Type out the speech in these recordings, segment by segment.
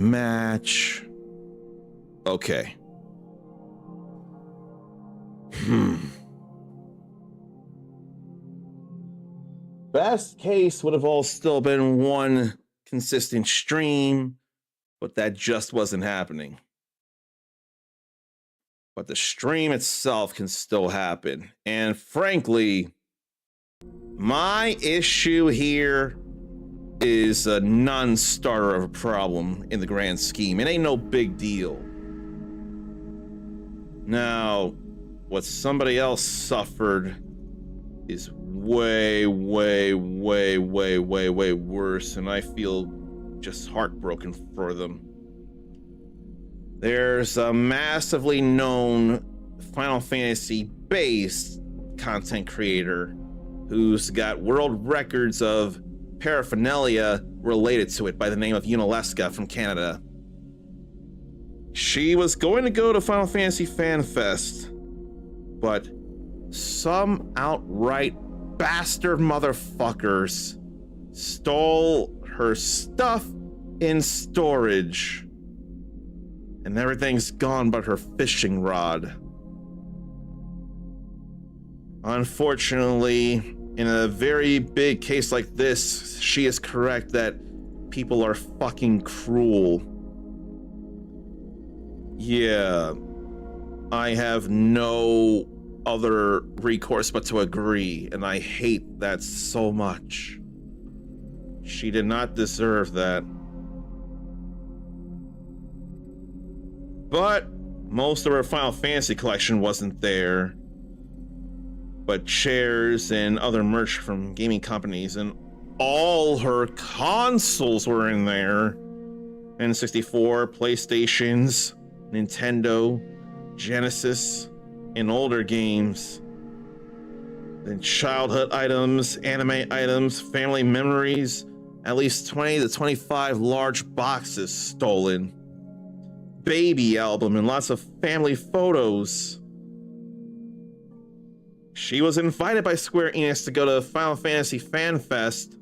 Match. Okay. Best case would have all still been one consistent stream, but that just wasn't happening. But the stream itself can still happen. And frankly, my issue here is a non-starter of a problem in the grand scheme. It ain't no big deal. Now, what somebody else suffered is way worse, and I feel just heartbroken for them. There's a massively known Final Fantasy-based content creator who's got world records of paraphernalia related to it by the name of Unileska from Canada. She was going to go to Final Fantasy Fan Fest, but some outright bastard motherfuckers stole her stuff in storage, and everything's gone but her fishing rod. Unfortunately, in a very big case like this, she is correct that people are fucking cruel. Yeah, I have no other recourse but to agree, and I hate that so much. She did not deserve that. But most of her Final Fantasy collection wasn't there, but chairs and other merch from gaming companies, and all her consoles were in there. N64, PlayStations, Nintendo, Genesis, and older games. Then childhood items, anime items, family memories, at least 20 to 25 large boxes stolen. Baby album and lots of family photos. She was invited by Square Enix to go to Final Fantasy Fan Fest,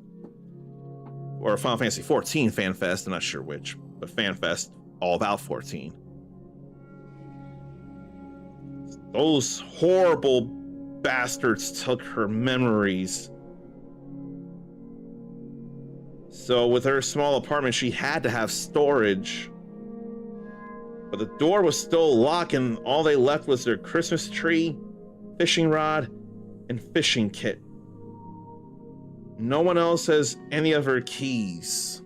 or Final Fantasy 14 Fan Fest, I'm not sure which, but Fan Fest, all about 14. Those horrible bastards took her memories. So with her small apartment, she had to have storage. But the door was still locked, and all they left was their Christmas tree, fishing rod, and fishing kit. No one else has any of her keys.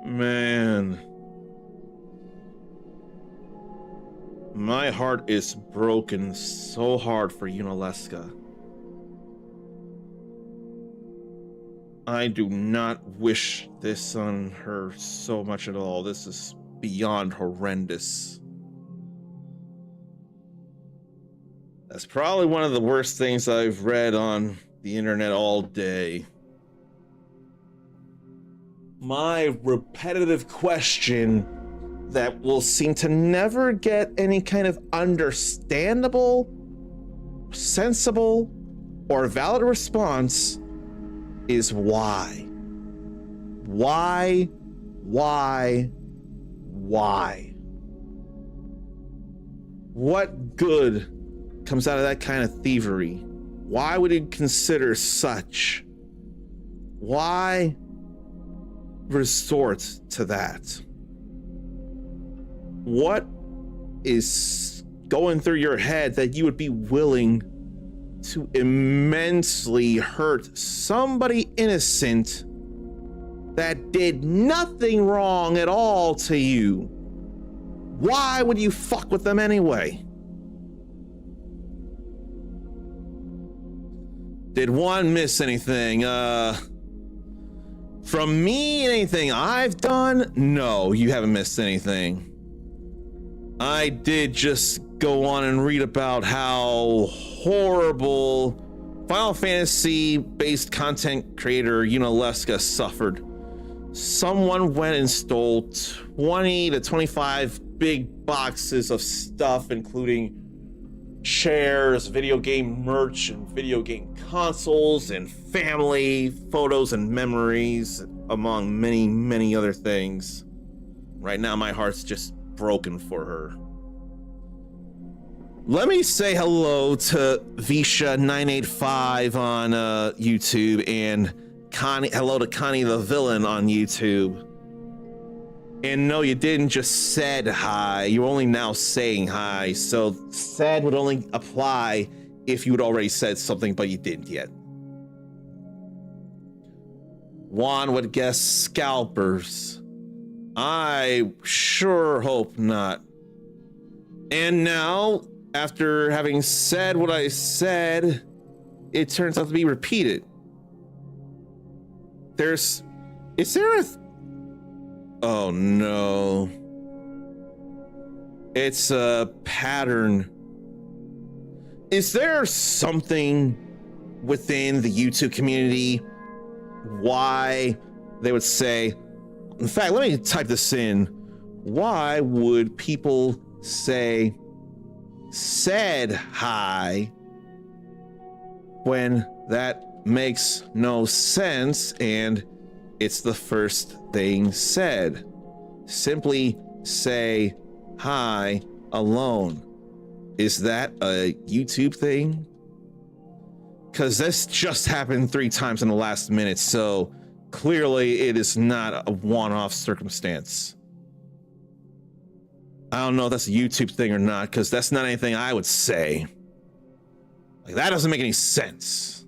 Man. My heart is broken so hard for Unileska. I do not wish this on her so much at all. This is beyond horrendous. That's probably one of the worst things I've read on the internet all day. My repetitive question that will seem to never get any kind of understandable, sensible, or valid response is why? Why? What good comes out of that kind of thievery? Why would you consider such? Why resort to that? What is going through your head that you would be willing to immensely hurt somebody innocent that did nothing wrong at all to you? Why would you fuck with them anyway? Did one miss anything? From me, anything I've done? No, you haven't missed anything. I did just go on and read about how horrible Final Fantasy based content creator Unileska suffered. Someone went and stole 20 to 25 big boxes of stuff, including chairs, video game merch, and video game consoles, and family photos and memories, among many, many other things. Right now, my heart's just broken for her. Let me say hello to Visha985 on YouTube, and hello to Connie the Villain on YouTube. And no, you didn't just said hi, you're only now saying hi, so said would only apply if you had already said something, but you didn't yet. Juan would guess scalpers. I sure hope not. And now, after having said what I said, it turns out to be repeated. Is there a... Oh no. It's a pattern. Is there something within the YouTube community why they would say, in fact, let me type this in. Why would people say said hi when that makes no sense and it's the first thing said? Simply say hi alone. Is that a YouTube thing? Because this just happened 3 times in the last minute, so clearly it is not a one-off circumstance. I don't know if that's a YouTube thing or not, because that's not anything I would say. Like, that doesn't make any sense.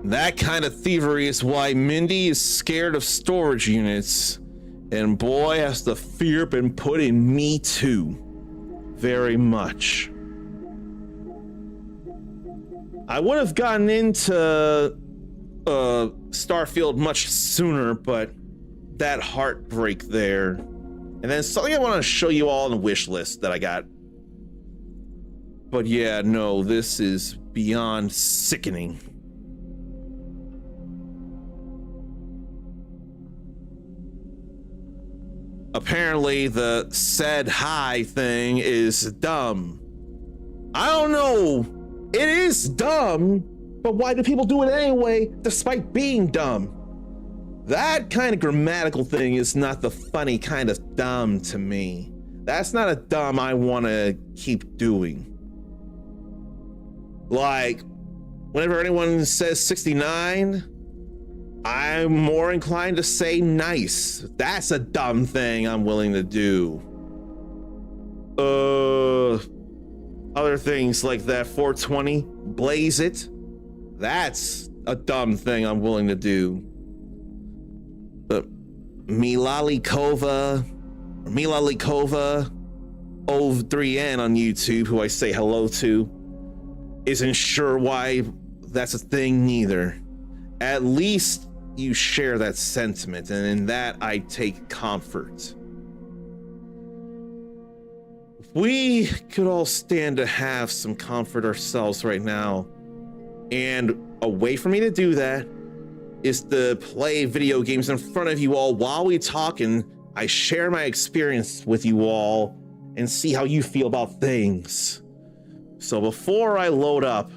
That kind of thievery is why Mindy is scared of storage units. And boy, has the fear been put in me too. Very much. I would have gotten into Starfield much sooner, but that heartbreak there. And then something I want to show you all on the wish list that I got. But yeah, no, this is beyond sickening. Apparently the said hi thing is dumb. I don't know. It is dumb, but why do people do it anyway, despite being dumb? That kind of grammatical thing is not the funny kind of dumb to me. That's not a dumb I want to keep doing. Like, whenever anyone says 69, I'm more inclined to say nice. That's a dumb thing I'm willing to do. Other things like that 420, blaze it. That's a dumb thing I'm willing to do. But Milalikova 03N on YouTube, who I say hello to, isn't sure why that's a thing neither. At least you share that sentiment, and in that I take comfort. We could all stand to have some comfort ourselves right now, and a way for me to do that is to play video games in front of you all while we talk, and I share my experience with you all and see how you feel about things. So before I load up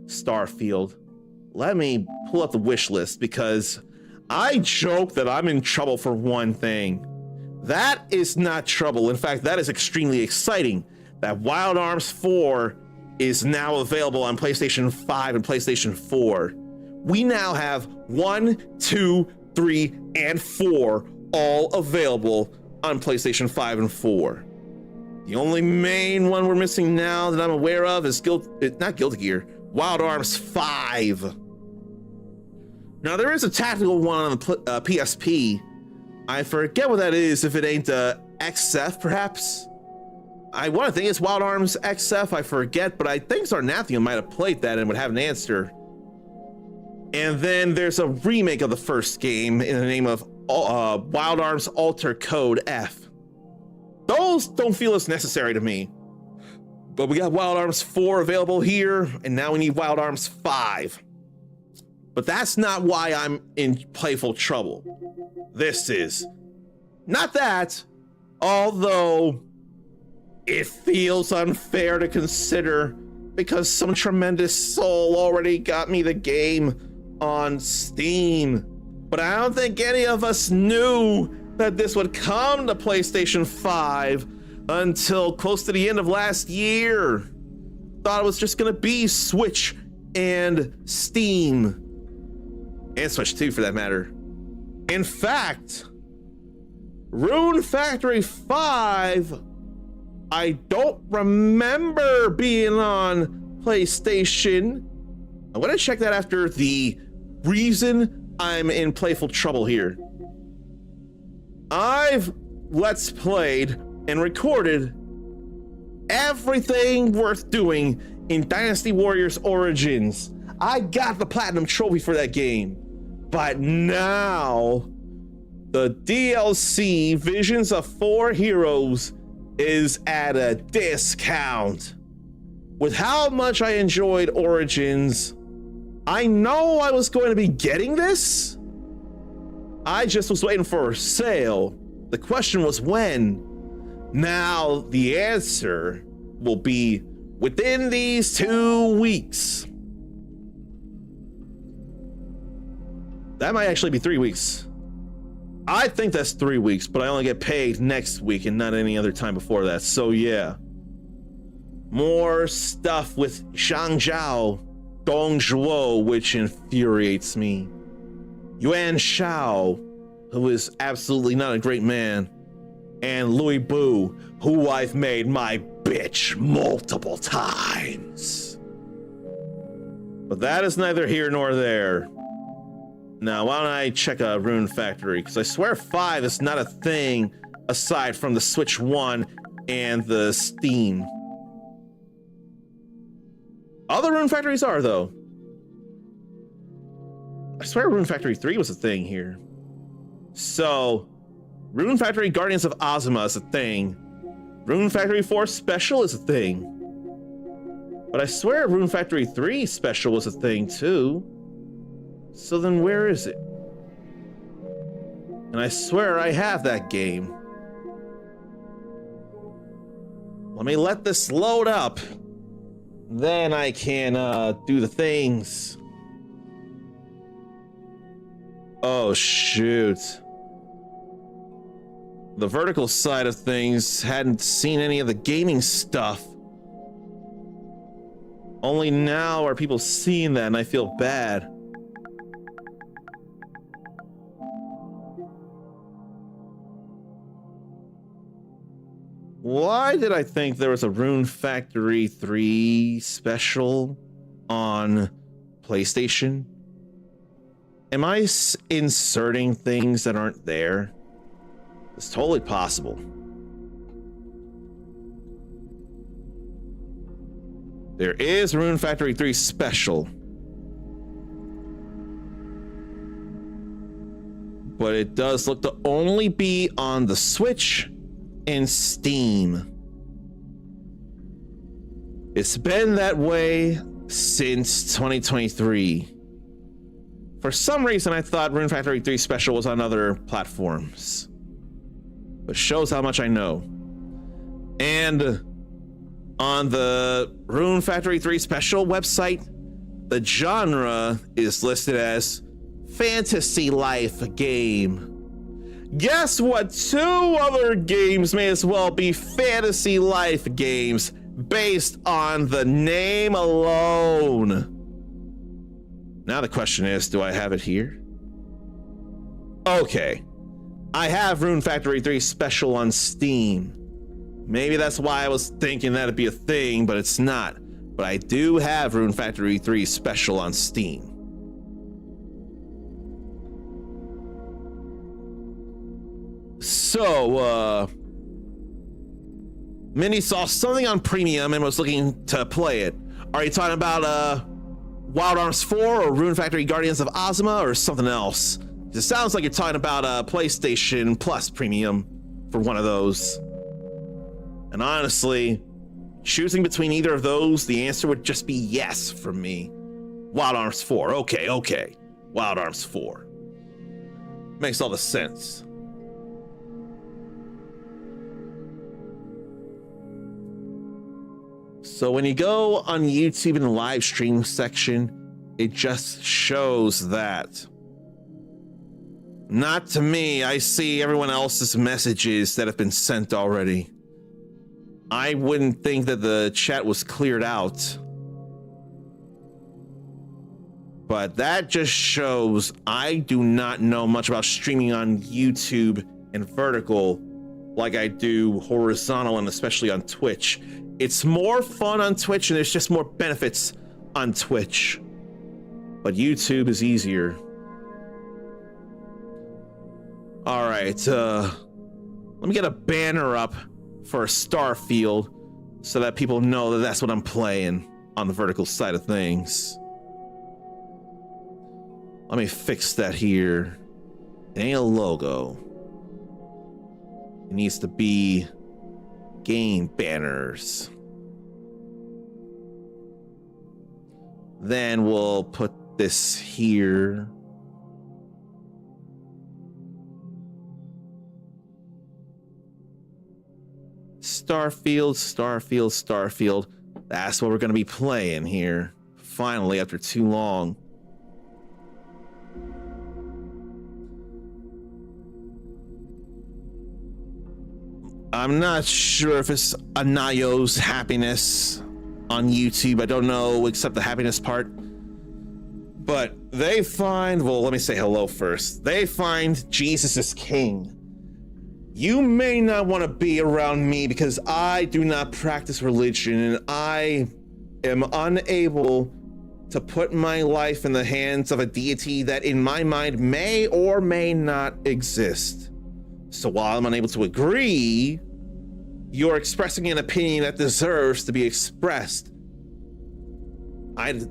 Starfield, let me pull up the wish list, because I joke that I'm in trouble for one thing. That is not trouble. In fact, that is extremely exciting. That Wild Arms 4 is now available on PlayStation 5 and PlayStation 4. We now have 1, 2, 3, and 4 all available on PlayStation 5 and 4. The only main one we're missing now that I'm aware of is not Guilty Gear, Wild Arms 5. Now, there is a tactical one on the PSP. I forget what that is, if it ain't XF, perhaps? I want to think it's Wild Arms XF, I forget, but I think Zarnathian might have played that and would have an answer. And then there's a remake of the first game in the name of Wild Arms Alter Code F. Those don't feel as necessary to me. But we got Wild Arms 4 available here, and now we need Wild Arms 5. But that's not why I'm in playful trouble. This is. Not that, although It feels unfair to consider because some tremendous soul already got me the game on Steam. But I don't think any of us knew that this would come to PlayStation 5 until close to the end of last year. Thought it was just gonna be Switch and Steam. And Switch 2 for that matter. In fact, Rune Factory 5, I don't remember being on PlayStation. I'm gonna check that after the reason I'm in playful trouble here. I've Let's Played and recorded everything worth doing in Dynasty Warriors Origins. I got the Platinum Trophy for that game. But now, the DLC Visions of 4 Heroes is at a discount. With how much I enjoyed Origins, I know I was going to be getting this. I just was waiting for a sale. The question was when. Now the answer will be within these 2 weeks. That might actually be 3 weeks. I think that's 3 weeks, but I only get paid next week and not any other time before that. So yeah. More stuff with Zhang Zhao, Dong Zhuo, which infuriates me. Yuan Shao, who is absolutely not a great man. And Louis Bu, who I've made my bitch multiple times. But that is neither here nor there. Now, why don't I check a Rune Factory? Because I swear 5 is not a thing aside from the Switch 1 and the Steam. Other Rune Factories are, though. I swear Rune Factory 3 was a thing here. So, Rune Factory Guardians of Ozma is a thing. Rune Factory 4 Special is a thing. But I swear Rune Factory 3 Special was a thing, too. So then where is it? And I swear I have that game. Let me let this load up. Then I can do the things. Oh shoot. The vertical side of things hadn't seen any of the gaming stuff. Only now are people seeing that and I feel bad. Why did I think there was a Rune Factory 3 special on PlayStation? Am I inserting things that aren't there? It's totally possible. There is Rune Factory 3 special. But it does look to only be on the Switch and Steam. It's been that way since 2023. For some reason, I thought Rune Factory 3 Special was on other platforms. But shows how much I know. And on the Rune Factory 3 Special website, the genre is listed as Fantasy Life game. Guess what? 2 other games may as well be Fantasy Life games based on the name alone. Now the question is, do I have it here? Okay. I have Rune Factory 3 Special on Steam. Maybe that's why I was thinking that'd be a thing, but it's not. But I do have Rune Factory 3 Special on Steam. So, Minnie saw something on Premium and was looking to play it. Are you talking about Wild Arms 4 or Rune Factory Guardians of Ozma or something else? It sounds like you're talking about PlayStation Plus Premium for one of those. And honestly, choosing between either of those, the answer would just be yes from me. Wild Arms 4. Okay. Wild Arms 4. Makes all the sense. So when you go on YouTube in the live stream section, it just shows that. Not to me. I see everyone else's messages that have been sent already. I wouldn't think that the chat was cleared out. But that just shows I do not know much about streaming on YouTube and vertical like I do horizontal and especially on Twitch. It's more fun on Twitch and there's just more benefits on Twitch. But YouTube is easier. All right, let me get a banner up for Starfield so that people know that that's what I'm playing on the vertical side of things. Let me fix that here. It ain't a logo. It needs to be game banners. Then we'll put this here. Starfield, Starfield, Starfield. That's what we're going to be playing here. Finally, after too long. I'm not sure if it's Anayo's happiness on YouTube. I don't know except the happiness part. But they find, well, let me say hello first. They find Jesus is king. You may not want to be around me because I do not practice religion and I am unable to put my life in the hands of a deity that in my mind may or may not exist. So while I'm unable to agree, you're expressing an opinion that deserves to be expressed.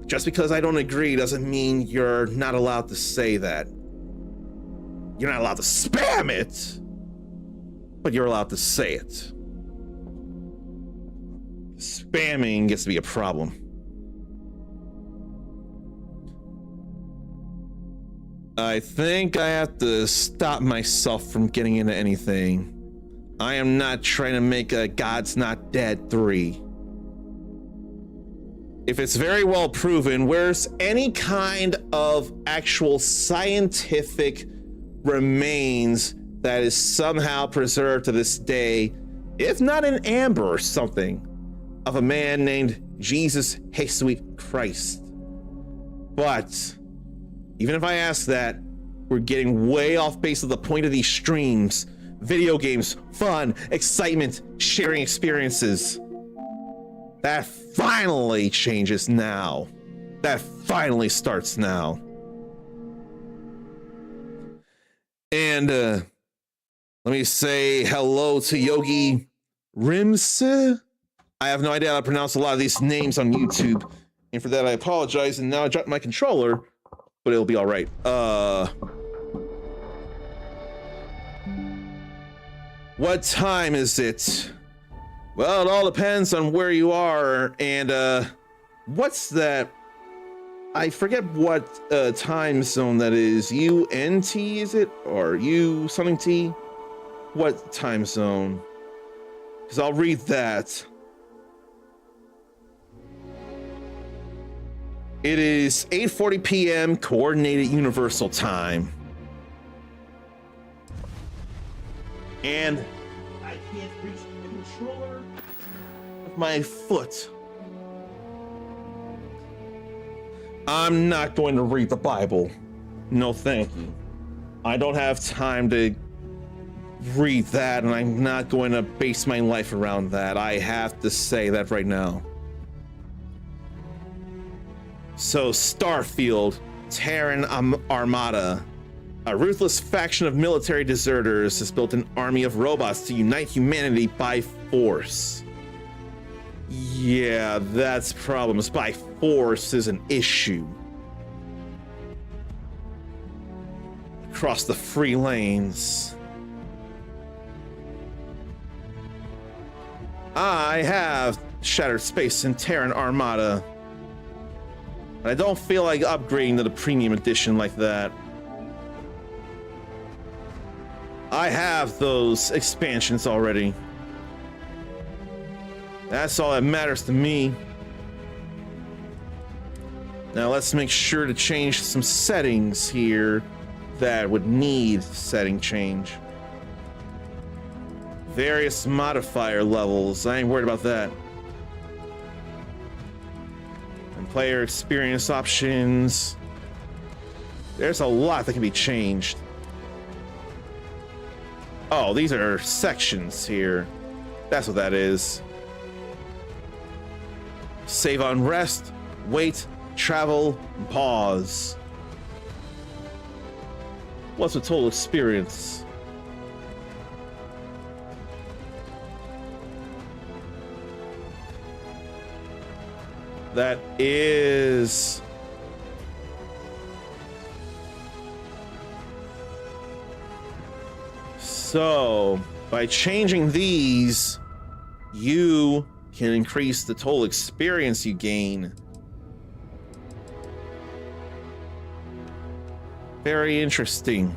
Just because I don't agree doesn't mean you're not allowed to say that. You're not allowed to spam it, but you're allowed to say it. Spamming gets to be a problem. I think I have to stop myself from getting into anything. I am not trying to make a God's Not Dead 3. If it's very well proven, where's any kind of actual scientific remains that is somehow preserved to this day, if not in amber or something, of a man named Jesus Jesuit Christ. But even if I ask that, we're getting way off base of the point of these streams. Video games, fun, excitement, sharing experiences. That finally changes now. That finally starts now. And let me say hello to Yogi Rimse. I have no idea how to pronounce a lot of these names on YouTube. And for that, I apologize. And now I dropped my controller, but it'll be all right. What time is it? Well, it all depends on where you are. And what's that? I forget what time zone that is. UNT, is it? Or U something T? What time zone? Because I'll read that. It is 8:40 p.m. Coordinated Universal Time. And I can't reach the controller with my foot. I'm not going to read the Bible. No, thank you. I don't have time to read that, and I'm not going to base my life around that. I have to say that right now. So, Starfield, Terran Armada, a ruthless faction of military deserters, has built an army of robots to unite humanity by force. Yeah, that's problems. By force is an issue. Across the free lanes. I have Shattered Space and Terran Armada. But I don't feel like upgrading to the premium edition like that. I have those expansions already. That's all that matters to me. Now let's make sure to change some settings here that would need setting change. Various modifier levels. I ain't worried about that. And player experience options. There's a lot that can be changed. Oh, these are sections here. That's what that is. Save on rest, wait, travel, and pause. What's the total experience? That is... So, by changing these, you can increase the total experience you gain. Very interesting.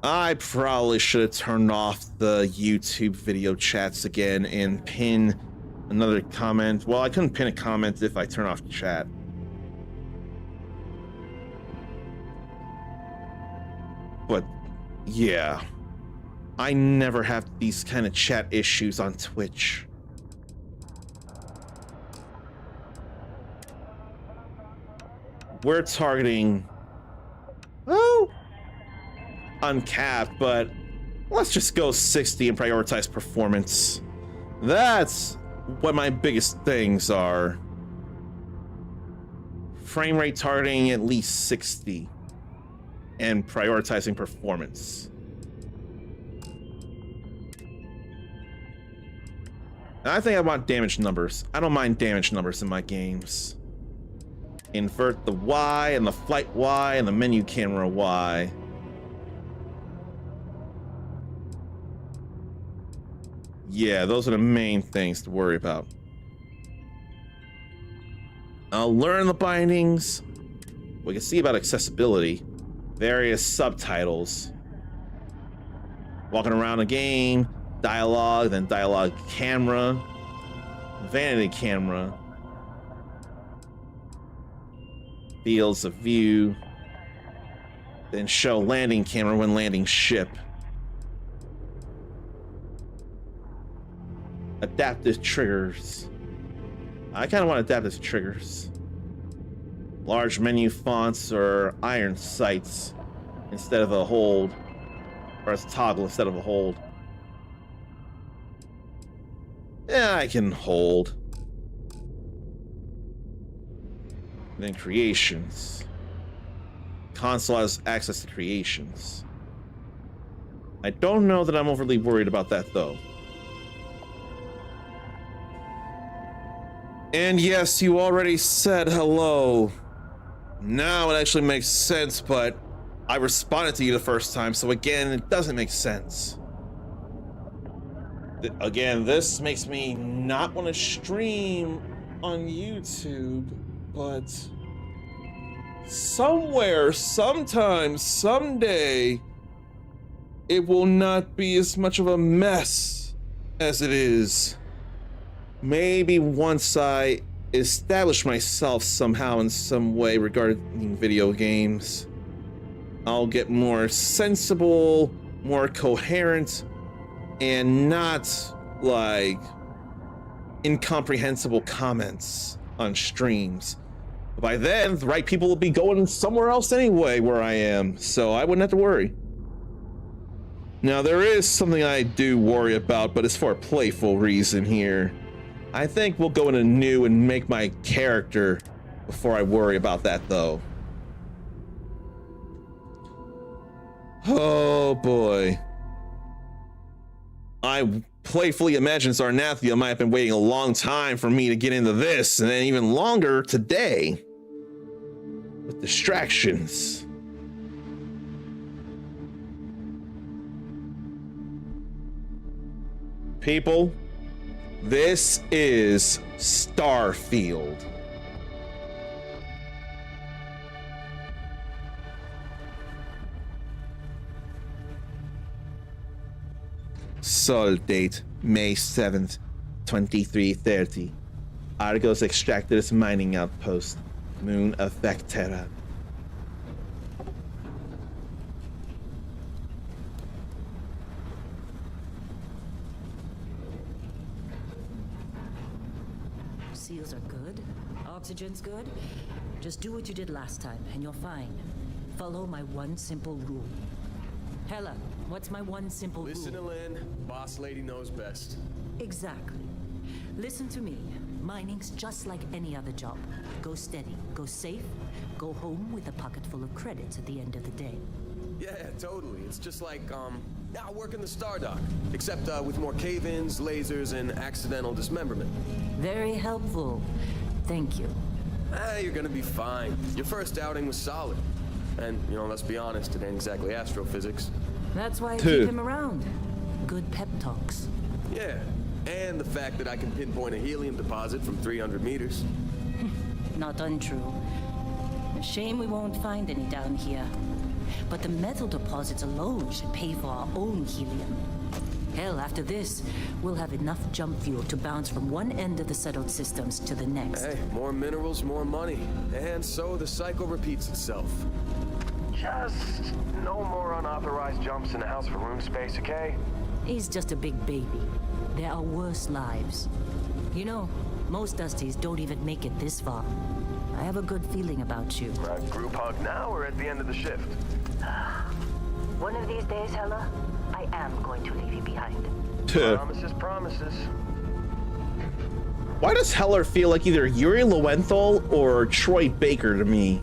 I probably should have turned off the YouTube video chats again and pin another comment. Well, I couldn't pin a comment if I turn off the chat. But yeah, I never have these kind of chat issues on Twitch. We're targeting, oh, uncapped, but let's just go 60 and prioritize performance. That's what my biggest things are. Frame rate targeting at least 60 and prioritizing performance. And I think I want damage numbers. I don't mind damage numbers in my games. Invert the Y and the flight Y and the menu camera Y. Yeah, those are the main things to worry about. I'll learn the bindings. We can see about accessibility. Various subtitles. Walking around the game. Dialogue, then dialogue camera. Vanity camera. Fields of view. Then show landing camera when landing ship. Adaptive triggers. I kind of want adaptive triggers. Large menu fonts or iron sights instead of a hold. Or as a toggle instead of a hold. Yeah, I can hold. Then creations. Console has access to creations. I don't know that I'm overly worried about that though. And yes, you already said hello. Now it actually makes sense, but I responded to you the first time, so again, it doesn't make sense. Again, this makes me not want to stream on YouTube, but somewhere, sometime, someday, it will not be as much of a mess as it is. Maybe once I establish myself somehow in some way regarding video games, I'll get more sensible, more coherent, and not like incomprehensible comments on streams. By then, the right people will be going somewhere else anyway where I am, so I wouldn't have to worry. Now, there is something I do worry about, but it's for a playful reason here. I think we'll go into new and make my character before I worry about that, though. Oh, boy. I playfully imagine Zarnathia might have been waiting a long time for me to get into this, and then even longer today. With distractions. People, this is STARFIELD. Sold date, May 7th, 2330. Argos extracted its mining outpost, Moon of Vectera. Seals are good. Oxygen's good. Just do what you did last time, and you're fine. Follow my one simple rule. Hella, what's my one simple rule? Listen to Lynn. Boss lady knows best. Exactly. Listen to me. Mining's just like any other job. Go steady, go safe, go home with a pocket full of credits at the end of the day. Yeah, totally. It's just like, now working the Star Dock. Except, with more cave-ins, lasers, and accidental dismemberment. Very helpful. Thank you. You're gonna be fine. Your first outing was solid. And, you know, let's be honest, it ain't exactly astrophysics. That's why I keep him around. Good pep talks. Yeah, and the fact that I can pinpoint a helium deposit from 300 meters. Not untrue. A shame we won't find any down here. But the metal deposits alone should pay for our own helium. Hell, after this, we'll have enough jump fuel to bounce from one end of the settled systems to the next. Hey, more minerals, more money. And so the cycle repeats itself. Just no more unauthorized jumps in the house for room space, okay? He's just a big baby. There are worse lives. You know, most Dusties don't even make it this far. I have a good feeling about you. Group hug now or at the end of the shift? One of these days, Hella, I am going to leave you behind. Promises, promises. Why does Heller feel like either Yuri Lowenthal or Troy Baker to me?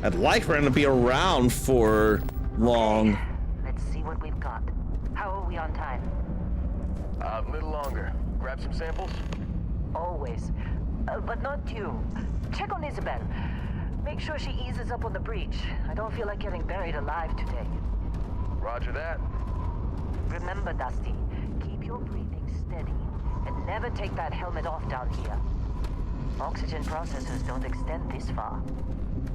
I'd like for him to be around for long. Okay. Let's see what we've got. How are we on time? A little longer. Grab some samples? Always. But not you. Check on Isabel. Make sure she eases up on the breach. I don't feel like getting buried alive today. Roger that. Remember, Dusty, keep your breathing steady and never take that helmet off down here. Oxygen processors don't extend this far.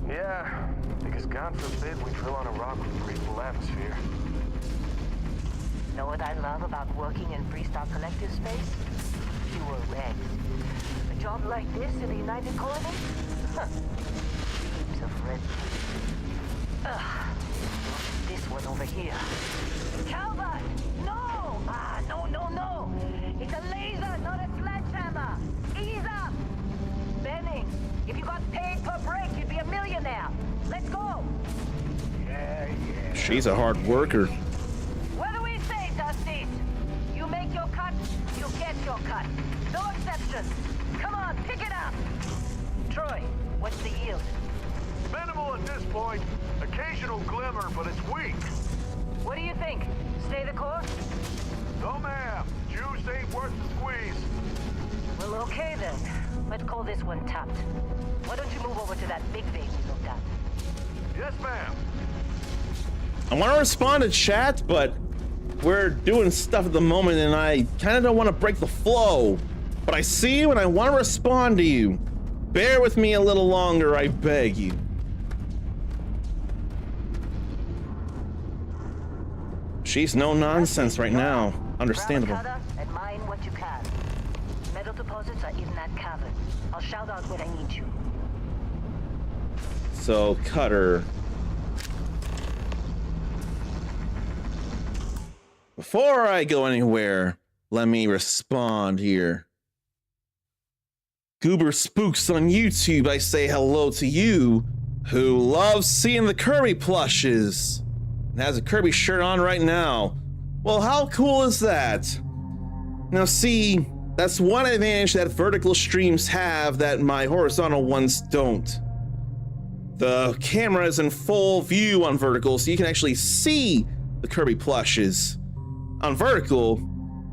Yeah, because God forbid we drill on a rock with breathable atmosphere. Know what I love about working in Freestar Collective space? Fewer regs. A job like this in the United Colonies? Huh. Heaps of red tape. Ugh. This one over here. Calvert! No! No. It's a laser, not a sledgehammer. Ease up! Benning, if you got paid per break, you'd be a millionaire. Let's go! Yeah. She's a hard worker. What do we say, Dusty? You make your cut, you get your cut. No exceptions. Come on, pick it up. Troy, what's the yield? Minimal at this point. Occasional glimmer, but it's weak. What do you think? Stay the course? No, ma'am. Juice ain't worth the squeeze. Well, okay then. Let's call this one tapped. Why don't you move over to that big vein we looked at? Yes, ma'am. I want to respond to chat, but we're doing stuff at the moment and I kind of don't want to break the flow. But I see you and I want to respond to you. Bear with me a little longer, I beg you. She's no nonsense right now. Understandable. Grab a cutter and mine what you can. Metal deposits are in that cavern. I'll shout out when I need you. So, Cutter. Before I go anywhere, let me respond here. Goober Spooks on YouTube, I say hello to you, who loves seeing the Kirby plushes and has a Kirby shirt on right now. Well, how cool is that? Now see, that's one advantage that vertical streams have that my horizontal ones don't. The camera is in full view on vertical, so you can actually see the Kirby plushes. On vertical,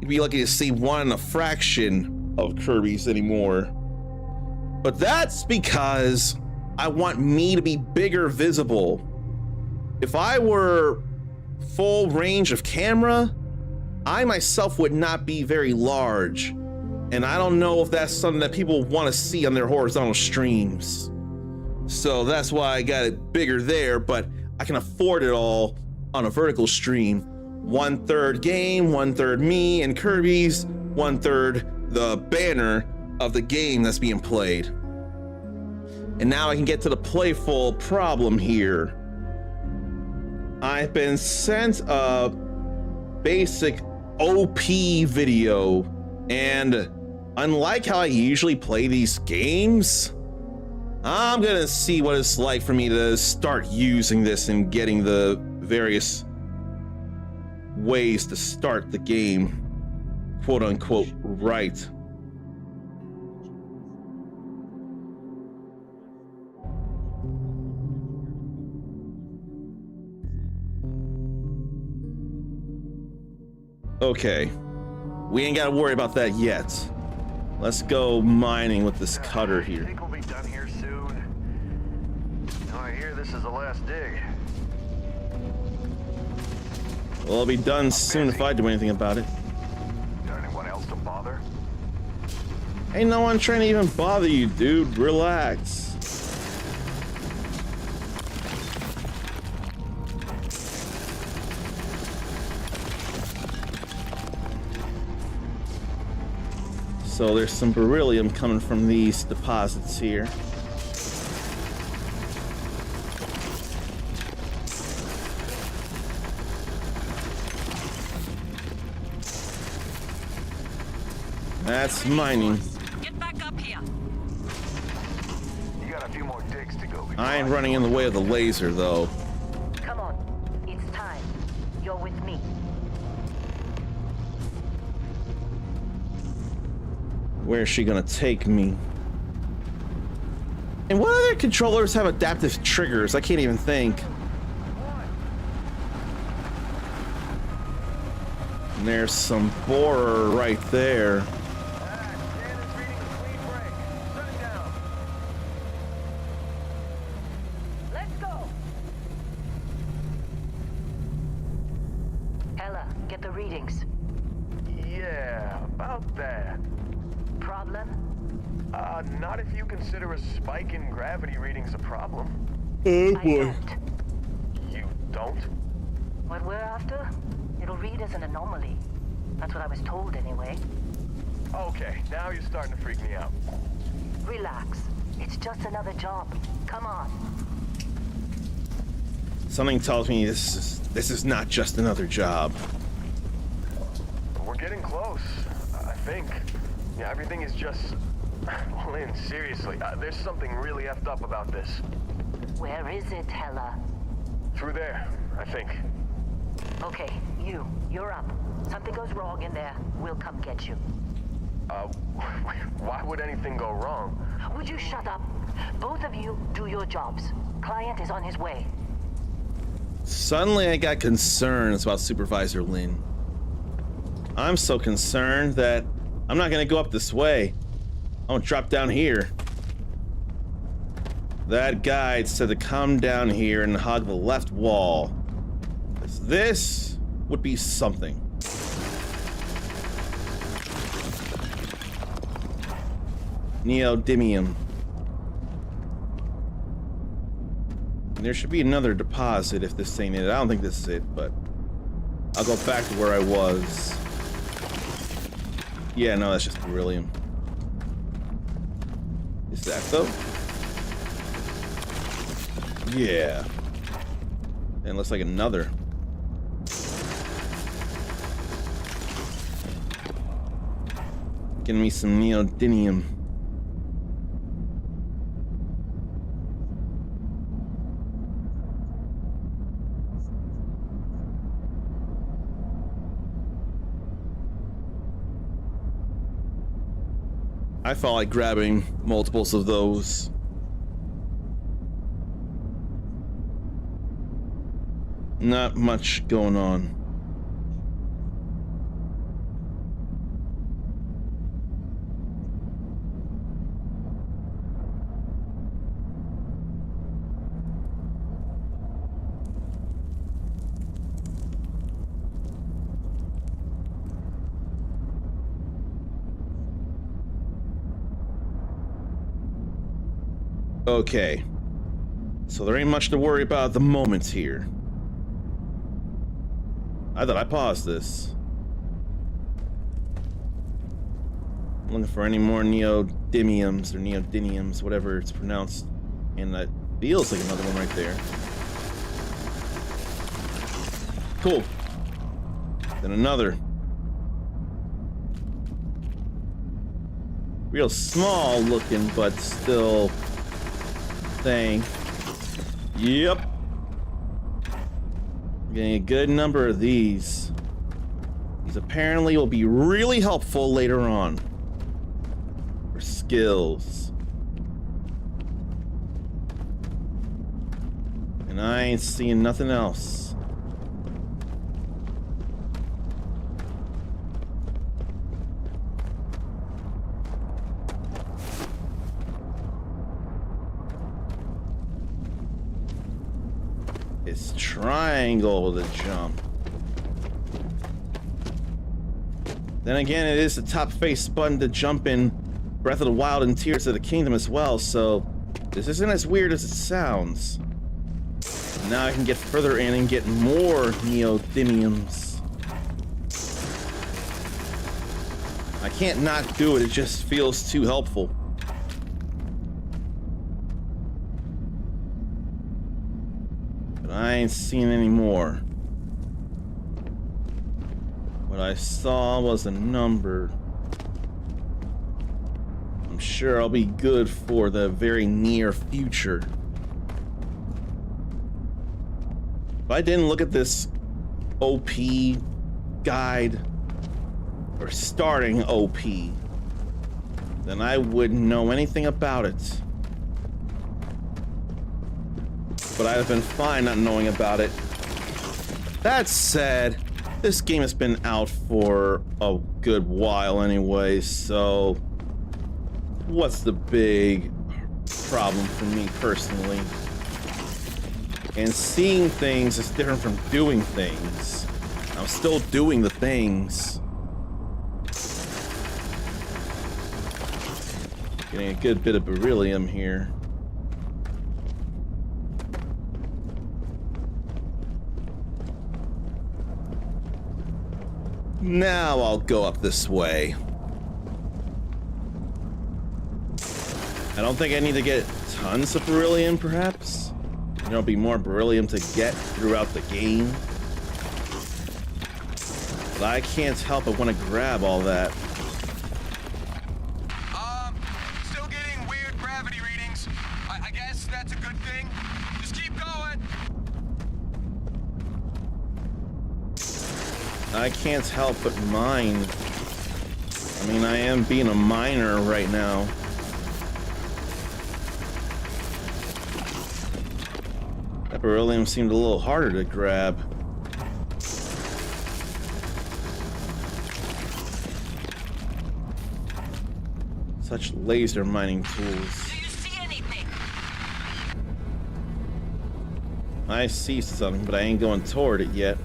you'd be lucky to see one in a fraction of Kirby's anymore. But that's because I want me to be bigger visible. If I were full range of camera, I myself would not be very large. And I don't know if that's something that people want to see on their horizontal streams. So that's why I got it bigger there, but I can afford it all on a vertical stream. 1/3 game, 1/3 me and Kirby's, 1/3 the banner of the game that's being played. And now I can get to the playful problem here. I've been sent a basic OP video, and unlike how I usually play these games, I'm gonna see what it's like for me to start using this and getting the various ways to start the game, quote unquote, right. Okay, we ain't gotta worry about that yet. Let's go mining with this cutter here. Think we'll be done here soon? Oh, I hear this is the last dig. Well, it'll be done soon if I do anything about it. Got anyone else to bother? Ain't no one trying to even bother you, dude. Relax. So there's some beryllium coming from these deposits here. That's mining. Get back up here. You got a few more digs to go. I ain't running in the way of the laser, though. Come on. It's time. You're with me. Where's she gonna take me? And what other controllers have adaptive triggers? I can't even think. And there's some borer right there. Shannon's reading a clean break. Shut it down. Let's go. Ella, get the readings. Yeah, about that. Problem? Not if you consider a spike in gravity readings a problem. Oh I don't. You don't? What we're after? It'll read as an anomaly. That's what I was told anyway. Okay, now you're starting to freak me out. Relax. It's just another job. Come on. Something tells me this is not just another job. We're getting close, I think. Yeah, everything is just... Lynn, seriously, there's something really effed up about this. Where is it, Hella? Through there, I think. Okay, you're up. Something goes wrong in there, we'll come get you. Why would anything go wrong? Would you shut up? Both of you do your jobs. Client is on his way. Suddenly I got concerns about Supervisor Lin. I'm so concerned that I'm not gonna go up this way. I'm gonna drop down here. That guide said to come down here and hug the left wall. This would be something. Neodymium. There should be another deposit if this ain't it. I don't think this is it, but I'll go back to where I was. Yeah, no, that's just beryllium. Is that though? Yeah. And it looks like another. Getting me some neodymium. I felt like grabbing multiples of those. Not much going on. Okay, so there ain't much to worry about at the moment here. I thought I paused this. I'm looking for any more neodymiums or neodymiums, whatever it's pronounced. And that feels like another one right there. Cool. Then another. Real small looking, but still thing. Yep. Getting a good number of these. These apparently will be really helpful later on. For skills. And I ain't seeing nothing else. It's triangle to jump. Then again, it is the top face button to jump in Breath of the Wild and Tears of the Kingdom as well, so this isn't as weird as it sounds. Now I can get further in and get more neodymiums. I can't not do it, it just feels too helpful. I ain't seen any more. What I saw was a number. I'm sure I'll be good for the very near future. If I didn't look at this OP guide, or starting OP, then I wouldn't know anything about it. But I've been fine not knowing about it. That said, this game has been out for a good while anyway, so what's the big problem for me personally? And seeing things is different from doing things. I'm still doing the things. Getting a good bit of beryllium here. Now I'll go up this way. I don't think I need to get tons of beryllium, perhaps. There'll be more beryllium to get throughout the game. But I can't help but want to grab all that. Still getting weird gravity readings. I guess that's a good thing. Just keep going. I can't help but mine. I mean, I am being a miner right now. That beryllium seemed a little harder to grab. Such laser mining tools. Do you see anything? I see something, but I ain't going toward it yet.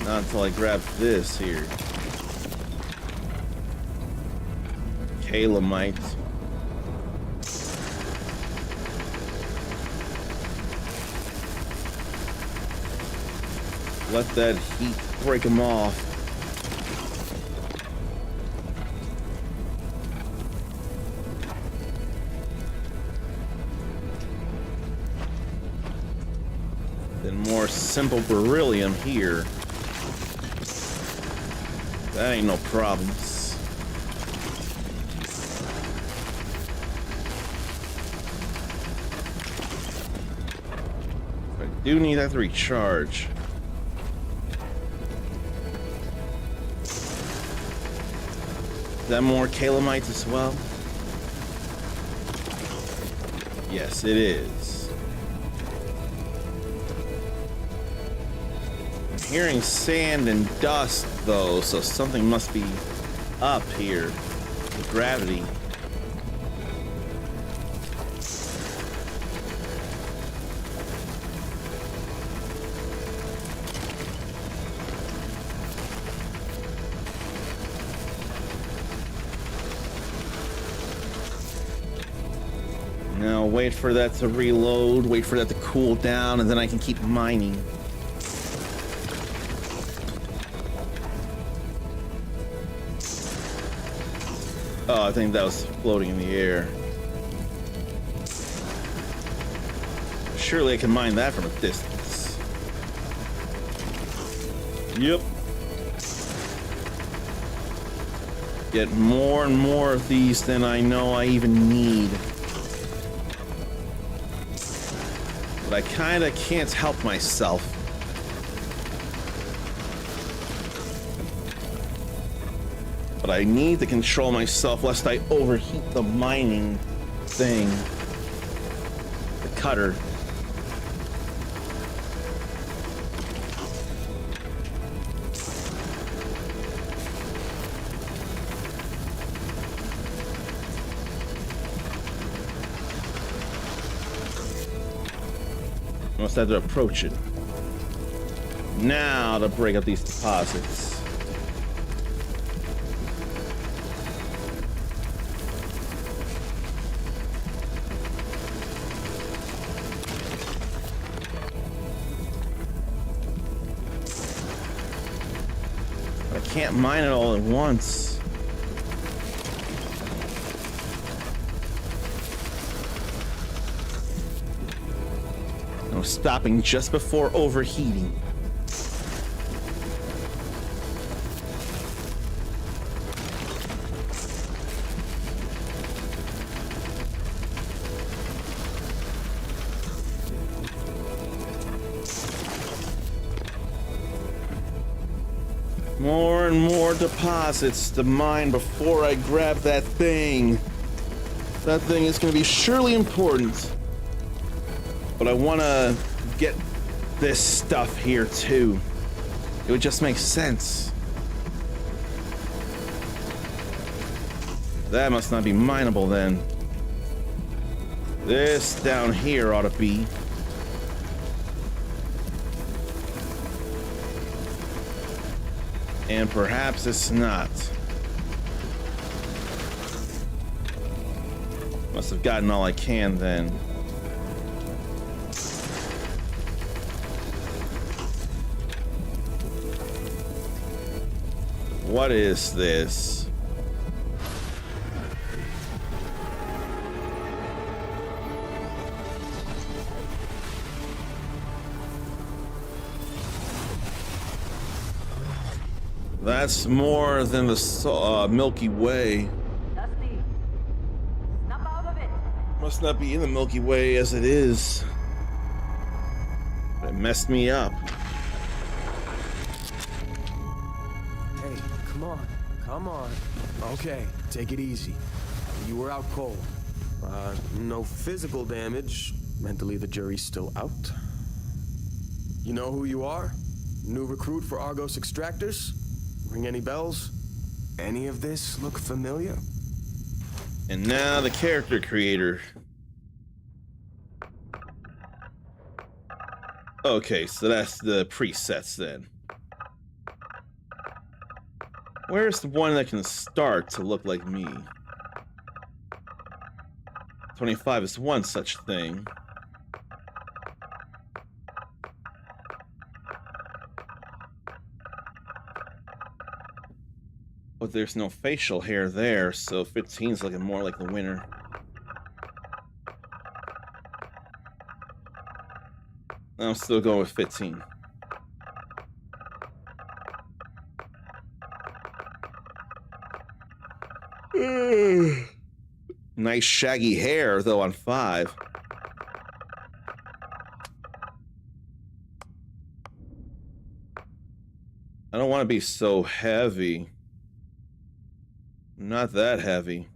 Not until I grab this here. Calamite. Let that heat break them off. Then more simple beryllium here. That ain't no problems. I do need that to recharge. Is that more calamites as well? Yes, it is. I'm hearing sand and dust though, so something must be up here with gravity. Now wait for that to reload, wait for that to cool down, and then I can keep mining. Oh, I think that was floating in the air. Surely I can mine that from a distance. Yep. Get more and more of these than I know I even need. But I kinda can't help myself. But I need to control myself lest I overheat the mining thing. The cutter. I must have to approach it. Now to break up these deposits. I can't mine it all at once. Stopping just before overheating. More and more deposits to mine before I grab that thing. That thing is going to be surely important. But I want to get this stuff here too. It would just make sense. That must not be mineable then. This down here ought to be. And perhaps it's not. Must have gotten all I can then. What is this? That's more than the Milky Way. Dusty, snap out of it. Must not be in the Milky Way as it is. It messed me up. Come on. Okay, take it easy. You were out cold. No physical damage. Mentally, the jury's still out. You know who you are? New recruit for Argos Extractors? Ring any bells? Any of this look familiar? And now the character creator. Okay, so that's the presets then. Where's the one that can start to look like me? 25 is one such thing. But there's no facial hair there, so 15 is looking more like the winner. I'm still going with 15. Nice shaggy hair, though, on 5. I don't want to be so heavy. Not that heavy.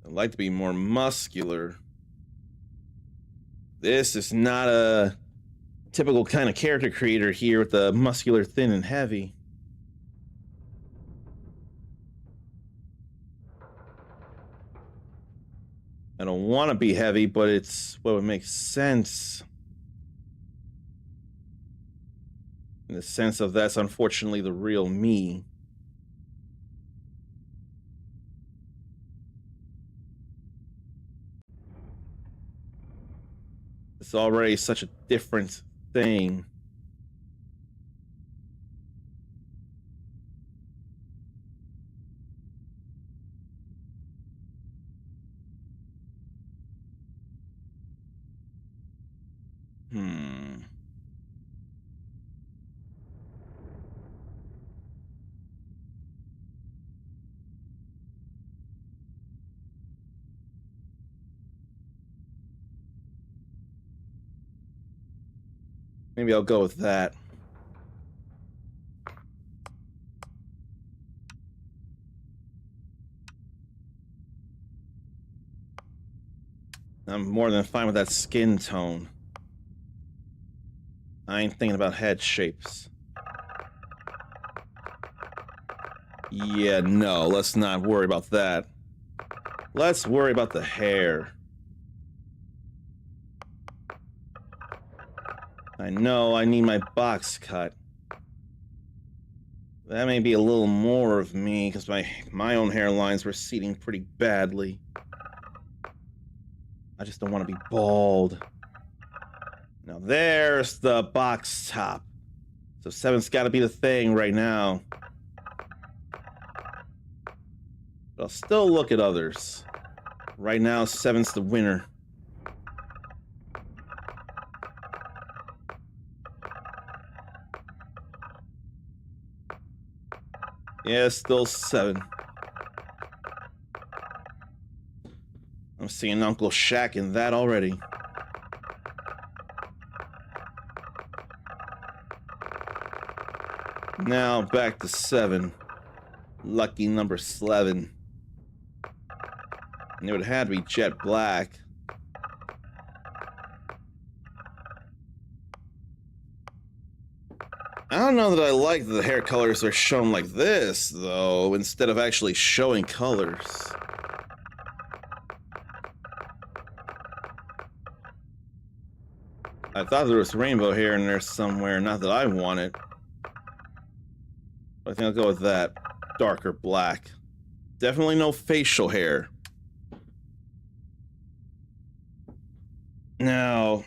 I'd like to be more muscular. This is not a typical kind of character creator here with the muscular, thin, and heavy. I don't want to be heavy, but it's what would make sense. In the sense of that's unfortunately the real me. It's already such a different thing. Maybe I'll go with that. I'm more than fine with that skin tone. I ain't thinking about head shapes. Yeah, no, let's not worry about that. Let's worry about the hair. I know I need my box cut. That may be a little more of me, because my own hairline's receding pretty badly. I just don't want to be bald. Now there's the box top. So 7's got to be the thing right now. But I'll still look at others. Right now, 7's the winner. Yeah, still 7. I'm seeing Uncle Shaq in that already. Now back to 7. Lucky number 7. And it would have to be jet black. I don't know that I like that the hair colors are shown like this, though, instead of actually showing colors. I thought there was rainbow hair in there somewhere, not that I want it. But I think I'll go with that. Darker black. Definitely no facial hair. Now,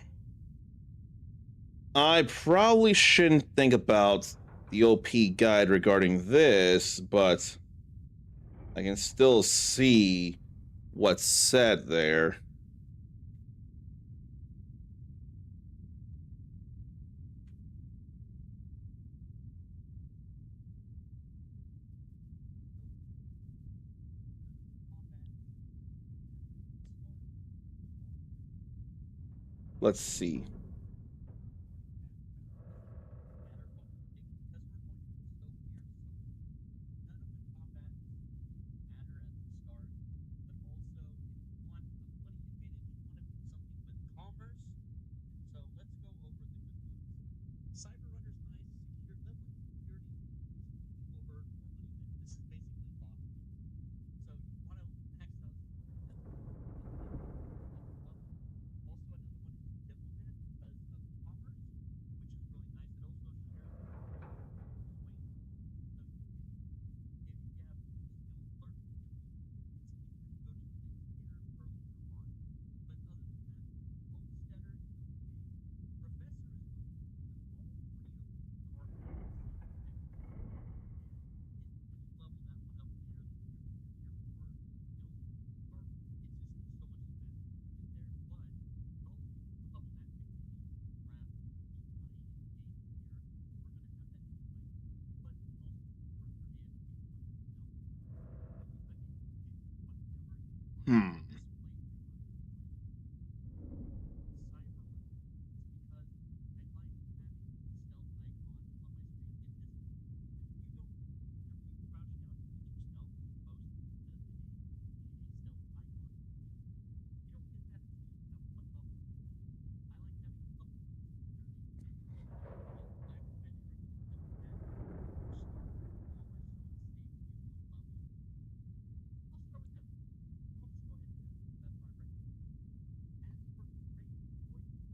I probably shouldn't think about the OP guide regarding this, but I can still see what's said there. Let's see.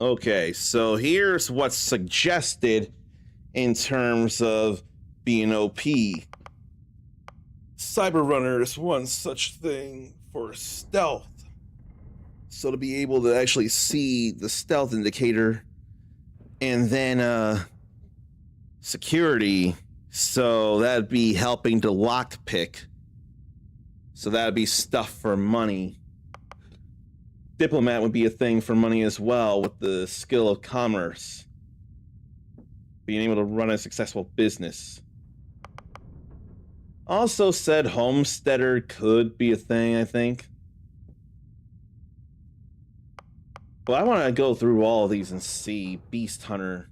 Okay, so here's what's suggested in terms of being OP. Cyber runners want such thing for stealth. So to be able to actually see the stealth indicator, and then security, so that'd be helping to lockpick. So that'd be stuff for money. Diplomat would be a thing for money as well, with the skill of commerce. Being able to run a successful business. Also said homesteader could be a thing, I think. But I want to go through all of these and see. Beast hunter.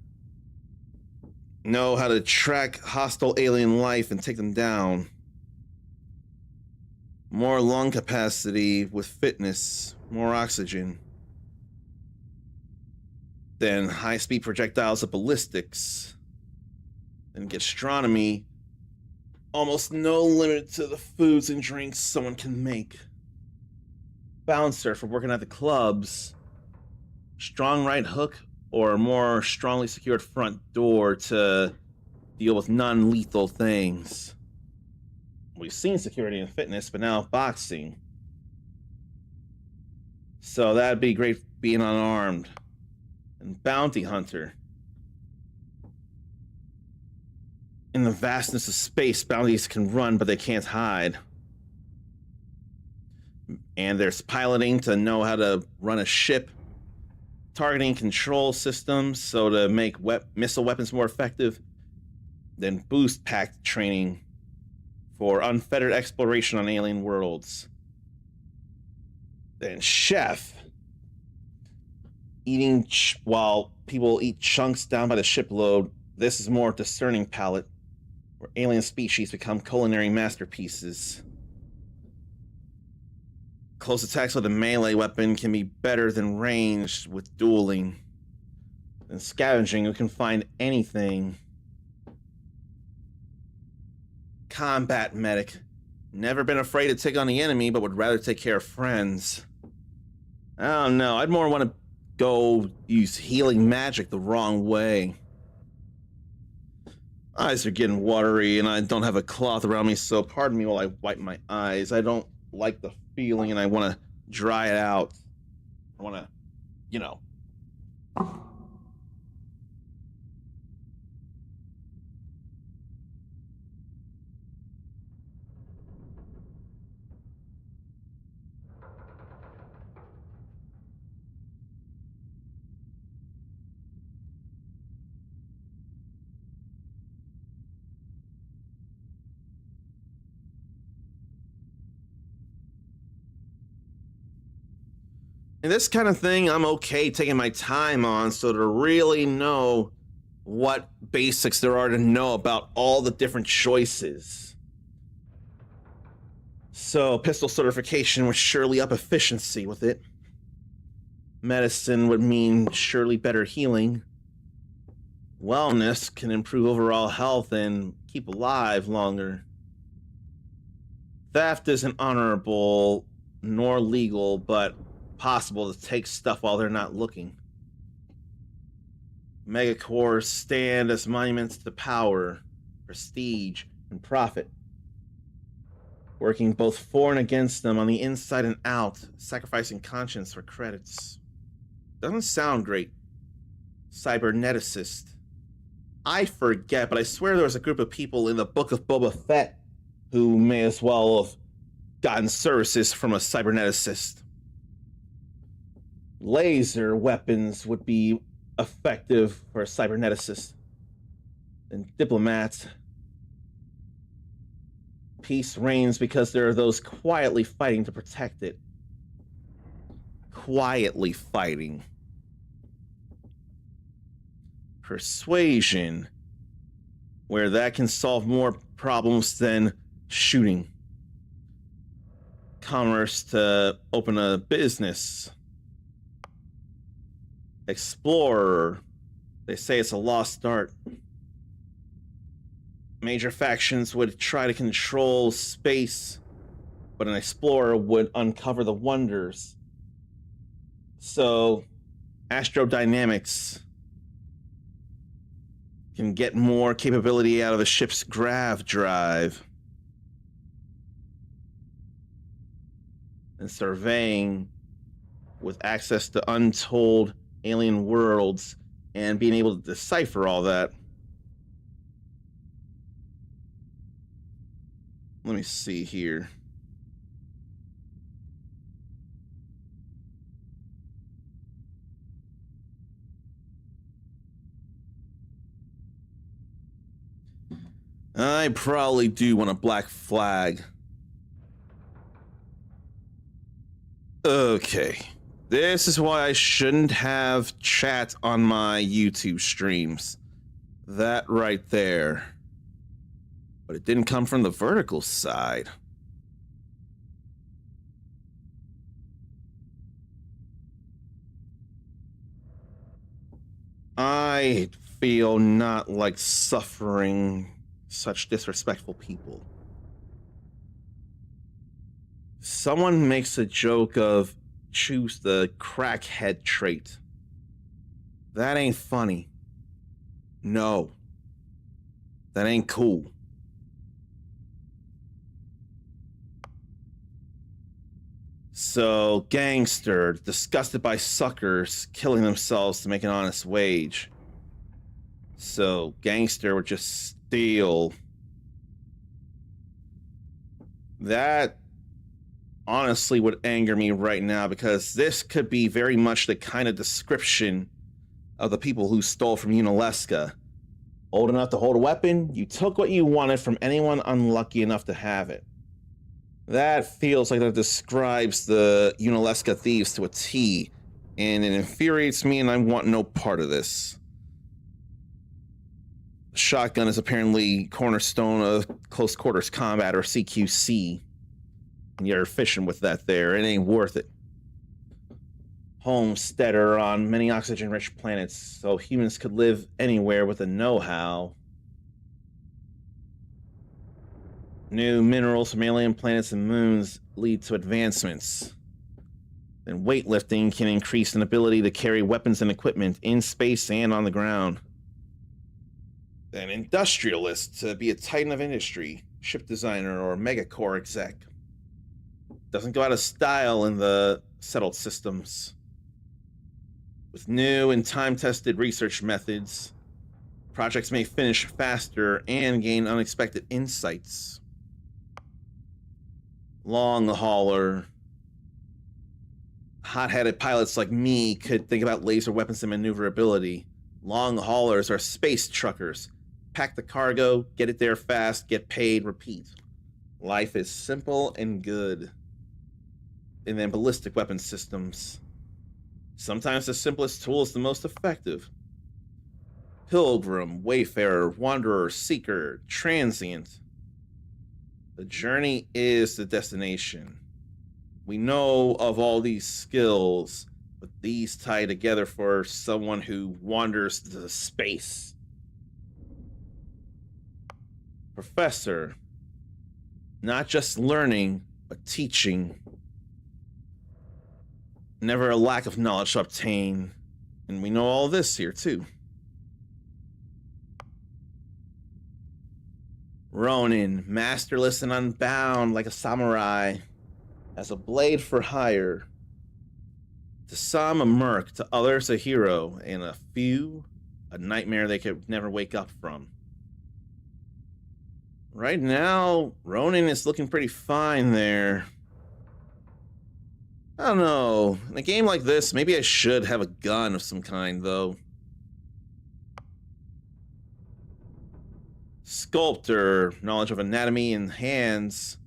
Know how to track hostile alien life and take them down. More lung capacity with fitness. More oxygen. Then high-speed projectiles of ballistics. Then gastronomy. Almost no limit to the foods and drinks someone can make. Bouncer for working at the clubs. Strong right hook or a more strongly secured front door to deal with non-lethal things. We've seen security and fitness, but now boxing. So that'd be great being unarmed. And bounty hunter. In the vastness of space, bounties can run, but they can't hide. And there's piloting to know how to run a ship. Targeting control systems, so to make missile weapons more effective. Then boost pack training for unfettered exploration on alien worlds. Then chef. Eating while people eat chunks down by the shipload. This is more discerning palate, where alien species become culinary masterpieces. Close attacks with a melee weapon can be better than ranged with dueling. And scavenging, who can find anything. Combat medic. Never been afraid to take on the enemy, but would rather take care of friends. I don't know, I'd more want to go use healing magic the wrong way. Eyes are getting watery, and I don't have a cloth around me, so pardon me while I wipe my eyes. I don't like the feeling, and I want to dry it out. I want to, you know. And this kind of thing, I'm okay taking my time on, so to really know what basics there are to know about all the different choices. So, pistol certification would surely up efficiency with it. Medicine would mean surely better healing. Wellness can improve overall health and keep alive longer. Theft isn't honorable nor legal, but possible to take stuff while they're not looking. Megacores stand as monuments to power, prestige, and profit. Working both for and against them on the inside and out, sacrificing conscience for credits. Doesn't sound great. Cyberneticist. I forget, but I swear there was a group of people in the Book of Boba Fett who may as well have gotten services from a cyberneticist. Laser weapons would be effective for a cyberneticist. And diplomats. Peace reigns because there are those quietly fighting to protect it. Quietly fighting. Persuasion, where that can solve more problems than shooting. Commerce to open a business. Explorer, they say it's a lost art. Major factions would try to control space, but an explorer would uncover the wonders. So, astrodynamics. can get more capability out of the ship's grav drive. And surveying with access to untold alien worlds and being able to decipher all that. Let me see here. I probably do want a black flag. Okay. This is why I shouldn't have chat on my YouTube streams. That right there. But it didn't come from the vertical side. I feel not like suffering such disrespectful people. Someone makes a joke of choose the crackhead trait. That ain't funny. No. That ain't cool. So, gangster, disgusted by suckers killing themselves to make an honest wage. So, gangster would just steal. That honestly would anger me right now, because this could be very much the kind of description of the people who stole from Unalesca. Old enough to hold a weapon, you took what you wanted from anyone unlucky enough to have it. That feels like that describes the Unalesca thieves to a T, and it infuriates me, and I want no part of this. The shotgun is apparently cornerstone of close quarters combat, or CQC. And you're fishing with that there. It ain't worth it. Homesteader on many oxygen-rich planets, so humans could live anywhere with a know-how. New minerals from alien planets and moons lead to advancements. And weightlifting can increase an ability to carry weapons and equipment in space and on the ground. An industrialist to be a titan of industry, ship designer, or megacore exec. Doesn't go out of style in the settled systems. With new and time-tested research methods, projects may finish faster and gain unexpected insights. Long hauler. Hot-headed pilots like me could think about laser weapons and maneuverability. Long haulers are space truckers. Pack the cargo, get it there fast, get paid, repeat. Life is simple and good. And then ballistic weapon systems. Sometimes the simplest tool is the most effective. Pilgrim, wayfarer, wanderer, seeker, transient. The journey is the destination. We know of all these skills, but these tie together for someone who wanders to space. Professor, not just learning, but teaching. Never a lack of knowledge to obtain, and we know all this here too. Ronin, masterless and unbound like a samurai, as a blade for hire. To some a merc, to others a hero, and a few a nightmare they could never wake up from. Right now, Ronin is looking pretty fine there. I don't know. In a game like this, maybe I should have a gun of some kind, though. Sculptor, knowledge of anatomy and hands.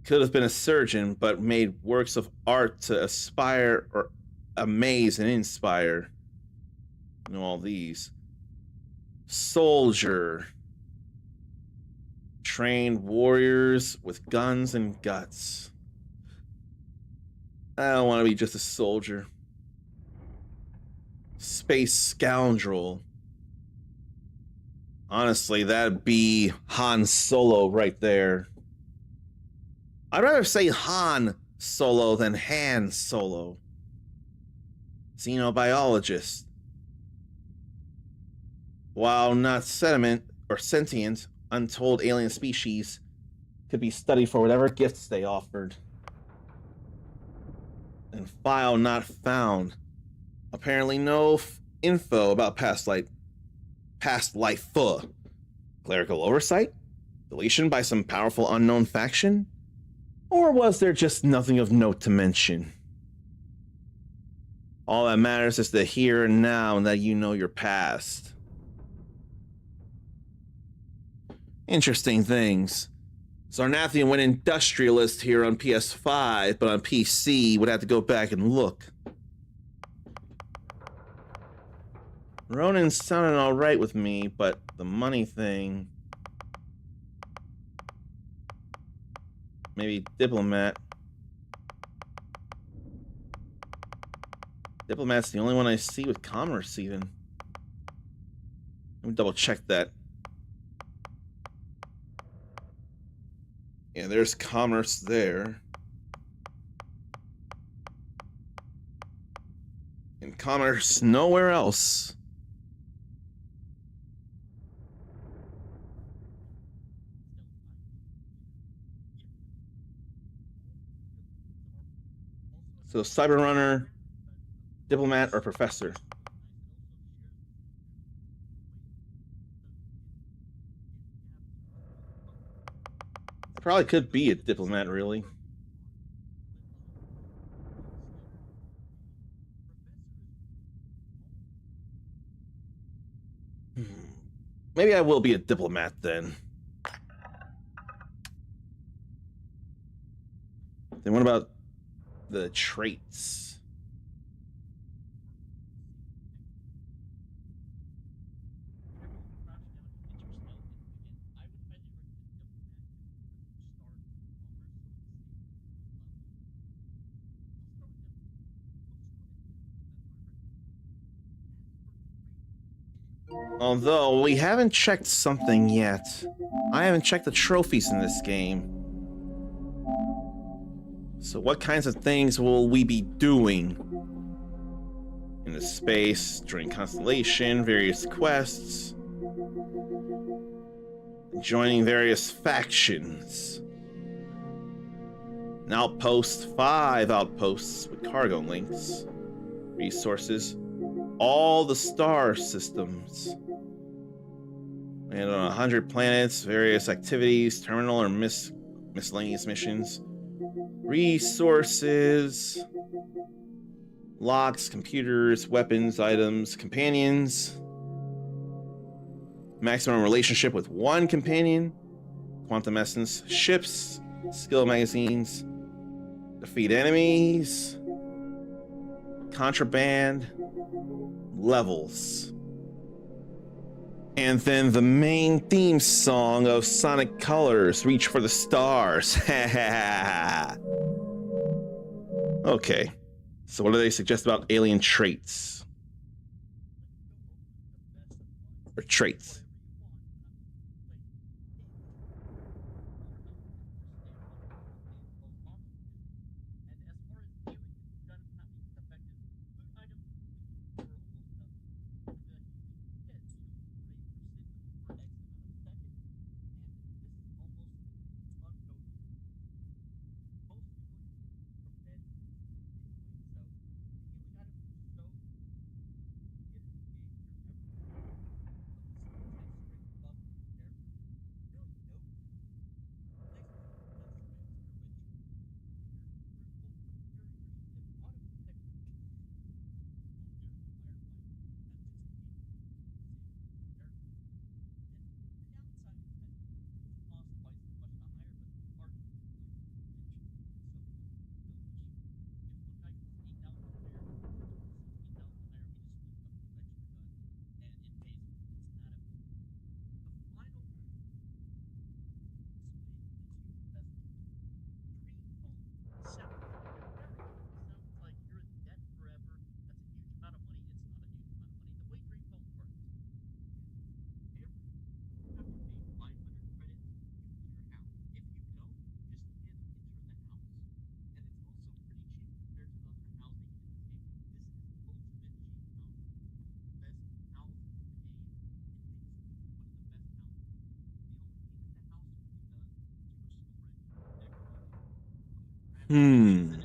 Could have been a surgeon, but made works of art to aspire or amaze and inspire. You know, all these. Soldier. Trained warriors with guns and guts. I don't want to be just a soldier. Space scoundrel. Honestly, that'd be Han Solo right there. I'd rather say Han Solo than Han Solo. Xenobiologist. while not sediment or sentient, untold alien species could be studied for whatever gifts they offered. And file not found. Apparently no info about past life. Clerical oversight? Deletion by some powerful unknown faction? Or was there just nothing of note to mention? All that matters is the here and now, and that you know your past. Interesting things. Zarnathian went industrialist here on PS5, but on PC would have to go back and look. Ronin sounded alright with me, but the money thing... Maybe Diplomat. Diplomat's the only one I see with commerce, even. Let me double check that. Yeah, there's commerce there. And commerce nowhere else. So Cyber Runner, Diplomat, or Professor? It probably could be a Diplomat, really. Maybe I will be a Diplomat then. Then what about the traits? Although, we haven't checked something yet. I haven't checked the trophies in this game. So what kinds of things will we be doing? In the space, during Constellation, various quests, joining various factions. An outpost, 5 outposts with cargo links, resources, all the star systems. And on 100 planets, various activities, terminal or miscellaneous missions, resources, locks, computers, weapons, items, companions, maximum relationship with 1 companion, quantum essence, ships, skill magazines, defeat enemies, contraband, levels. And then the main theme song of Sonic Colors, Reach for the Stars. Okay, so what do they suggest about alien traits? Or traits? Hmm.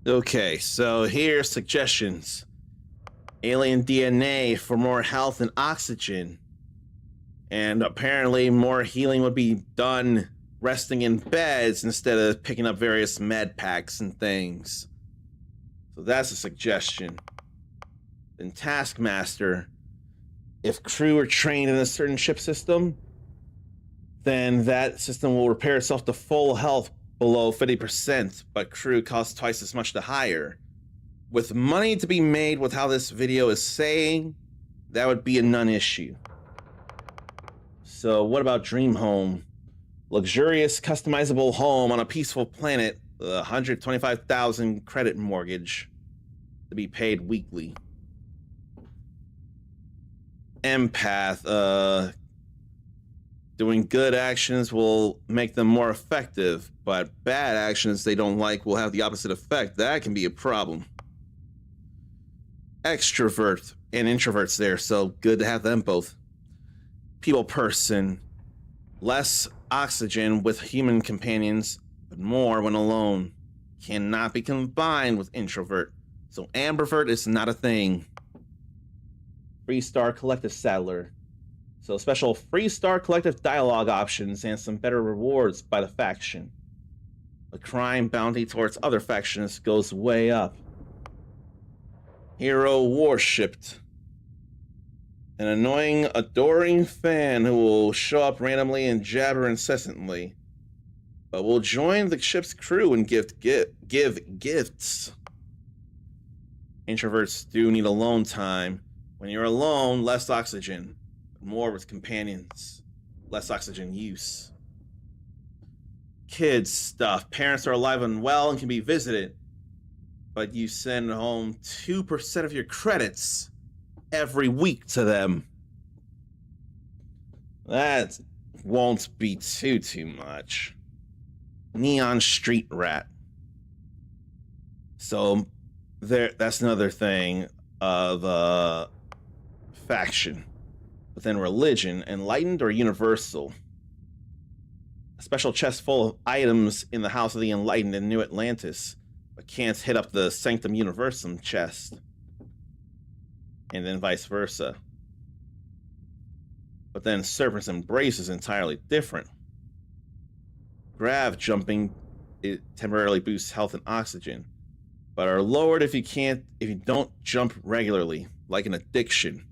Okay, so here's suggestions. Alien DNA for more health and oxygen. And apparently more healing would be done resting in beds instead of picking up various med packs and things. So that's a suggestion. Then Taskmaster. If crew are trained in a certain ship system, then that system will repair itself to full health below 50%, but crew costs twice as much to hire. With money to be made with how this video is saying, that would be a non-issue. So what about Dream Home? Luxurious, customizable home on a peaceful planet, 125,000 credit mortgage to be paid weekly. Empath, doing good actions will make them more effective, but bad actions they don't like will have the opposite effect. That can be a problem. Extrovert and introverts there, so good to have them both. People person, less oxygen with human companions, but more when alone. Cannot be combined with introvert, so ambivert is not a thing. Freestar Collective Saddler. So special Freestar Collective dialogue options and some better rewards by the faction. The crime bounty towards other factions goes way up. Hero Worshipped. An annoying, adoring fan who will show up randomly and jabber incessantly, but will join the ship's crew and give gifts. Introverts do need alone time. When you're alone, less oxygen. More with companions. Less oxygen use. Kids stuff. Parents are alive and well and can be visited, but you send home 2% of your credits every week to them. That won't be too much. Neon Street Rat. So that's another thing of faction. But then religion, enlightened or universal. A special chest full of items in the House of the Enlightened in New Atlantis, but can't hit up the Sanctum Universum chest. And then vice versa. But then Serpent's Embrace is entirely different. Grav jumping, it temporarily boosts health and oxygen, but are lowered if you don't jump regularly, like an addiction.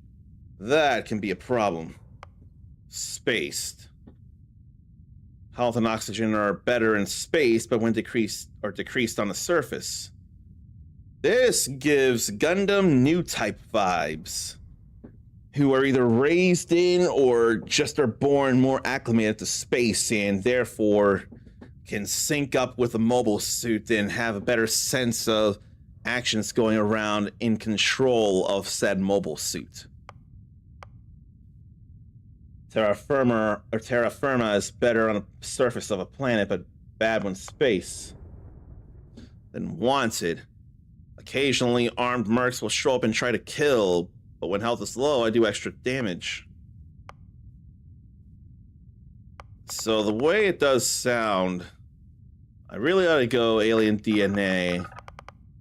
That can be a problem. Spaced. Health and oxygen are better in space, but when decreased on the surface. This gives Gundam new type vibes, who are either raised in or just are born more acclimated to space and therefore can sync up with a mobile suit and have a better sense of actions going around in control of said mobile suit. Terra firma is better on the surface of a planet, but bad when space. Then Wanted. Occasionally, armed mercs will show up and try to kill, but when health is low, I do extra damage. So the way it does sound, I really ought to go alien DNA,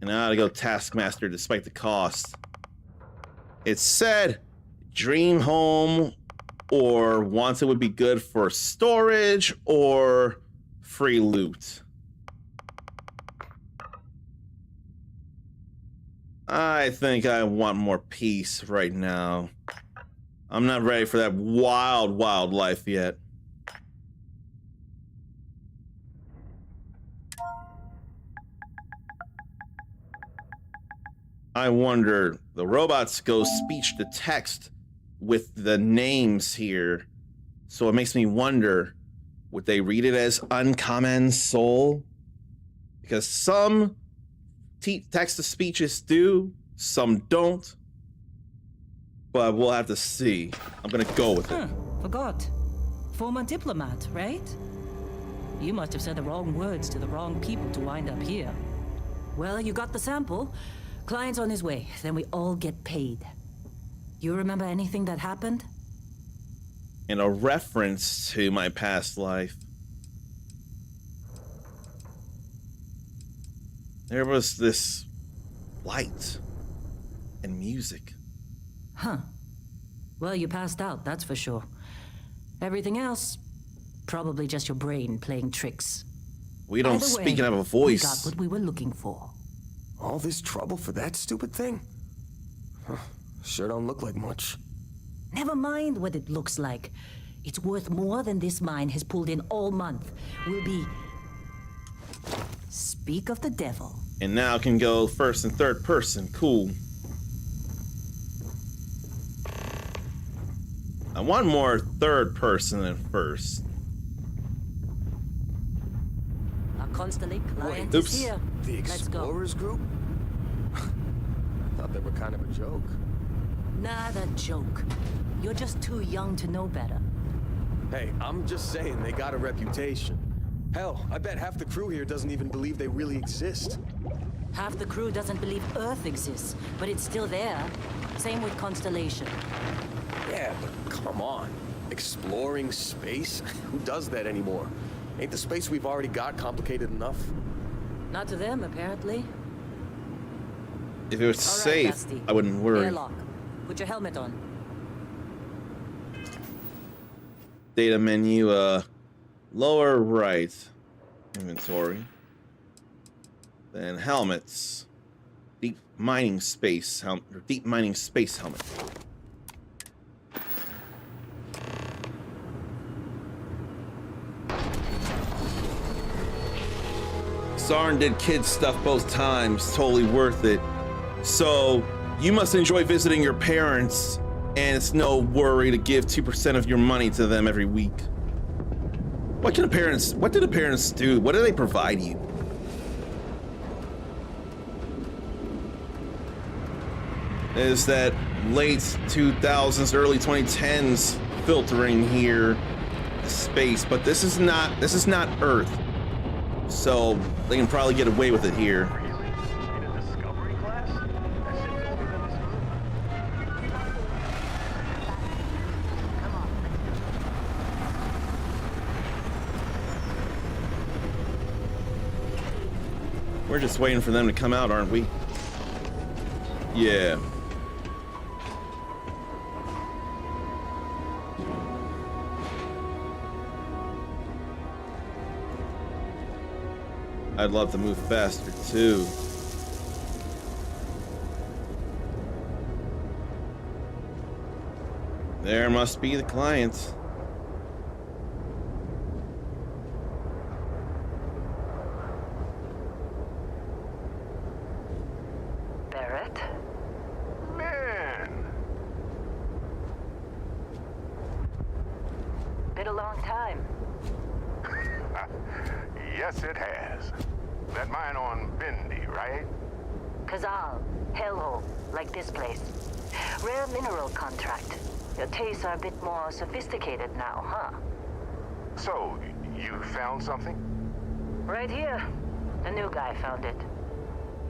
and I ought to go Taskmaster despite the cost. It said Dream Home or Wanted would be good for storage or free loot. I think I want more peace right now. I'm not ready for that wild, wild life yet. I wonder, the robots go speech to text with the names here. So it makes me wonder, would they read it as uncommon soul? Because some text to speeches do, some don't. But we'll have to see. I'm gonna go with it. Forgot. Former diplomat, right? You must have said the wrong words to the wrong people to wind up here. Well, you got the sample. Client's on his way, then we all get paid. You remember anything that happened? In a reference to my past life. There was this light and music. Huh. Well, you passed out, that's for sure. Everything else, probably just your brain playing tricks. We don't Either way, speak and have a voice. We got what we were looking for. All this trouble for that stupid thing? Huh, sure don't look like much. Never mind what it looks like. It's worth more than this mine has pulled in all month. We'll be... Speak of the devil. And now can go first and third person. Cool. I want more third person than first. Our Constellate client Oops. is here. The Let's go. Explorers group? I thought they were kind of a joke. Not a joke. You're just too young to know better. Hey, I'm just saying they got a reputation. Hell, I bet half the crew here doesn't even believe they really exist. Half the crew doesn't believe Earth exists, but it's still there. Same with Constellation. Yeah, but come on. Exploring space? Who does that anymore? Ain't the space we've already got complicated enough? Not to them, apparently. If it was All right, safe, Dusty. I wouldn't worry. Airlock. Put your helmet on. Data menu, lower right. Inventory. Then helmets. Deep mining space helmet, or deep mining space helmet. Sarn did kid stuff both times, totally worth it. So, you must enjoy visiting your parents, and it's no worry to give 2% of your money to them every week. What do the parents do? What do they provide you? Is that late 2000s, early 2010s filtering here, space, but this is not Earth. So they can probably get away with it here. Really? In a discovery class? That shit's older than this room. Come on. We're just waiting for them to come out, aren't we? Yeah. I'd love to move faster too. There must be the client. Barrett? Man! Been a long time. Yes, it has. That mine on Bendy, right? Kazal, hellhole, like this place. Rare mineral contract. Your tastes are a bit more sophisticated now, huh? So, you found something? Right here. The new guy found it.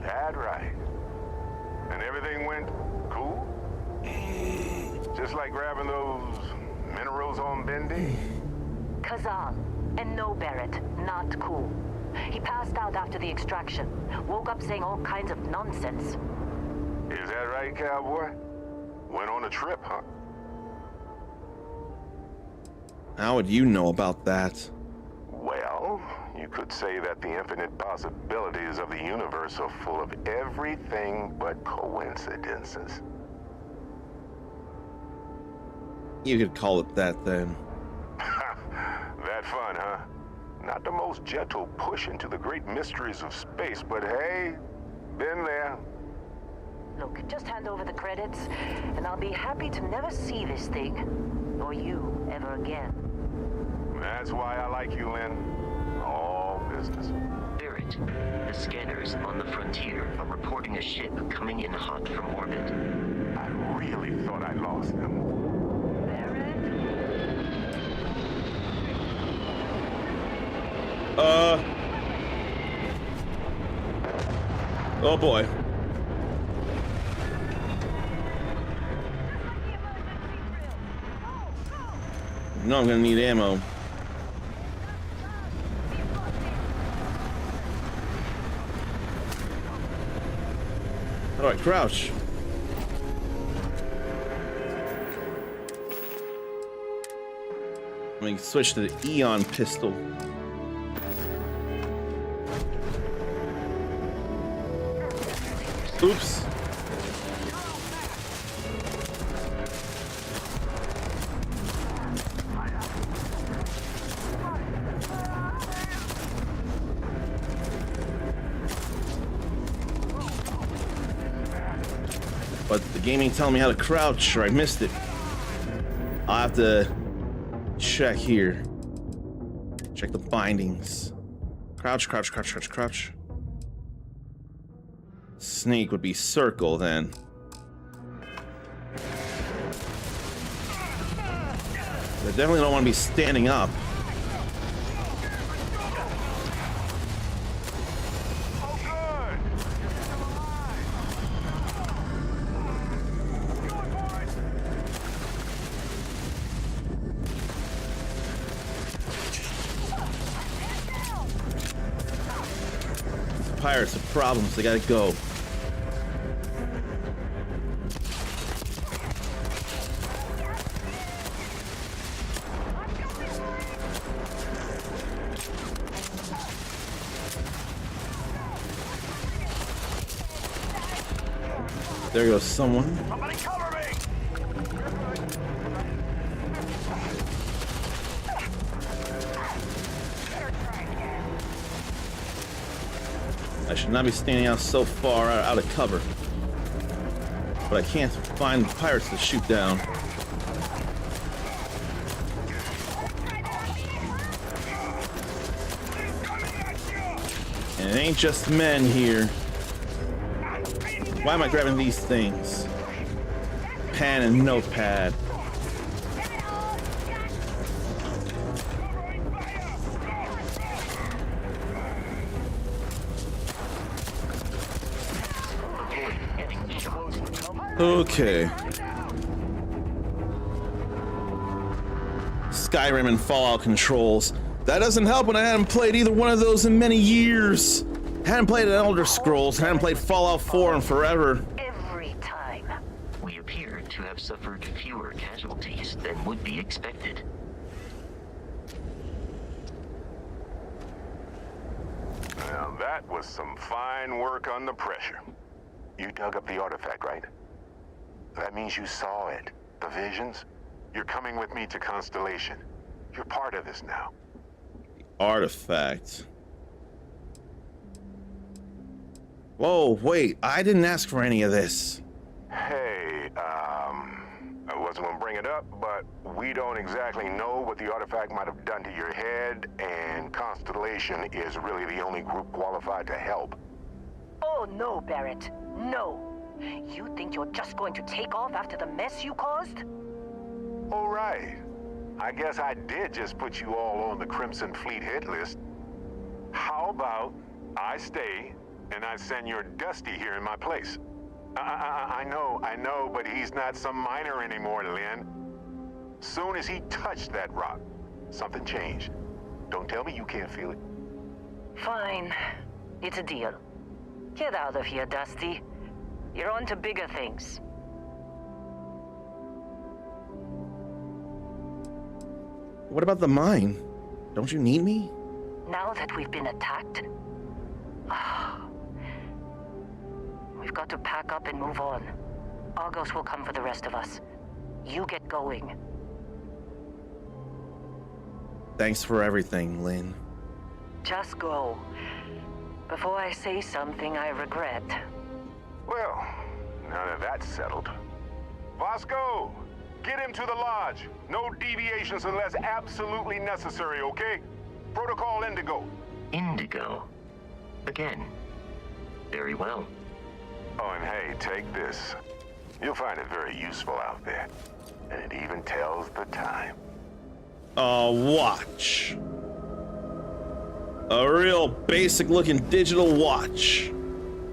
That right. And everything went cool? Just like grabbing those minerals on Bendy? Kazal. And no, Barrett, not cool. He passed out after the extraction. Woke up saying all kinds of nonsense. Is that right, cowboy? Went on a trip, huh? How would you know about that? Well, you could say that the infinite possibilities of the universe are full of everything but coincidences. You could call it that then. That fun, huh? Not the most gentle push into the great mysteries of space, but hey, been there. Look, just hand over the credits, and I'll be happy to never see this thing, or you, ever again. That's why I like you, Lynn. All business. Vert, the scanners on the frontier are reporting a ship coming in hot from orbit. I really thought I lost them. Oh boy. No, I'm gonna need ammo. How do I crouch? Let me switch to the Eon pistol. Oops. But the game ain't telling me how to crouch, or I missed it. I'll have to check here. Check the bindings. Crouch, crouch, crouch, crouch, crouch. Sneak would be circle then. I definitely don't want to be standing up. Pirates have problems, they gotta go. There goes someone. Somebody cover me! I should not be standing out so far out of cover. But I can't find the pirates to shoot down. And it ain't just men here. Why am I grabbing these things? Pen and notepad. Okay. Skyrim and Fallout controls. That doesn't help when I hadn't played either one of those in many years. Hadn't played Elder Scrolls, hadn't played Fallout 4 in forever. Every time. We appear to have suffered fewer casualties than would be expected. Now that was some fine work under pressure. You dug up the artifact, right? That means you saw it. The visions? You're coming with me to Constellation. You're part of this now. Artifact. Whoa, wait, I didn't ask for any of this. Hey, I wasn't gonna bring it up, but we don't exactly know what the artifact might have done to your head, and Constellation is really the only group qualified to help. Oh no, Barrett. No. You think you're just going to take off after the mess you caused? All right. I guess I did just put you all on the Crimson Fleet hit list. How about I stay and I send your Dusty here in my place? I know, but he's not some miner anymore, Lynn. Soon as he touched that rock, something changed. Don't tell me you can't feel it. Fine. It's a deal. Get out of here, Dusty. You're on to bigger things. What about the mine? Don't you need me? Now that we've been attacked, we've got to pack up and move on. Argos will come for the rest of us. You get going. Thanks for everything, Lynn. Just go. Before I say something I regret. Well, now that that's settled. Vasco, get him to the lodge. No deviations unless absolutely necessary, okay? Protocol Indigo. Indigo. Again. Very well. Oh, and hey, take this. You'll find it very useful out there. And it even tells the time. A watch. A real basic looking digital watch.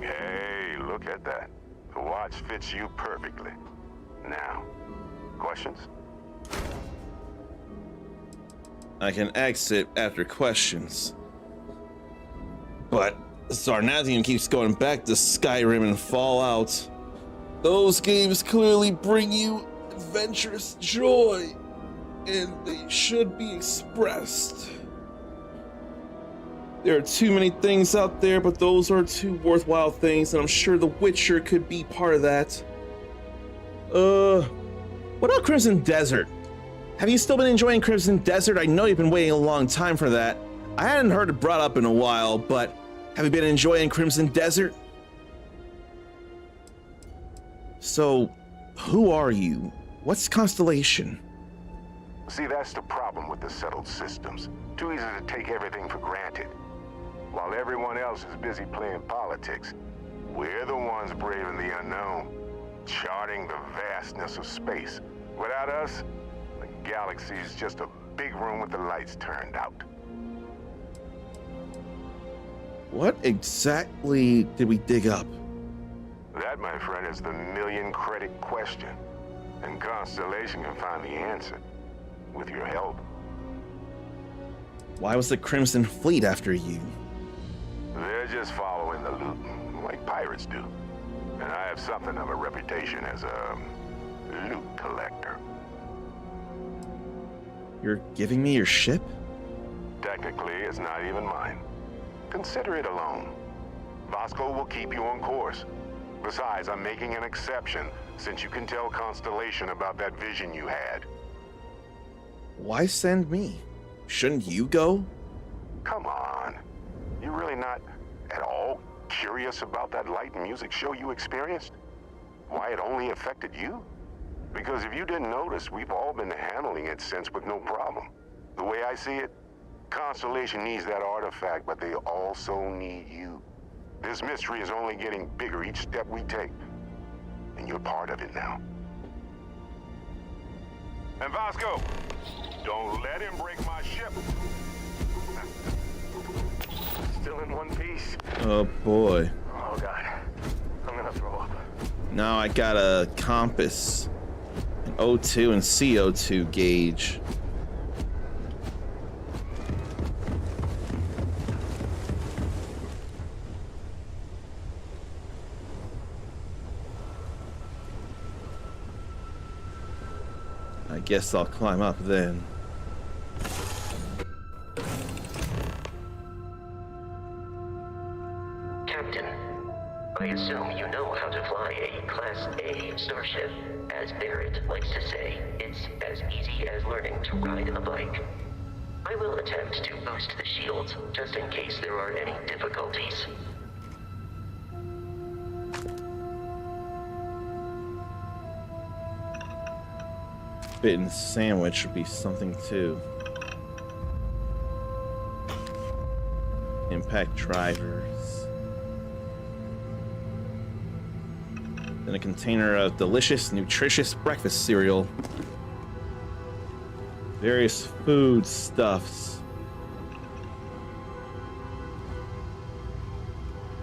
Hey, look at that. The watch fits you perfectly. Now, questions? I can exit after questions. But Zarnazian keeps going back to Skyrim and Fallout. Those games clearly bring you adventurous joy, and they should be expressed. There are too many things out there, but those are two worthwhile things, and I'm sure The Witcher could be part of that. What about Crimson Desert? Have you still been enjoying Crimson Desert? I know you've been waiting a long time for that. I hadn't heard it brought up in a while, but have you been enjoying Crimson Desert? So, who are you? What's Constellation? See, that's the problem with the settled systems. Too easy to take everything for granted. While everyone else is busy playing politics, we're the ones braving the unknown, charting the vastness of space. Without us, the galaxy is just a big room with the lights turned out. What exactly did we dig up? That, my friend, is the million-credit question. And Constellation can find the answer, with your help. Why was the Crimson Fleet after you? They're just following the loot, like pirates do. And I have something of a reputation as a loot collector. You're giving me your ship? Technically, it's not even mine. Consider it a loan. Vasco will keep you on course. Besides, I'm making an exception, since you can tell Constellation about that vision you had. Why send me? Shouldn't you go? Come on. You really not at all curious about that light and music show you experienced? Why it only affected you? Because if you didn't notice, we've all been handling it since with no problem. The way I see it, Constellation needs that artifact, but they also need you. This mystery is only getting bigger each step we take, and you're part of it now. And Vasco, don't let him break my ship. Still in one piece. Oh boy. Oh God, I'm gonna throw up. Now I got a compass, an O2 and CO2 gauge. I guess I'll climb up then. Captain, I assume you know how to fly a Class A starship. As Barrett likes to say, it's as easy as learning to ride a bike. I will attempt to boost the shields, just in case there are any difficulties. Bitten sandwich would be something too. Impact drivers. Then a container of delicious, nutritious breakfast cereal. Various food stuffs.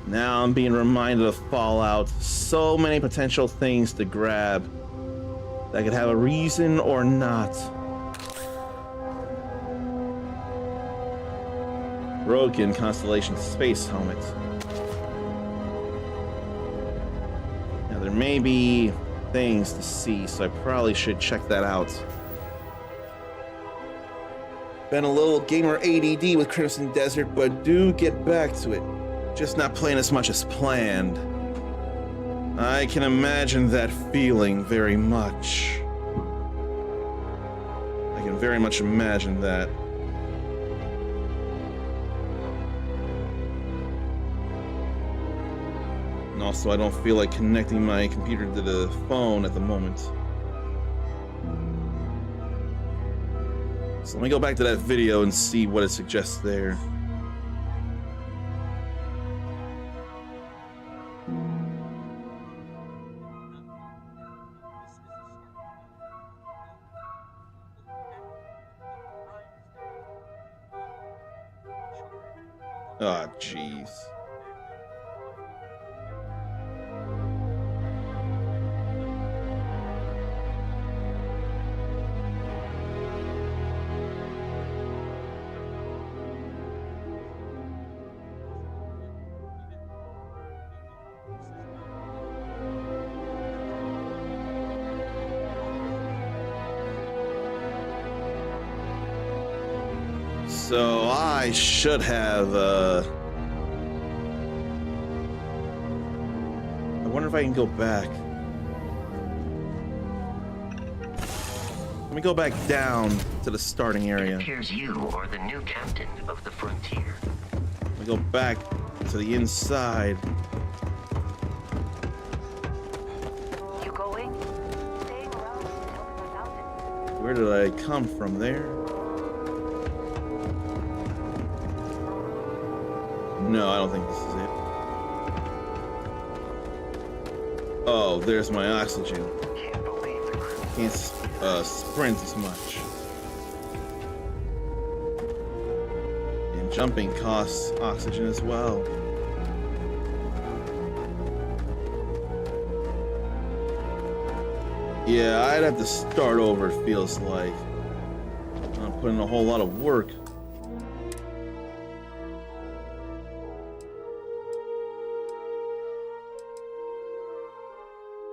Now I'm being reminded of Fallout. So many potential things to grab that could have a reason or not. Broken Constellation space helmet. Now there may be things to see, so I probably should check that out. Been a little gamer ADD with Crimson Desert, but do get back to it. Just not playing as much as planned. I can imagine that feeling very much. I can very much imagine that. And also, I don't feel like connecting my computer to the phone at the moment. So let me go back to that video and see what it suggests there. Oh, jeez. So I should have, I wonder if I can go back. Let me go back down to the starting area. It appears you are the new captain of the frontier. Let me go back to the inside. You going? Staying around until we're out. Where did I come from there? No, I don't think this is it. Oh, there's my oxygen. Can't believe the crew. Can't sprint as much. And jumping costs oxygen as well. Yeah, I'd have to start over, it feels like. I'm putting a whole lot of work.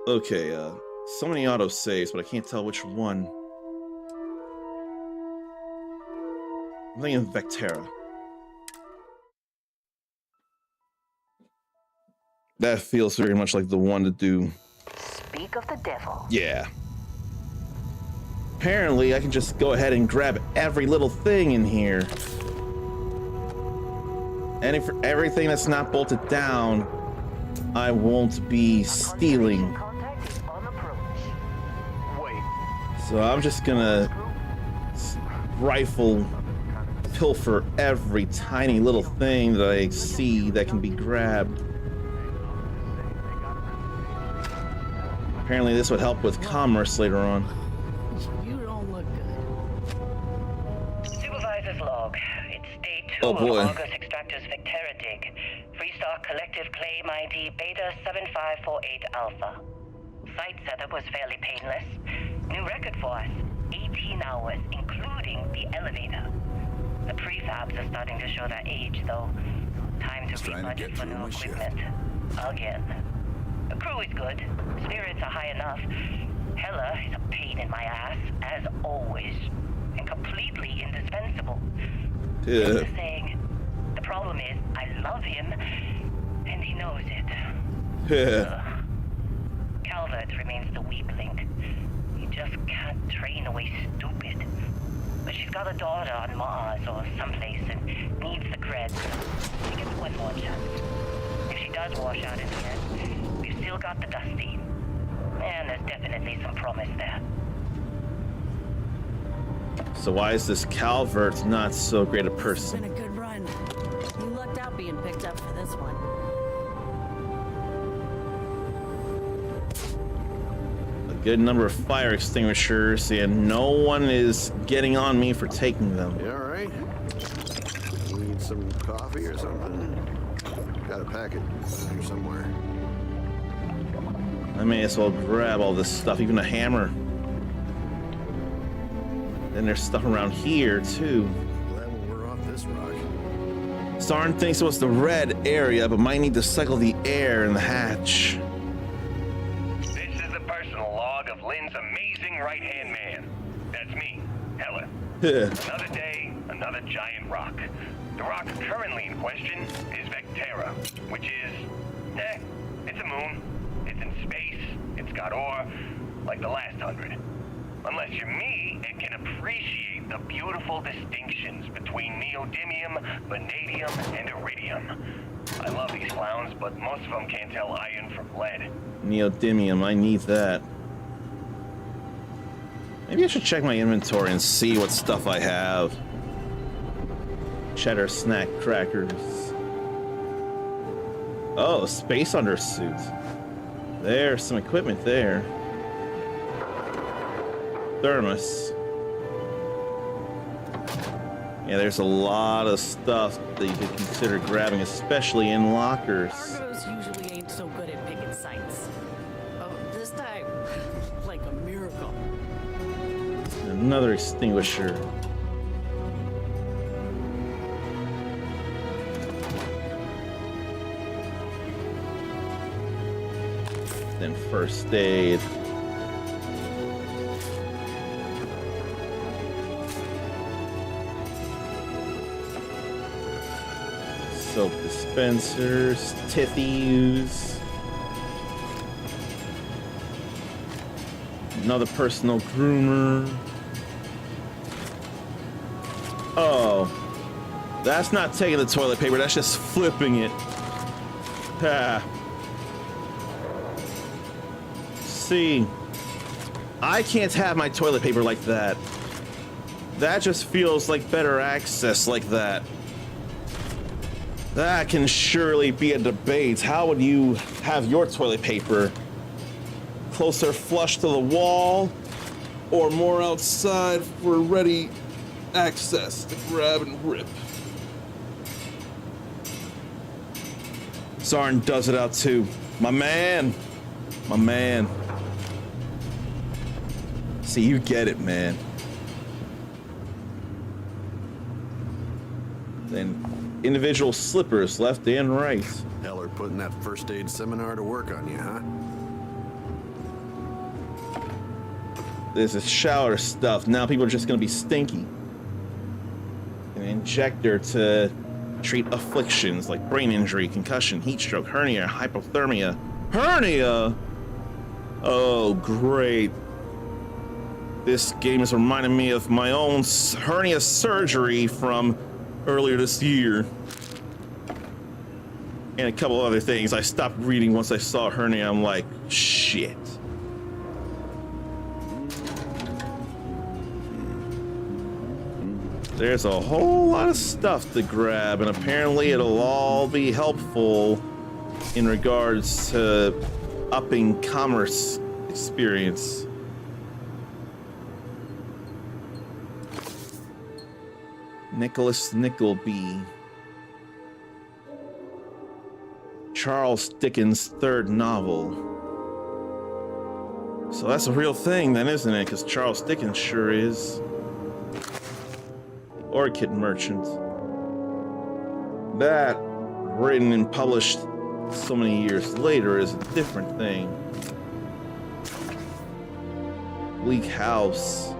Okay, so many auto saves, but I can't tell which one. I'm thinking Vectera. That feels very much like the one to do. Speak of the devil. Yeah. Apparently, I can just go ahead and grab every little thing in here. And for everything that's not bolted down, I won't be stealing. Contact is on approach. Wait, So I'm just gonna rifle pilfer every tiny little thing that I see that can be grabbed. Apparently this would help with commerce later on. You don't look good. Supervisor's log. It's day 2 Oh, boy. of August Extractor's Vectera dig. Freestock Collective Claim ID Beta 7548 Alpha. Site setup was fairly painless. New record for us. 18 hours, including the elevator. The prefabs are starting to show their age, though. Time to rebudget for new equipment. Again. The crew is good. Spirits are high enough. Hella is a pain in my ass, as always. And completely indispensable. Yeah. Just saying. The problem is, I love him, and he knows it. Yeah. Calvert remains the weak link. You just can't train away stupid. But she's got a daughter on Mars or someplace and needs the creds. She gets one more chance. If she does wash out in the end, we've still got the Dusty. And there's definitely some promise there. So why is this Calvert not so great a It's person? been a good run. You lucked out being picked up for this one. A good number of fire extinguishers, and no one is getting on me for taking them. You all right? Need some coffee or something? Got a packet here somewhere. I may as well grab all this stuff, even a hammer. Then there's stuff around here, too. Glad we're off this rock. Sarn thinks it was the red area, but might need to cycle the air in the hatch. This is the personal log of Lynn's amazing right-hand man. That's me, Heller. Another day, another giant rock. The rock currently in question is Vectera, which is, it's a moon. It's in space. It's got ore, like the last 100. Unless you're me and can appreciate the beautiful distinctions between neodymium, vanadium, and iridium. I love these clowns, but most of them can't tell iron from lead. Neodymium, I need that. Maybe I should check my inventory and see what stuff I have. Cheddar snack crackers. Oh, space undersuit. There's some equipment there. Thermos. Yeah, there's a lot of stuff that you could consider grabbing, especially in lockers. Cargos usually ain't so good at picking sites. Oh, this time, like a miracle. Another extinguisher. Then first aid. Soap dispensers, tithies. Another personal groomer. Oh, that's not taking the toilet paper, that's just flipping it. Ah. See, I can't have my toilet paper like that. That just feels like better access like that. That can surely be a debate. How would you have your toilet paper? Closer flush to the wall or more outside for ready access to grab and rip? Sarn does it out too. My man. My man. See, you get it, man. Then individual slippers left and right. Heller putting that first aid seminar to work on you, huh? This is shower stuff. Now people are just gonna be stinky. An injector to treat afflictions like brain injury, concussion, heat stroke, hernia, hypothermia. Hernia? Oh, great. This game is reminding me of my own hernia surgery from earlier this year. And a couple other things. I stopped reading once I saw hernia. I'm like, shit. There's a whole lot of stuff to grab, and apparently it'll all be helpful in regards to upping commerce experience. Nicholas Nickleby. Charles Dickens' third novel. So that's a real thing then, isn't it? Because Charles Dickens sure is. Orchid Merchant. That, written and published so many years later, is a different thing. Bleak House.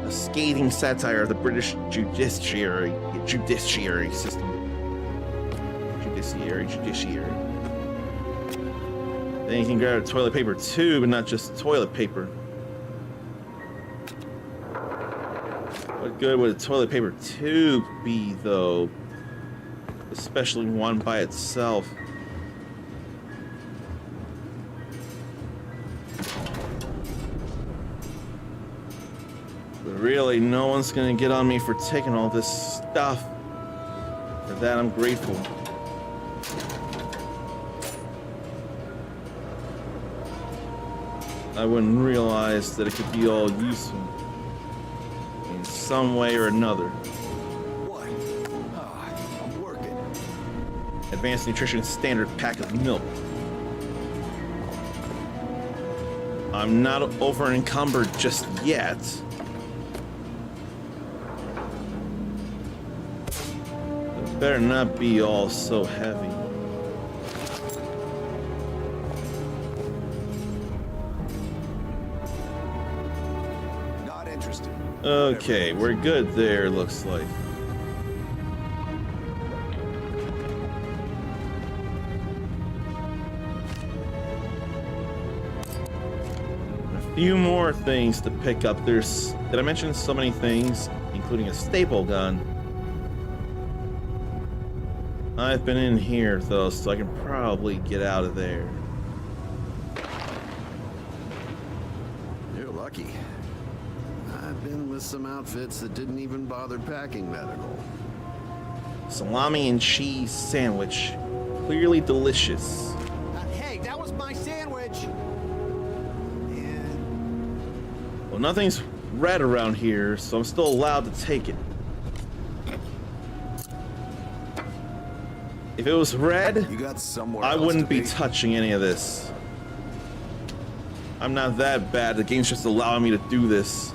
A scathing satire of the British judiciary system. Judiciary. Then you can grab a toilet paper tube and not just toilet paper. What good would a toilet paper tube be, though? Especially one by itself. But really, no one's gonna get on me for taking all this stuff. For that, I'm grateful. I wouldn't realize that it could be all useful in some way or another. What? I'm working. Advanced Nutrition Standard pack of milk. I'm not over encumbered just yet. Better not be all so heavy. Not interested. Okay, we're good there, looks like. A few more things to pick up. Did I mention so many things, including a staple gun? I've been in here though, so I can probably get out of there. You're lucky. I've been with some outfits that didn't even bother packing medical. Salami and cheese sandwich. Clearly delicious. Hey, that was my sandwich! Well, nothing's red around here, so I'm still allowed to take it. If it was red, You got somewhere I else wouldn't to be touching any of this. I'm not that bad. The game's just allowing me to do this.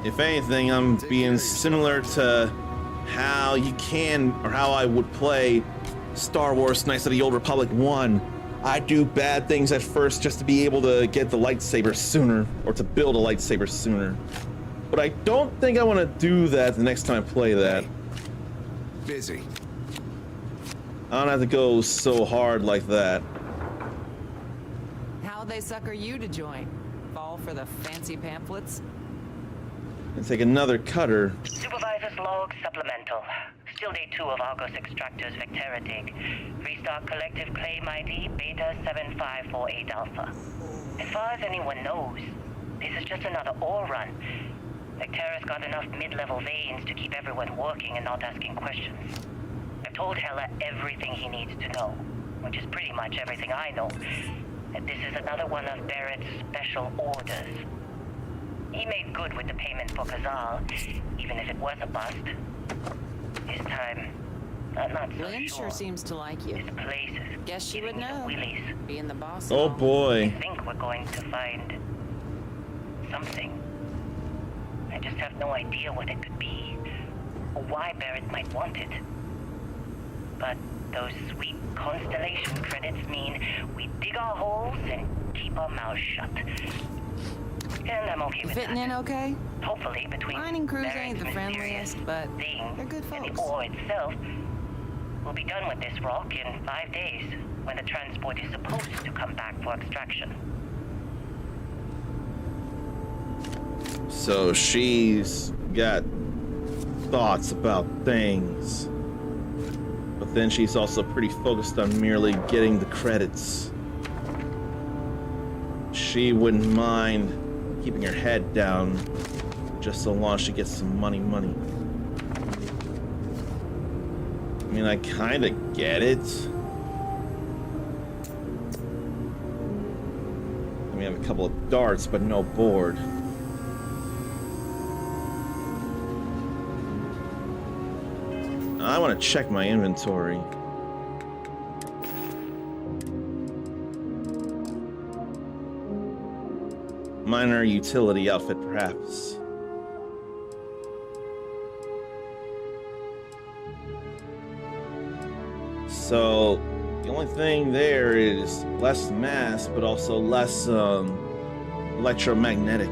If anything, I'm being similar to how you can, or how I would play Star Wars Knights of the Old Republic 1. I do bad things at first just to be able to get the lightsaber sooner, or to build a lightsaber sooner. But I don't think I want to do that the next time I play that. Busy. I don't have to go so hard like that. How'd they sucker you to join? Fall for the fancy pamphlets? And take another cutter. Supervisor's log supplemental. Still day 2 of Argos Extractor's Vectera dig. Restock collective claim ID Beta 7548 Alpha. As far as anyone knows, this is just another ore run. Vectera's got enough mid-level veins to keep everyone working and not asking questions. I've told Heller everything he needs to know, which is pretty much everything I know. And this is another one of Barrett's special orders. He made good with the payment for Kazal, even if it was a bust. This time, I'm not so Lynn sure. sure seems to like you. This place is Guess she would giving me the know. willies. Being the boss. Oh and all. boy. I think we're going to find something. I just have no idea what it could be, or why Barrett might want it. But those sweet constellation credits mean we dig our holes and keep our mouths shut. And I'm okay with Fitting that. in okay? Hopefully, between Mining crews Barrett's ain't the mysterious friendliest, but thing they're good and folks. the ore itself, we'll be done with this rock in 5 days, when the transport is supposed to come back for extraction. So she's got thoughts about things. But then she's also pretty focused on merely getting the credits. She wouldn't mind keeping her head down just so long as she gets some money. I mean, I kind of get it. I mean, I have a couple of darts, but no board. I want to check my inventory. Minor utility outfit, perhaps. So, the only thing there is less mass, but also less electromagnetic.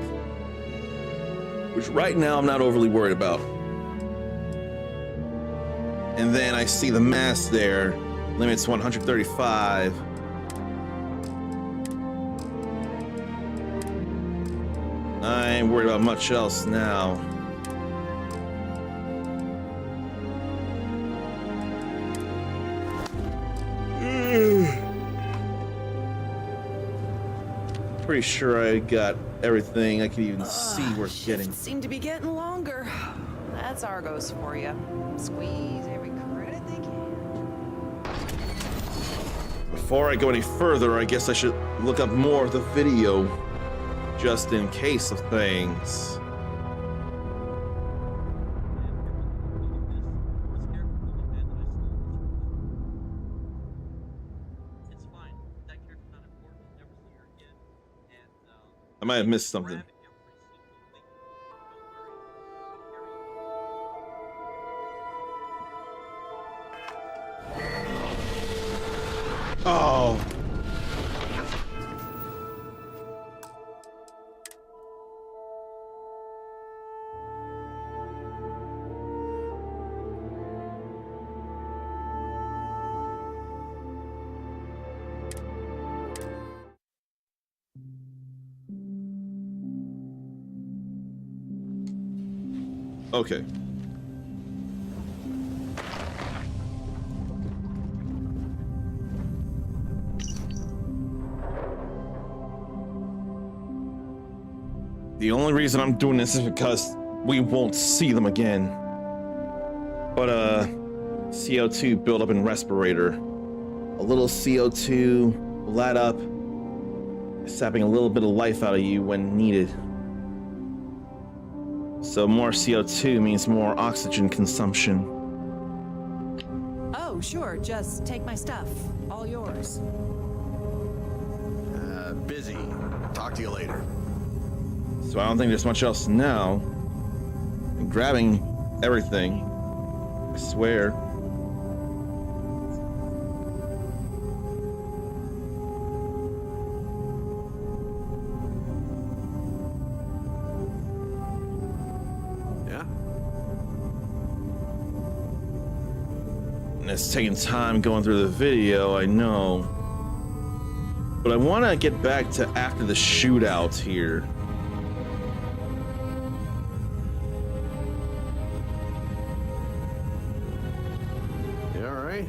Which right now I'm not overly worried about. And then I see the mass there, limits 135. I ain't worried about much else now. Pretty sure I got everything I could even see worth getting. Seem to be getting longer. That's Argos for you. Squeeze every credit they can. Before I go any further, I guess I should look up more of the video, just in case of things. I might have missed something. Okay. The only reason I'm doing this is because we won't see them again. But CO2 buildup in respirator. A little CO2 let up, sapping a little bit of life out of you when needed. So more CO2 means more oxygen consumption. Oh, sure. Just take my stuff. All yours. Busy. Talk to you later. So I don't think there's much else now. I'm grabbing everything. I swear. Yeah? And it's taking time going through the video, I know. But I want to get back to after the shootout here. You all right?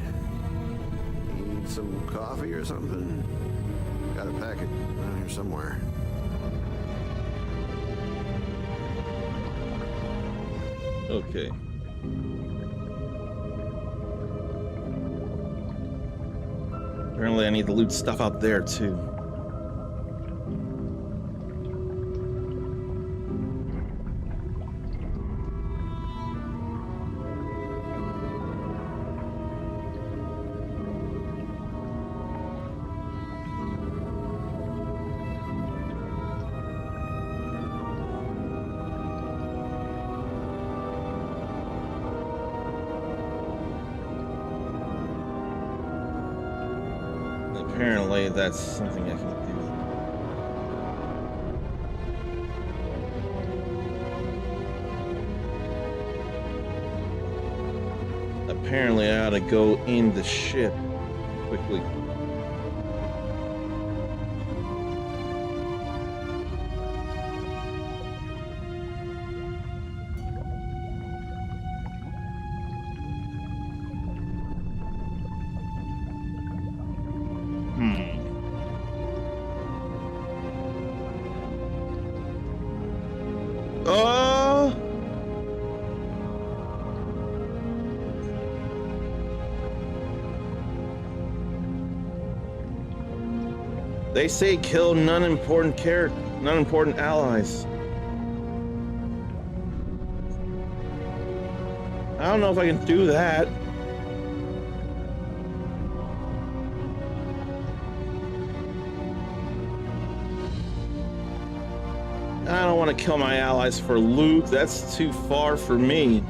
Need some coffee or something? Got a packet around here somewhere. Okay. Apparently I need to loot stuff out there too. Apparently that's something I can do. Apparently I ought to go in the ship quickly. They say kill non-important allies. I don't know if I can do that. I don't want to kill my allies for loot. That's too far for me.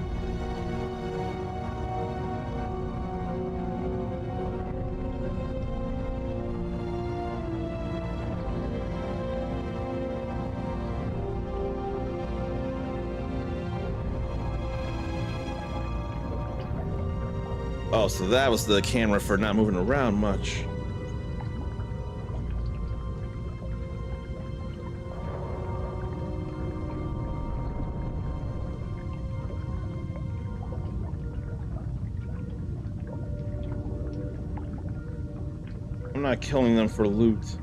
Oh, so that was the camera for not moving around much. I'm not killing them for loot.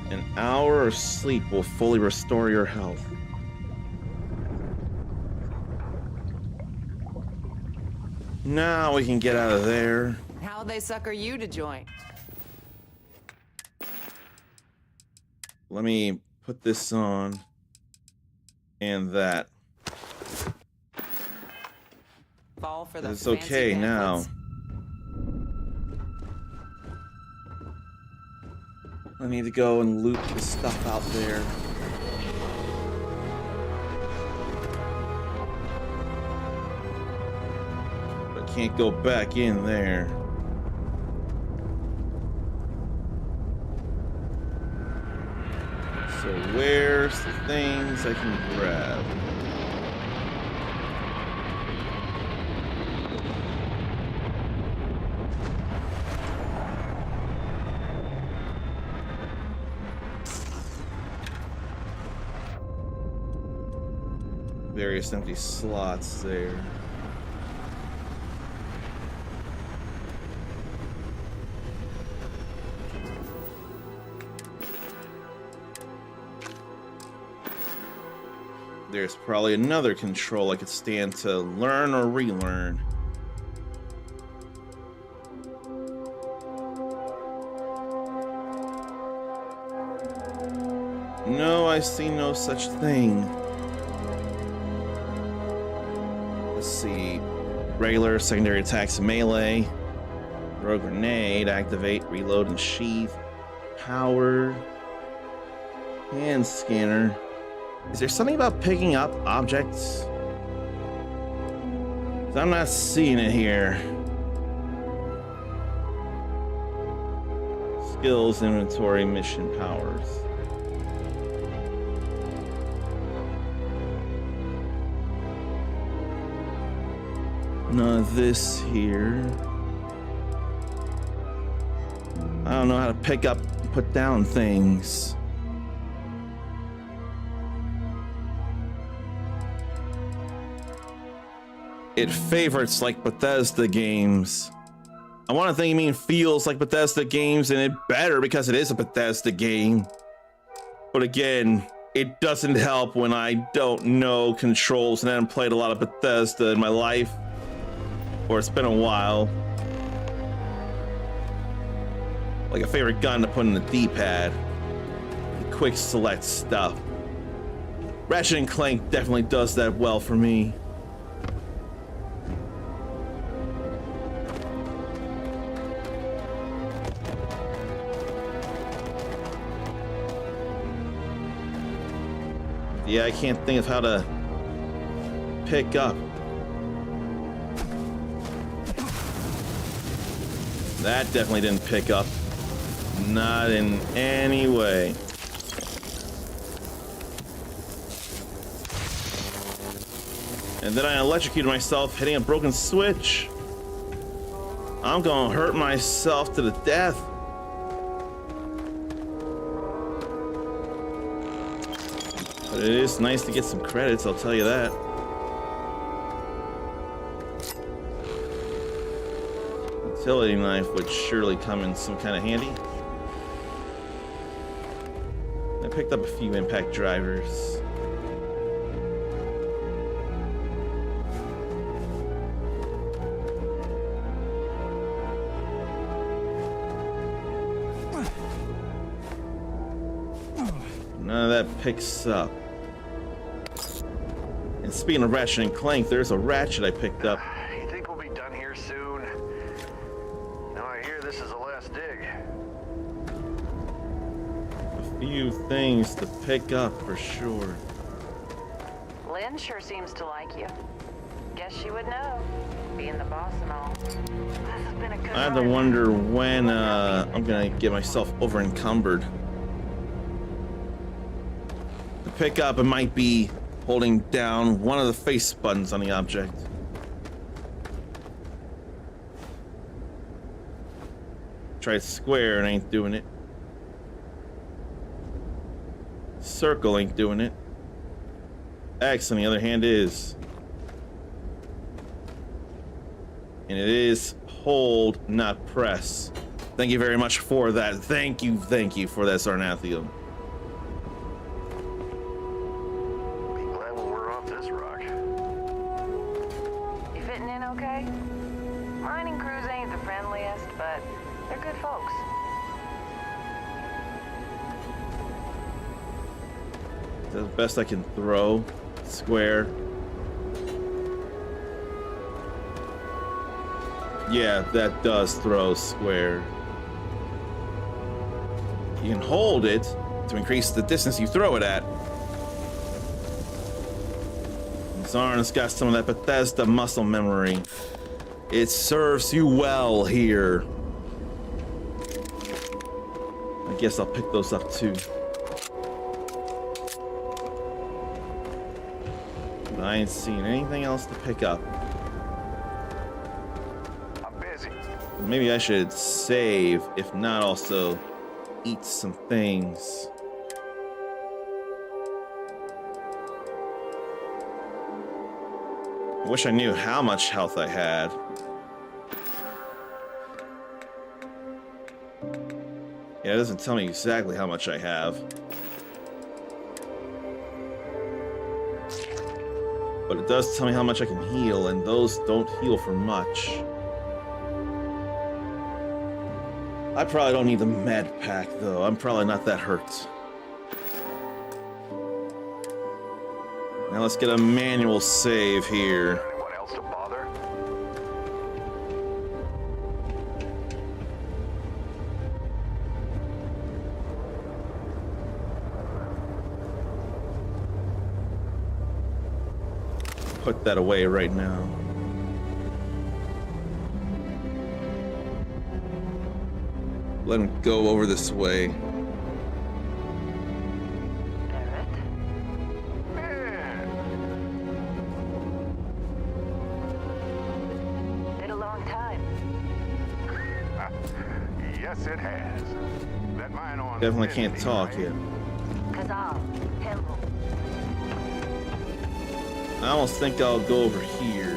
An hour of sleep will fully restore your health. Now we can get out of there. How'd they sucker you to join? Let me put this on and that. Fall for the It's okay now. I need to go and loot the stuff out there. But I can't go back in there. So where's the things I can grab? various empty slots there. There's probably another control I could stand to learn or relearn. No, I see no such thing. Let's see. Regular, secondary attacks, melee. Throw a grenade, activate, reload, and sheath. Power. Hand scanner. Is there something about picking up objects? 'Cause I'm not seeing it here. Skills, inventory, mission powers. None of this here. I don't know how to pick up and put down things. It favorites like Bethesda games. I want to think you mean feels like Bethesda games, and it better because it is a Bethesda game. But again, it doesn't help when I don't know controls and I haven't played a lot of Bethesda in my life. Or it's been a while. Like a favorite gun to put in the D-pad. Quick select stuff. Ratchet and Clank definitely does that well for me. Yeah, I can't think of how to pick up. That definitely didn't pick up. Not in any way. And then I electrocuted myself hitting a broken switch. I'm gonna hurt myself to the death. But it is nice to get some credits, I'll tell you that. Utility knife would surely come in some kind of handy. I picked up a few impact drivers. None of that picks up. And speaking of Ratchet and Clank, there's a ratchet I picked up. You think we'll be done here soon? Now I hear this is the last dig. A few things to pick up for sure. Lynn sure seems to like you. Guess she would know, being the boss and all. This has been a good I have to run. wonder when I'm gonna get myself over encumbered. To pick up, it might be holding down one of the face buttons on the object. Try square and ain't doing it. Circle ain't doing it. X, on the other hand, is. And it is hold, not press. Thank you very much for that. Thank you for that, Sarnathium. Be glad when we're off this rock. You fitting in okay? Mining crews ain't the friendliest, but they're good folks. That's the best I can throw. Square. Yeah, that does throw square. You can hold it to increase the distance you throw it at. Zarn's got some of that Bethesda muscle memory. It serves you well here. I guess I'll pick those up too. But I ain't seen anything else to pick up. I'm busy. Maybe I should save, if not also eat some things. I wish I knew how much health I had. Yeah, it doesn't tell me exactly how much I have. But it does tell me how much I can heal, and those don't heal for much. I probably don't need the med pack, though. I'm probably not that hurt. Now let's get a manual save here. Anyone else to bother? Put that away right now. Let him go over this way. Barrett? Man, Been a long time. Yes, it has. That mine on Definitely can't Indy, talk right? yet. Kazal, Temple. I almost think I'll go over here.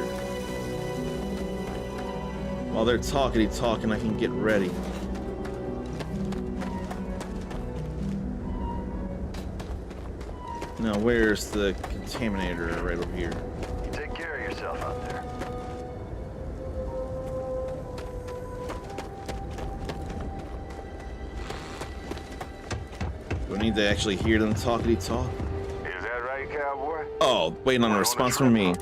While they're talking, I can get ready. Now, where's the contaminator? Right over here. you take care of yourself out there. Do I need to actually hear them talkity talk? Is that right, cowboy? Oh, waiting on a response from me.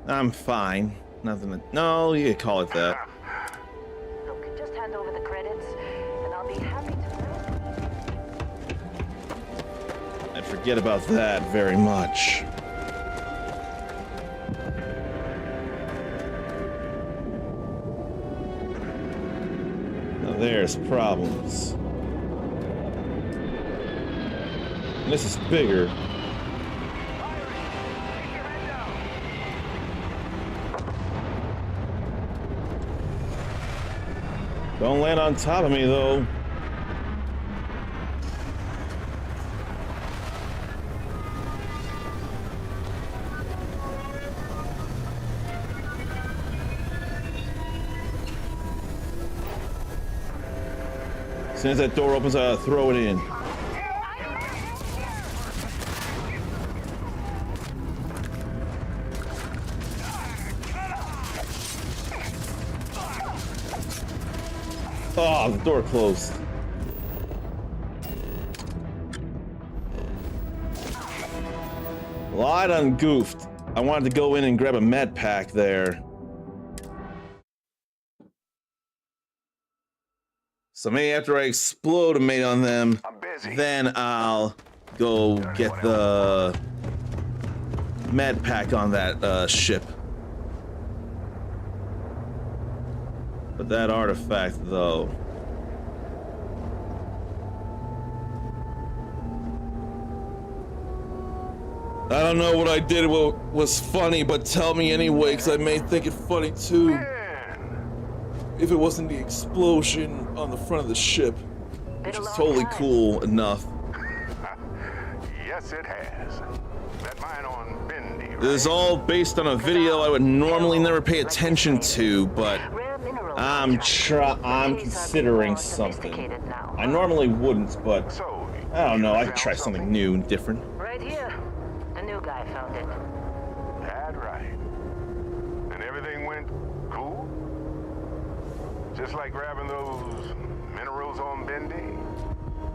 I'm fine. Nothing to... No, you could call it that. Look, just hand over the credits, and I'll be happy to. I'd forget about that very much. Now there's problems. And this is bigger. Don't land on top of me, though. As soon as that door opens, I throw it in. Oh, the door closed. Well, I done goofed. I wanted to go in and grab a med pack there. So maybe after I explode a mate on them, I'm busy. then I'll go get the med pack on that ship. But that artifact, though. I don't know what I did was funny, but tell me anyway, because I may think it funny too. Man, If it wasn't the explosion on the front of the ship, which is totally cool enough. yes, it has. That mine on Bendy, right? This is all based on a video I would normally never pay attention to, but Rare mineral I'm extract. considering More something. sophisticated now. I normally wouldn't, but So, I don't know. I could found try something new and different. Right here. The new guy found it. That right. And everything went cool? Just like grabbing those minerals on Bendy?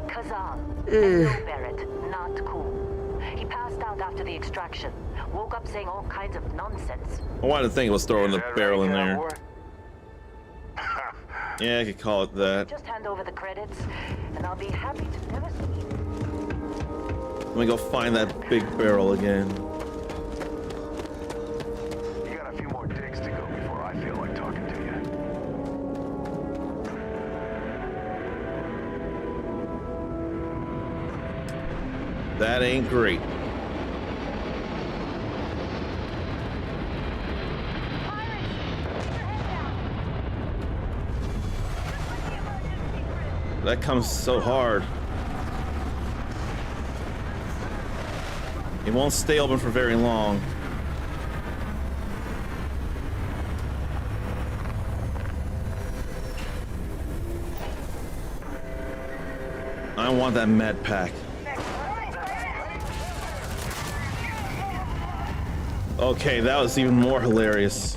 Kazal. And no Barrett. Not cool. He passed out after the extraction. Woke up saying all kinds of nonsense. I wanted to think it was throwing Is the that barrel right, in there. cowboy? Yeah, I could call it that. Just hand over the credits, and I'll be happy to never see you. Let me go find that big barrel again. You got a few more digs to go before I feel like talking to you. That ain't great. That comes so hard. It won't stay open for very long. I want that med pack. Okay, that was even more hilarious.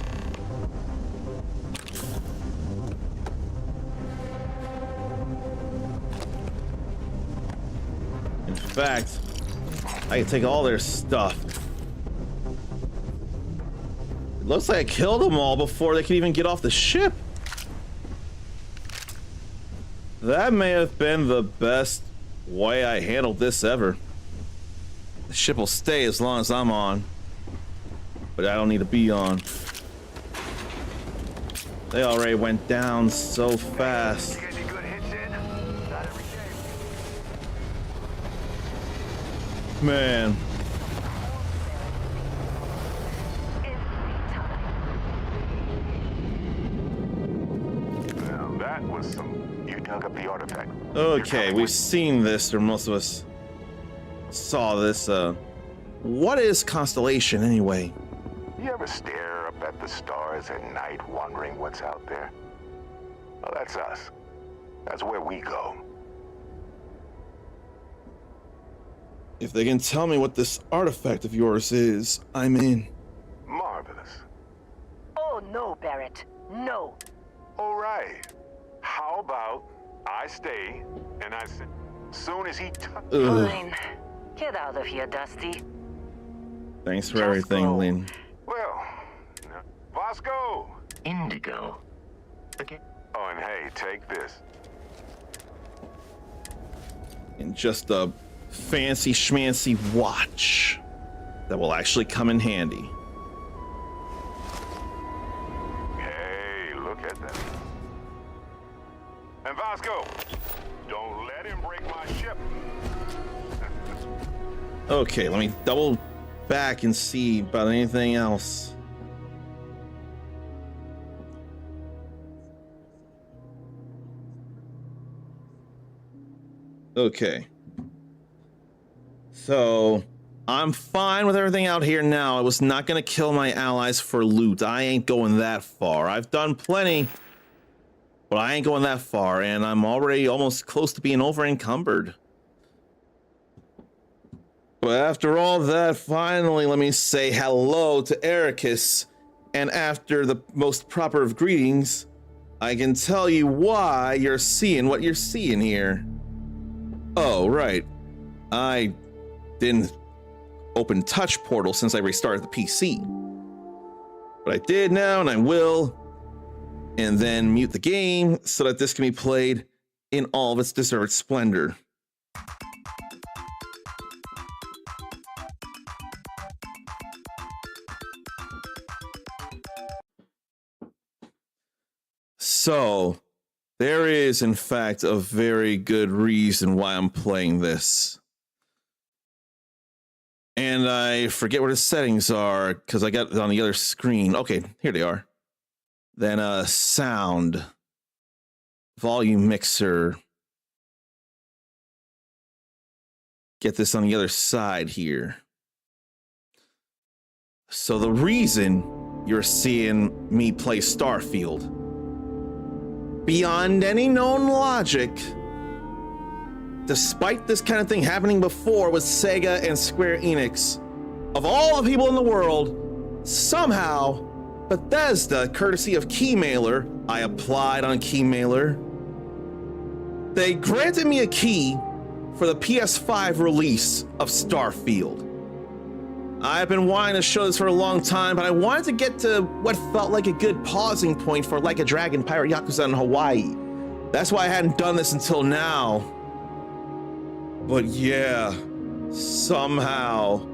In fact, I can take all their stuff. It looks like I killed them all before they could even get off the ship. That may have been the best way I handled this ever. The ship will stay as long as I'm on, but I don't need to be on. They already went down so fast. Man. Now that was some... You dug up the artifact. Okay, we've seen this, or most of us saw this. What is Constellation anyway? You ever stare up at the stars at night wondering what's out there? Well, that's us. That's where we go. If they can tell me what this artifact of yours is, I'm in. Marvelous. Oh, no, Barrett. No. All right. How about I stay and I sit soon as he Fine. Get out of here, Dusty. Thanks for everything, Lynn. Well, Vasco. Indigo. Okay. Oh, and hey, take this. And just a fancy schmancy watch that will actually come in handy. Hey, look at that. And Vasco, don't let him break my ship. Okay, let me double back and see about anything else. Okay. So, I'm fine with everything out here now. I was not going to kill my allies for loot. I ain't going that far. I've done plenty, but I ain't going that far, and I'm already almost close to being over encumbered. But after all that, finally, let me say hello to Ericus. And after the most proper of greetings, I can tell you why you're seeing what you're seeing here. Oh, right. I didn't open Touch Portal since I restarted the PC. But I did now, and I will. And then mute the game so that this can be played in all of its deserved splendor. So, there is, in fact, a very good reason why I'm playing this. And I forget where the settings are, because I got it on the other screen. Okay, here they are. Then, sound. Volume mixer. Get this on the other side here. So the reason you're seeing me play Starfield, beyond any known logic, despite this kind of thing happening before with Sega and Square Enix, of all the people in the world, somehow Bethesda, courtesy of Keymailer, I applied on Keymailer, they granted me a key for the PS5 release of Starfield. I've been wanting to show this for a long time, but I wanted to get to what felt like a good pausing point for Like a Dragon Pirate Yakuza in Hawaii. That's why I hadn't done this until now. But yeah, somehow,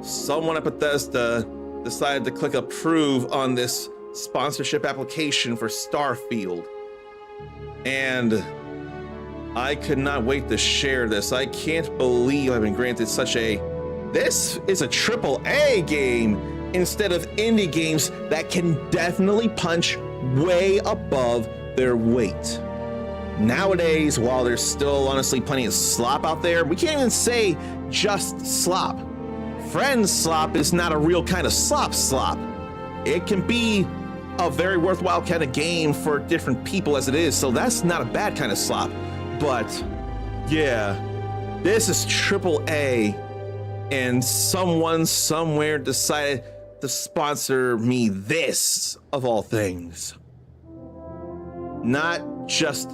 someone at Bethesda decided to click approve on this sponsorship application for Starfield. And I could not wait to share this. I can't believe I've been granted such a... This is a AAA game instead of indie games that can definitely punch way above their weight. Nowadays, while there's still honestly plenty of slop out there, we can't even say just slop. friend slop is not a real kind of slop. It can be a very worthwhile kind of game for different people as it is, so that's not a bad kind of slop. But yeah, this is AAA, and someone somewhere decided to sponsor me this, of all things. Not just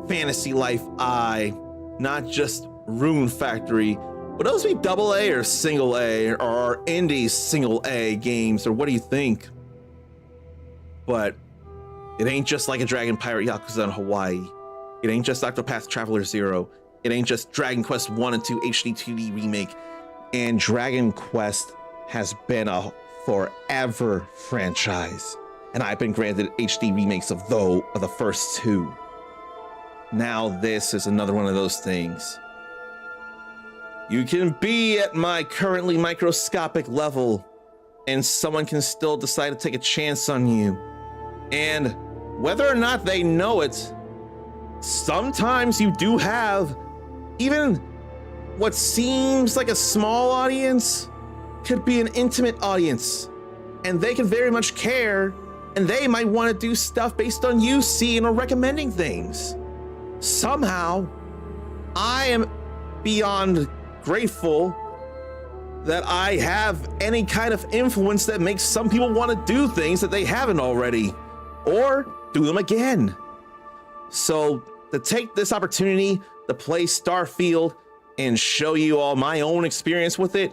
Fantasy Life I, not just Rune Factory. Would those be AA or single A, or indie single A games, or what do you think? But it ain't just Like a Dragon Pirate Yakuza in Hawaii. It ain't just Octopath Traveler 0. It ain't just Dragon Quest 1 and 2 HD 2D remake. And Dragon Quest has been a forever franchise. And I've been granted HD remakes of the first two. Now this is another one of those things. You can be at my currently microscopic level, and someone can still decide to take a chance on you. And whether or not they know it, sometimes you do have even what seems like a small audience could be an intimate audience, and they can very much care, and they might want to do stuff based on you seeing or recommending things. Somehow, I am beyond grateful that I have any kind of influence that makes some people want to do things that they haven't already, or do them again. So to take this opportunity to play STARFIELD and show you all my own experience with it,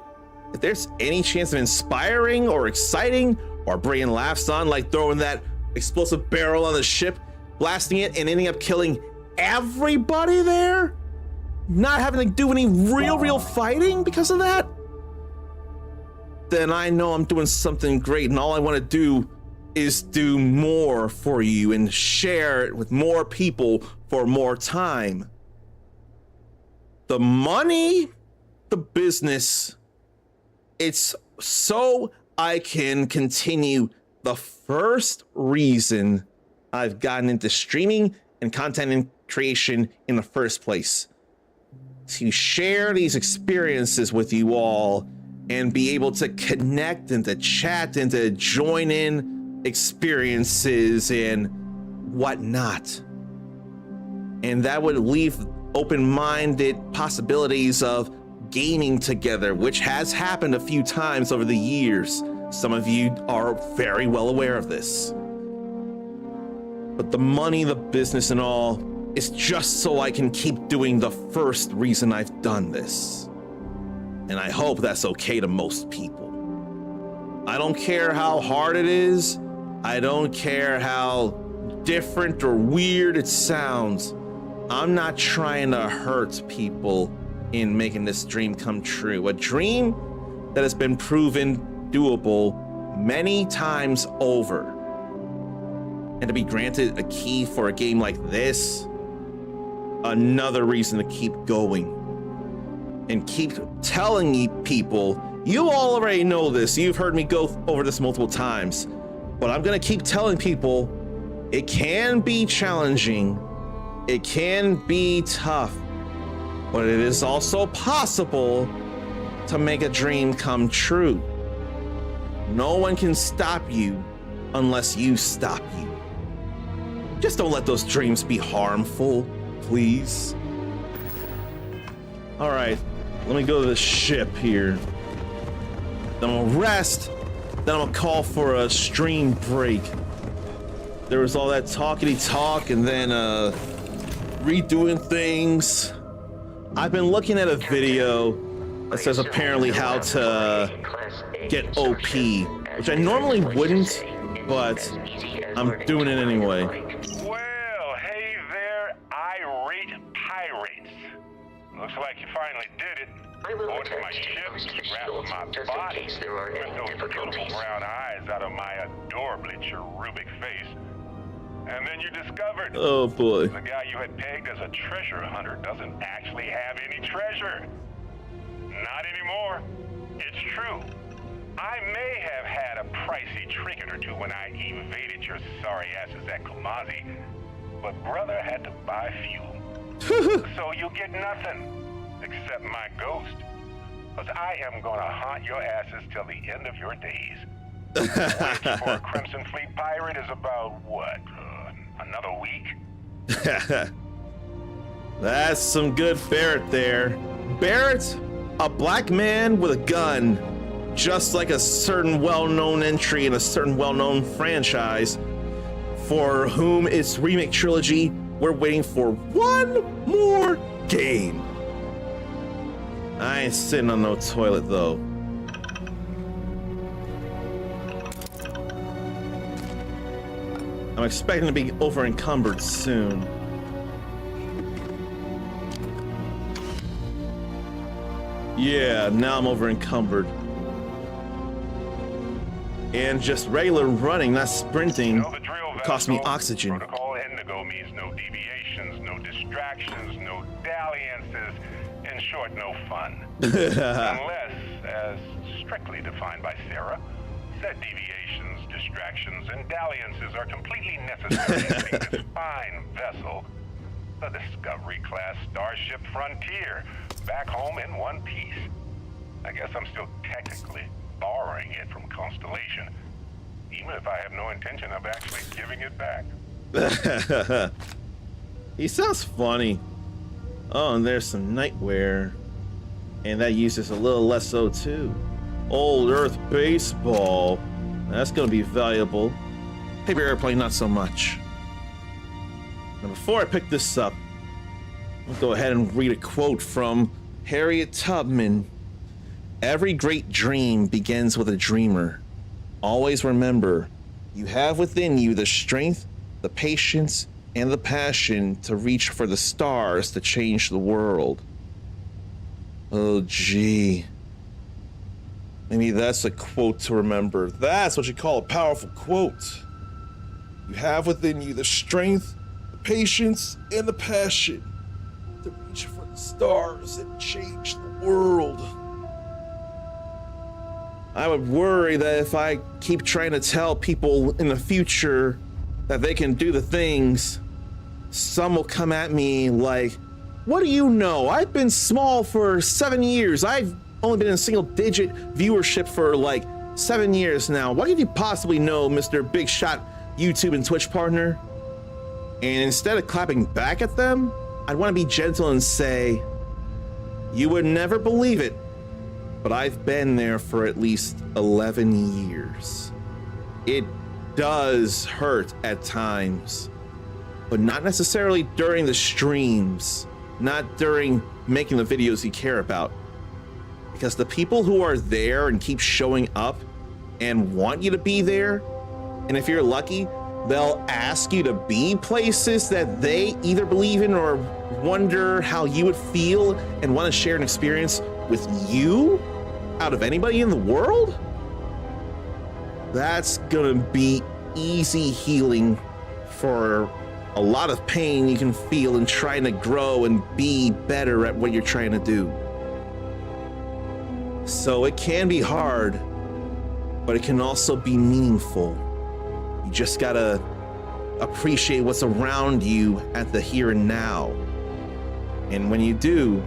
if there's any chance of inspiring or exciting or bringing laughs on, like throwing that explosive barrel on the ship, blasting it and ending up killing everybody there, not having to do any real fighting because of that, then I know I'm doing something great, and all I want to do is do more for you and share it with more people for more time. The money, the business, it's so I can continue the first reason I've gotten into streaming and content creation in the first place. To share these experiences with you all and be able to connect and to chat and to join in experiences and whatnot. And that would leave open-minded possibilities of gaming together, which has happened a few times over the years. Some of you are very well aware of this. But the money, the business and all is just so I can keep doing the first reason I've done this. And I hope that's okay to most people. I don't care how hard it is. I don't care how different or weird it sounds. I'm not trying to hurt people in making this dream come true. A dream that has been proven doable many times over. And to be granted a key for a game like this, another reason to keep going. And keep telling people, you all already know this, you've heard me go over this multiple times, but I'm gonna keep telling people, it can be challenging, it can be tough, but it is also possible to make a dream come true. No one can stop you unless you stop you. Just don't let those dreams be harmful, please. All right, let me go to the ship here. Then I'm gonna rest, then I'm gonna call for a stream break. There was all that talkity talk and then redoing things. I've been looking at a video that says apparently how to get OP, which I normally wouldn't, but I'm doing it anyway. Well, hey there, irate pirates. Looks like you finally did it. I will Boarded my attach ship, to the wrapped shield my just body, in case there are ripped any those beautiful difficulties. brown eyes out of my adorably cherubic face. And then you discovered Oh boy. the guy you had pegged as a treasure hunter doesn't actually have any treasure. Not anymore. It's true. I may have had a pricey trinket or two when I evaded your sorry asses at Kumazi, but brother had to buy fuel. So you get nothing, except my ghost. Because I am gonna haunt your asses till the end of your days. Which for a Crimson Fleet pirate is about, what, another week? That's some good Barrett there. Barrett, a black man with a gun, just like a certain well-known entry in a certain well-known franchise, for whom its remake trilogy, we're waiting for one more game. I ain't sitting on no toilet though. I'm expecting to be over encumbered soon. Yeah, now I'm over encumbered. And just regular running, not sprinting, cost me oxygen. Protocol Indigo means no deviations, no distractions, no dalliances, in short, no fun. Unless, as strictly defined by Sarah, said deviations, distractions, and dalliances are completely necessary to make this fine vessel, the Discovery-class Starship Frontier, back home in one piece. I guess I'm still technically borrowing it from Constellation, even if I have no intention of actually giving it back. He sounds funny. Oh, and there's some nightwear. And that uses a little less O2. Old Earth baseball. That's gonna be valuable. Paper airplane, not so much. Now, before I pick this up, I'll go ahead and read a quote from Harriet Tubman. Every great dream begins with a dreamer. Always remember, you have within you the strength, the patience, and the passion to reach for the stars to change the world. Oh, gee. Maybe that's a quote to remember. That's what you call a powerful quote. You have within you the strength, the patience, and the passion to reach for the stars and change the world. I would worry that if I keep trying to tell people in the future that they can do the things, some will come at me like, what do you know? I've been small for 7 years. I've only been in single digit viewership for like 7 years now. What could you possibly know, Mr. Big Shot YouTube and Twitch partner? And instead of clapping back at them, I'd want to be gentle and say, you would never believe it, but I've been there for at least 11 years. It does hurt at times, but not necessarily during the streams, not during making the videos you care about. Because the people who are there and keep showing up and want you to be there, and if you're lucky, they'll ask you to be places that they either believe in or wonder how you would feel and want to share an experience with you out of anybody in the world. That's gonna be easy healing for a lot of pain you can feel in trying to grow and be better at what you're trying to do. So it can be hard, but it can also be meaningful. You just gotta appreciate what's around you at the here and now. And when you do,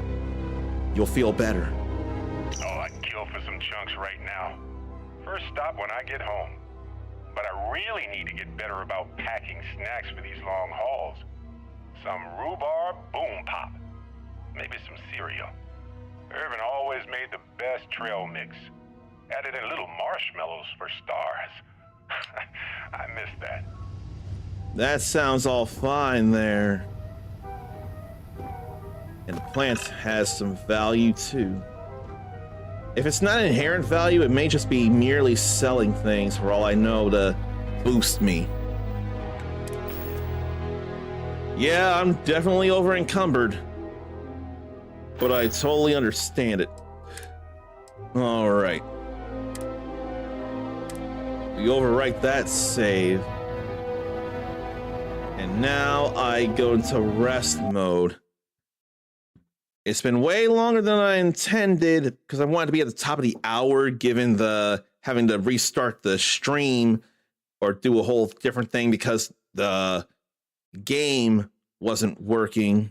you'll feel better. Oh, I'd kill for some chunks right now. First stop when I get home. But I really need to get better about packing snacks for these long hauls. Some rhubarb boom pop. Maybe some cereal. Irvin always made the best trail mix. Added in little marshmallows for stars. I miss that. That sounds all fine there. And the plant has some value too. If it's not inherent value, it may just be merely selling things for all I know to boost me. Yeah, I'm definitely over encumbered, but I totally understand it. All right. We overwrite that save. And now I go into rest mode. It's been way longer than I intended because I wanted to be at the top of the hour given the having to restart the stream or do a whole different thing because the game wasn't working.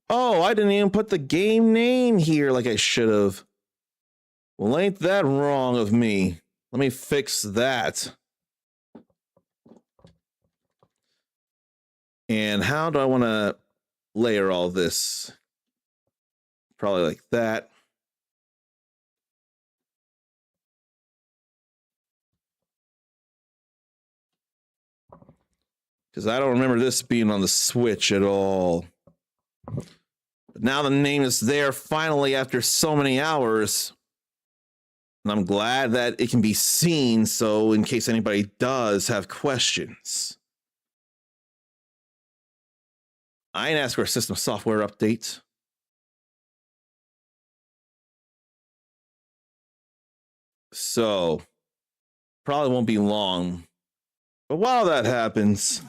Oh, I didn't even put the game name here like I should have. Well, ain't that wrong of me? Let me fix that. And how do I want to layer all this? Probably like that. Because I don't remember this being on the Switch at all. But now the name is there finally after so many hours. And I'm glad that it can be seen, so in case anybody does have questions. I ain't asked for a system software update. So, probably won't be long. But while that happens,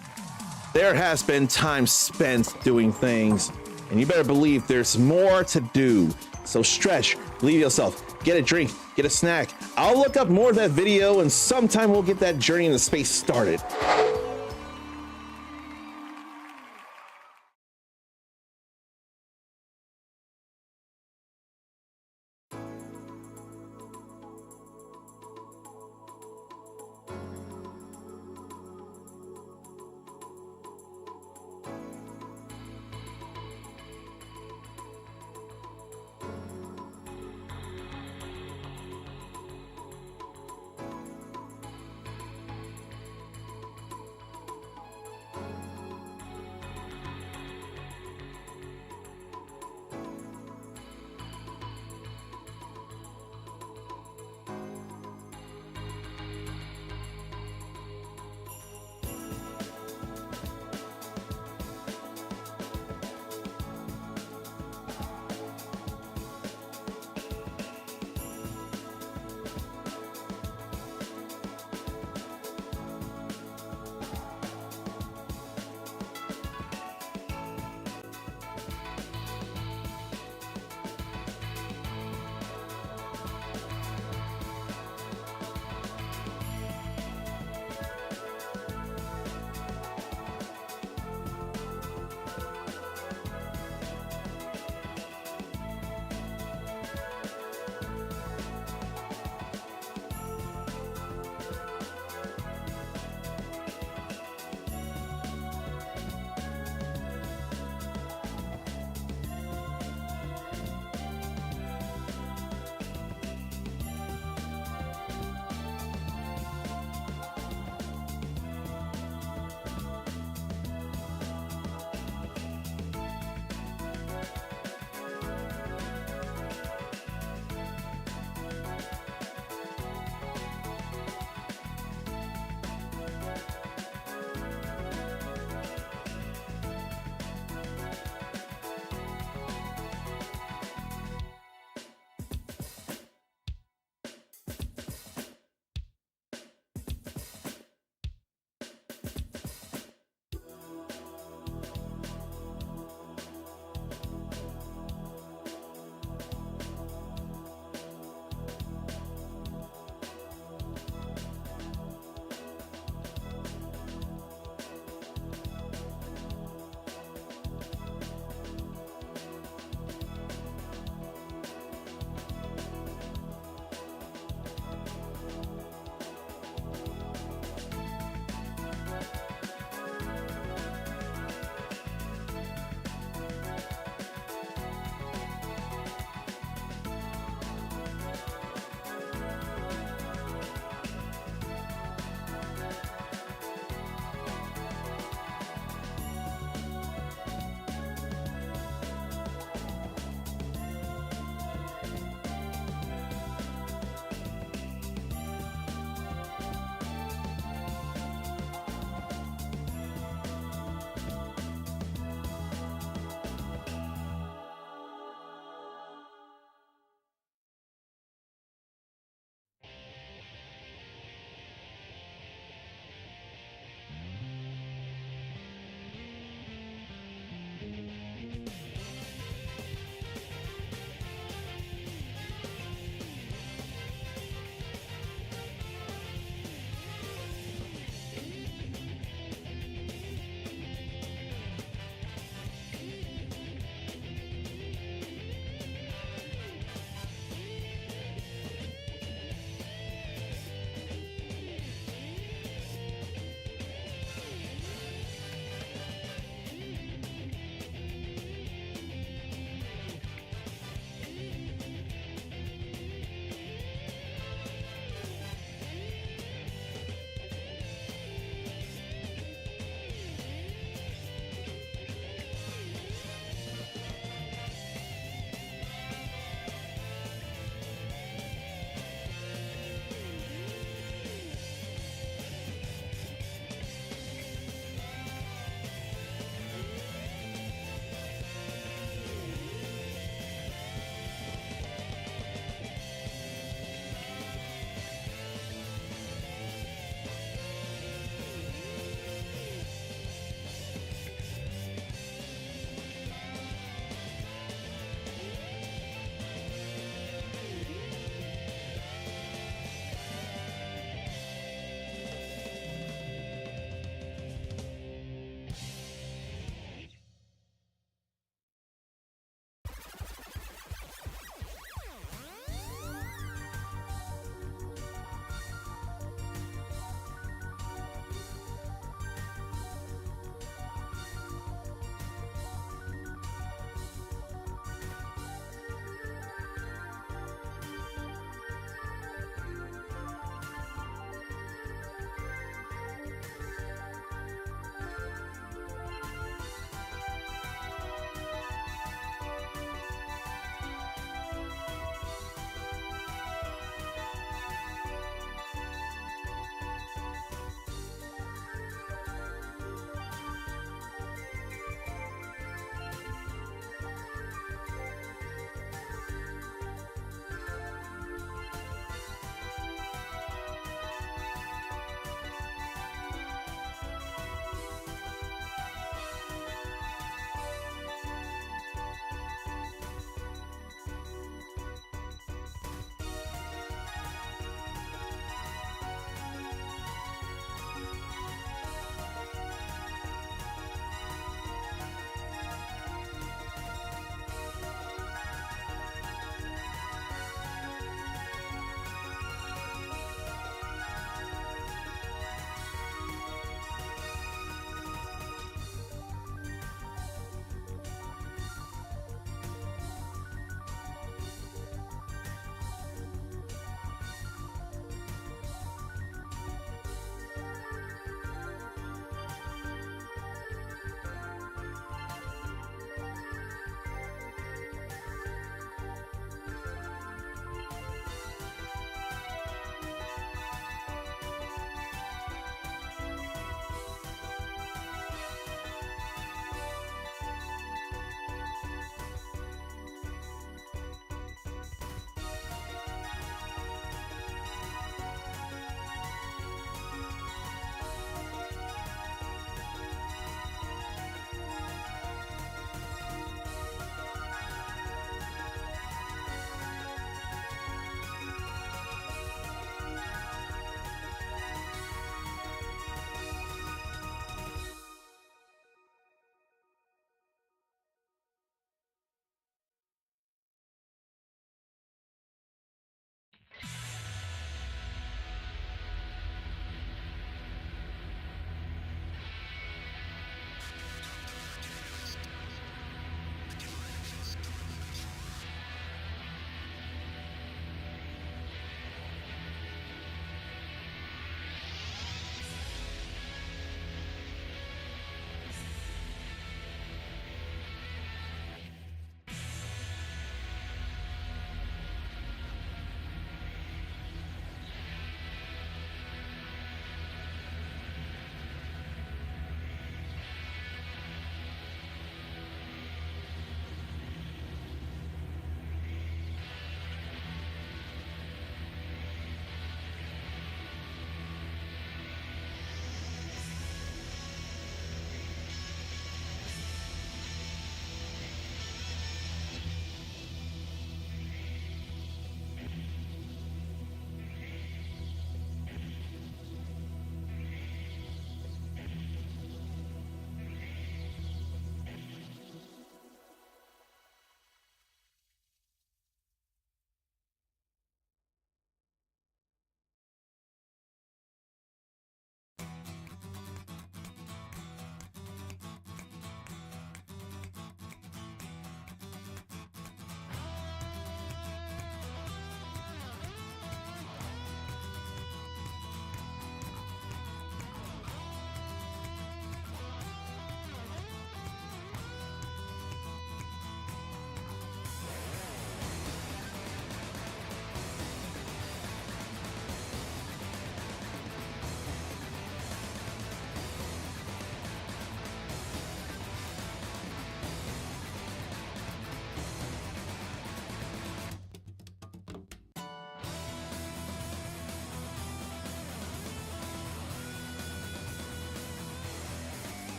there has been time spent doing things, and you better believe there's more to do. So stretch, leave yourself, get a drink, get a snack. I'll look up more of that video, and sometime we'll get that journey into space started.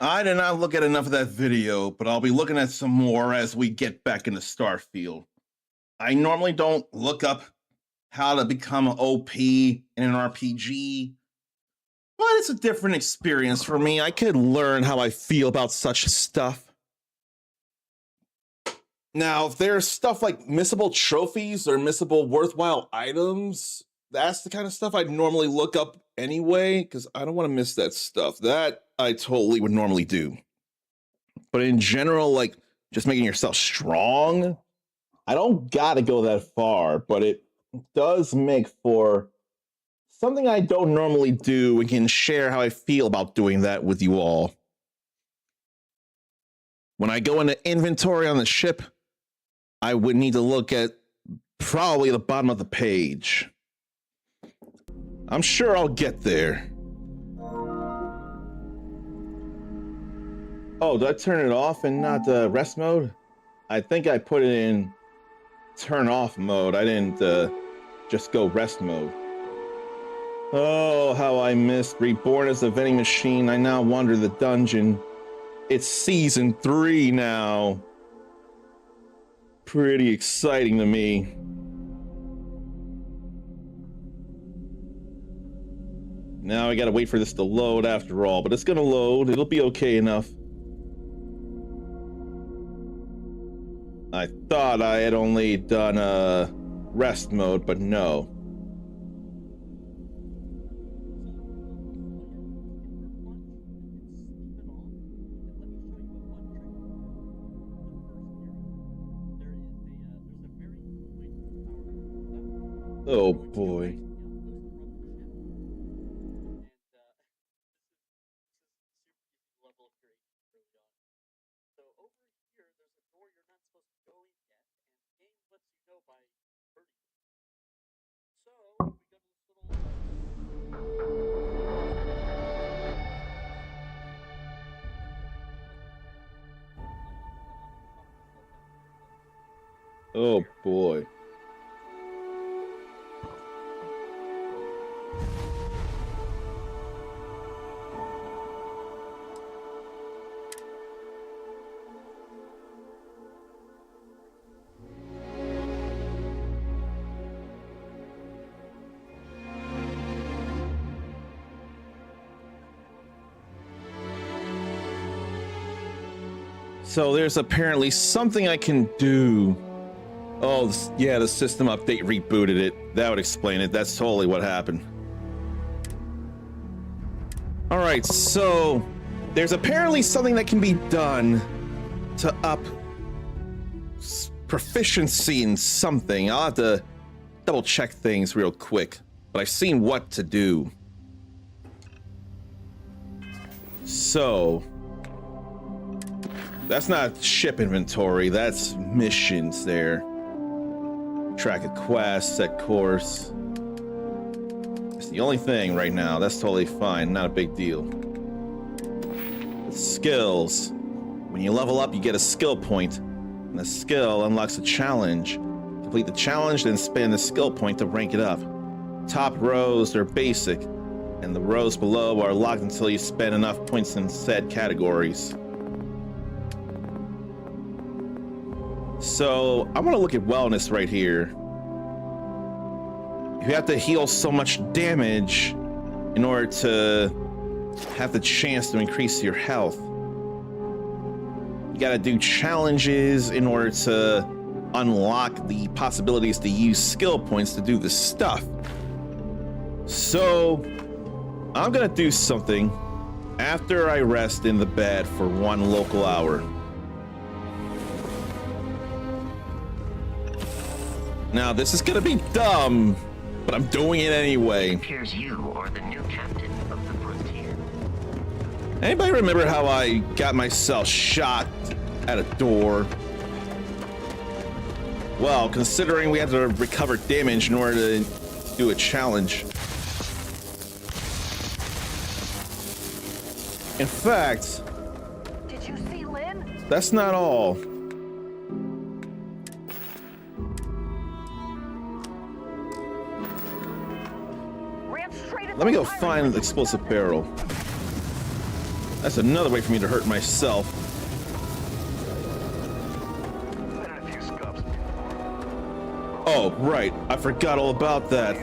I did not look at enough of that video, but I'll be looking at some more as we get back into Starfield. I normally don't look up how to become OP in an RPG, but it's a different experience for me. I could learn how I feel about such stuff. Now, if there's stuff like missable trophies or missable worthwhile items, that's the kind of stuff I'd normally look up anyway, because I don't want to miss that stuff. That I totally would normally do. But in general, like just making yourself strong, I don't gotta go that far, but it does make for something I don't normally do and can share how I feel about doing that with you all. When I go into inventory on the ship, I would need to look at probably the bottom of the page. I'm sure I'll get there. Oh, did I turn it off and not rest mode? I think I put it in turn off mode. I didn't just go rest mode. Oh, how I missed Reborn as a vending machine. I now wander the dungeon. It's season 3 now. Pretty exciting to me. Now I gotta wait for this to load after all, but it's gonna load. It'll be okay enough. I thought I had only done rest mode, but no. Oh boy. Oh boy. So there's apparently something I can do. Oh, yeah, the system update rebooted it. That would explain it. That's totally what happened. All right, so there's apparently something that can be done to up proficiency in something. I'll have to double check things real quick, but I've seen what to do. So that's not ship inventory, that's missions there. Track a quest, set course. It's the only thing right now. That's totally fine, not a big deal. Skills. When you level up, you get a skill point, and the skill unlocks a challenge. Complete the challenge, then spend the skill point to rank it up. Top rows are basic, and the rows below are locked until you spend enough points in said categories. So I'm gonna look at wellness right here. You have to heal so much damage in order to have the chance to increase your health. You gotta do challenges in order to unlock the possibilities to use skill points to do this stuff. So I'm gonna do something after I rest in the bed for 1 local hour. Now, this is gonna be dumb, but I'm doing it anyway. It appears you are the new captain of the frontier. Anybody remember how I got myself shot at a door? Well, considering we had to recover damage in order to do a challenge. In fact, Did you see Lynn? that's not all. Let me go find the explosive barrel. That's another way for me to hurt myself. Oh, right. I forgot all about that.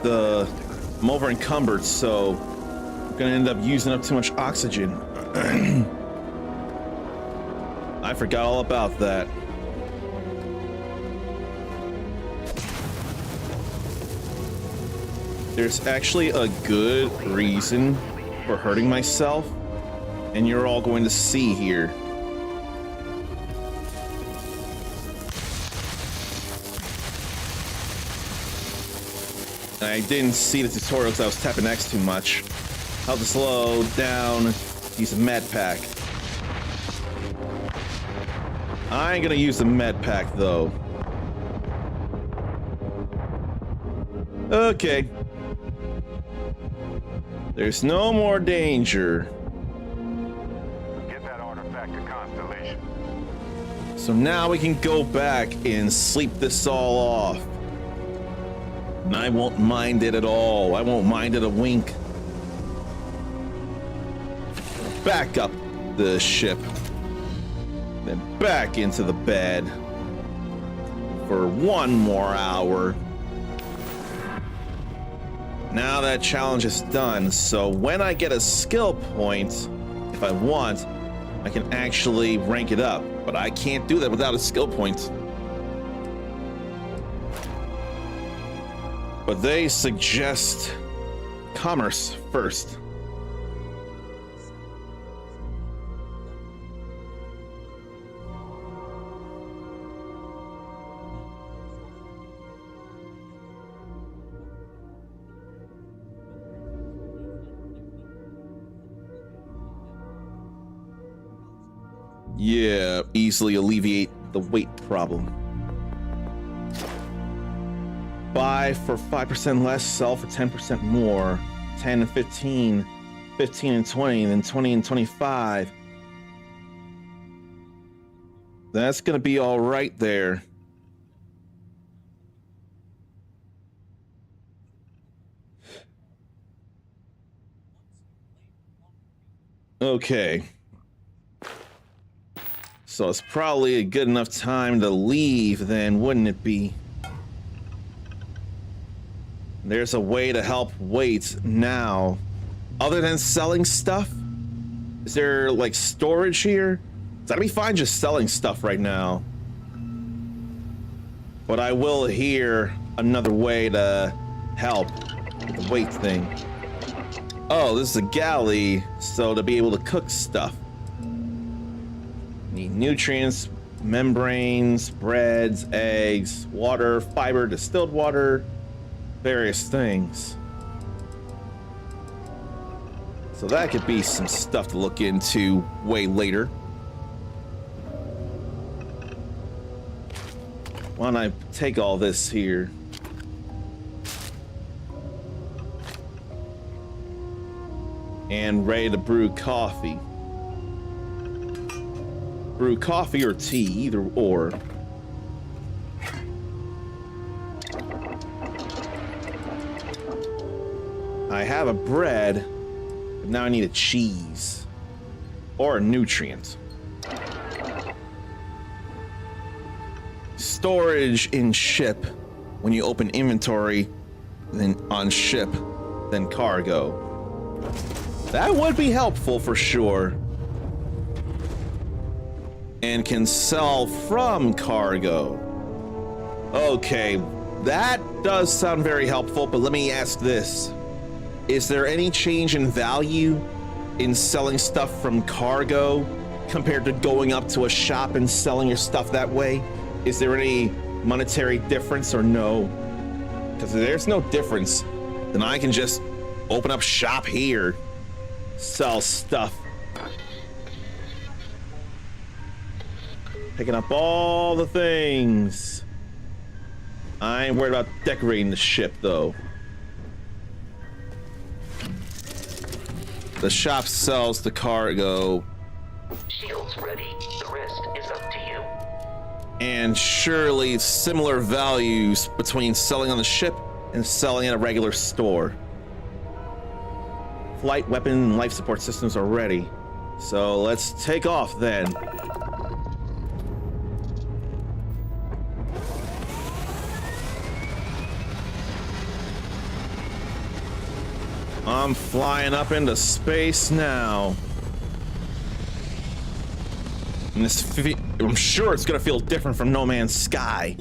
I'm over encumbered, so I'm gonna end up using up too much oxygen. I forgot all about that. There's actually a good reason for hurting myself, and you're all going to see here. I didn't see the tutorial because I was tapping X too much. How to slow down, use a med pack. I ain't gonna use the med pack though. Okay. There's no more danger. Get that artifact to Constellation. So now we can go back and sleep this all off. And I won't mind it at all. I won't mind it a wink. Back up the ship. Then back into the bed. For one more hour. Now that challenge is done, so when I get a skill point, if I want, I can actually rank it up. But I can't do that without a skill point. But they suggest commerce first. Yeah, easily alleviate the weight problem. Buy for 5% less, sell for 10% more. 10 and 15, 15 and 20, then 20 and 25. That's gonna be all right there. Okay. So it's probably a good enough time to leave then, wouldn't it be? There's a way to help wait now. Other than selling stuff? Is there like storage here? That'd be fine just selling stuff right now. But I will hear another way to help with the weight thing. Oh, this is a galley, so to be able to cook stuff. Need nutrients, membranes, breads, eggs, water, fiber, distilled water, various things. So that could be some stuff to look into way later. Why don't I take all this here? And ready to brew coffee. Brew coffee or tea, either or. I have a bread, but now I need a cheese. Or a nutrient. Storage in ship. When you open inventory, then on ship, then cargo. That would be helpful for sure. And can sell from cargo. Okay, that does sound very helpful, but let me ask this. Is there any change in value in selling stuff from cargo compared to going up to a shop and selling your stuff that way? Is there any monetary difference or no? Because if there's no difference, then I can just open up shop here, sell stuff. Picking up all the things. I ain't worried about decorating the ship, though. The shop sells the cargo. Shield's ready. The rest is up to you. And surely similar values between selling on the ship and selling at a regular store. Flight, weapon, and life support systems are ready. So let's take off then. I'm flying up into space now. And I'm sure it's gonna feel different from No Man's Sky.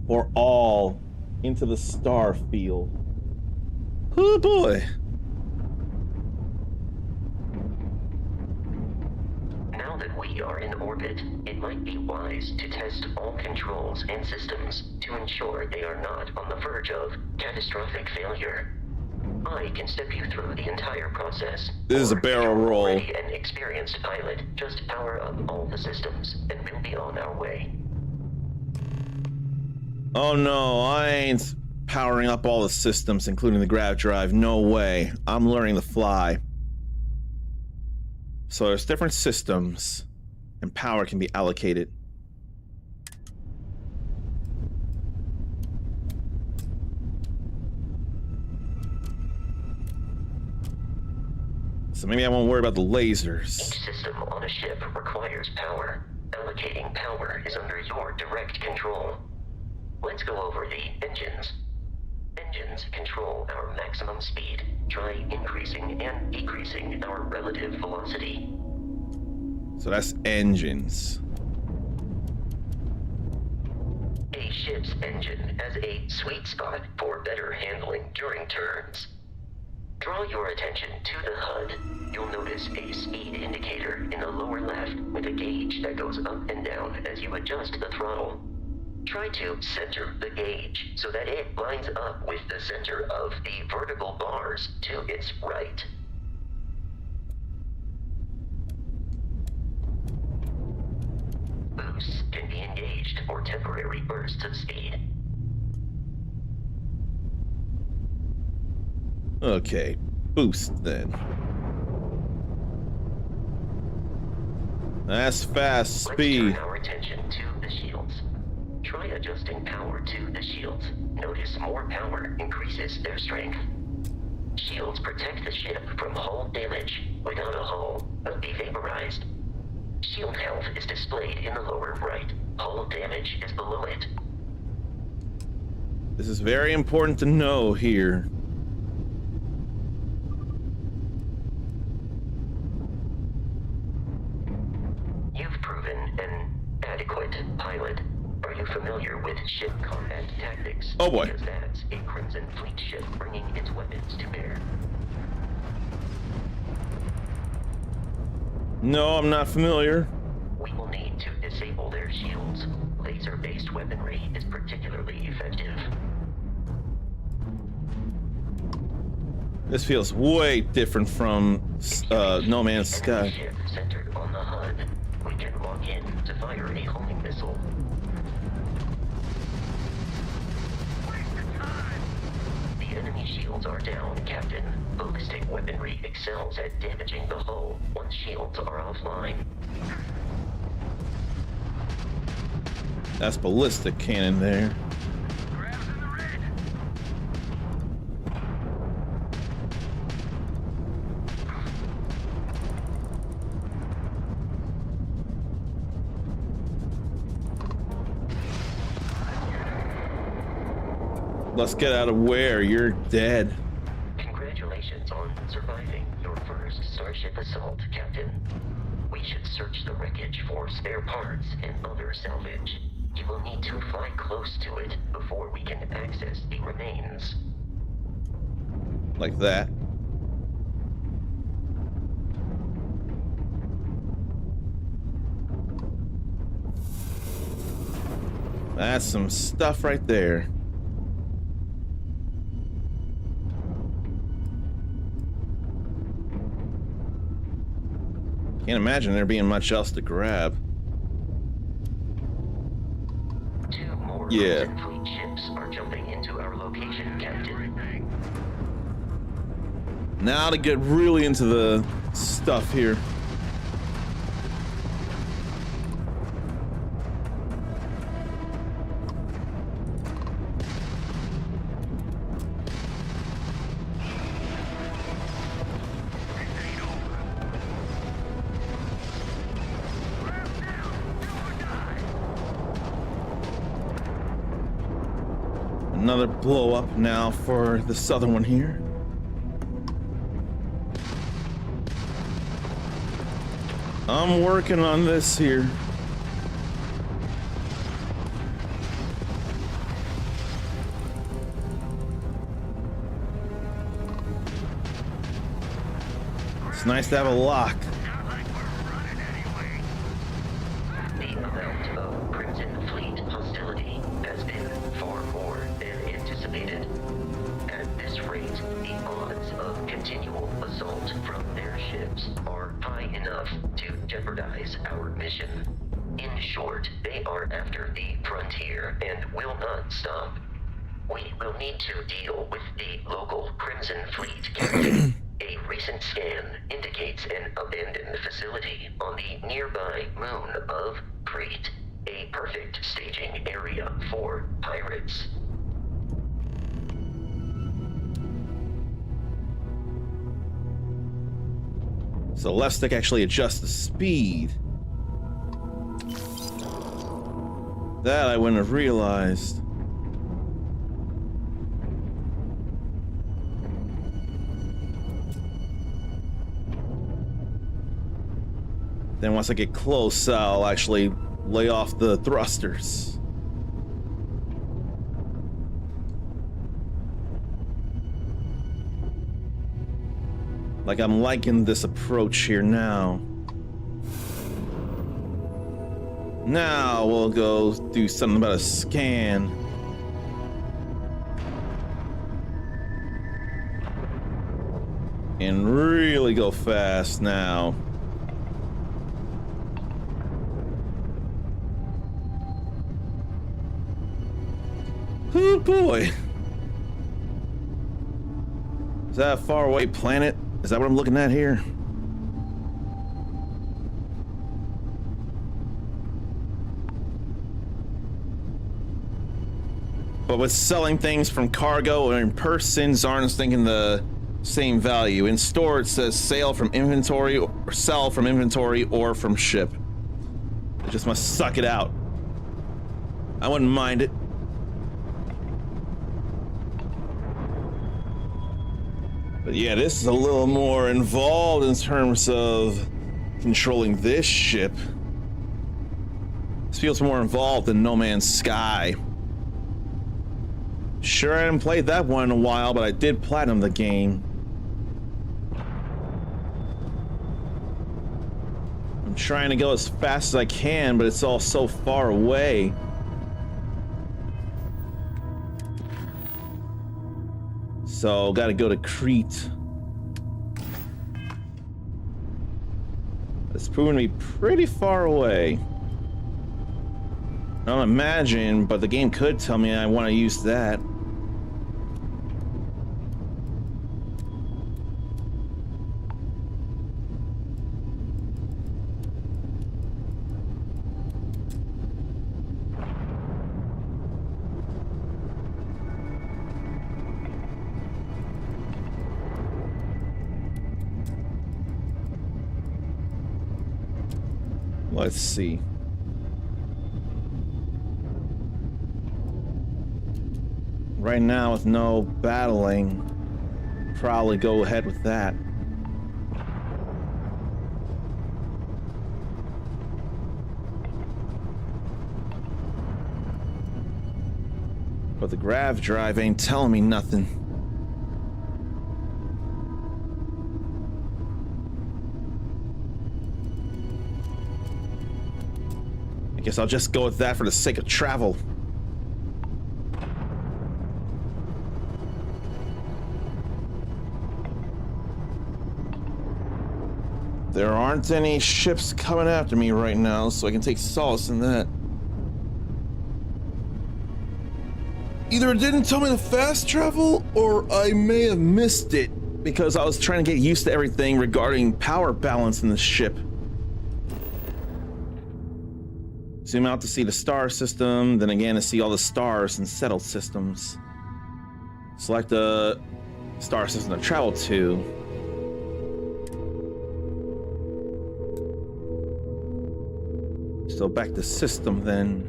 We're all into the Starfield. Oh boy. Now that we are in orbit, it might be wise to test all controls and systems to ensure they are not on the verge of catastrophic failure. I can step you through the entire process. This is a Or, barrel if you're roll. already an experienced pilot, just power up all the systems, and we'll be on our way. Oh no, I ain't powering up all the systems, including the grav drive. No way. I'm learning to fly. So there's different systems, and power can be allocated. So maybe I won't worry about the lasers. Each system on a ship requires power. Allocating power is under your direct control. Let's go over the engines. Engines control our maximum speed. Try increasing and decreasing our relative velocity. So that's engines. A ship's engine has a sweet spot for better handling during turns. Draw your attention to the HUD. You'll notice a speed indicator in the lower left with a gauge that goes up and down as you adjust the throttle. Try to center the gauge so that it lines up with the center of the vertical bars to its right. Boosts can be engaged for temporary bursts of speed. Okay, boost then. That's fast speed. Let's turn our attention to the shields. Try adjusting power to the shields. Notice more power increases their strength. Shields protect the ship from hull damage. Without a hull, but be vaporized. Shield health is displayed in the lower right. Hull damage is below it. This is very important to know here. You've proven an adequate pilot. Are you familiar with ship combat tactics? Oh boy. Because that's a Crimson Fleet ship bringing its weapons to bear. No, I'm not familiar. We will need to disable their shields. Laser-based weaponry is particularly effective. This feels way different from No Man's Sky. Ship centered on the HUD. We can lock in to fire a homing missile. The enemy shields are down, Captain. Ballistic weaponry excels at damaging the hull once shields are offline. That's ballistic cannon there. Let's get out of where you're dead. Congratulations on surviving your first Starship assault, Captain. We should search the wreckage for spare parts and other salvage. You will need to fly close to it before we can access the remains. Like that. That's some stuff right there. Can't imagine there being much else to grab. Two more Yeah. Crimson Fleet ships are jumping into our location, Captain. Now to get really into the stuff here. Another blow up now for the southern one here. I'm working on this here. It's nice to have a lock. The amount of Crimson Fleet hostility has been far more than anticipated. At this rate, the odds of continual assault from their ships are high enough to jeopardize our mission. In short, they are after the frontier and will not stop. We will need to deal with the local Crimson Fleet captain. A recent scan indicates an abandoned facility on the nearby moon of Crete, a perfect staging area for pirates. So left stick actually adjusts the speed. That I wouldn't have realized. Then once I get close, I'll actually lay off the thrusters. Like I'm liking this approach here now. Now we'll go do something about a scan. And really go fast now. Oh boy. Is that a faraway planet? Is that what I'm looking at here? But with selling things from cargo or in person, Zarn's thinking the same value. In store, it says sale from inventory or sell from inventory or from ship. I just must suck it out. I wouldn't mind it. But yeah, this is a little more involved in terms of controlling this ship. This feels more involved than No Man's Sky. Sure, I haven't played that one in a while, but I did platinum the game. I'm trying to go as fast as I can, but it's all so far away. So, gotta go to Crete. It's proven to be pretty far away. I don't imagine, but the game could tell me I want to use that. Let's see. Right now, with no battling, probably go ahead with that. But the grav drive ain't telling me nothing. I guess I'll just go with that for the sake of travel. There aren't any ships coming after me right now, so I can take solace in that. Either it didn't tell me to fast travel, or I may have missed it because I was trying to get used to everything regarding power balance in the ship. Zoom out to see the star system, then again to see all the stars and settled systems. Select a star system to travel to. So back to system then.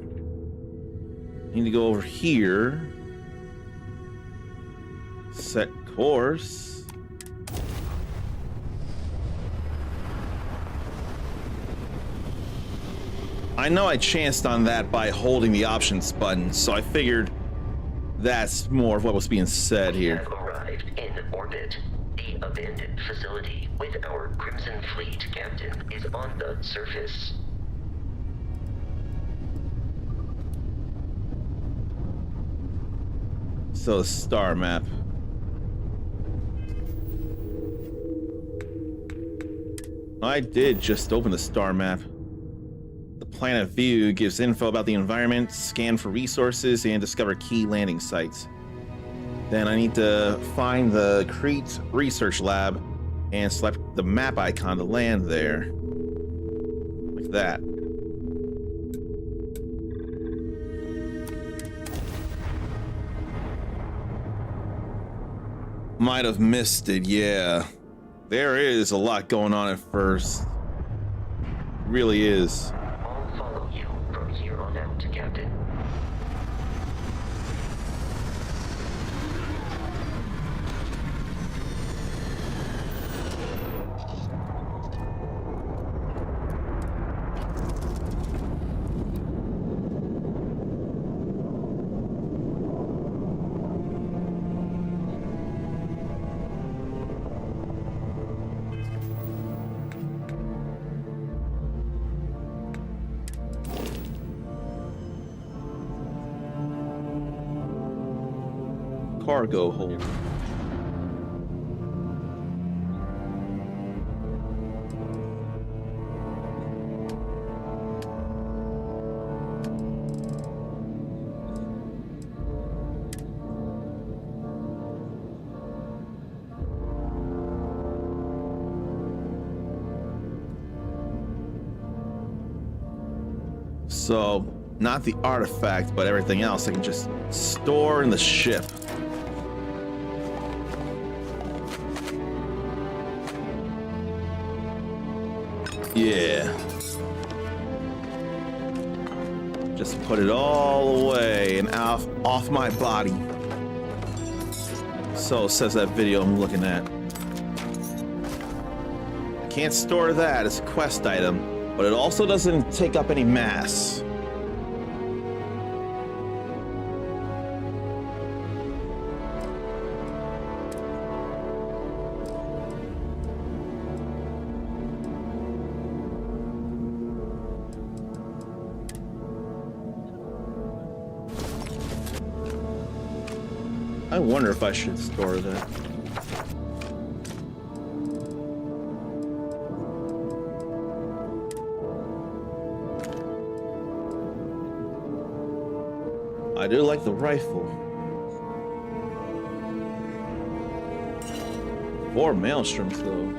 Need to go over here. Set course. I know I chanced on that by holding the options button, so I figured that's more of what was being said here. We have arrived in orbit. The abandoned facility with our Crimson Fleet captain is on the surface. So, star map. I did just open the star map. The planet view gives info about the environment, scan for resources, and discover key landing sites. Then I need to find the Crete Research Lab and select the map icon to land there. Like that. Might have missed it, yeah. There is a lot going on at first. Really is. I'll follow you from here on out, Captain. Cargo hold. So, not the artifact, but everything else I can just store in the ship. Yeah. Just put it all away and off my body. So says that video I'm looking at. I can't store that as a quest item, but it also doesn't take up any mass. I wonder if I should store that. I do like the rifle. 4 maelstroms though.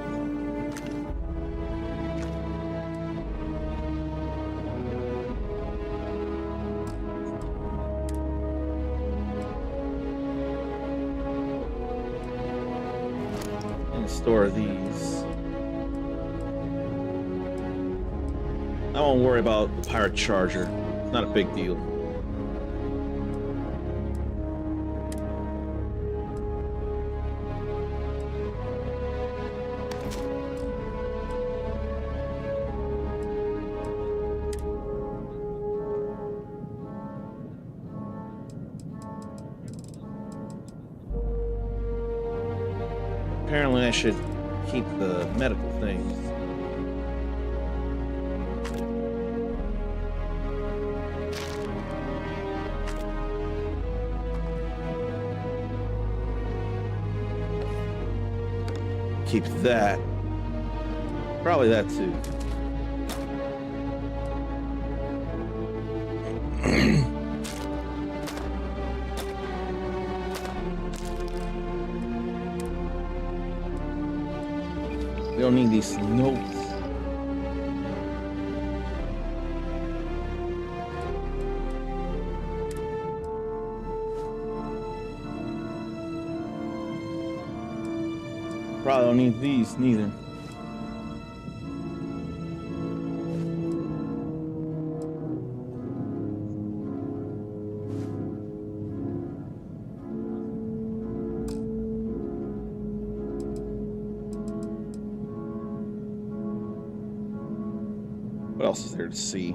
Store these. I won't worry about the pirate charger. It's not a big deal. Apparently I should keep the medical things. Keep that. Probably that too. We don't need these notes. Probably don't need these neither. else is there to see?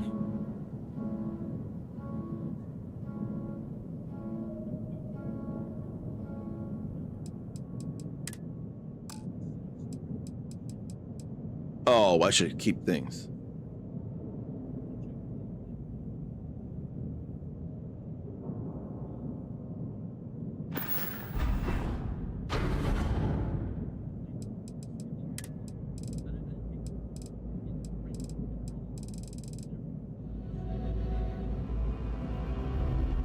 Oh, I should keep things.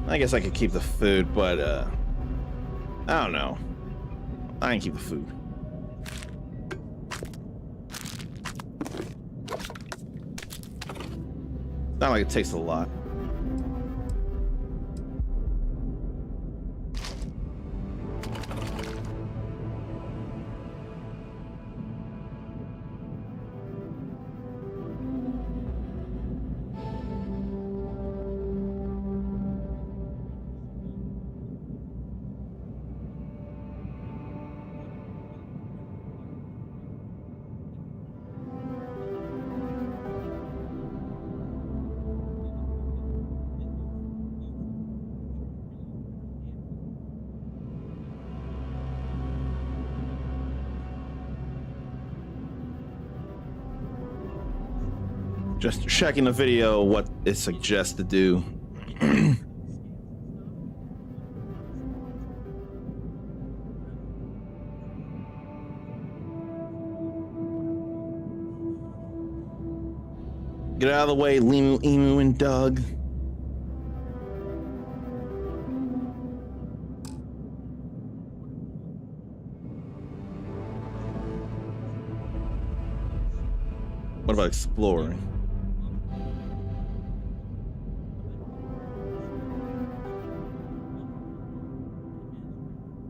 I guess I could keep the food, but I don't know. I can keep the food. Not like it tastes a lot. Just checking the video, what it suggests to do. Get out of the way, Limu, Emu, and Doug. What about exploring?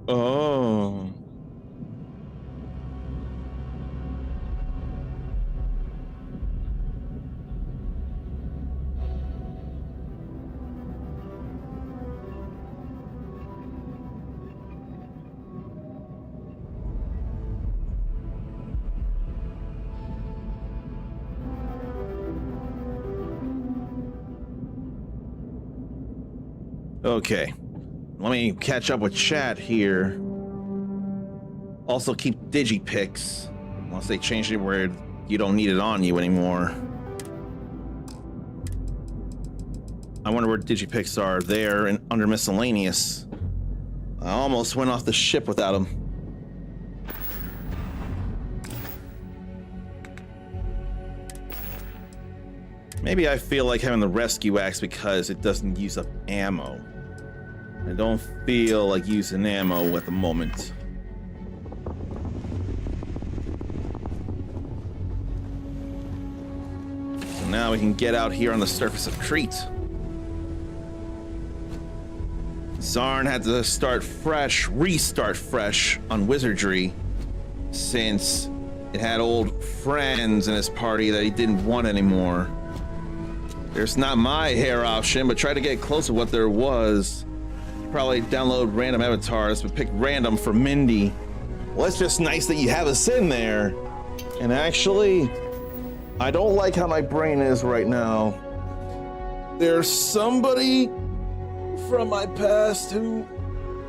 Oh. Okay. Let me catch up with chat here. Also keep digipics, unless they change it where you don't need it on you anymore. I wonder where digipics are. There and under miscellaneous. I almost went off the ship without them. Maybe I feel like having the rescue axe because it doesn't use up ammo. I don't feel like using ammo at the moment. So now we can get out here on the surface of Crete. Zarn had to start fresh, restart fresh on wizardry, since it had old friends in his party that he didn't want anymore. There's not my hair option, but try to get close to what there was. Probably download random avatars, but pick random for Mindy. Well, it's just nice that you have us in there. And actually, I don't like how my brain is right now. There's somebody from my past who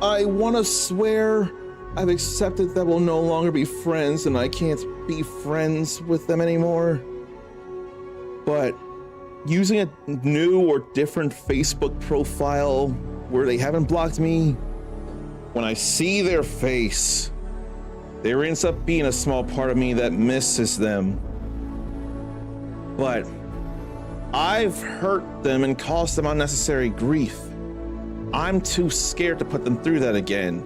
I want to swear I've accepted that will no longer be friends, and I can't be friends with them anymore. But using a new or different Facebook profile where they haven't blocked me, when I see their face, there ends up being a small part of me that misses them. But I've hurt them and caused them unnecessary grief. I'm too scared to put them through that again.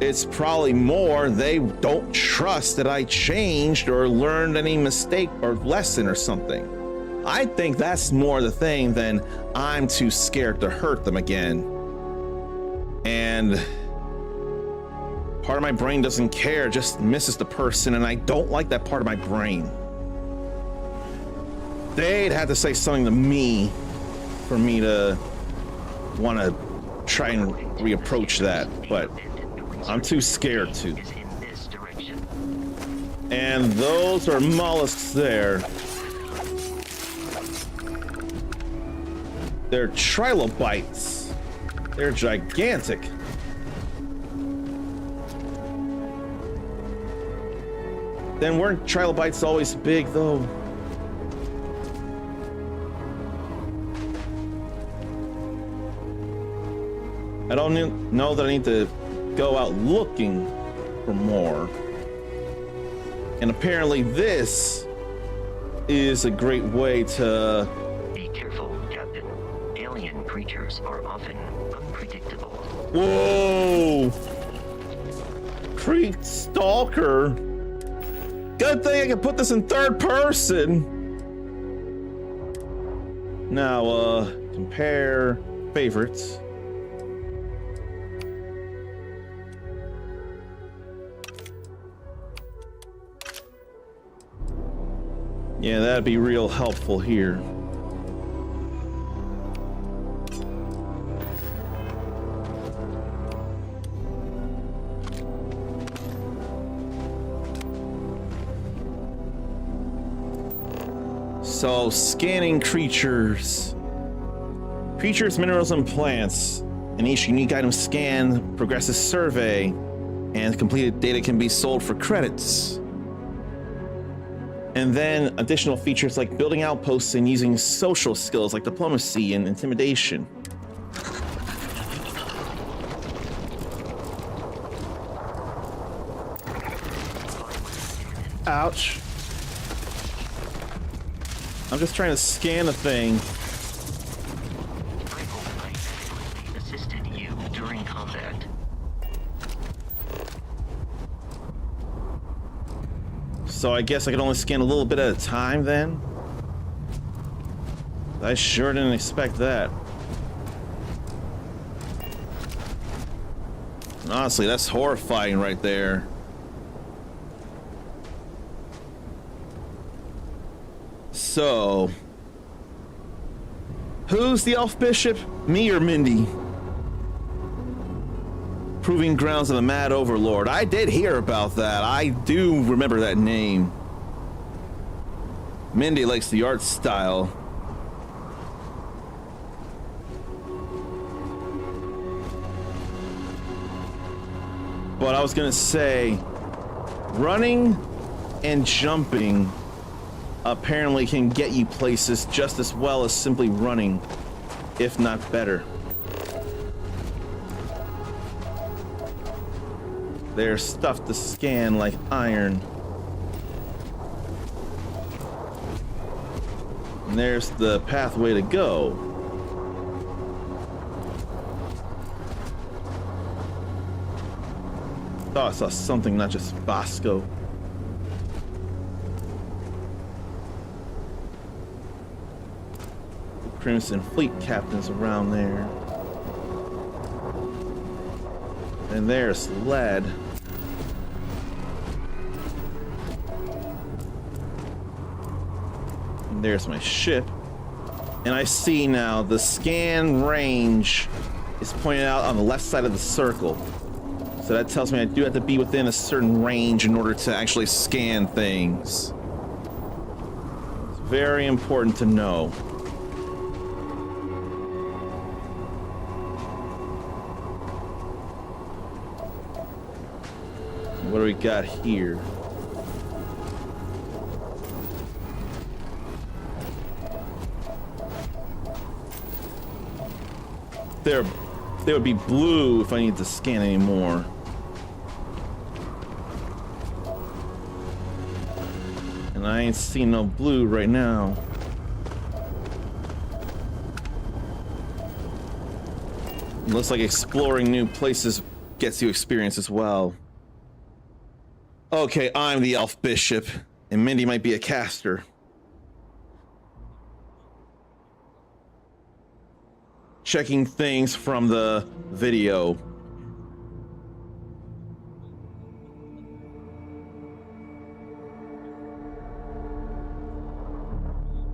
It's probably more they don't trust that I changed or learned any mistake or lesson or something. I think that's more the thing than I'm too scared to hurt them again. And part of my brain doesn't care, just misses the person, and I don't like that part of my brain. They'd have to say something to me for me to want to try and reapproach that, but I'm too scared to. And those are mollusks there. They're trilobites. They're gigantic. Then weren't trilobites always big, though? I don't know that I need to go out looking for more. And apparently this is a great way to... Be careful, Captain. Alien creatures are often unpredictable. Whoa! Creep Stalker. Good thing I can put this in third person. Now, compare favorites. Yeah, that'd be real helpful here. So, scanning creatures. Creatures, minerals, and plants. And each unique item scanned progresses survey, and completed data can be sold for credits. And then additional features like building outposts and using social skills like diplomacy and intimidation. Ouch. I'm just trying to scan a thing. I hope I adequately assisted you during combat. So I guess I can only scan a little bit at a time then? I sure didn't expect that. Honestly, that's horrifying right there. So, who's the elf bishop? Me or Mindy? Proving grounds of the Mad Overlord. I did hear about that. I do remember that name. Mindy likes the art style. But I was gonna say, running and jumping apparently can get you places just as well as simply running, if not better. There's stuff to scan like iron. And there's the pathway to go. Thought I saw something, not just Bosco. Crimson Fleet captains around there. And there's lead. And there's my ship. And I see now the scan range is pointed out on the left side of the circle. So that tells me I do have to be within a certain range in order to actually scan things. It's very important to know. What do we got here? They would be blue if I need to scan anymore. And I ain't seeing no blue right now. It looks like exploring new places gets you experience as well. Okay, I'm the elf bishop, and Mindy might be a caster. Checking things from the video.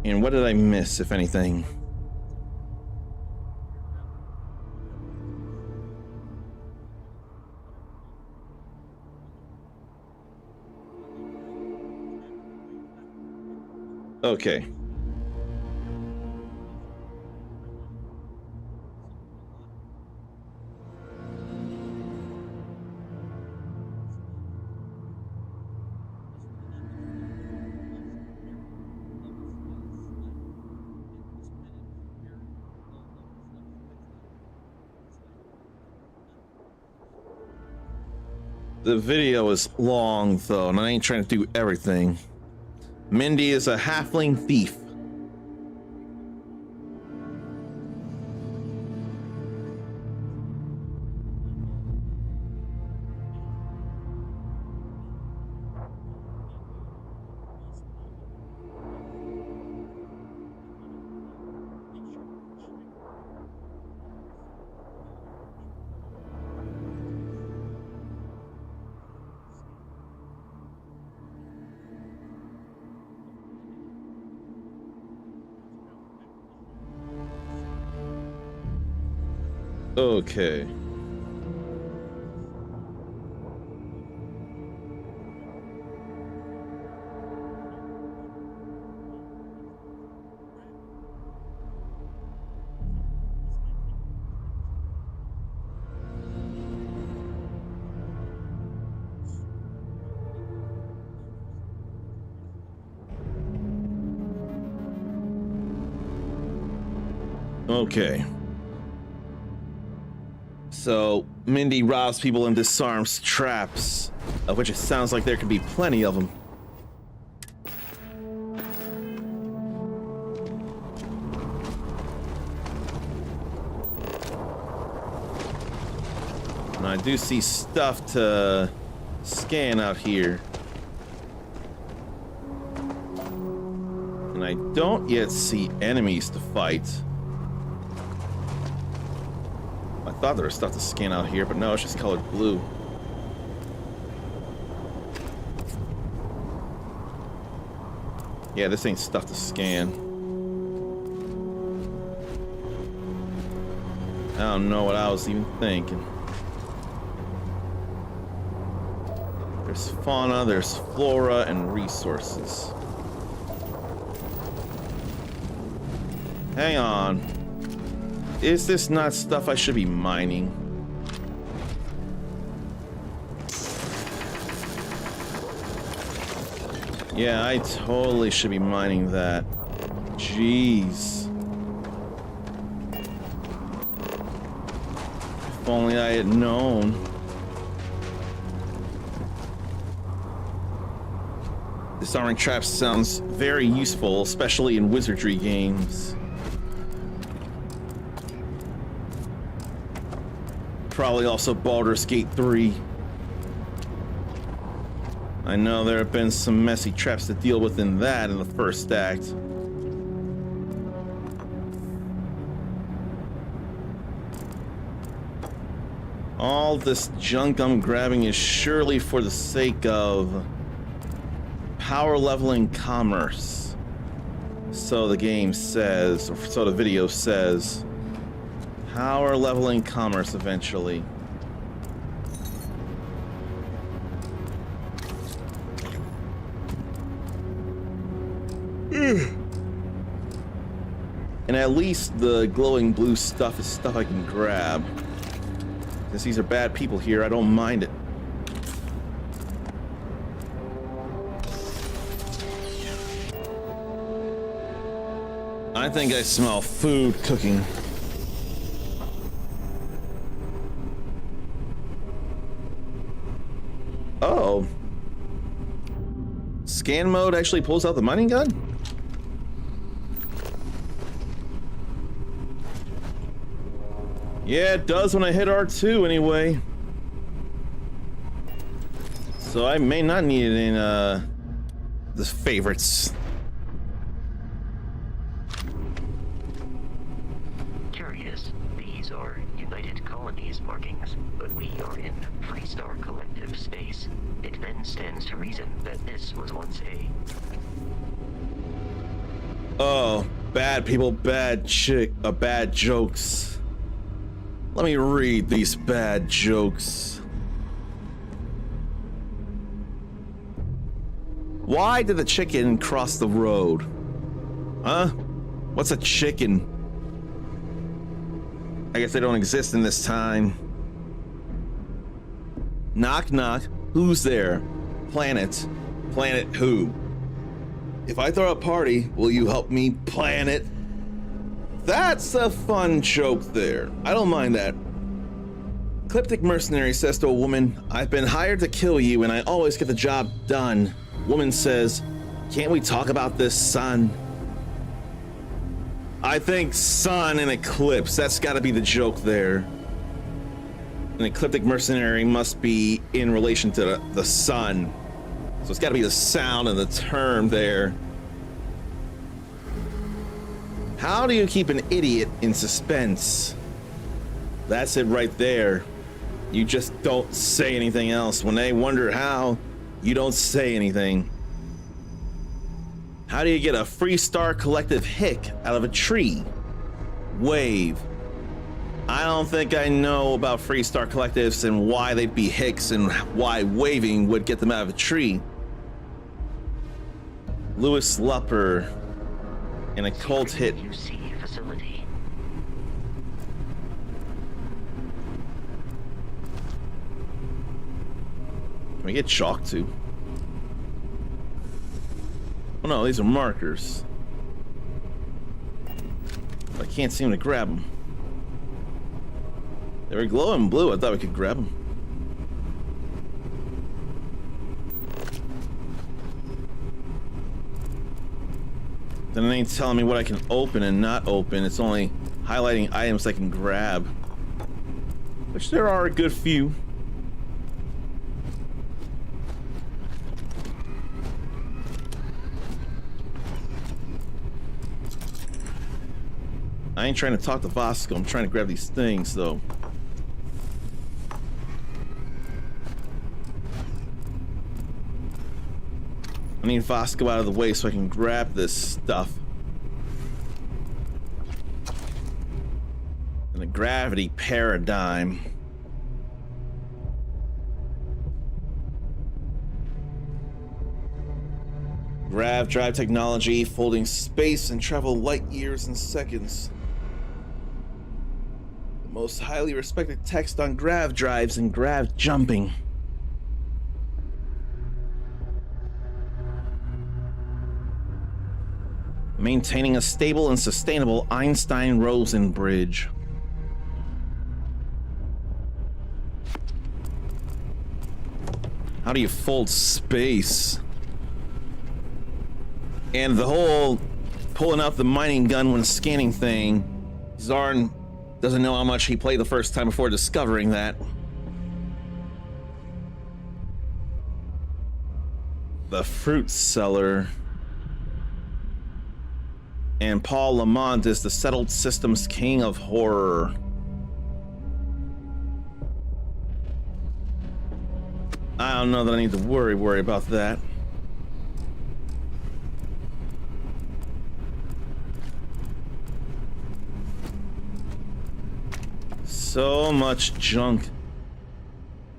And what did I miss, if anything? Okay. The video is long, though, and I ain't trying to do everything. Mindy is a halfling thief. Okay. Okay. So, Mindy robs people and disarms traps, of which it sounds like there could be plenty of them. And I do see stuff to scan out here. And I don't yet see enemies to fight. I thought there was stuff to scan out here, but no, it's just colored blue. Yeah, this ain't stuff to scan. I don't know what I was even thinking. There's fauna, there's flora, and resources. Hang on. Is this not stuff I should be mining? Yeah, I totally should be mining that. Jeez. If only I had known. Disarming traps sounds very useful, especially in wizardry games. Probably also Baldur's Gate 3. I know there have been some messy traps to deal with in that in the first act. All this junk I'm grabbing is surely for the sake of power leveling commerce. So the game says, or so the video says. Power leveling commerce eventually. And at least the glowing blue stuff is stuff I can grab. Since these are bad people here, I don't mind it. I think I smell food cooking. Oh. Scan mode actually pulls out the mining gun? Yeah, it does when I hit R2 anyway. So I may not need it in the favorites. Curious. These are United Colonies markings, but we are in Freestar Collective space. It then stands to reason that this was once a... Oh, bad people, bad jokes. Let me read these bad jokes. Why did the chicken cross the road? Huh? What's a chicken? I guess they don't exist in this time. Knock knock. Who's there? Planet. Planet who? If I throw a party, will you help me plan it? That's a fun joke there. I don't mind that. Ecliptic mercenary says to a woman, "I've been hired to kill you and I always get the job done." Woman says, "Can't we talk about this, son?" I think sun and eclipse, that's gotta be the joke there. An ecliptic mercenary must be in relation to the sun. So it's gotta be the sound and the term there. How do you keep an idiot in suspense? That's it right there. You just don't say anything else. When they wonder how, you don't say anything. How do you get a Freestar Collective hick out of a tree? Wave. I don't think I know about Freestar Collectives and why they'd be hicks and why waving would get them out of a tree. Lewis Lupper in a cult hit. UC facility. Can we get chalk too? Oh no, these are markers. I can't seem to grab them. They were glowing blue. I thought we could grab them. Then it ain't telling me what I can open and not open. It's only highlighting items I can grab, which there are a good few. I ain't trying to talk to Vasco. I'm trying to grab these things, though. I need Vasco out of the way so I can grab this stuff. And the gravity paradigm. Grav drive technology, folding space and travel light years in seconds. The most highly respected text on grav drives and grav jumping. Maintaining a stable and sustainable Einstein-Rosen bridge. How do you fold space? And the whole pulling out the mining gun when scanning thing. Zarn doesn't know how much he played the first time before discovering that. The fruit seller. And Paul Lamont is the settled systems king of horror. I don't know that I need to worry about that. So much junk.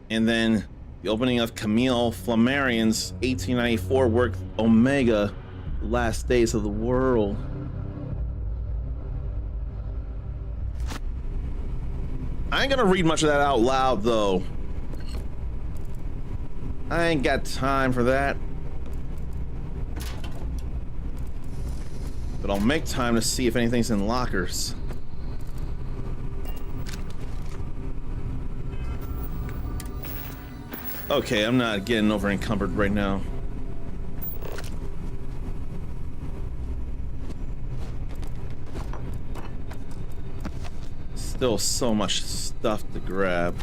And then the opening of Camille Flammarion's 1894 work Omega, Last Days of the World. I ain't gonna read much of that out loud, though. I ain't got time for that. But I'll make time to see if anything's in lockers. Okay, I'm not getting over encumbered right now. Still so much stuff to grab.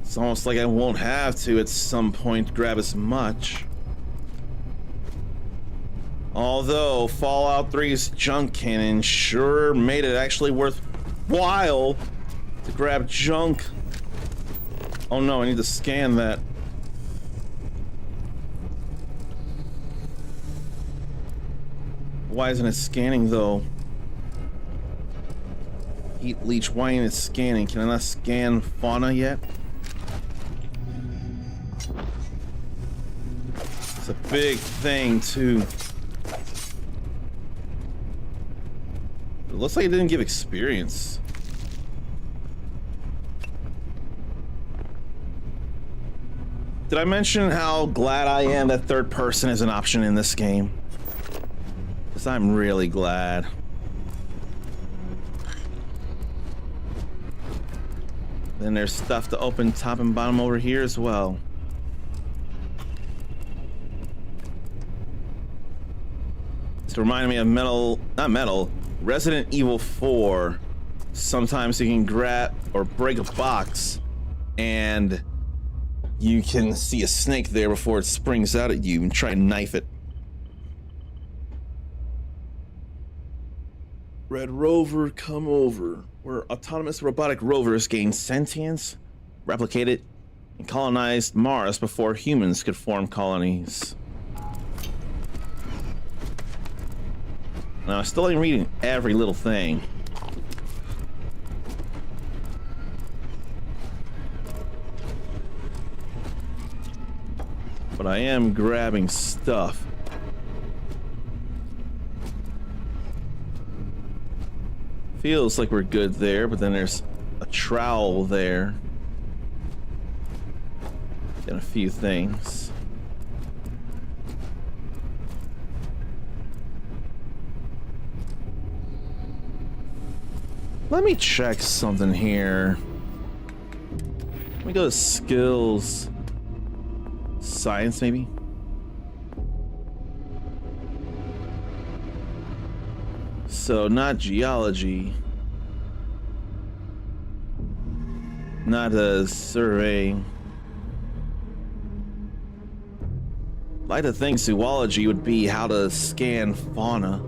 It's almost like I won't have to at some point grab as much. Although Fallout 3's junk cannon sure made it actually worthwhile to grab junk. Oh no, I need to scan that. Why isn't it scanning though? Heat leech, why ain't it scanning? Can I not scan fauna yet? It's a big thing too. It looks like it didn't give experience. Did I mention how glad I am that third person is an option in this game? Because I'm really glad. Then there's stuff to open top and bottom over here as well. It's reminding me of Resident Evil 4. Sometimes you can grab or break a box and you can see a snake there before it springs out at you and try and knife it. Red Rover, come over. Where autonomous robotic rovers gained sentience, replicated, and colonized Mars before humans could form colonies. Now, I still ain't reading every little thing. But I am grabbing stuff. Feels like we're good there, but then there's a trowel there. And a few things. Let me check something here. Let me go to skills. Science, maybe? So, not geology. Not a surveying. I'd like to think zoology would be how to scan fauna.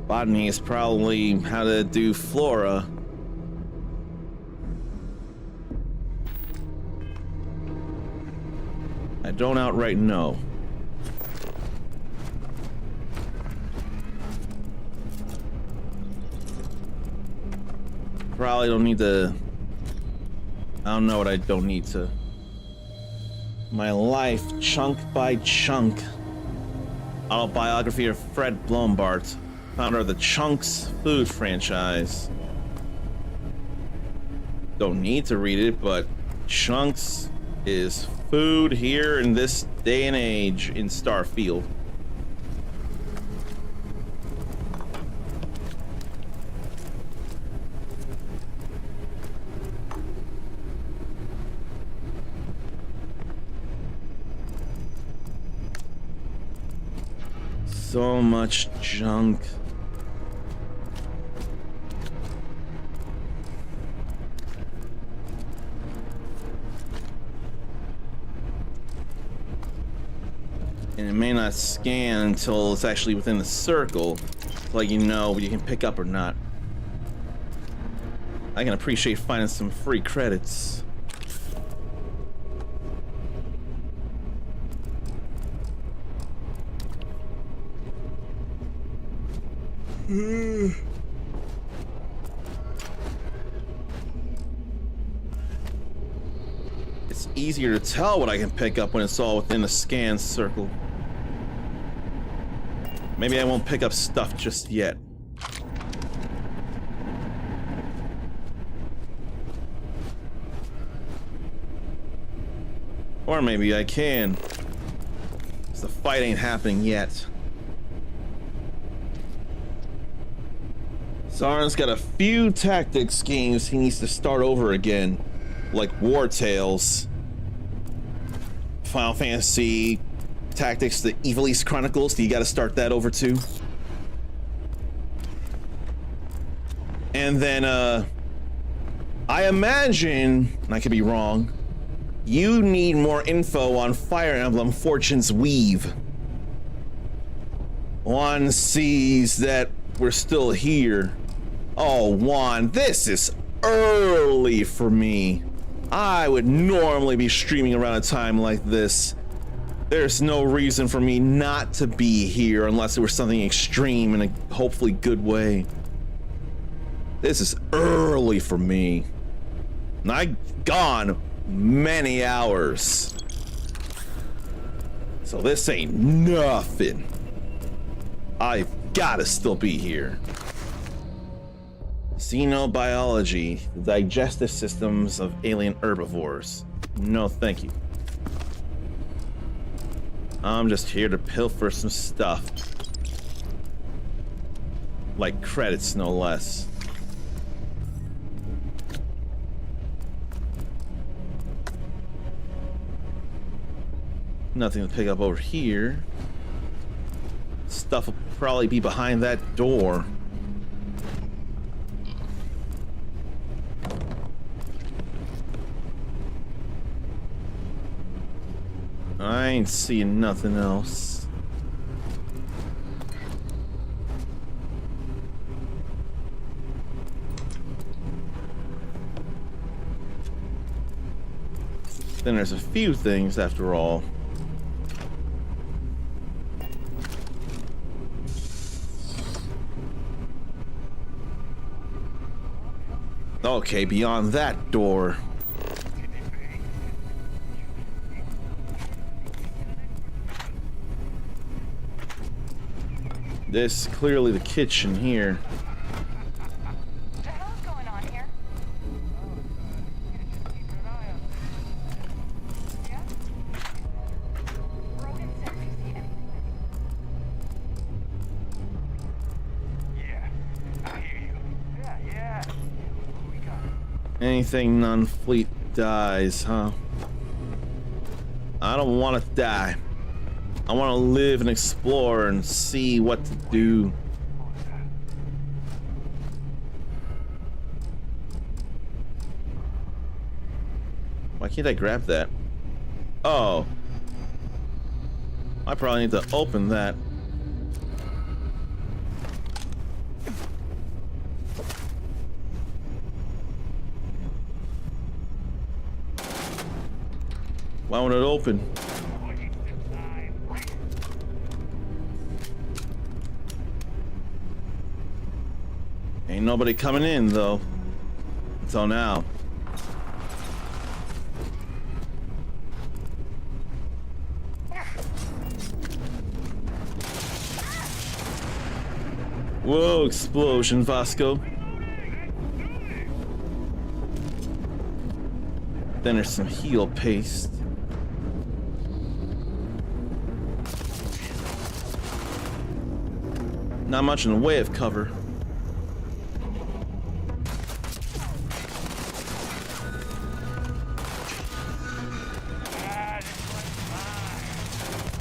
Botany is probably how to do flora. I don't outright know. Probably don't need to. I don't know what I don't need to. My life, chunk by chunk. Autobiography of Fred Blombart, founder of the Chunks food franchise. Don't need to read it, but Chunks is food here in this day and age in Starfield. So much junk. And it may not scan until it's actually within the circle, to let you know what you can pick up or not. I can appreciate finding some free credits. It's easier to tell what I can pick up when it's all within the scan circle. Maybe I won't pick up stuff just yet. Or maybe I can. 'Cause the fight ain't happening yet. Zaren's got a few tactics games he needs to start over again, like War Tales, Final Fantasy Tactics, the Evil East Chronicles. You got to start that over too. And then, I imagine, and I could be wrong, you need more info on Fire Emblem Fortune's Weave. Juan sees that we're still here. Oh, Juan, this is early for me. I would normally be streaming around a time like this. There's no reason for me not to be here unless it were something extreme in a hopefully good way. This is early for me. And I've gone many hours. So this ain't nothing. I've gotta still be here. Xenobiology, the digestive systems of alien herbivores. No, thank you. I'm just here to pilfer some stuff. Like credits, no less. Nothing to pick up over here. Stuff will probably be behind that door. I ain't seeing nothing else. Then there's a few things after all. Okay, beyond that door. This is clearly the kitchen here. What the hell's going on here? Yeah? Rogan said if you see anything. Yeah, I hear you. Yeah. What we got? Anything non-fleet dies, huh? I don't want to die. I want to live and explore and see what to do. Why can't I grab that? Oh. I probably need to open that. Why won't it open? Ain't nobody coming in though. Until now. Whoa, explosion, Vasco. Then there's some heal paste. Not much in the way of cover.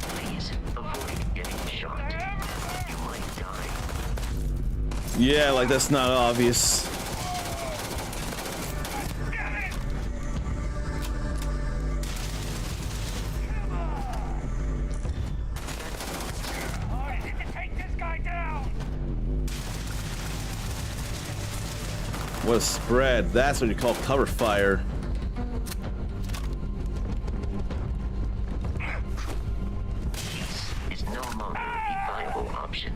Please avoid getting shot. You might die. Yeah, like that's not obvious. What a spread. That's what you call cover fire. Peace is no longer a viable option.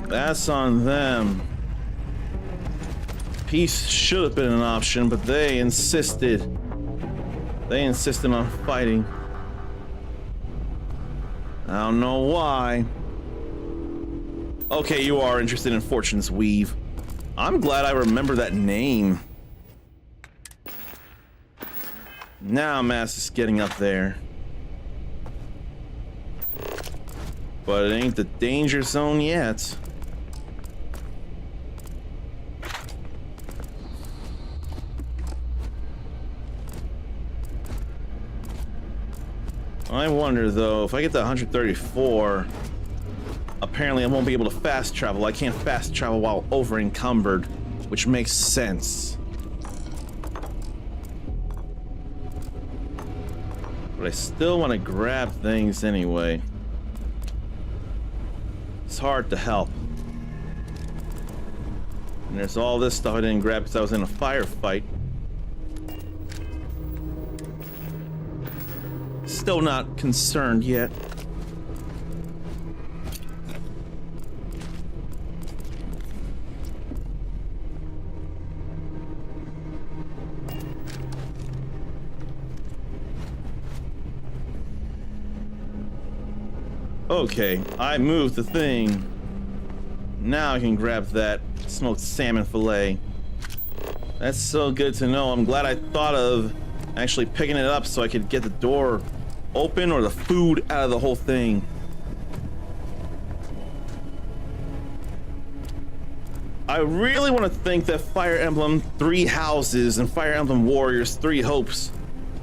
That's on them. Peace should have been an option, but they insisted. They insisted on fighting. I don't know why. Okay, you are interested in Fortune's Weave. I'm glad I remember that name. Now Mass is getting up there. But it ain't the danger zone yet. I wonder though, if I get to 134, apparently I won't be able to fast travel. I can't fast travel while over encumbered, which makes sense. But I still want to grab things anyway. It's hard to help. And there's all this stuff I didn't grab because I was in a firefight. Still not concerned yet. Okay, I moved the thing. Now I can grab that smoked salmon fillet. That's so good to know. I'm glad I thought of actually picking it up so I could get the door open or the food out of the whole thing. I really want to think that Fire Emblem 3 Houses and Fire Emblem Warriors 3 Hopes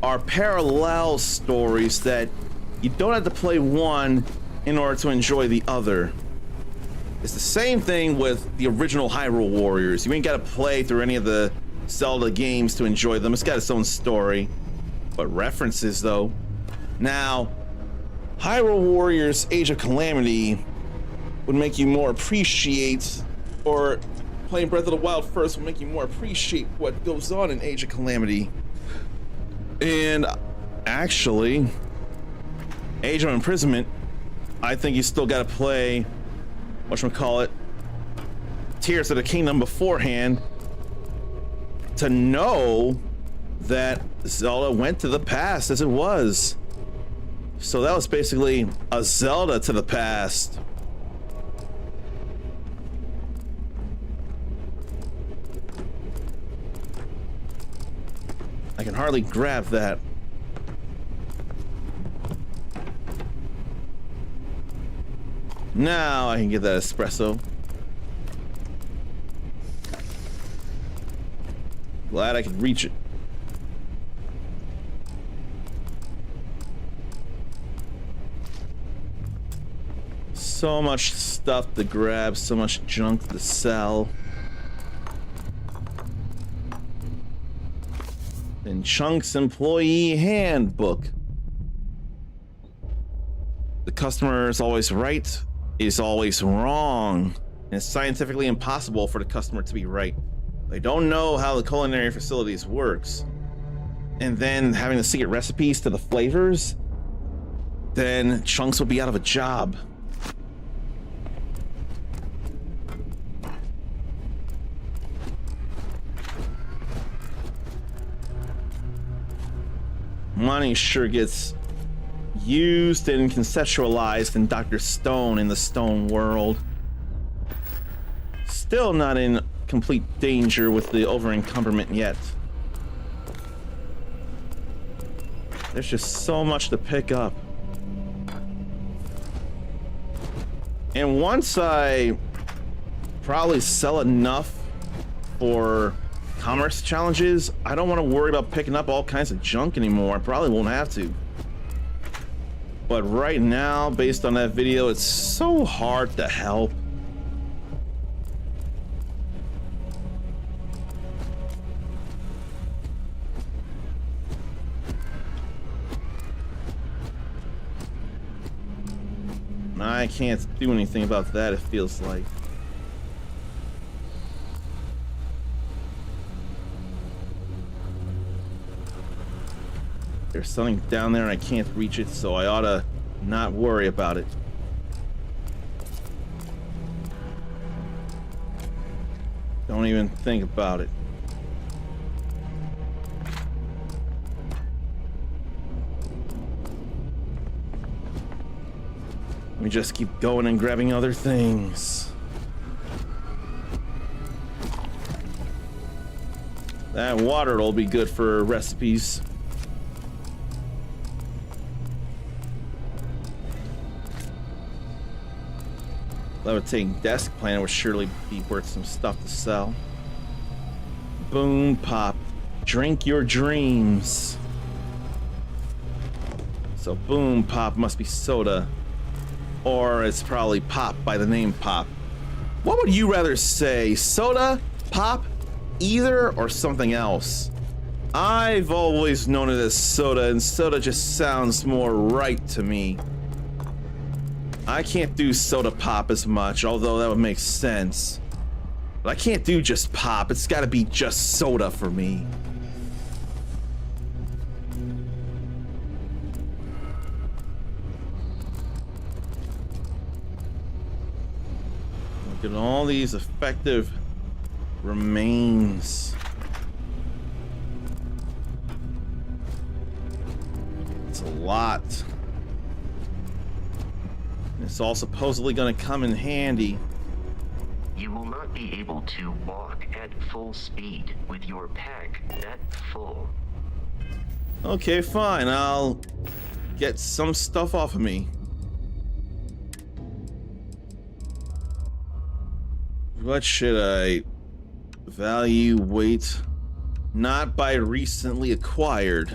are parallel stories that you don't have to play one in order to enjoy the other. It's the same thing with the original Hyrule Warriors. You ain't got to play through any of the Zelda games to enjoy them. It's got its own story. But references, though. Now, Hyrule Warriors Age of Calamity would make you more appreciate, or playing Breath of the Wild first would make you more appreciate what goes on in Age of Calamity. And actually, Age of Imprisonment, I think you still gotta play, whatchamacallit, Tears of the Kingdom beforehand to know that Zelda went to the past as it was. So that was basically a Zelda to the past. I can hardly grab that. Now I can get that espresso. Glad I could reach it. So much stuff to grab, so much junk to sell. In Chunk's employee handbook. The customer is always right, is always wrong. And it's scientifically impossible for the customer to be right. They don't know how the culinary facilities works. And then having the secret recipes to the flavors, then Chunks will be out of a job. Money sure gets used and conceptualized in Dr. Stone in the Stone world. Still not in complete danger with the over-encumberment yet. There's just so much to pick up. And once I probably sell enough for commerce challenges, I don't want to worry about picking up all kinds of junk anymore. I probably won't have to. But right now, based on that video, it's so hard to help. I can't do anything about that, it feels like. There's something down there and I can't reach it, so I ought to not worry about it. Don't even think about it. Let me just keep going and grabbing other things. That water will be good for recipes. Levitating desk plan would surely be worth some stuff to sell. Boom pop. Drink your dreams. So boom pop must be soda. Or it's probably pop by the name Pop. What would you rather say? Soda? Pop? Either or something else? I've always known it as soda, and soda just sounds more right to me. I can't do soda pop as much, although that would make sense. But I can't do just pop. It's gotta be just soda for me. Look at all these effective remains. It's a lot. It's all supposedly going to come in handy. You will not be able to walk at full speed with your pack that full. Okay, fine. I'll get some stuff off of me. What should I value weight? Not by recently acquired.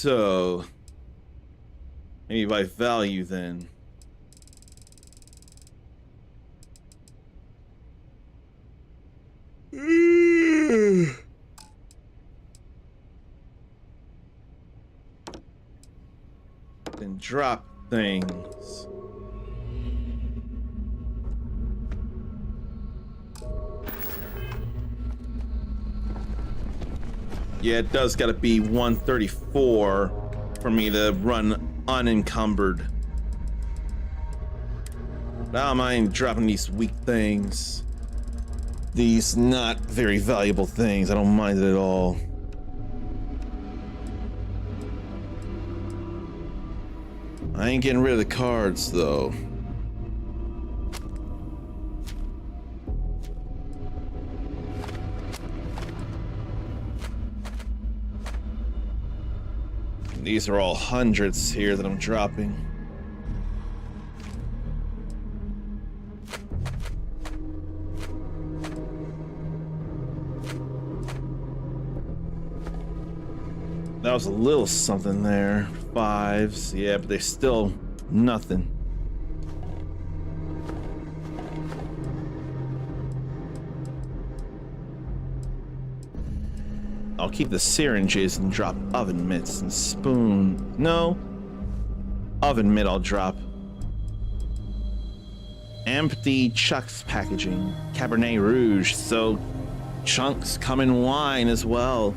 So, maybe by value then. Then drop things. Yeah, it does gotta be 134 for me to run unencumbered. But I don't mind dropping these weak things. These not very valuable things. I don't mind it at all. I ain't getting rid of the cards though. These are all hundreds here that I'm dropping. That was a little something there. Fives, yeah, but they're still nothing. I'll keep the syringes and drop oven mitts and spoon. No, oven mitt I'll drop. Empty Chuck's packaging. Cabernet Rouge, so chunks come in wine as well.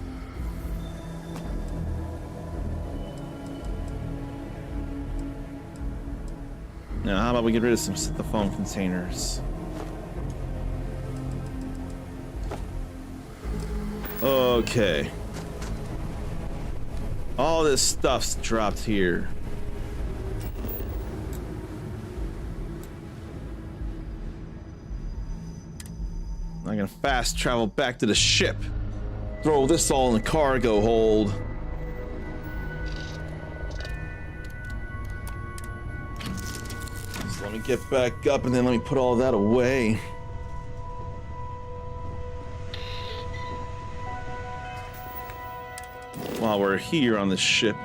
Now, how about we get rid of some styrofoam containers? Okay. All this stuff's dropped here. I'm gonna fast travel back to the ship. Throw this all in the cargo hold. So let me get back up and then let me put all that away. While we're here on the ship.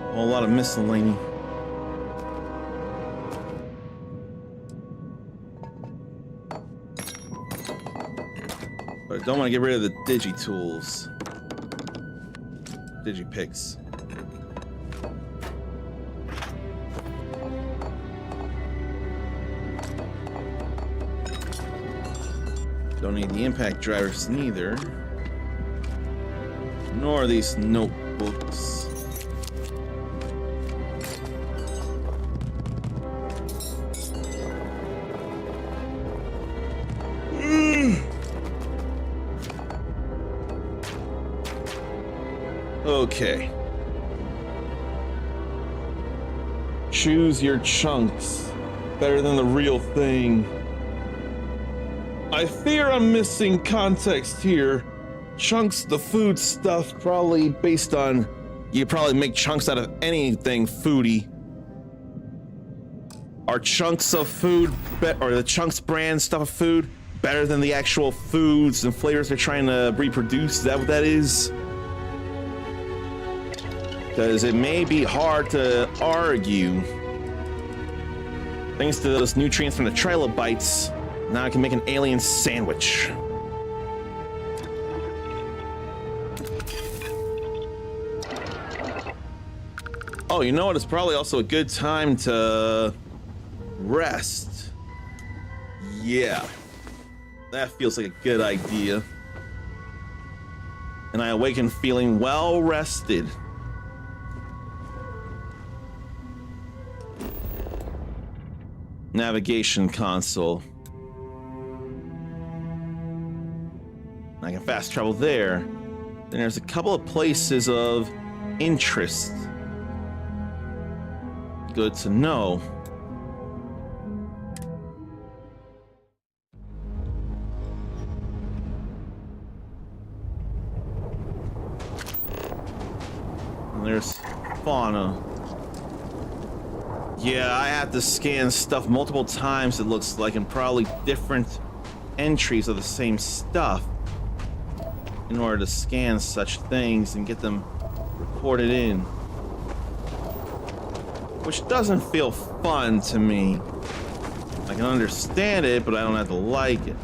A whole lot of miscellany. But I don't want to get rid of the digi-tools. Digi-picks. Don't need the impact drivers neither. Nor these notebooks. Okay. Choose your chunks. Better than the real thing. I fear I'm missing context here. Chunks, the food stuff, probably based on you probably make chunks out of anything foody. Are chunks of food, or the chunks brand stuff of food, better than the actual foods and flavors they're trying to reproduce? Is that what that is? Because it may be hard to argue. Thanks to those nutrients from the trilobites, now I can make an alien sandwich. Oh, you know what? It's probably also a good time to rest. Yeah, that feels like a good idea. And I awaken feeling well rested. Navigation console. I can fast travel there. Then there's a couple of places of interest. Good to know. And there's fauna. Yeah, I have to scan stuff multiple times, it looks like, and probably different entries of the same stuff. in order to scan such things and get them recorded in. Which doesn't feel fun to me. I can understand it, but I don't have to like it.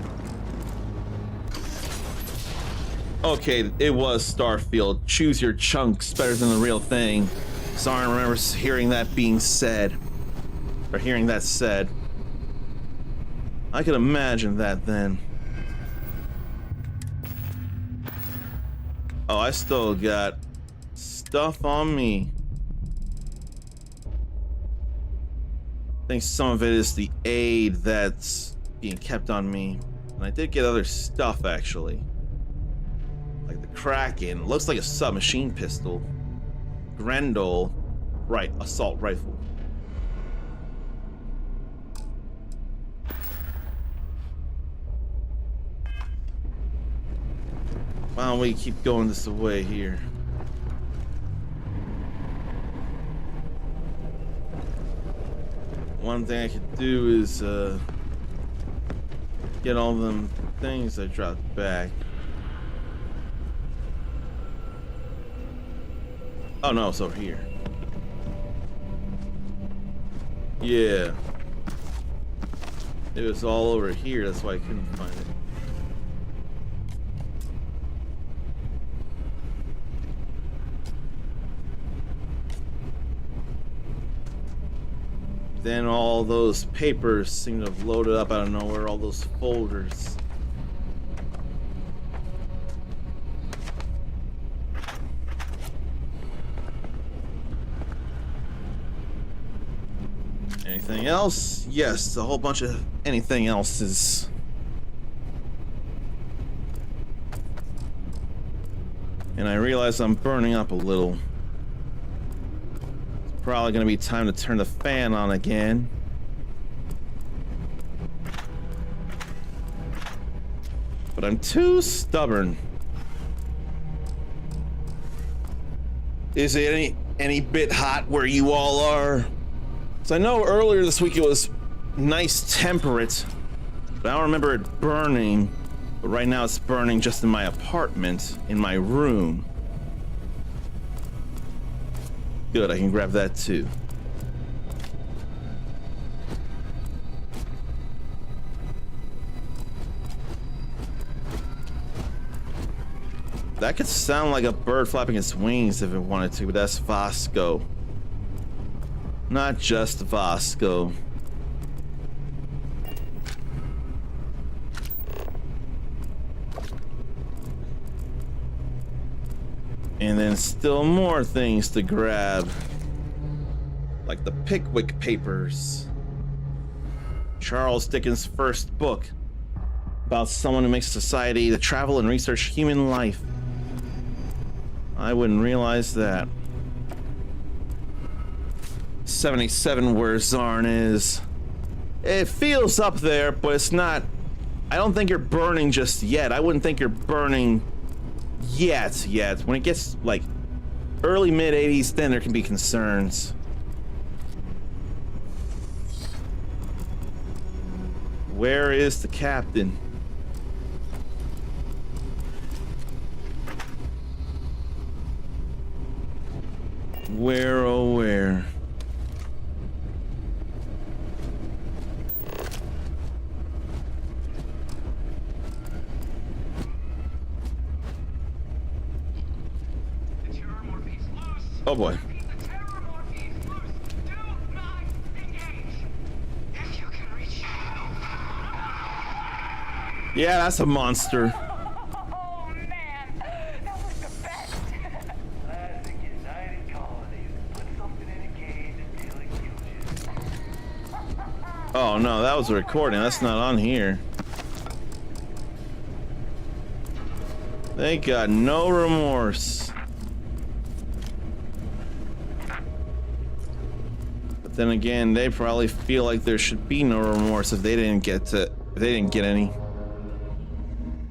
Okay, it was Starfield. Choose your chunks better than the real thing. Sorry, I remember hearing that being said. Or hearing that said. I could imagine that then. Oh, I still got stuff on me. I think some of it is the aid that's being kept on me. And I did get other stuff, actually. Like the Kraken. Looks like a submachine pistol. Grendel. Right, assault rifle. Why don't we keep going this way here? One thing I could do is get all them things I dropped back. Oh no, it's over here. Yeah. It was all over here, that's why I couldn't find it. Then all those papers seem to have loaded up out of nowhere, all those folders. Anything else? Yes, a whole bunch of anything else's. And I realize I'm burning up a little. Probably gonna be time to turn the fan on again. But I'm too stubborn. Is it any bit hot where you all are? So I know earlier this week it was nice temperate, but I don't remember it burning. But right now it's burning just in my apartment, in my room. Good, I can grab that too. That could sound like a bird flapping its wings if it wanted to, but that's Vasco. Not just Vasco. And then still more things to grab. Like the Pickwick Papers. Charles Dickens' first book. About someone who makes society to travel and research human life. I wouldn't realize that. 77 where Zarn is. It feels up there, but it's not. I don't think you're burning just yet. I wouldn't think you're burning yet. When it gets like early mid 80s, then there can be concerns. Where is the captain? Where, oh where? Oh boy. Yeah, that's a monster. Oh man, that was the best. Classic United Colonies. Put something in a cage until it kills you. Oh no, that was a recording. That's not on here. They got no remorse. But then again, they probably feel like there should be no remorse if they didn't get any.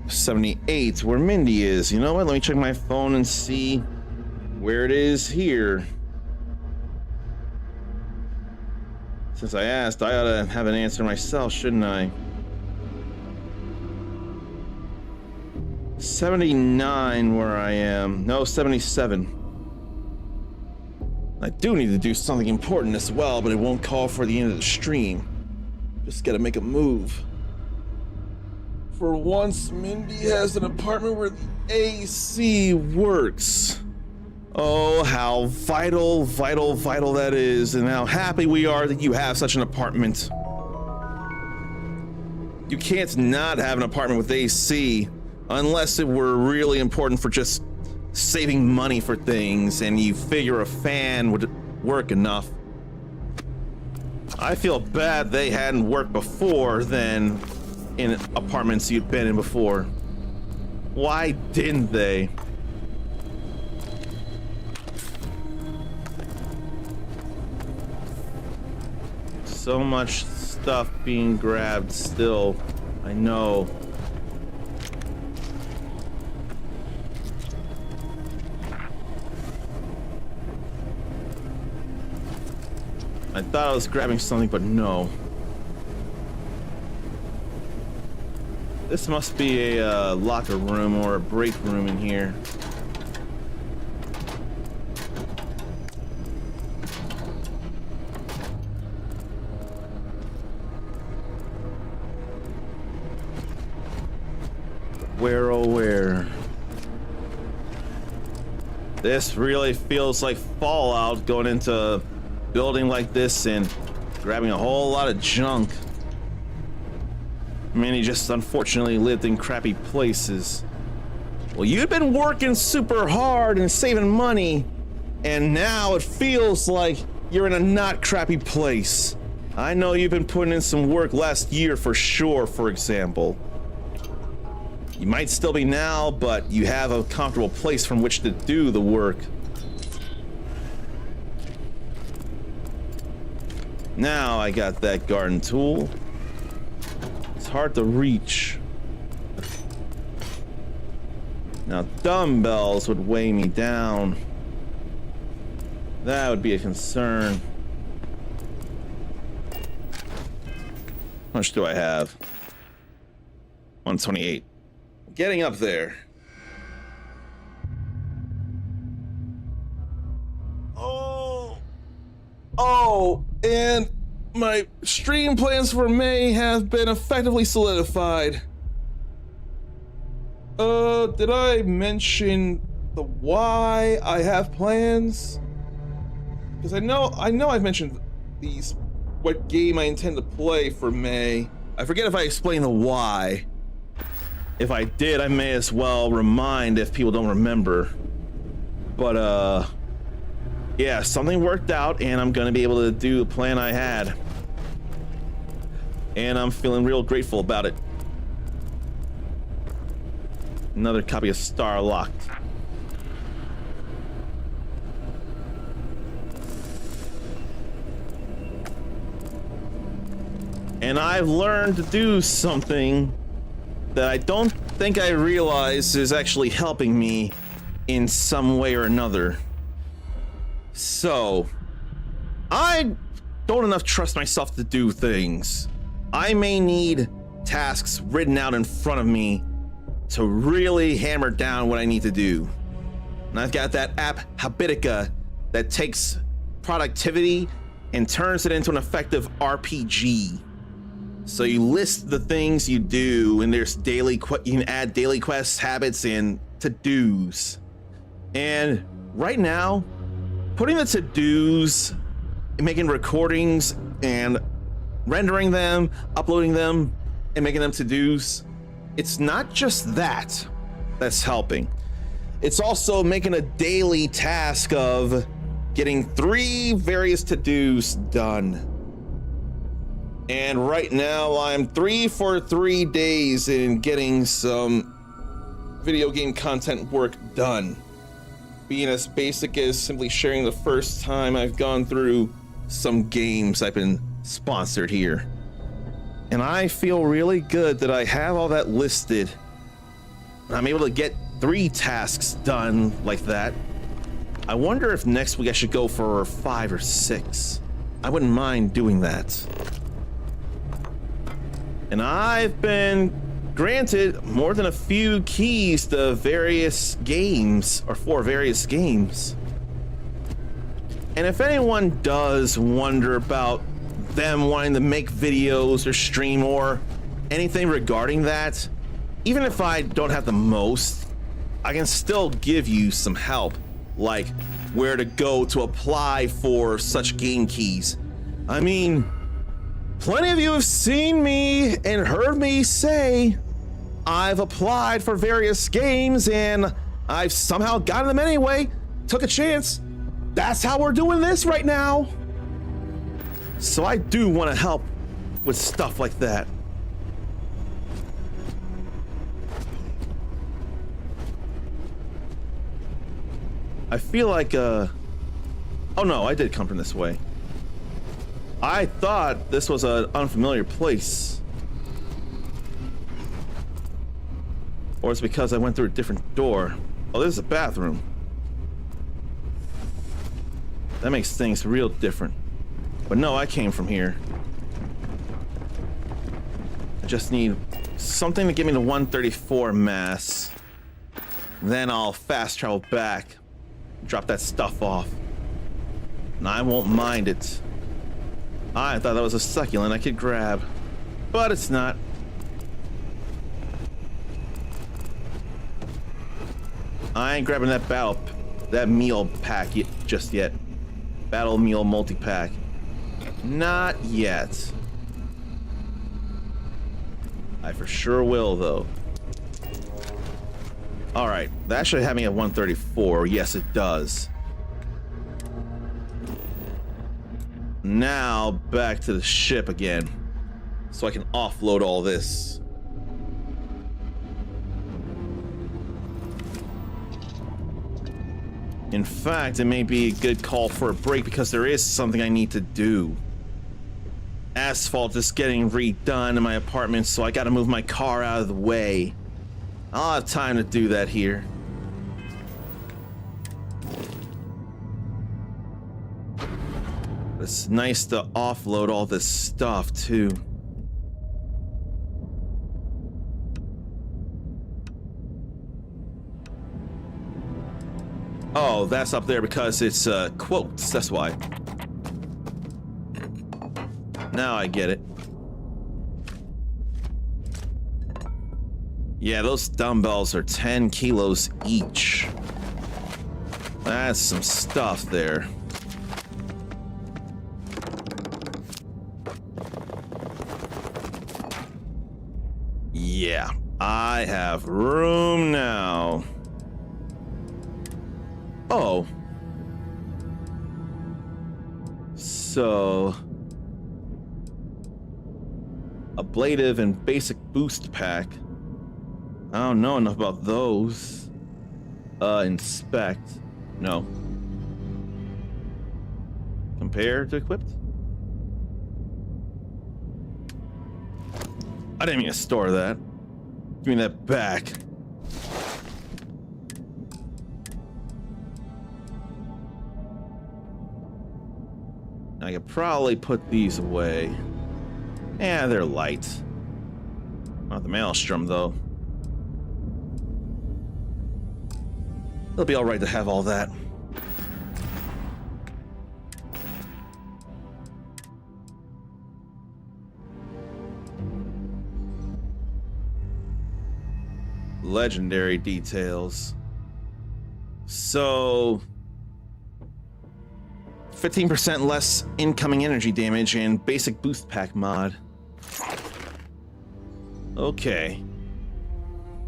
78, where Mindy is. You know what? Let me check my phone and see where it is here. Since I asked, I ought to have an answer myself, shouldn't I? 79 where I am. No, 77. I do need to do something important as well, but it won't call for the end of the stream. Just gotta make a move. For once, Mindy has an apartment where the AC works. Oh, how vital that is, and how happy we are that you have such an apartment. You can't not have an apartment with AC unless it were really important for just saving money for things and you figure a fan would work enough. I feel bad they hadn't worked before than in apartments you'd been in before. Why didn't they? So much stuff being grabbed still. I know. I thought I was grabbing something, but no. This must be a locker room or a break room in here. Where, oh where? This really feels like Fallout, going into a building like this and grabbing a whole lot of junk. I mean, he just unfortunately lived in crappy places. Well, you've been working super hard and saving money, and now it feels like you're in a not crappy place. I know you've been putting in some work last year for sure, for example. You might still be now, but you have a comfortable place from which to do the work. Now I got that garden tool. It's hard to reach. Now dumbbells would weigh me down. That would be a concern. How much do I have? 128. Getting up there. Oh, and my stream plans for May have been effectively solidified. Did I mention the why I have plans? Because I know I've mentioned these, what game I intend to play for May. I forget if I explained the why. If I did, I may as well remind if people don't remember. But yeah, something worked out and I'm gonna be able to do the plan I had. And I'm feeling real grateful about it. Another copy of Star Locked. And I've learned to do something that I don't think I realize is actually helping me in some way or another. So, I don't enough trust myself to do things. I may need tasks written out in front of me to really hammer down what I need to do. And I've got that app, Habitica, that takes productivity and turns it into an effective RPG. So you list the things you do, and there's you can add daily quests, habits, and to-dos. And right now, putting the to-dos, making recordings, and rendering them, uploading them, and making them to-dos, it's not just that that's helping. It's also making a daily task of getting 3 various to-dos done. And right now I'm 3 for 3 days in getting some video game content work done. Being as basic as simply sharing the first time I've gone through some games I've been sponsored here. And I feel really good that I have all that listed. I'm able to get 3 tasks done like that. I wonder if next week I should go for 5 or 6. I wouldn't mind doing that. And I've been granted more than a few keys to various games, or for various games. And if anyone does wonder about them wanting to make videos or stream or anything regarding that, even if I don't have the most, I can still give you some help, like where to go to apply for such game keys. I mean, plenty of you have seen me and heard me say I've applied for various games and I've somehow gotten them anyway. Took a chance. That's how we're doing this right now. So I do want to help with stuff like that. I feel like, oh no, I did come from this way. I thought this was an unfamiliar place. Or it's because I went through a different door. Oh, this is a bathroom. That makes things real different. But no, I came from here. I just need something to give me the 134 mass. Then I'll fast travel back. Drop that stuff off. And I won't mind it. I thought that was a succulent I could grab. But it's not. I ain't grabbing that meal pack just yet. Battle meal multi-pack. Not yet. I for sure will, though. Alright, that should have me at 134. Yes, it does. Now, back to the ship again. So I can offload all this. In fact, it may be a good call for a break because there is something I need to do. Asphalt is getting redone in my apartment, so I gotta move my car out of the way. I'll have time to do that here. It's nice to offload all this stuff, too. Oh, that's up there because it's quotes, that's why. Now I get it. Yeah, those dumbbells are 10 kilos each. That's some stuff there. Yeah, I have room now. Oh. So... ablative and basic boost pack. I don't know enough about those. Inspect. No. Compare to equipped? I didn't mean to store that. Give me that back. I could probably put these away. Yeah, they're light. Not the maelstrom, though. It'll be alright to have all that. Legendary details. So... 15% less incoming energy damage and basic boost pack mod. Okay.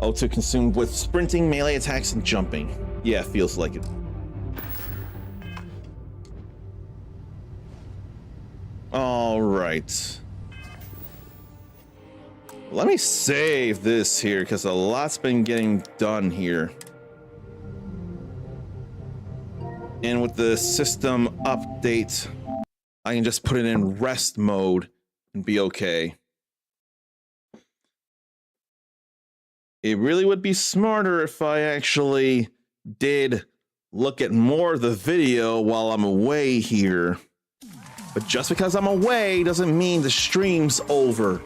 O2 consumed with sprinting, melee attacks, and jumping. Yeah, feels like it. Alright. Let me save this here, because a lot's been getting done here. And with the system update, I can just put it in rest mode and be okay. It really would be smarter if I actually did look at more of the video while I'm away here. But just because I'm away doesn't mean the stream's over.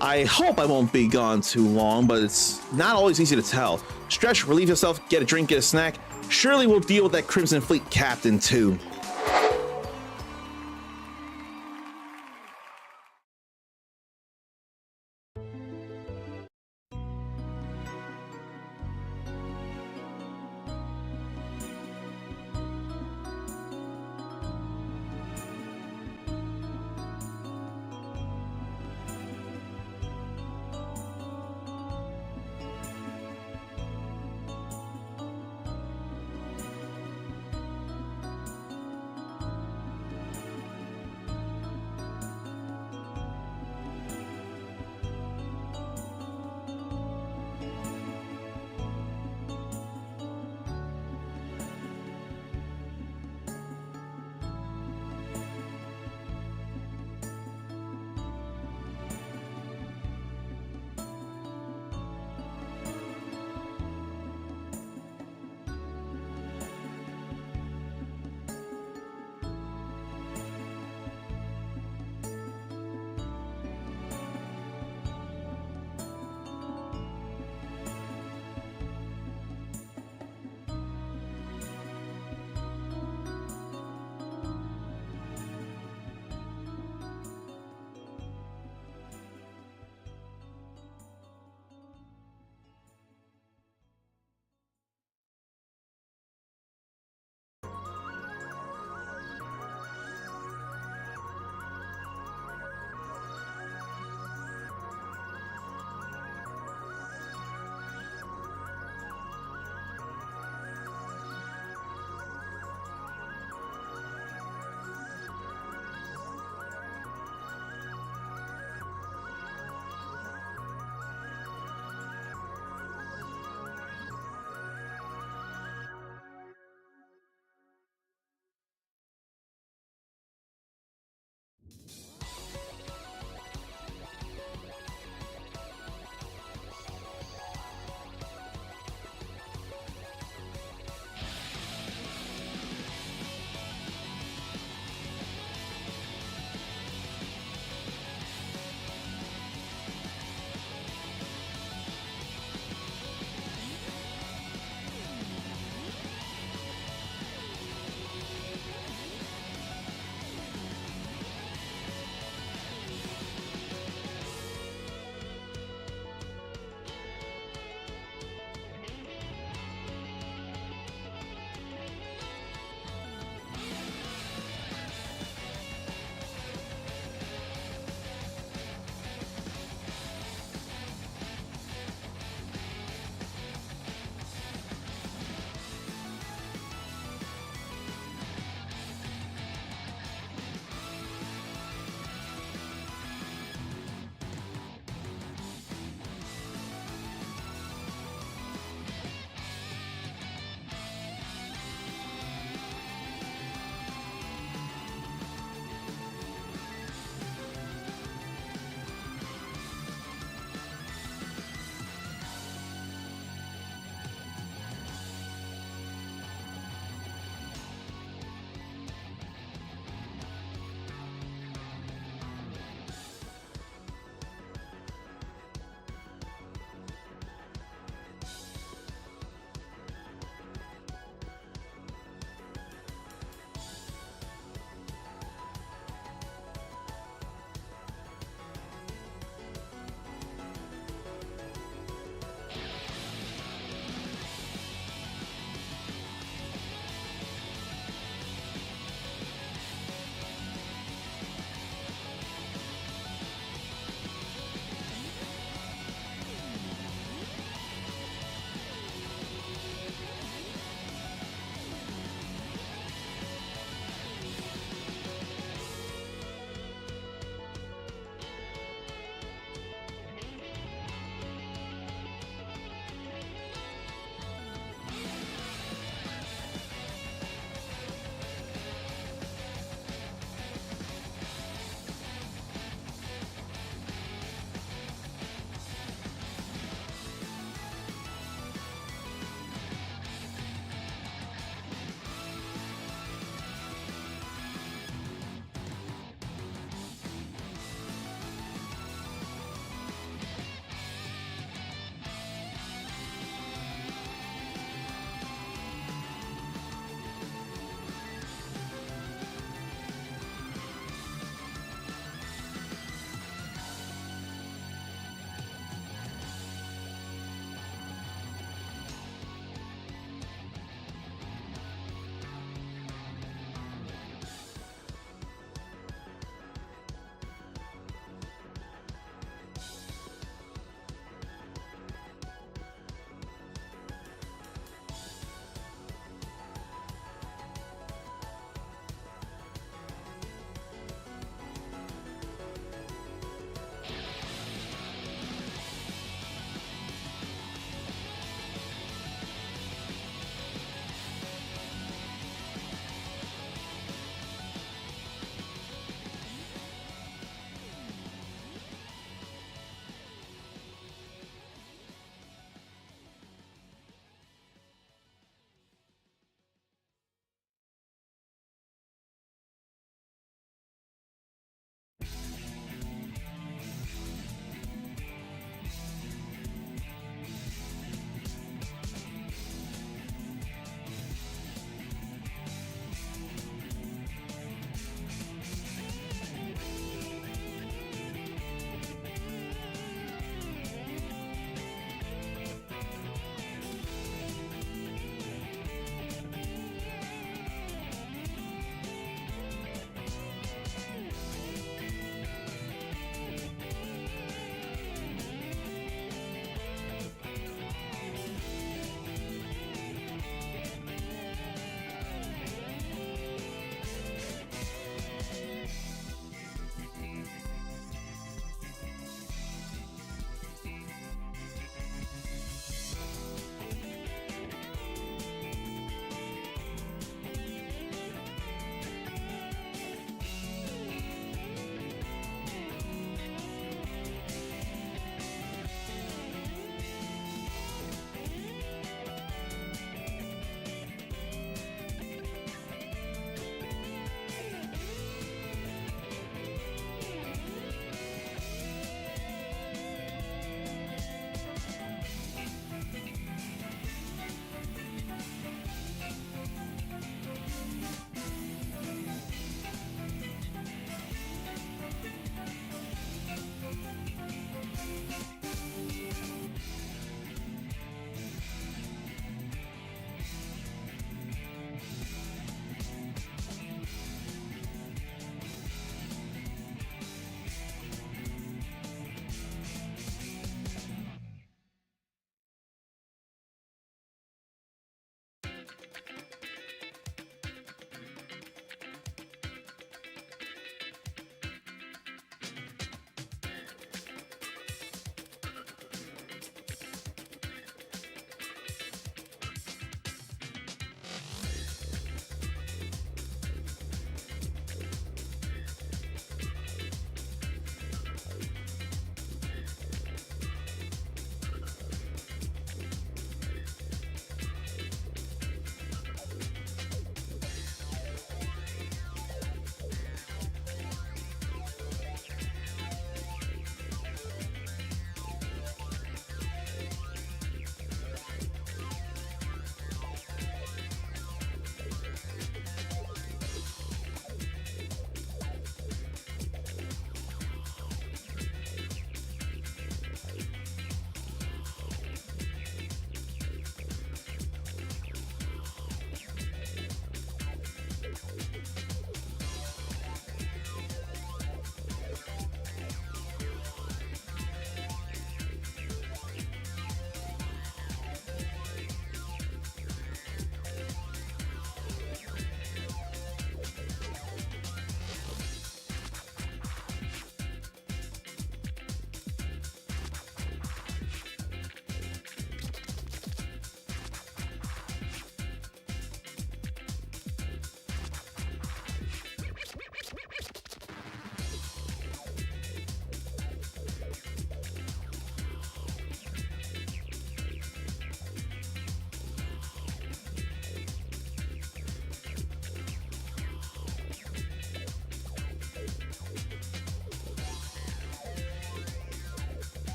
I hope I won't be gone too long, but it's not always easy to tell. Stretch, relieve yourself, get a drink, get a snack. Surely we'll deal with that Crimson Fleet captain too.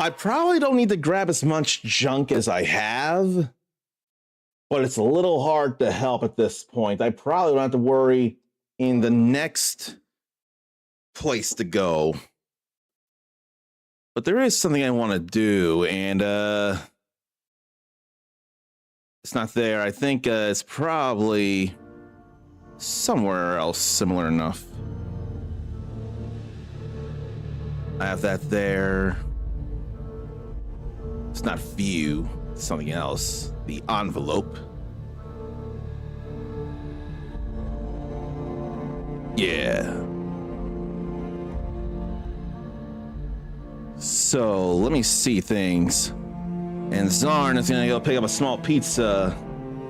I probably don't need to grab as much junk as I have, but it's a little hard to help at this point. I probably don't have to worry in the next place to go. But there is something I want to do, and it's not there. I think it's probably somewhere else similar enough. I have that there. It's not view, it's something else. The envelope. Yeah. So let me see things. And Zarn is gonna go pick up a small pizza.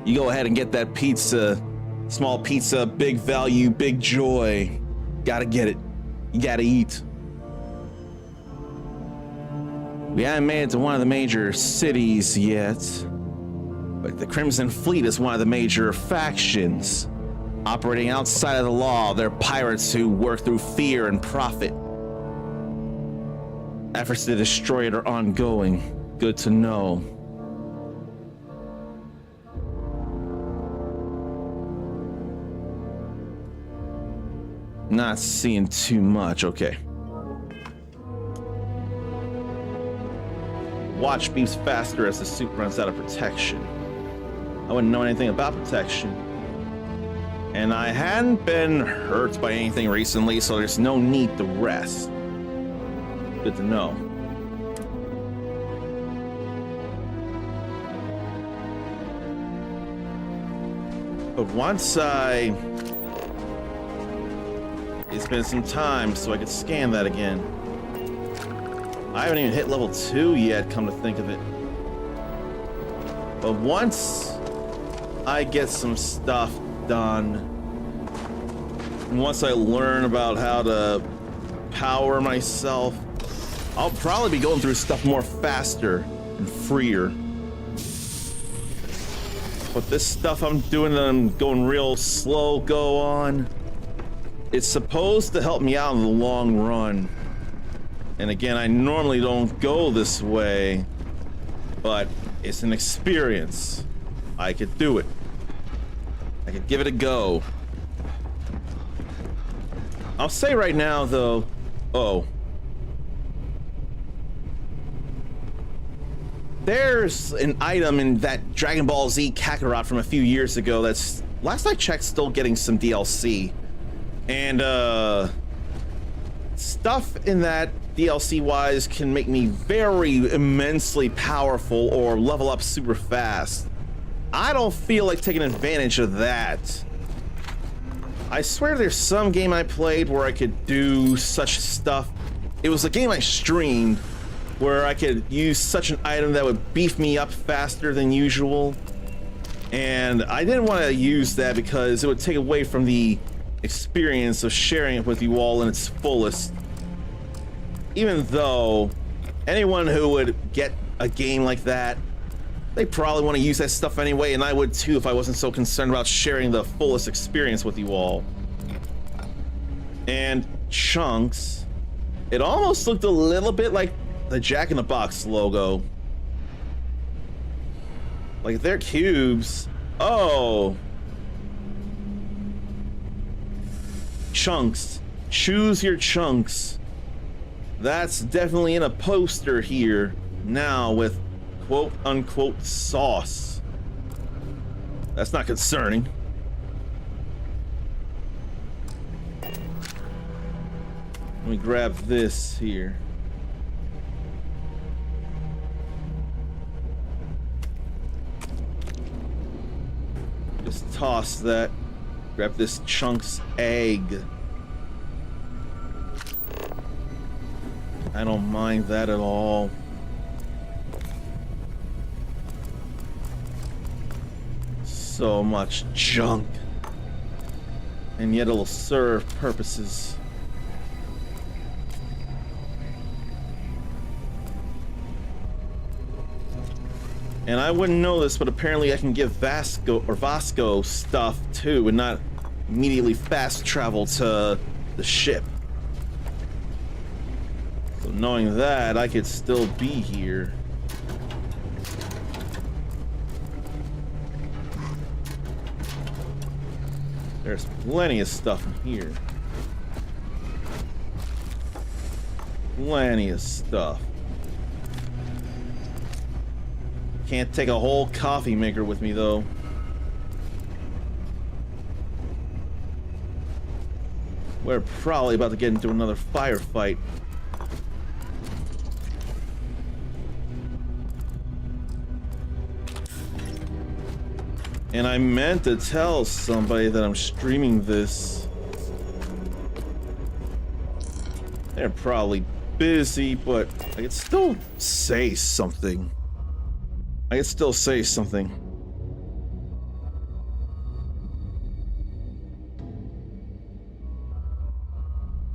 You go ahead and get that pizza. Small pizza, big value, big joy. Gotta get it. You gotta eat. We haven't made it to one of the major cities yet, but the Crimson Fleet is one of the major factions. Operating outside of the law, they're pirates who work through fear and profit. Efforts to destroy it are ongoing. Good to know. Not seeing too much, okay. Watch beeps faster as the suit runs out of protection. I wouldn't know anything about protection. And I hadn't been hurt by anything recently, so there's no need to rest. Good to know. But once it's been some time so I could scan that again. I haven't even hit level 2 yet, come to think of it. But once I get some stuff done, and once I learn about how to power myself, I'll probably be going through stuff more faster and freer. But this stuff I'm doing that I'm going real slow go on, it's supposed to help me out in the long run. And again, I normally don't go this way, but it's an experience. I could do it. I could give it a go. I'll say right now, though, there's an item in that Dragon Ball Z Kakarot from a few years ago that's, last I checked, still getting some DLC. And, stuff in that DLC-wise can make me very immensely powerful or level up super fast. I don't feel like taking advantage of that. I swear there's some game I played where I could do such stuff. It was a game I streamed where I could use such an item that would beef me up faster than usual. And I didn't want to use that because it would take away from the experience of sharing it with you all in its fullest. Even though anyone who would get a game like that, they probably want to use that stuff anyway, and I would too if I wasn't so concerned about sharing the fullest experience with you all. And chunks, it almost looked a little bit like the Jack in the Box logo. Like they're cubes. Oh. Chunks. Choose your chunks. That's definitely in a poster here now with quote unquote sauce. That's not concerning. Let me grab this here. Just toss that. Grab this chunk's egg. I don't mind that at all. So much junk. And yet it'll serve purposes. And I wouldn't know this, but apparently I can give Vasco stuff too and not immediately fast travel to the ship. So So knowing that, I could still be here. There's plenty of stuff in here. Plenty of stuff. Can't take a whole coffee maker with me though. We're probably about to get into another firefight. And I meant to tell somebody that I'm streaming this. They're probably busy, but I could still say something. I could still say something.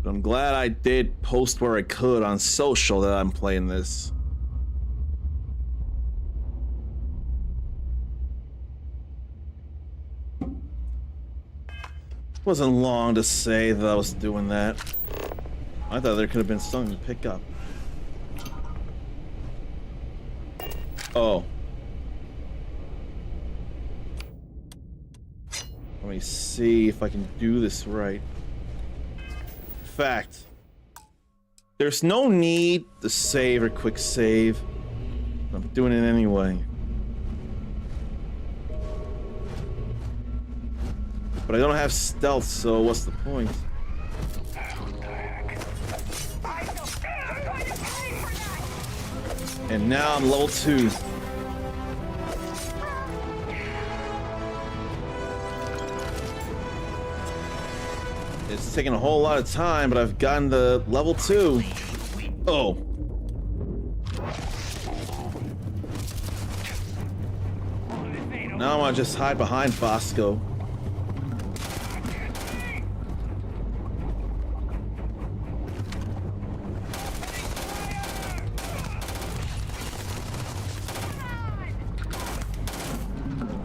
But I'm glad I did post where I could on social that I'm playing this. Wasn't long to say that I was doing that. I thought there could have been something to pick up. Oh. Let me see if I can do this right. Fact. There's no need to save or quick save. I'm doing it anyway. But I don't have stealth, so what's the point? And now I'm level 2. It's taking a whole lot of time, but I've gotten to level 2. Oh. Now I want to just hide behind Bosco.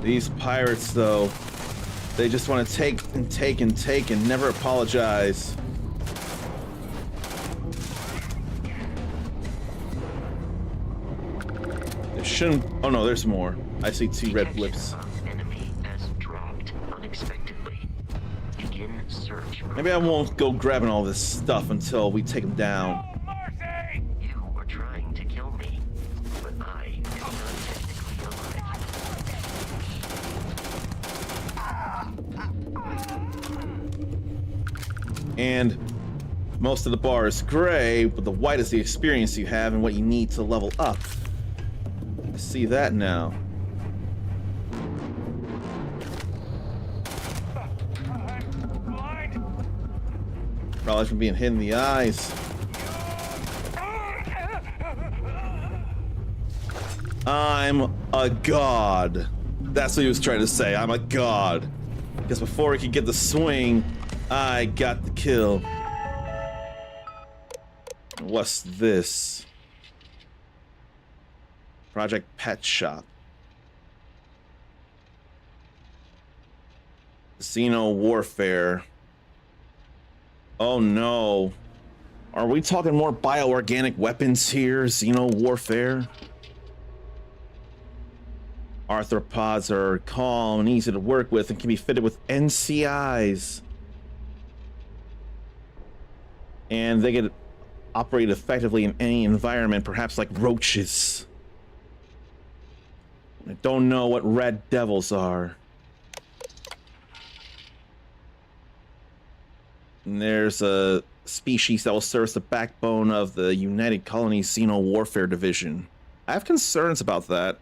These pirates, though, they just want to take and take and take and never apologize. There shouldn't. Oh no, there's more. I see 2 red blips. Enemy has dropped unexpectedly. Begin search. Maybe I won't go grabbing all this stuff until we take them down. You were trying to kill me, but I am not technically alive. And most of the bar is gray, but the white is the experience you have and what you need to level up. I see that now. Probably from being hit in the eyes. I'm a god. That's what he was trying to say. I'm a god. Because before he could get the swing, I got the kill. What's this? Project Pet Shop. Xeno Warfare. Oh no. Are we talking more bioorganic weapons here? Xeno Warfare? Arthropods are calm and easy to work with and can be fitted with NCIs. And they can operate effectively in any environment, perhaps like roaches. I don't know what red devils are. And there's a species that will serve as the backbone of the United Colonies Xeno Warfare Division. I have concerns about that.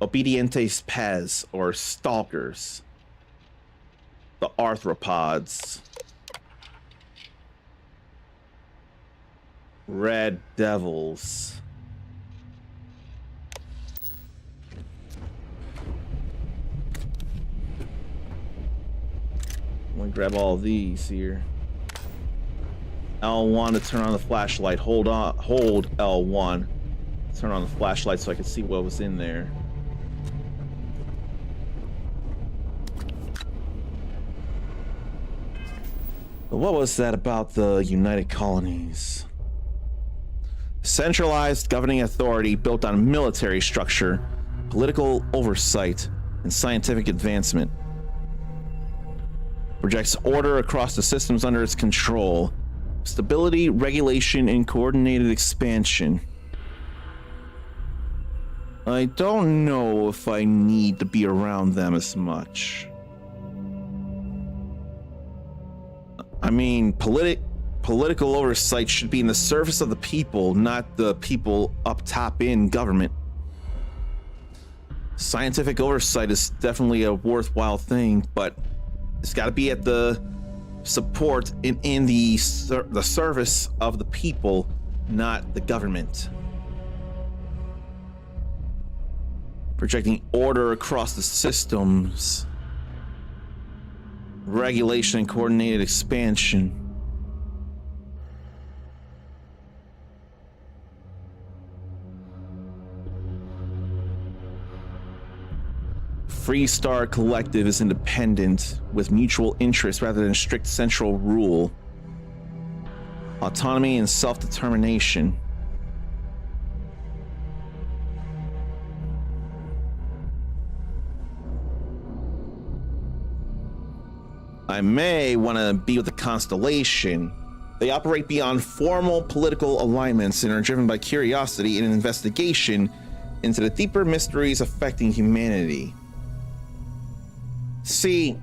Obedientes Pez, or Stalkers. The Arthropods. Red Devils. I'm gonna grab all of these here. L1 to turn on the flashlight. Hold L1. Turn on the flashlight so I can see what was in there. But what was that about the United Colonies? Centralized governing authority built on military structure, political oversight, and scientific advancement. Projects order across the systems under its control. Stability, regulation, and coordinated expansion. I don't know if I need to be around them as much. I mean, political oversight should be in the service of the people, not the people up top in government. Scientific oversight is definitely a worthwhile thing, but it's got to be at the support in the service of the people, not the government. Projecting order across the systems. Regulation and coordinated expansion. Freestar Collective is independent, with mutual interest rather than strict central rule. Autonomy and self-determination. I may want to be with the Constellation. They operate beyond formal political alignments and are driven by curiosity and an investigation into the deeper mysteries affecting humanity. See,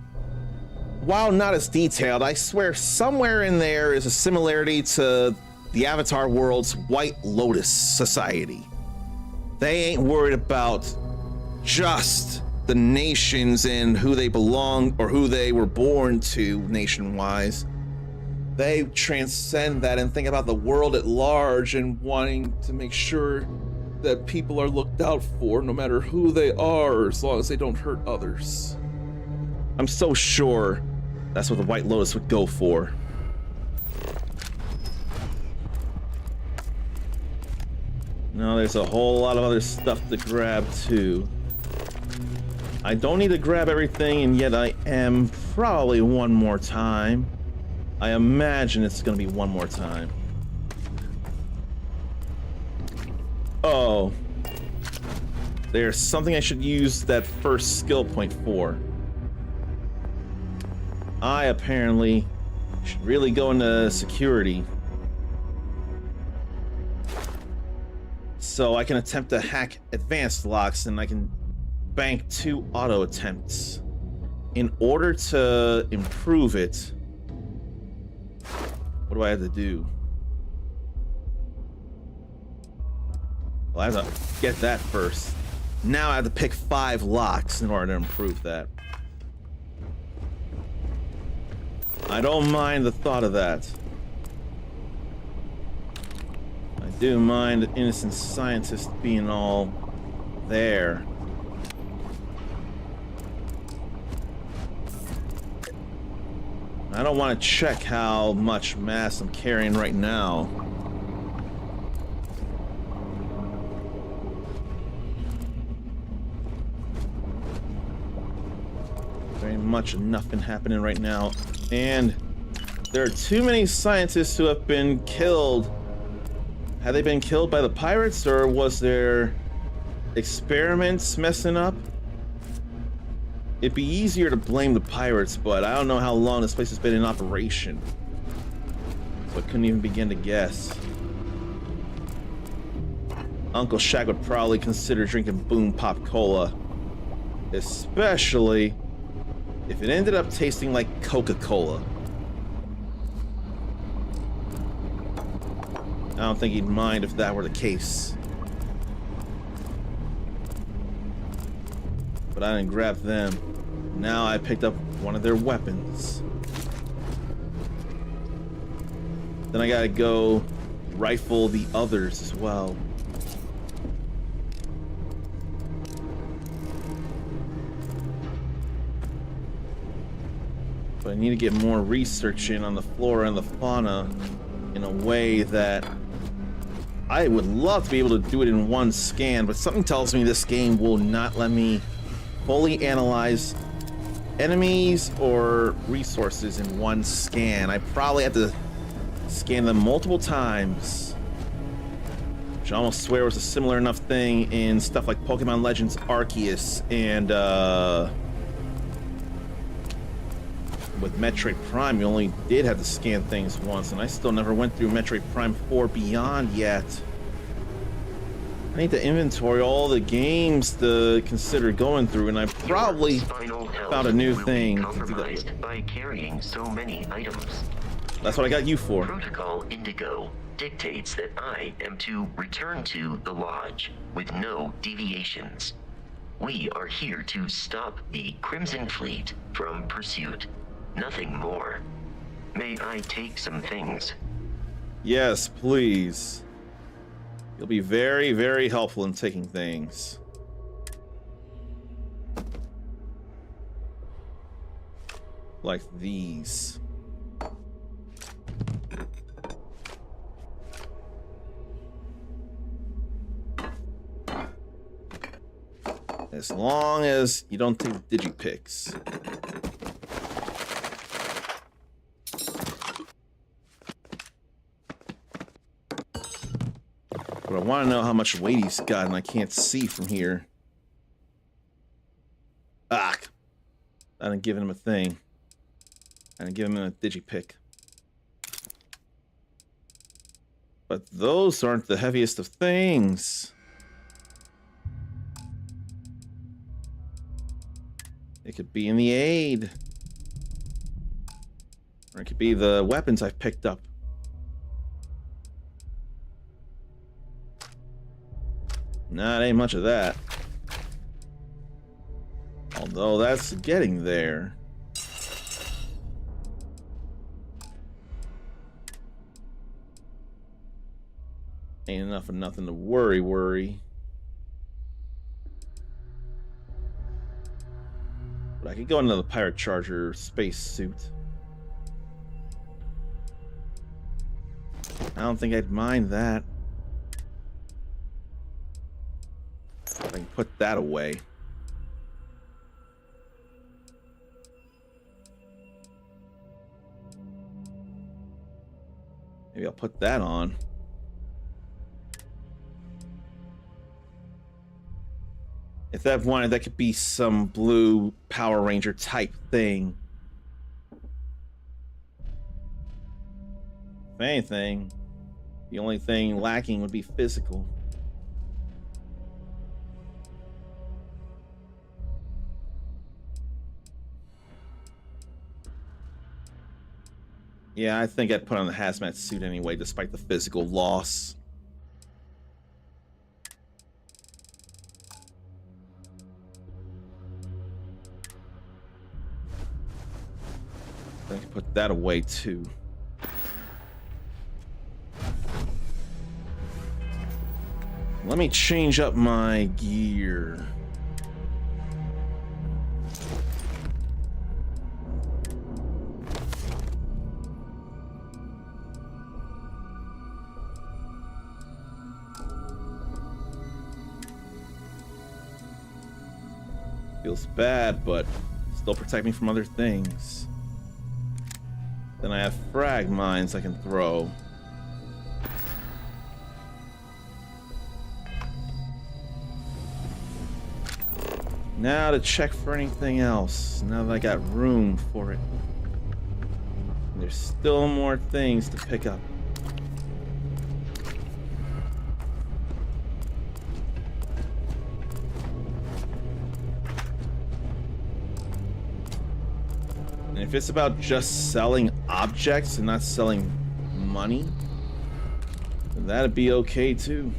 while not as detailed, I swear somewhere in there is a similarity to the Avatar world's White Lotus Society. They ain't worried about just the nations and who they belong or who they were born to nation-wise. They transcend that and think about the world at large and wanting to make sure that people are looked out for no matter who they are, as long as they don't hurt others. I'm so sure that's what the White Lotus would go for. Now there's a whole lot of other stuff to grab too. I don't need to grab everything, and yet I am probably one more time. I imagine it's gonna be one more time. Oh. There's something I should use that first skill point for. I apparently should really go into security. So I can attempt to hack advanced locks, and I can bank 2 auto attempts. In order to improve it, what do I have to do? Well, I have to get that first. Now I have to pick 5 locks in order to improve that. I don't mind the thought of that. I do mind the innocent scientist being all there. I don't want to check how much mass I'm carrying right now. Very much nothing happening right now. And there are too many scientists who have been killed. Have they been killed by the pirates, or was there experiments messing up? It'd be easier to blame the pirates, but I don't know how long this place has been in operation. So I couldn't even begin to guess. Uncle Shaq would probably consider drinking Boom Pop Cola. Especially if it ended up tasting like Coca-Cola. I don't think he'd mind if that were the case. But I didn't grab them. Now I picked up one of their weapons. Then I gotta go rifle the others as well. But I need to get more research in on the flora and the fauna in a way that I would love to be able to do it in one scan, but something tells me this game will not let me fully analyze enemies or resources in one scan. I probably have to scan them multiple times, which I almost swear was a similar enough thing in stuff like Pokemon Legends Arceus and with Metroid Prime. You only did have to scan things once, and I still never went through Metroid Prime 4 Beyond yet. I need to inventory all the games to consider going through, and I probably found a new thing to do that. By carrying so many items. That's what I got you for. Protocol Indigo dictates that I am to return to the lodge with no deviations. We are here to stop the Crimson Fleet from pursuit. Nothing more. May I take some things? Yes, please. You'll be very, very helpful in taking things. Like these. As long as you don't take digipics. But I want to know how much weight he's got, and I can't see from here. Ah! I didn't give him a thing. I didn't give him a digipick. But those aren't the heaviest of things. It could be in the aid. Or it could be the weapons I've picked up. Nah, it ain't much of that. Although that's getting there. Ain't enough of nothing to worry. But I could go into the Pirate Charger space suit. I don't think I'd mind that. I can put that away. Maybe I'll put that on. If that wanted, that could be some blue Power Ranger type thing. If anything, the only thing lacking would be physical. Yeah, I think I'd put on the hazmat suit anyway, despite the physical loss. I can put that away too. Let me change up my gear. Feels bad, but still protect me from other things. Then I have frag mines I can throw. Now to check for anything else, now that I got room for it. There's still more things to pick up. And if it's about just selling objects and not selling money, then that'd be okay too.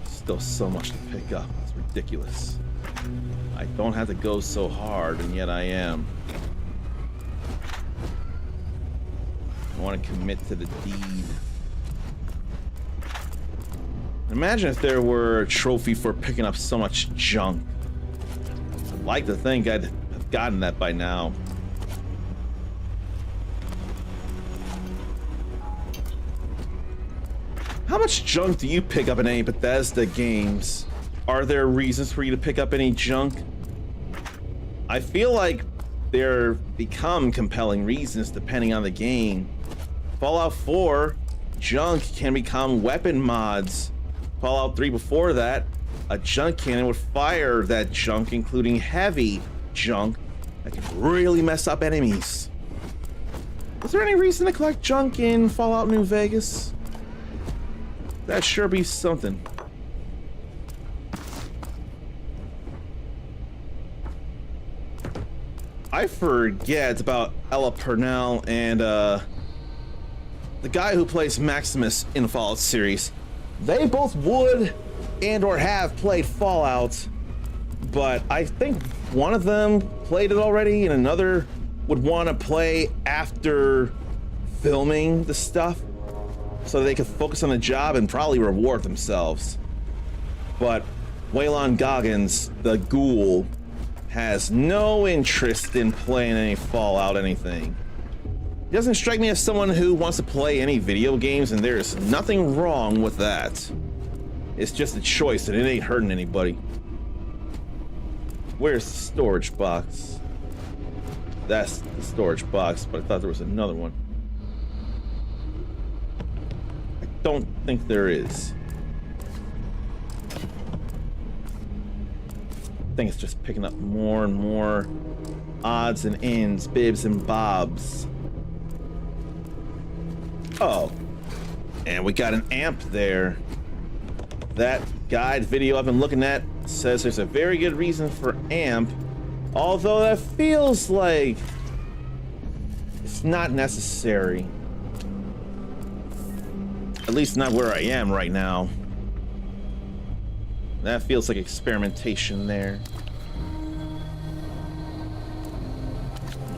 Still so much to pick up. It's ridiculous. I don't have to go so hard, and yet I am. I want to commit to the deed. Imagine if there were a trophy for picking up so much junk. I'd like to think I'd have gotten that by now. How much junk do you pick up in any Bethesda games? Are there reasons for you to pick up any junk? I feel like there become compelling reasons depending on the game. Fallout 4, junk can become weapon mods. Fallout 3 before that, a junk cannon would fire that junk, including heavy junk that could really mess up enemies. Is there any reason to collect junk in Fallout New Vegas? That'd sure be something. I forget about Ella Purnell and the guy who plays Maximus in the Fallout series. They both would and or have played Fallout, but I think one of them played it already and another would want to play after filming the stuff so they could focus on the job and probably reward themselves. But Waylon Goggins, the ghoul, has no interest in playing any Fallout anything. He doesn't strike me as someone who wants to play any video games, and there's nothing wrong with that. It's just a choice and it ain't hurting anybody. Where's the storage box? That's the storage box, but I thought there was another one. I don't think there is. I think it's just picking up more and more odds and ends, bibs and bobs. Oh, and we got an amp there. That guide video I've been looking at says there's a very good reason for amp, although that feels like it's not necessary. At least not where I am right now. That feels like experimentation there.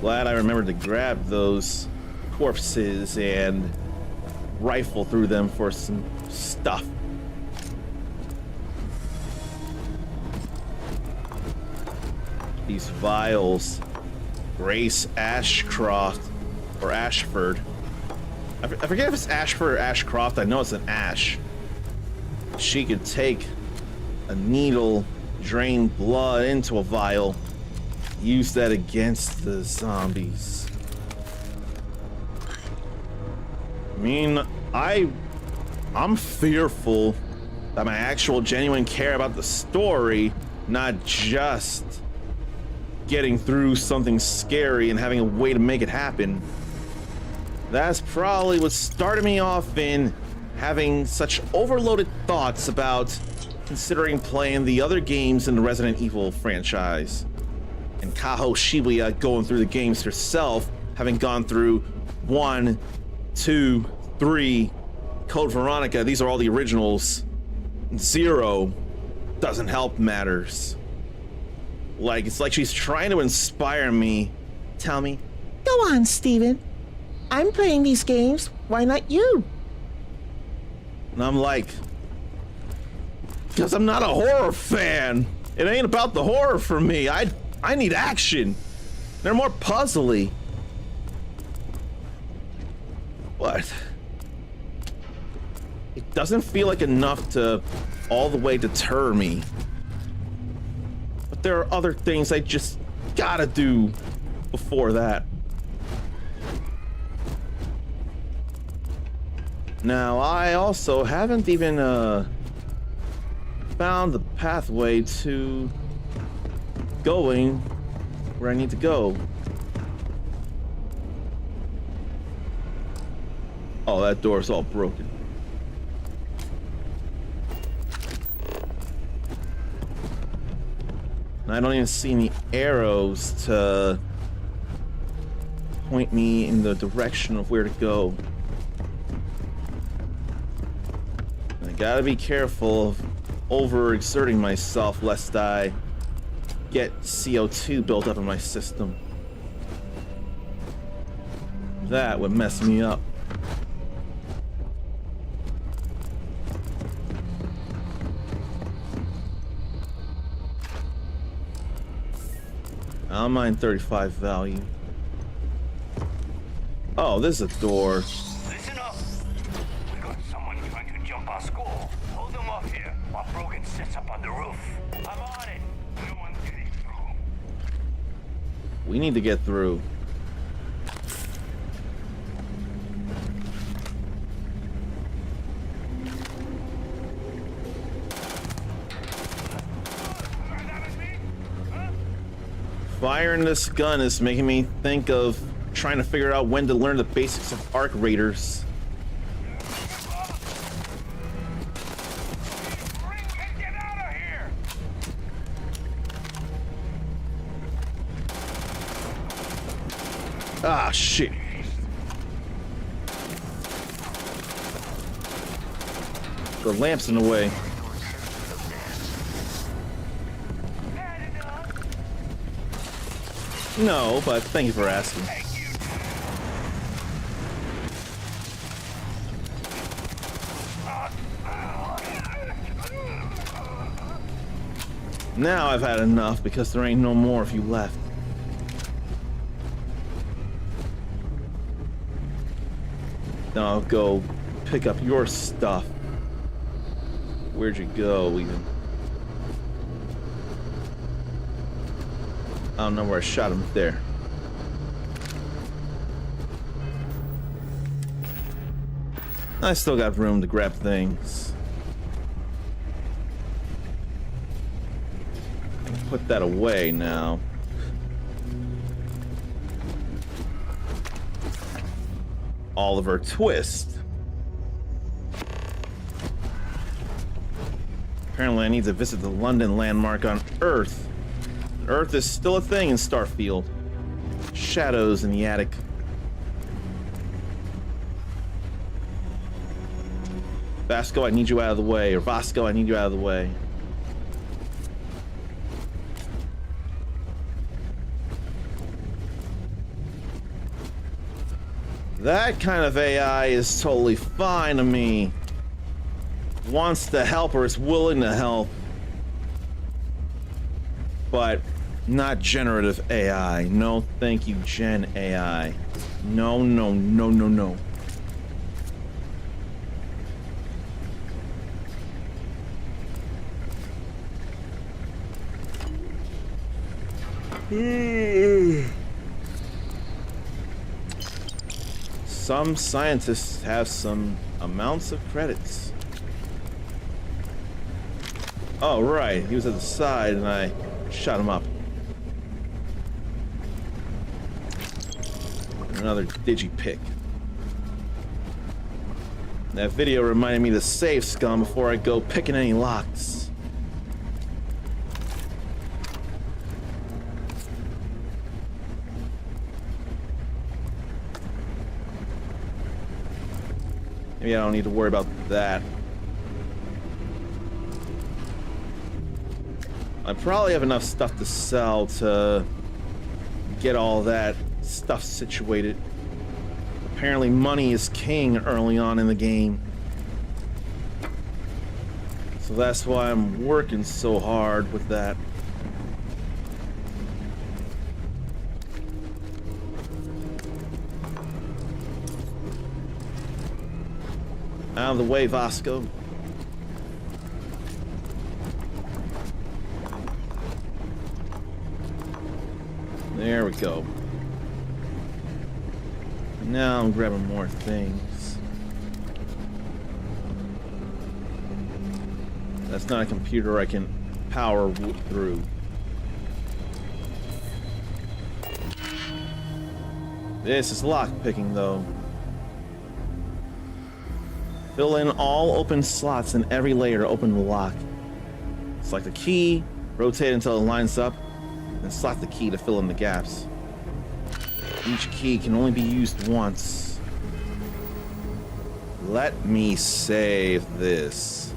Glad I remembered to grab those corpses and rifle through them for some stuff. These vials. Grace Ashcroft or Ashford. I forget if it's Ashford or Ashcroft. I know it's an Ash. She could take a needle, drain blood into a vial, use that against the zombies. I mean, I'm fearful that my actual genuine care about the story, not just getting through something scary and having a way to make it happen. That's probably what started me off in having such overloaded thoughts about considering playing the other games in the Resident Evil franchise. And Kaho Shibuya going through the games herself, having gone through 1, 2, 3, Code Veronica, these are all the originals. 0 doesn't help matters. Like, it's like she's trying to inspire me. Tell me, go on, Steven. I'm playing these games. Why not you? And I'm like, because I'm not a horror fan. It ain't about the horror for me. I need action. They're more puzzly. What? It doesn't feel like enough to all the way deter me. But there are other things I just gotta do before that. Now, I also haven't even found the pathway to going where I need to go. Oh, that door's all broken. And I don't even see any arrows to point me in the direction of where to go. I gotta be careful of overexerting myself lest I get CO2 built up in my system. That would mess me up. I'll mine 35 value. Oh, this is a door. Listen up. We got someone trying to jump our school. Hold them off here while Brogan access up on the roof. I'm on it. No one's getting through. We need to get through. Firing this gun is making me think of trying to figure out when to learn the basics of arc raiders. Get out of here! Ah, shit. The lamp's in the way. No, but thank you for asking. Now I've had enough because there ain't no more if you left. Then I'll go pick up your stuff. Where'd you go, even? I don't know where I shot him there. I still got room to grab things. Put that away now. Oliver Twist. Apparently I need to visit the London landmark on Earth. Earth is still a thing in Starfield. Shadows in the attic. Vasco, I need you out of the way. Or Vasco, I need you out of the way. That kind of AI is totally fine to me. Wants to help or is willing to help. But not generative AI. No, thank you, Gen AI. No, no, no, no, no. Some scientists have some amounts of credits. Oh, right. He was at the side and I shot him up. Another digi-pick. That video reminded me to save scum before I go picking any locks. Maybe I don't need to worry about that. I probably have enough stuff to sell to get all that stuff situated. Apparently money is king early on in the game. So that's why I'm working so hard with that. Out of the way, Vasco. There we go. Now I'm grabbing more things. That's not a computer I can power through. This is lock picking though. Fill in all open slots in every layer to open the lock. Select the key, rotate until it lines up, and slot the key to fill in the gaps. Each key can only be used once. Let me save this.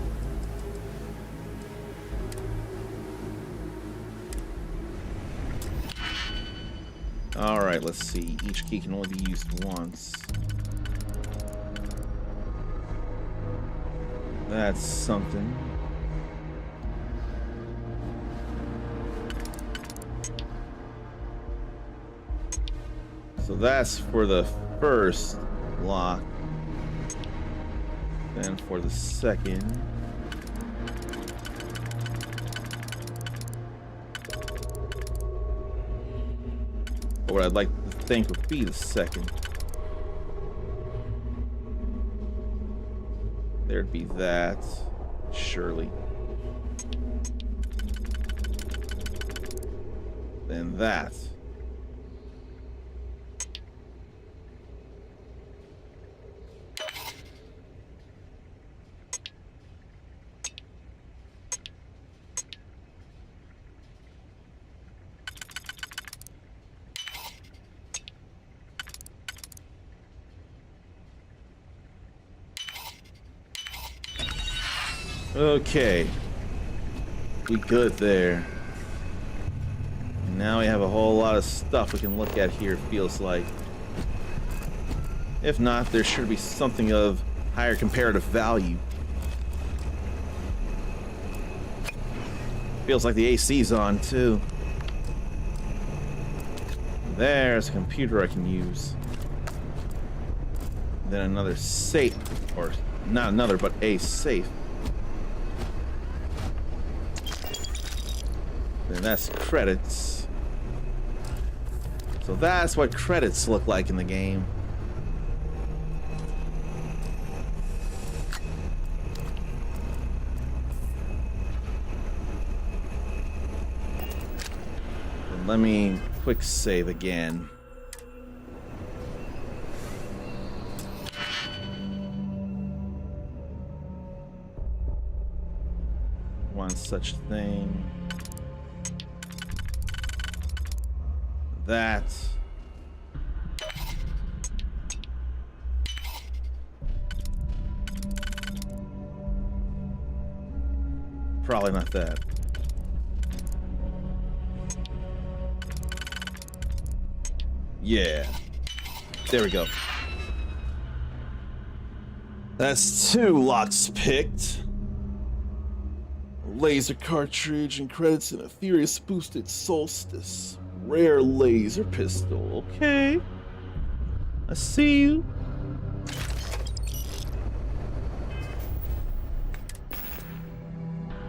Alright, let's see. Each key can only be used once. That's something. So that's for the first lock. Then for the second. Or what I'd like to think would be the second. There'd be that, surely. Then that. Okay. We good there. And now we have a whole lot of stuff we can look at here, feels like. If not, there should be something of higher comparative value. Feels like the AC's on, too. There's a computer I can use. Then another safe, or not another, but a safe. Then that's credits. So that's what credits look like in the game. And let me quick save again. One such thing. That. Probably not that. Yeah. There we go. That's 2 locks picked. Laser cartridge and credits and a Furious boosted Solstice. Rare laser pistol. Okay. I see you.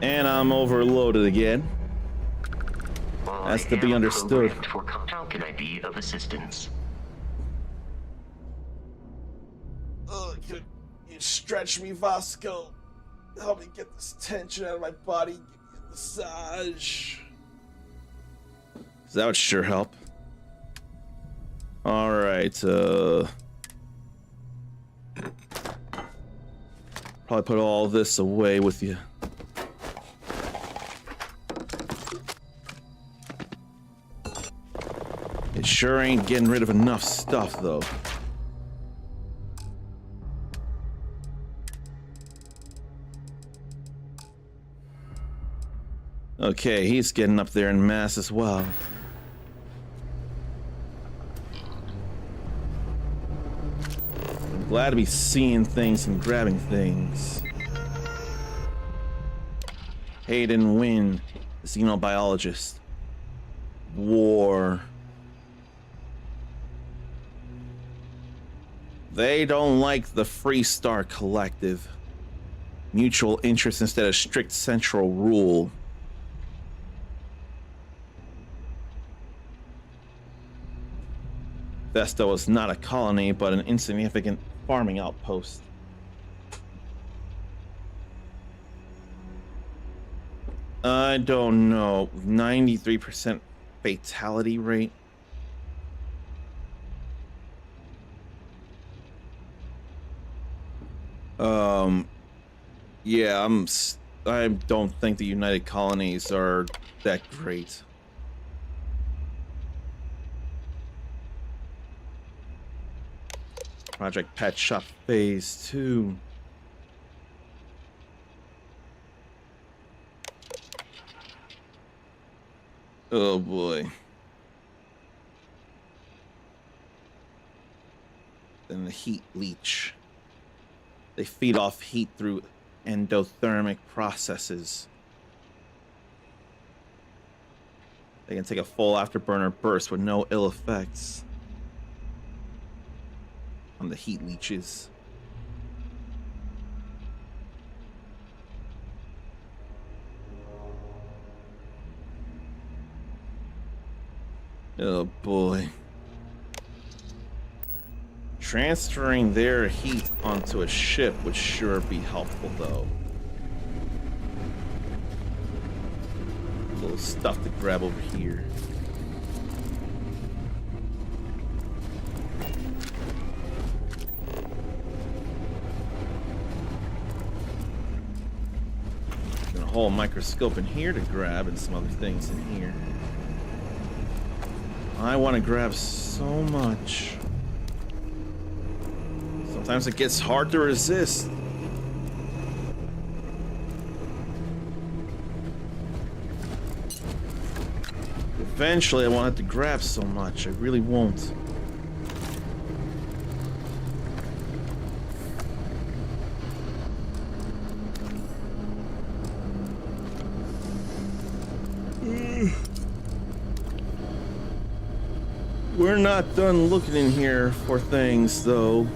And I'm overloaded again. That's to be understood. How can I be of assistance? Could you stretch me, Vasco? Help me get this tension out of my body. Give me a massage. That would sure help. All right. Probably put all this away with you. It sure ain't getting rid of enough stuff, though. Okay, he's getting up there in mass as well. I'm glad to be seeing things and grabbing things. Hayden Wynn, xenobiologist. War. They don't like the Freestar Collective. Mutual interest instead of strict central rule. Vesta is not a colony, but an insignificant farming outpost. I don't know. 93% fatality rate. Yeah, I don't think the United Colonies are that great. Project Pet Shop Phase 2. Oh boy. Then the heat leech. They feed off heat through endothermic processes. They can take a full afterburner burst with no ill effects on the heat leeches. Oh boy. Transferring their heat onto a ship would sure be helpful, though. A little stuff to grab over here. And a whole microscope in here to grab, and some other things in here. I want to grab so much. Sometimes it gets hard to resist. Eventually, I won't have to grab so much. I really won't. We're not done looking in here for things, though.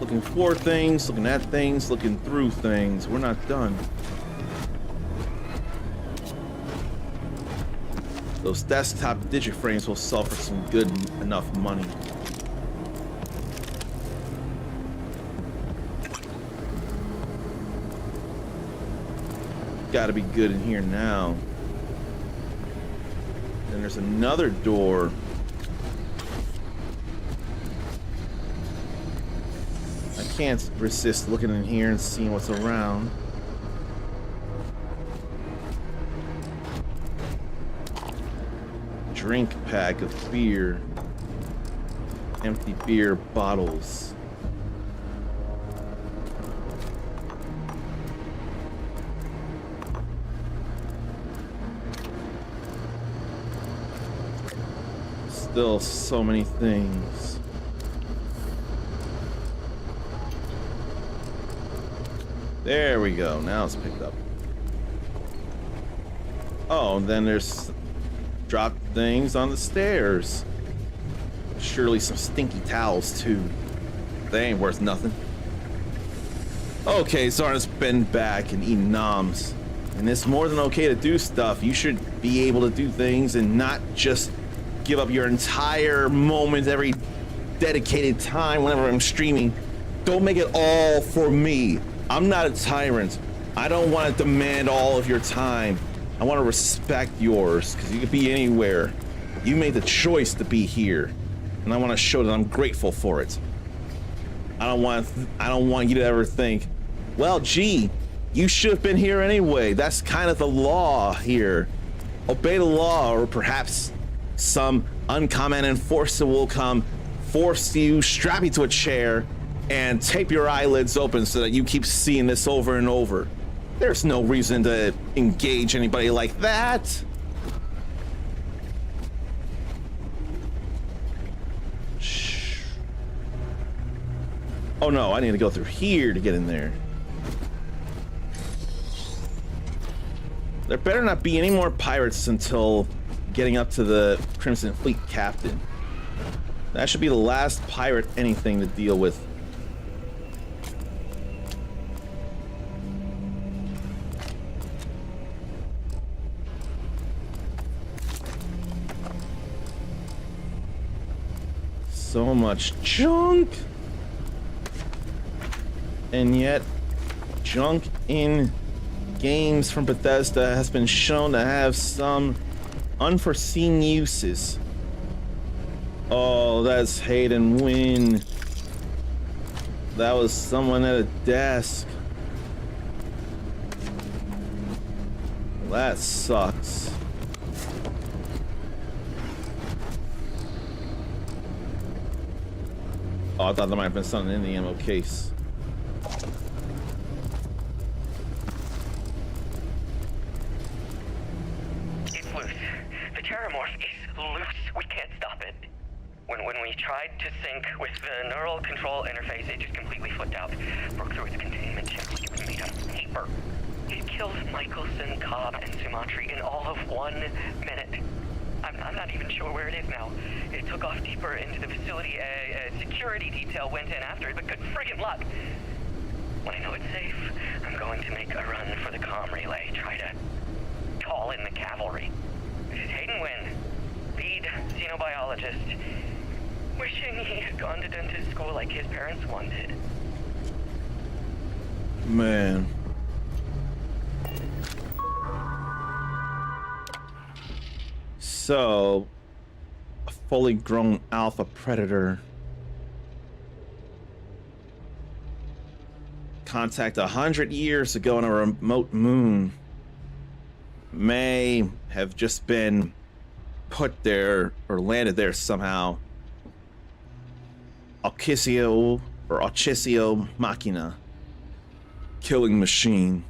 Looking for things, looking at things, looking through things. We're not done. Those desktop digiframes will sell for some good enough money. Gotta be good in here now. Then there's another door. Can't resist looking in here and seeing what's around. Drink pack of beer. Empty beer bottles. Still so many things. There we go. Now it's picked up. Oh, and then there's dropped things on the stairs. Surely some stinky towels too. They ain't worth nothing. Okay, Zarna's been back and eaten noms. And it's more than okay to do stuff. You should be able to do things and not just give up your entire moment every dedicated time whenever I'm streaming. Don't make it all for me. I'm not a tyrant. I don't want to demand all of your time. I want to respect yours, because you could be anywhere. You made the choice to be here, and I want to show that I'm grateful for it. I don't want you to ever think, well, gee, you should have been here anyway. That's kind of the law here. Obey the law, or perhaps some uncommon enforcer will come, force you, strap you to a chair, and tape your eyelids open so that you keep seeing this over and over. There's no reason to engage anybody like that. Shh. Oh no, I need to go through here to get in there. There better not be any more pirates until getting up to the Crimson Fleet captain. That should be the last pirate anything to deal with. So much junk, and yet junk in games from Bethesda has been shown to have some unforeseen uses. Oh, that's Hayden Wynn. That was someone at a desk. That sucks. Oh, I thought there might have been something in the ammo case. It's loose. The Terramorph is loose. We can't stop it. When we tried to sync with the neural control interface, it just completely flipped out. Broke through its containment chip like it was made out of paper. It killed Michelson, Cobb, and Sumatri in all of 1 minute. I'm not even sure where it is now. It took off deeper into the facility. A security detail went in after it, but good friggin' luck. When I know it's safe, I'm going to make a run for the comm relay. Try to call in the cavalry. This is Hayden Wynn, lead xenobiologist. Wishing he had gone to dentist school like his parents wanted. Man. So, a fully grown alpha predator. Contact 100 years ago on a remote moon. May have just been put there or landed there somehow. Ochisio Machina. Killing machine.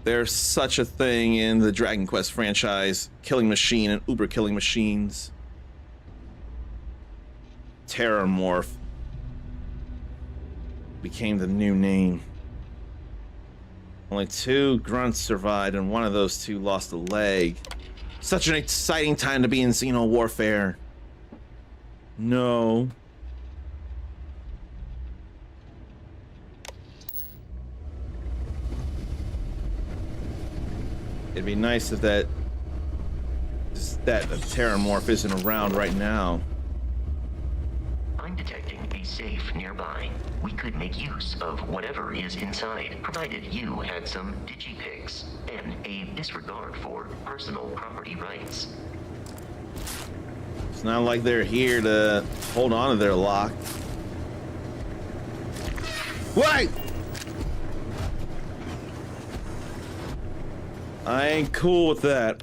There's such a thing in the Dragon Quest franchise. Killing machine and uber killing machines. Terramorph became the new name. Only 2 grunts survived, and one of those 2 lost a leg. Such an exciting time to be in Xeno warfare. No. It'd be nice if that Terramorph isn't around right now. I'm detecting a safe nearby. We could make use of whatever is inside, provided you had some digipics and a disregard for personal property rights. It's not like they're here to hold on to their lock. Wait! I ain't cool with that.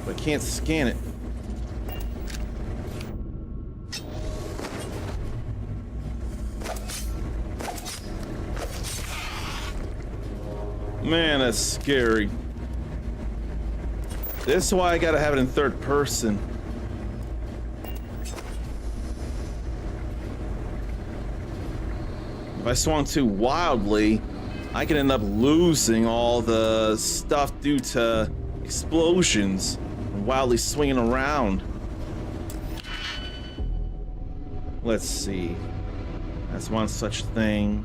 I can't scan it. Man, that's scary. This is why I gotta have it in third person. If I swung too wildly, I could end up losing all the stuff due to explosions and wildly swinging around. Let's see. That's one such thing.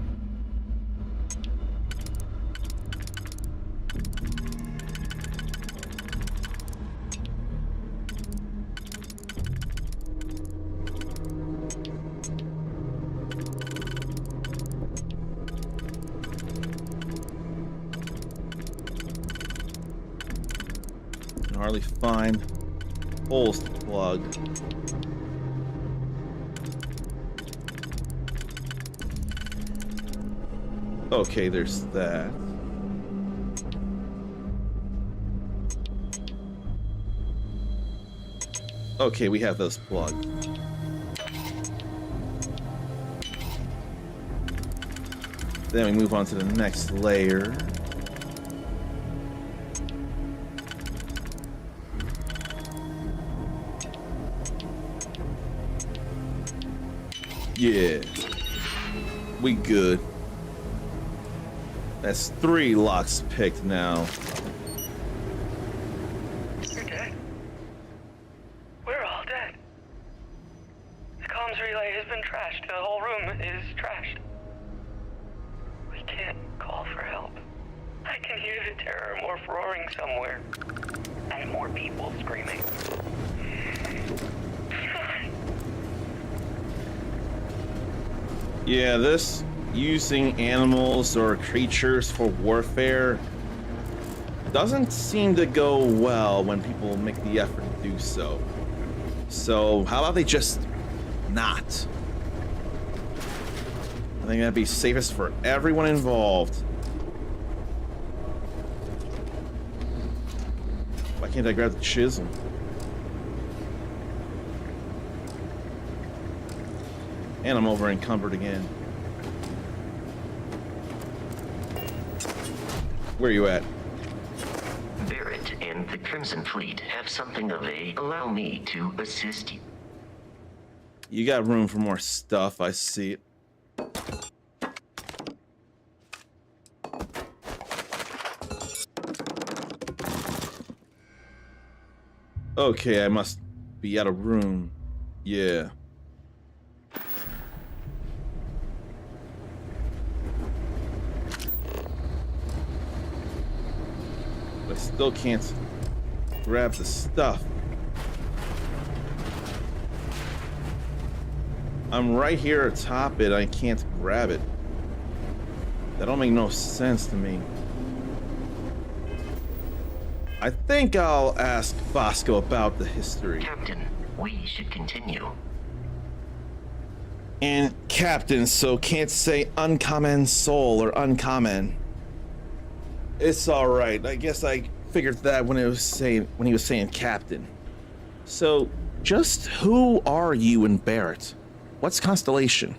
Hardly find holes to plug. Okay, there's that. Okay, we have those plugged. Then we move on to the next layer. Yeah, we good. That's 3 locks picked now. You're dead. We're all dead. The comms relay has been trashed. The whole room is trashed. We can't call for help. I can hear the Terramorph roaring somewhere. And more people screaming. Yeah, this using animals or creatures for warfare doesn't seem to go well when people make the effort to do so. So how about they just not? I think that'd be safest for everyone involved. Why can't I grab the chisel? And I'm over encumbered again. Where are you at? Vert and the Crimson Fleet have something of a allow me to assist you. You got room for more stuff, I see it. Okay, I must be out of room. Yeah. I still can't grab the stuff. I'm right here atop it. I can't grab it. That don't make no sense to me. I think I'll ask Bosco about the history. Captain, we should continue. And Captain, so can't say uncommon soul or uncommon. It's all right. I guess I figured that when he was saying Captain. So, just who are you and Barrett? What's Constellation?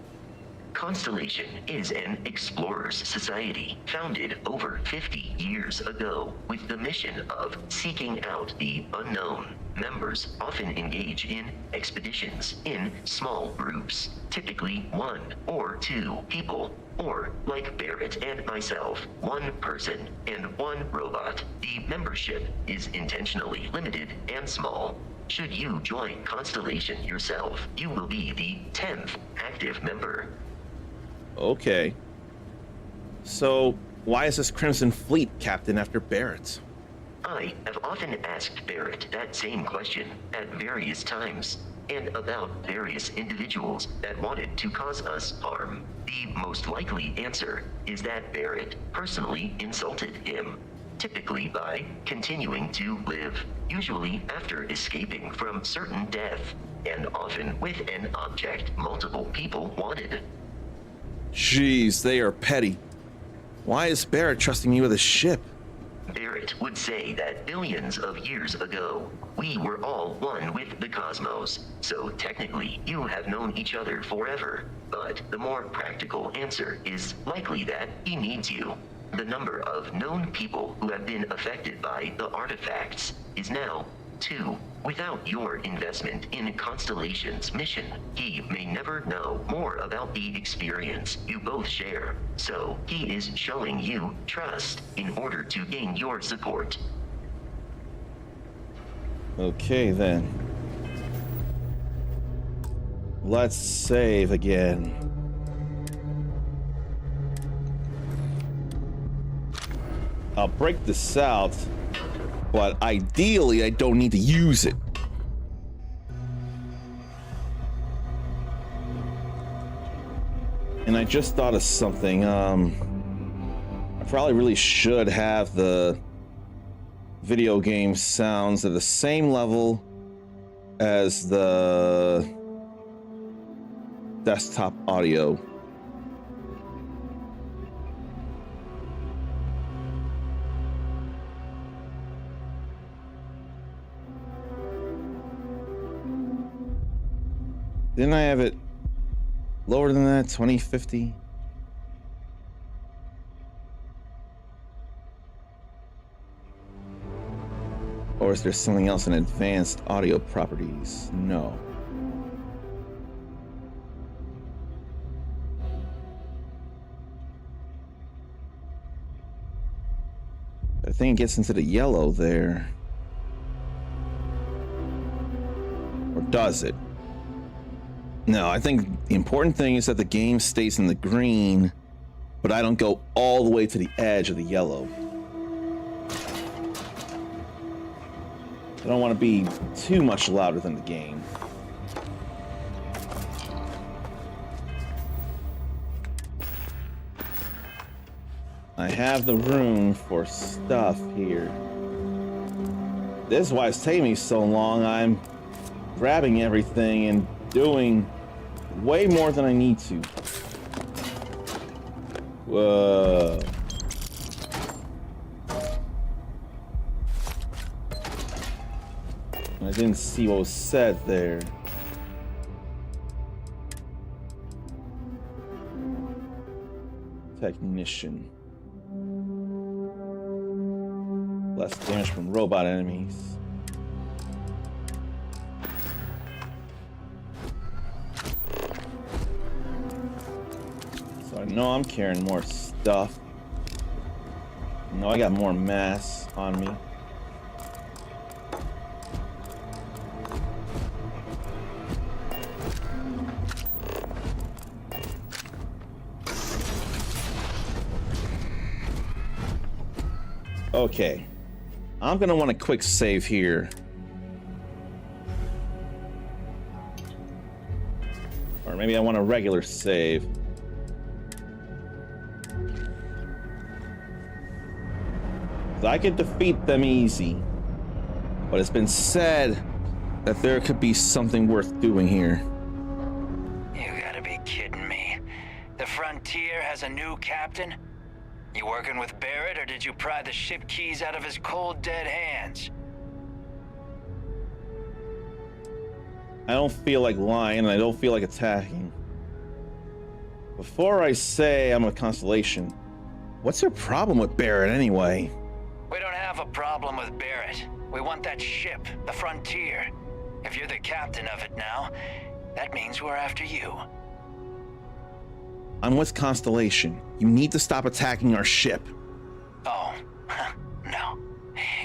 Constellation is an explorers society founded over 50 years ago with the mission of seeking out the unknown. Members often engage in expeditions in small groups, typically 1 or 2 people, or like Barrett and myself, 1 person and 1 robot. The membership is intentionally limited and small. Should you join Constellation yourself, you will be the 10th active member. Okay. So, why is this Crimson Fleet Captain after Barrett? I have often asked Barrett that same question at various times, and about various individuals that wanted to cause us harm. The most likely answer is that Barrett personally insulted him, typically by continuing to live, usually after escaping from certain death, and often with an object multiple people wanted. Jeez, they are petty. Why is Barrett trusting me with a ship? Barrett would say that billions of years ago, we were all one with the cosmos, so technically you have known each other forever. But the more practical answer is likely that he needs you. The number of known people who have been affected by the artifacts is now 2. Without your investment in Constellation's mission, he may never know more about the experience you both share. So he is showing you trust in order to gain your support. Okay, then. Let's save again. I'll break this out, but ideally I don't need to use it. And I just thought of something. I probably really should have the video game sounds at the same level as the desktop audio. Didn't I have it lower than that? 2050? Or is there something else in advanced audio properties? No. I think it gets into the yellow there. Or does it? No, I think the important thing is that the game stays in the green, but I don't go all the way to the edge of the yellow. I don't want to be too much louder than the game. I have the room for stuff here. This is why it's taking me so long. I'm grabbing everything and doing way more than I need to. Whoa. I didn't see what was said there. Technician. Less damage from robot enemies. So I know I'm carrying more stuff. I know I got more mass on me. Okay, I'm gonna want a quick save here. Or maybe I want a regular save. I could defeat them easy, but it's been said that there could be something worth doing here. You gotta be kidding me. The Frontier has a new captain? You working with Barrett, or did you pry the ship keys out of his cold, dead hands? I don't feel like lying, and I don't feel like attacking. Before I say I'm a Constellation, what's your problem with Barrett anyway? We don't have a problem with Barrett. We want that ship, the Frontier. If you're the captain of it now, that means we're after you. I'm with Constellation. You need to stop attacking our ship. Oh, no.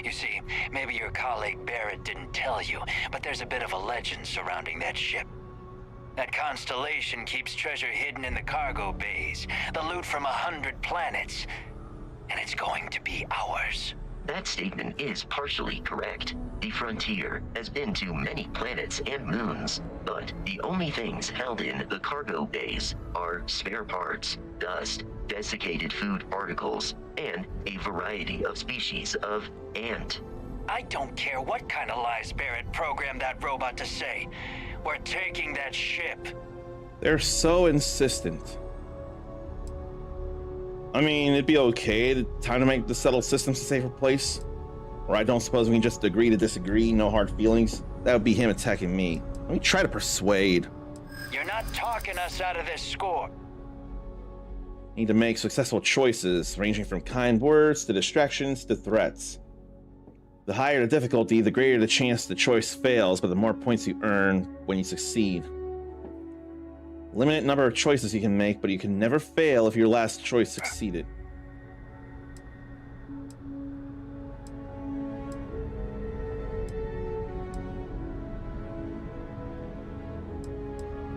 You see, maybe your colleague Barrett didn't tell you, but there's a bit of a legend surrounding that ship. That Constellation keeps treasure hidden in the cargo bays, the loot from 100 planets, and it's going to be ours. That statement is partially correct. The Frontier has been to many planets and moons, but the only things held in the cargo bays are spare parts, dust, desiccated food particles, and a variety of species of ant. I don't care what kind of lies Barrett programmed that robot to say. We're taking that ship. They're so insistent. I mean, it'd be okay. Time to make the settled systems a safer place. Or I don't suppose we can just agree to disagree, no hard feelings. That would be him attacking me. Let me try to persuade. You're not talking us out of this score. Need to make successful choices, ranging from kind words to distractions to threats. The higher the difficulty, the greater the chance the choice fails, but the more points you earn when you succeed. Limited number of choices you can make, but you can never fail if your last choice succeeded.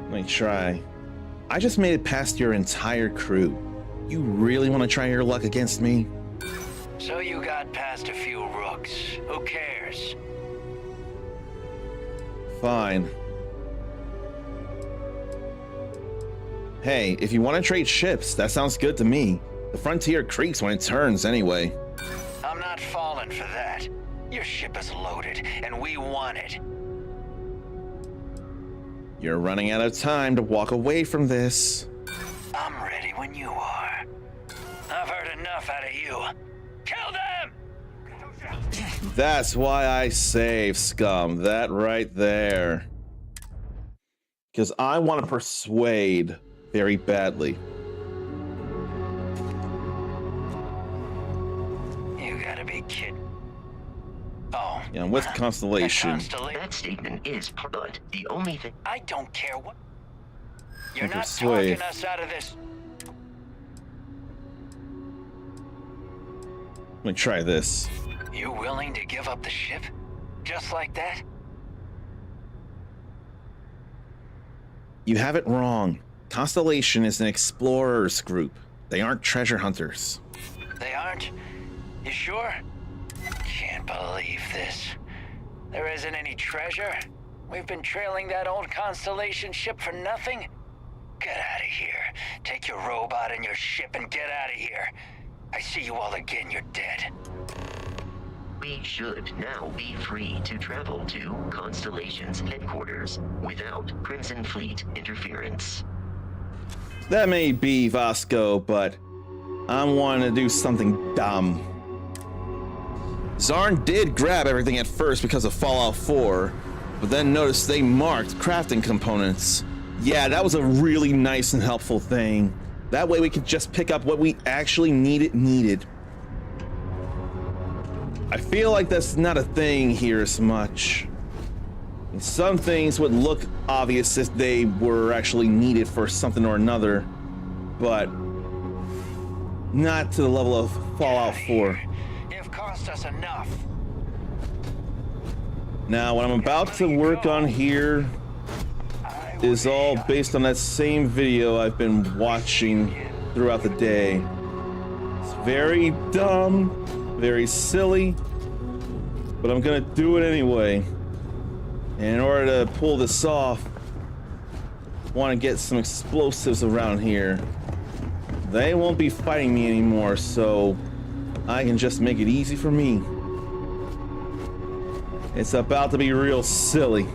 Let me try. I just made it past your entire crew. You really want to try your luck against me? So you got past a few rooks. Who cares? Fine. Hey, if you want to trade ships, that sounds good to me. The Frontier creaks when it turns anyway. I'm not falling for that. Your ship is loaded, and we want it. You're running out of time to walk away from this. I'm ready when you are. I've heard enough out of you. Kill them! That's why I save, scum. That right there. Because I want to persuade very badly. You gotta be kidding. Oh. Yeah, I'm with Constellation. That statement is, but the only thing... I don't care what... You're not persuade. talking us out of this... Let me try this. You willing to give up the ship? Just like that? You have it wrong. Constellation is an explorers group. They aren't treasure hunters. They aren't? You sure? Can't believe this. There isn't any treasure? We've been trailing that old Constellation ship for nothing? Get out of here. Take your robot and your ship and get out of here. I see you all again, you're dead. We should now be free to travel to Constellation's headquarters without Crimson Fleet interference. That may be, Vasco, but I want to do something dumb. Zarn did grab everything at first because of Fallout 4, but then noticed they marked crafting components. Yeah, that was a really nice and helpful thing. That way we could just pick up what we actually needed. I feel like that's not a thing here as much. And some things would look obvious if they were actually needed for something or another, but not to the level of Fallout 4. You've cost us enough. Now, what I'm about to work on here is all based on that same video I've been watching throughout the day. It's very dumb, very silly, but I'm gonna do it anyway. And in order to pull this off, want to get some explosives around here. They won't be fighting me anymore, so I can just make it easy for me. It's about to be real silly.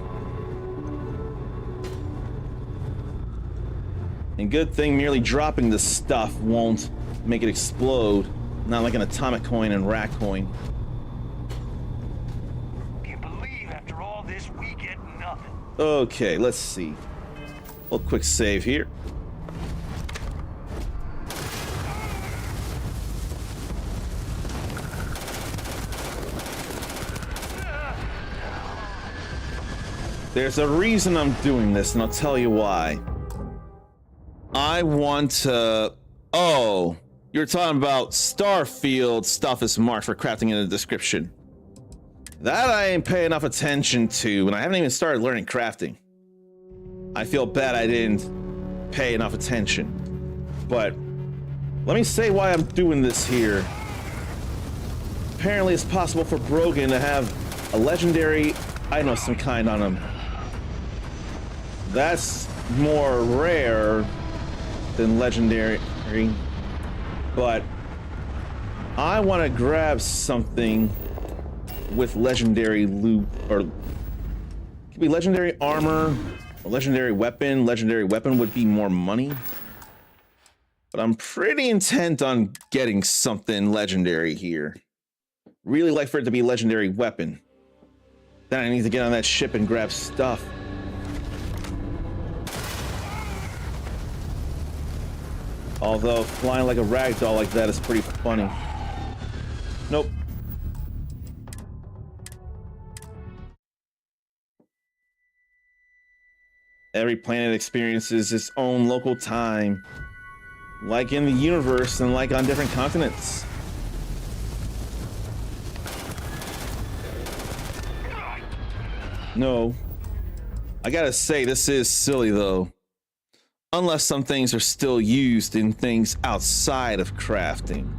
And good thing merely dropping this stuff won't make it explode. Not like an atomic coin and rat coin. Can't believe after all this we get nothing. Okay, let's see. A little quick save here. There's a reason I'm doing this, and I'll tell you why. I want to... Oh, you're talking about STARFIELD stuff is marked for crafting in the description. That I ain't paying enough attention to, and I haven't even started learning crafting. I feel bad I didn't pay enough attention. But let me say why I'm doing this here. Apparently it's possible for Brogan to have a legendary item of some kind on him. That's more rare than legendary, but I want to grab something with legendary loot, or it could be legendary armor, or legendary weapon. Legendary weapon would be more money, but I'm pretty intent on getting something legendary here. Really like for it to be a legendary weapon. Then I need to get on that ship and grab stuff. Although flying like a ragdoll like that is pretty funny. Nope. Every planet experiences its own local time, like in the universe and like on different continents. No. I gotta say, this is silly though. Unless some things are still used in things outside of crafting.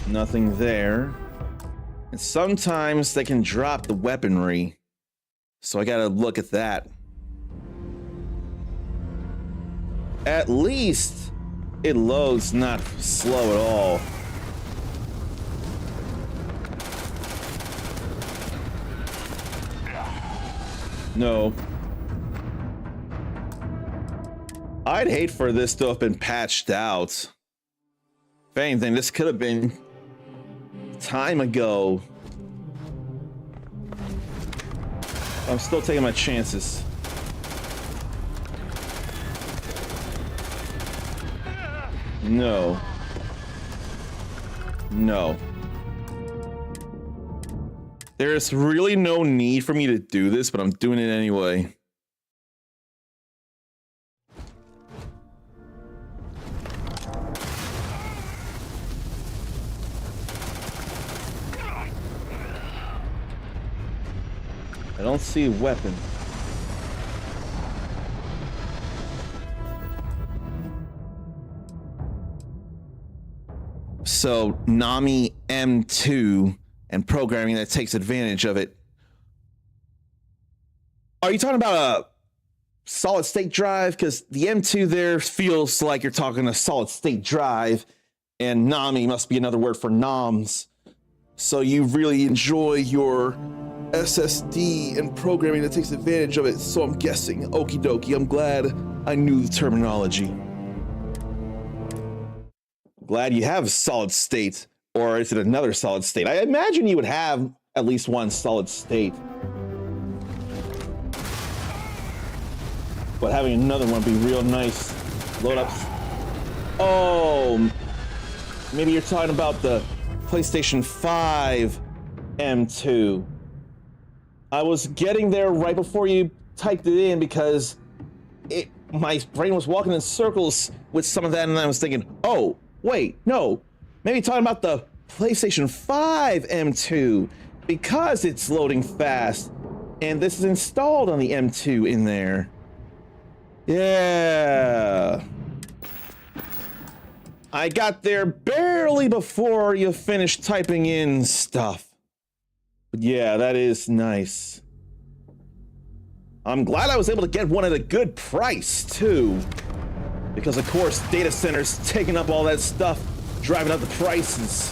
Nothing there. And sometimes they can drop the weaponry. So I gotta look at that. At least it loads not slow at all. No. I'd hate for this to have been patched out. If anything, this could have been time ago. I'm still taking my chances. No. No. There's really no need for me to do this, but I'm doing it anyway. I don't see a weapon. So Nami M2 and programming that takes advantage of it. Are you talking about a solid state drive? Because the M2 there feels like you're talking a solid state drive, and Nami must be another word for noms. So you really enjoy your SSD and programming that takes advantage of it. So I'm guessing. Okie dokie. I'm glad I knew the terminology. Glad you have a solid state, or is it another solid state? I imagine you would have at least one solid state, but having another one would be real nice. Load up. Oh, maybe you're talking about the PlayStation 5 M2. I was getting there right before you typed it in because my brain was walking in circles with some of that, and I was thinking, oh, wait, no, maybe talking about the PlayStation 5 M2 because it's loading fast and this is installed on the M2 in there. Yeah. I got there barely before you finished typing in stuff. But yeah, that is nice. I'm glad I was able to get one at a good price, too. Because, of course, data centers taking up all that stuff, driving up the prices.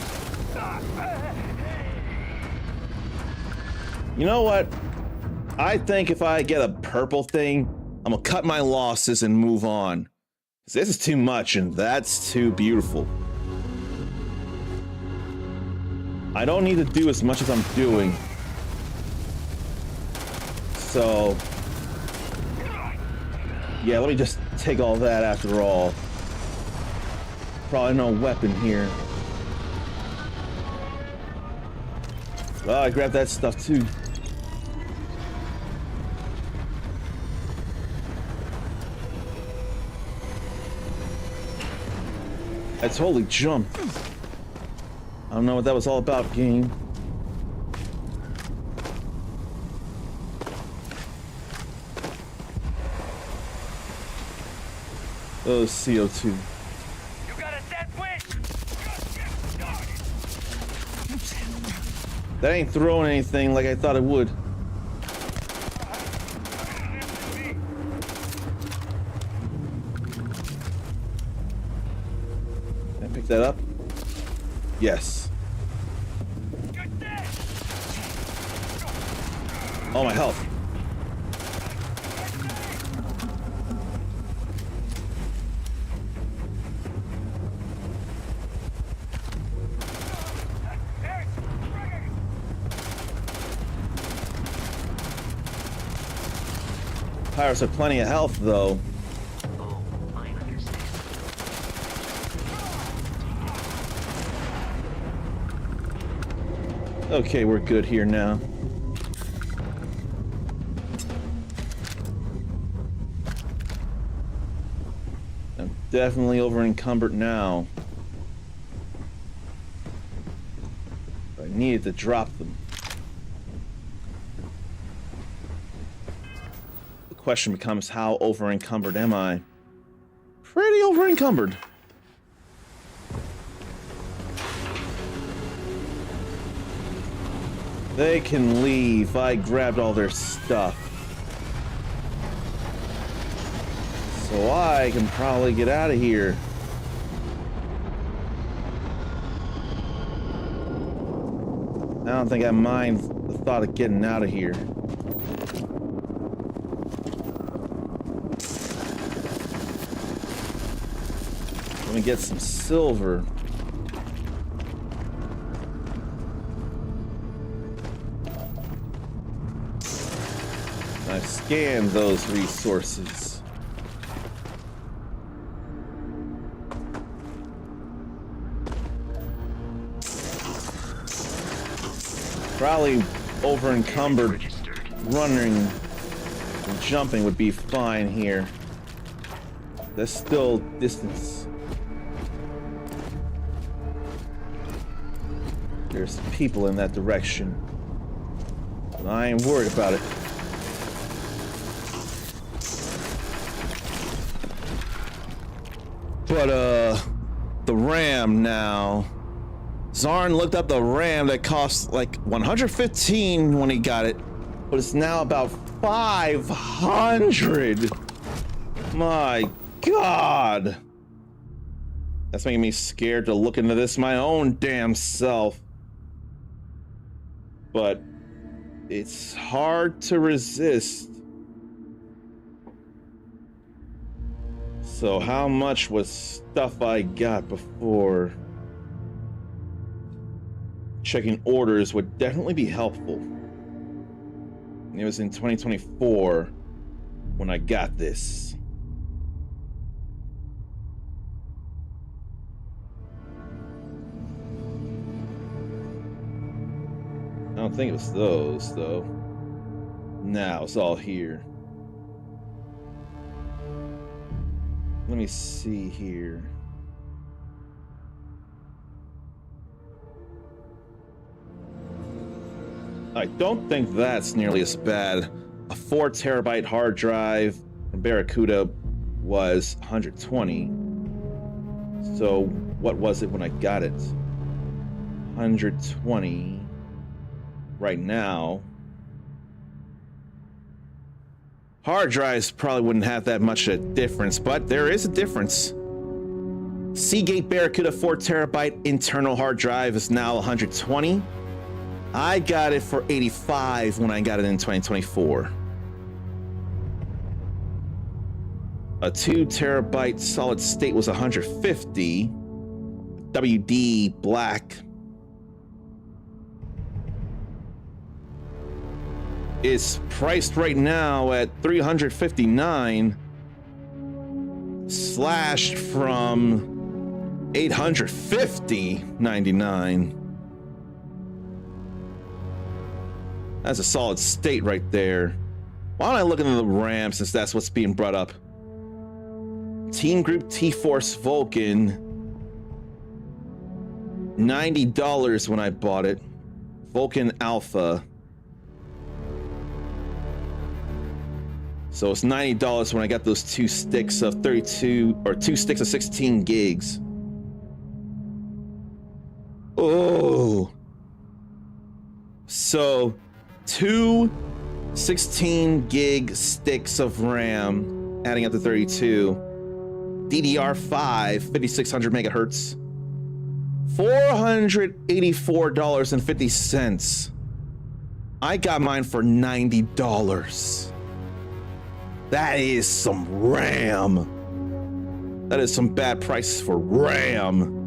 You know what? I think if I get a purple thing, I'm gonna cut my losses and move on. This is too much, and that's too beautiful. I don't need to do as much as I'm doing. So... yeah, let me just take all that after all. Probably no weapon here. Well, I grabbed that stuff too. I totally jumped. I don't know what that was all about, game. Oh, CO2. You got a set switch? That ain't throwing anything like I thought it would. Can I pick that up? Yes. Oh, my health. Pirates have plenty of health, though. Oh, I understand. Okay, we're good here now. I'm definitely over encumbered now. I needed to drop them. Question becomes, how over encumbered am I? Pretty over encumbered. They can leave. I grabbed all their stuff. So I can probably get out of here. I don't think I mind the thought of getting out of here. Let me get some silver. I've scanned those resources. Probably over encumbered. Running and jumping would be fine here. There's still distance. There's people in that direction. But I ain't worried about it. But, the RAM now. Zarn looked up the RAM that cost like 115 when he got it, but it's now about 500. My God. That's making me scared to look into this my own damn self. But it's hard to resist. So how much was stuff I got before? Checking orders would definitely be helpful. It was in 2024 when I got this. I don't think it was those, though. Nah, it's all here. Let me see here. I don't think that's nearly as bad. A 4 terabyte hard drive from Barracuda was 120. So what was it when I got it? 120 right now. Hard drives probably wouldn't have that much a difference, but there is a difference. Seagate Barracuda 4TB internal hard drive is now 120. I got it for 85 when I got it in 2024. A 2TB solid state was 150. WD black is priced right now at $359, slashed from $850.99. That's a solid state right there. Why don't I look into the RAM since that's what's being brought up? Team Group T-Force Vulcan, $90 when I bought it. Vulcan Alpha. So it's $90 when I got those 2 sticks of 32 or 2 sticks of 16 gigs. Oh. So 2 16 gig sticks of RAM adding up to 32. DDR5 5600 megahertz. $484.50. I got mine for $90. That is some RAM. That is some bad prices for RAM.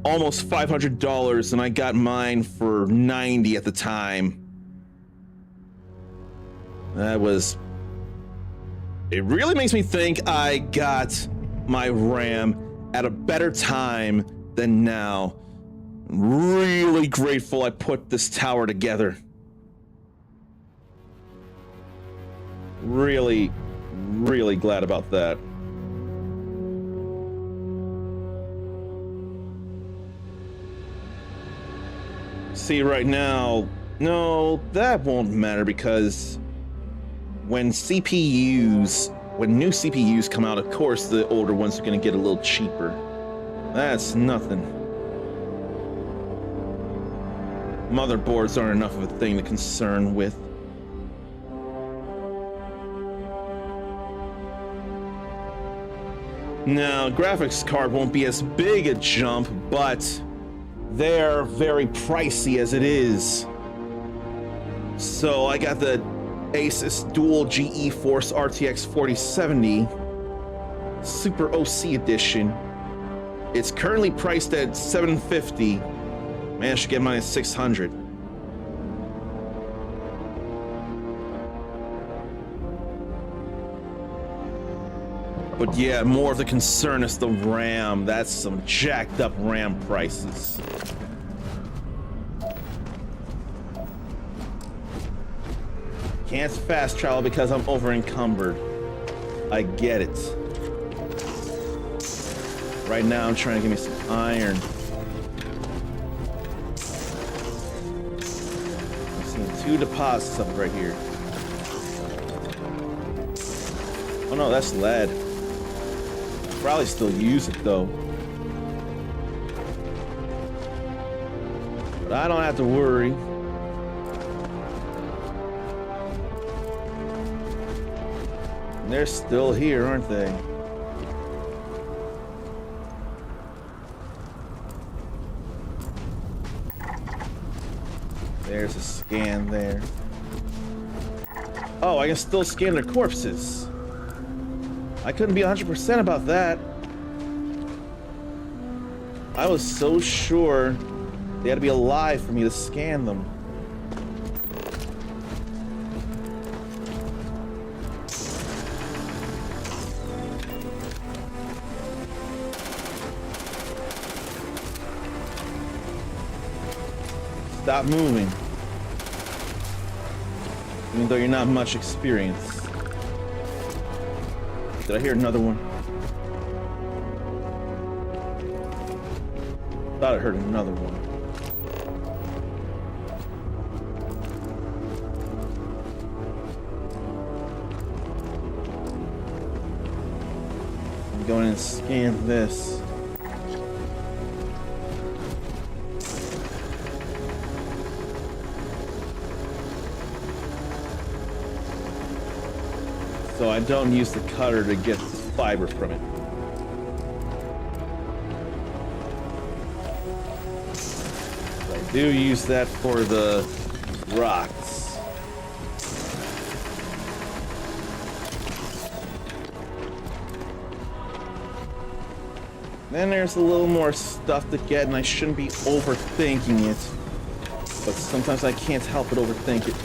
Almost $500, and I got mine for $90 at the time. That was... It really makes me think I got my RAM at a better time than now. I'm really grateful I put this tower together. Really, really glad about that. See, right now, no, that won't matter because when new CPUs come out, of course, the older ones are going to get a little cheaper. That's nothing. Motherboards aren't enough of a thing to concern with. Now, graphics card won't be as big a jump, but they're very pricey as it is. So I got the Asus Dual GeForce RTX 4070 Super OC Edition. It's currently priced at $750. Managed to get mine at $600. But yeah, more of the concern is the RAM. That's some jacked up RAM prices. Can't fast travel because I'm over encumbered. I get it. Right now I'm trying to get me some iron. I'm seeing 2 deposits up right here. Oh no, that's lead. Probably still use it though. But I don't have to worry. They're still here, aren't they? There's a scan there. Oh, I can still scan their corpses. I couldn't be 100% about that. I was so sure they had to be alive for me to scan them. Stop moving. Even though you're not much experienced. Did I hear another one? Thought I heard another one. I'm going and scan this. so I don't use the cutter to get the fiber from it. I do use that for the rocks. Then there's a little more stuff to get, and I shouldn't be overthinking it. But sometimes I can't help but overthink it.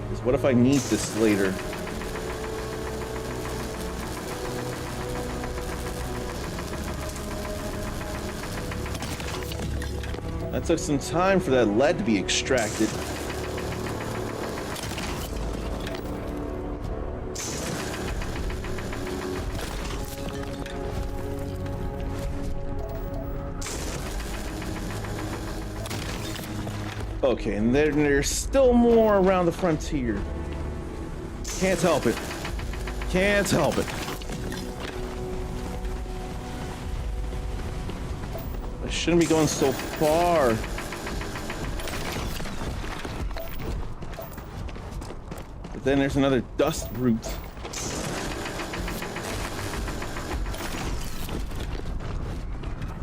Because what if I need this later? That took some time for that lead to be extracted. Okay, and then there's still more around the frontier. Can't help it. Can't help it. I shouldn't be going so far. But then there's another dust route.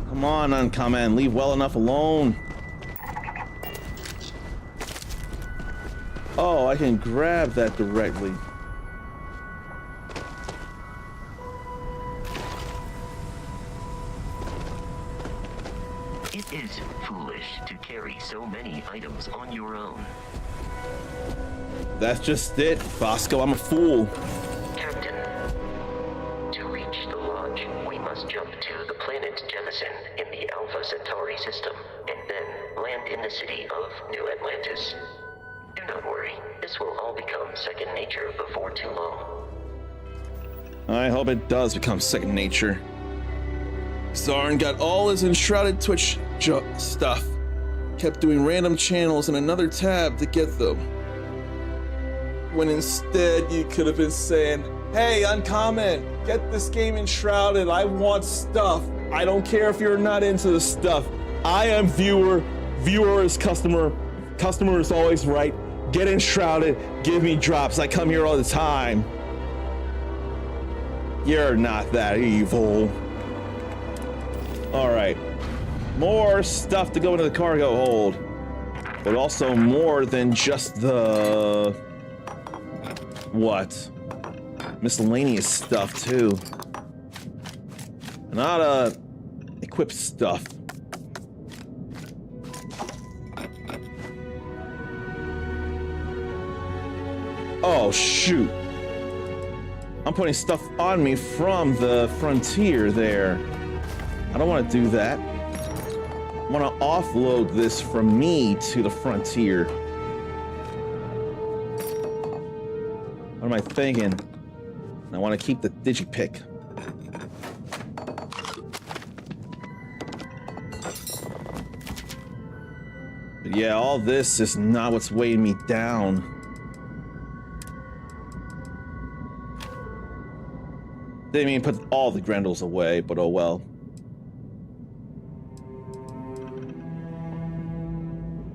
Come on, Uncommon, leave well enough alone. Oh, I can grab that directly. It is foolish to carry so many items on your own. That's just it, Fosco. I'm a fool. Captain, to reach the lodge, we must jump to the planet Jemison in the Alpha Centauri system, and then land in the city of New Atlantis. Do not worry, this will all become second nature before too long. I hope it does become second nature. Zarn got all his enshrouded Twitch stuff. Kept doing random channels in another tab to get them. When instead you could have been saying, hey, Uncommon, get this game enshrouded. I want stuff. I don't care if you're not into the stuff. I am viewer. Viewer is customer. Customer is always right. Get enshrouded. Give me drops. I come here all the time. You're not that evil. All right. More stuff to go into the cargo hold. But also more than just the... what? Miscellaneous stuff, too. Not, equipped stuff. Oh, shoot. I'm putting stuff on me from the frontier there. I don't want to do that. I want to offload this from me to the frontier. What am I thinking? I want to keep the digipick. But yeah, all this is not what's weighing me down. Didn't mean put all the Grendels away, but oh well.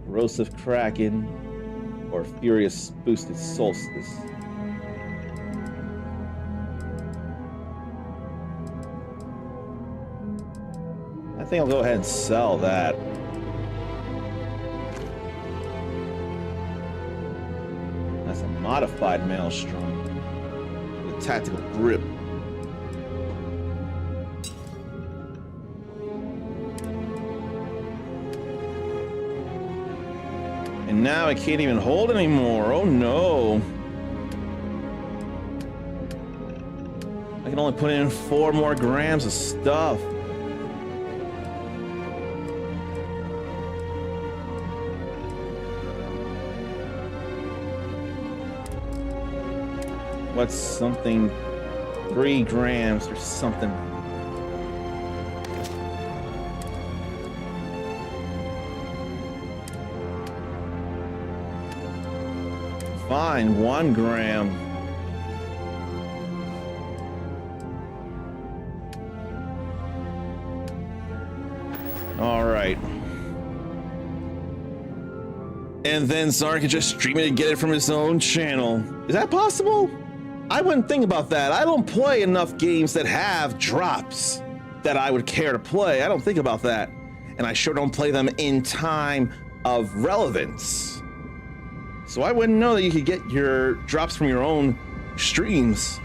Corrosive Kraken or Furious Boosted Solstice. I think I'll go ahead and sell that. That's a modified Maelstrom with a tactical grip. And now I can't even hold anymore. Oh no. I can only put in 4 more grams of stuff. What's something 3 grams or something? Fine, 1 gram. All right. and then Zarn could just stream it and get it from his own channel. Is that possible? I wouldn't think about that. I don't play enough games that have drops that I would care to play. I don't think about that. And I sure don't play them in time of relevance. So I wouldn't know that you could get your drops from your own streams.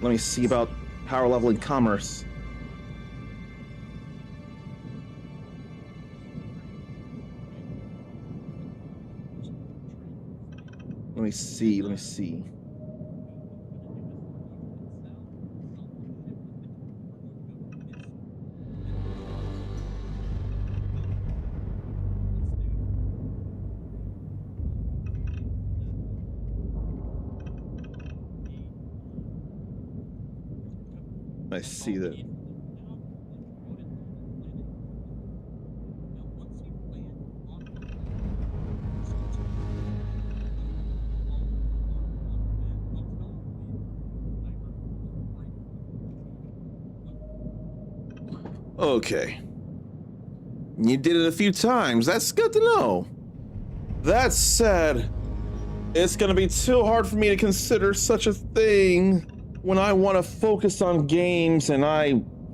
Let me see about power leveling commerce. Let me see. I see that. Okay. You did it a few times. That's good to know. That said, it's gonna be too hard for me to consider such a thing when I want to focus on games, and I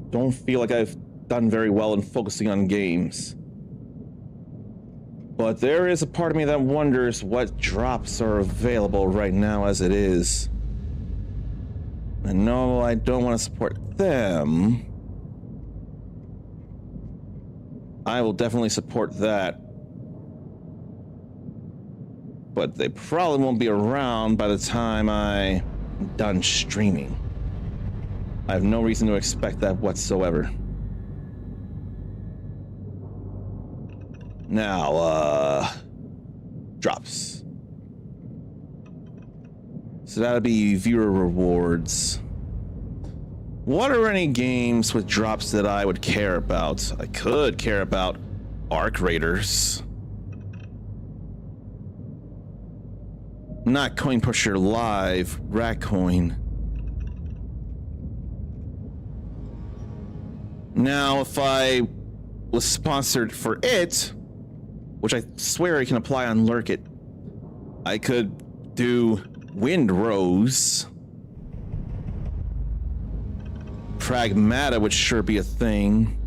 don't feel like I've done very well in focusing on games. But there is a part of me that wonders what drops are available right now as it is. And no, I don't want to support them. I will definitely support that. But they probably won't be around by the time I'm done streaming. I have no reason to expect that whatsoever. Now, drops. So that'll be viewer rewards. What are any games with drops that I would care about? I could care about Arc Raiders. Not Coin Pusher Live, Ratcoin. Now, if I was sponsored for it, which I swear I can apply on Lurk It, I could do Wind Rose. Pragmata would sure be a thing.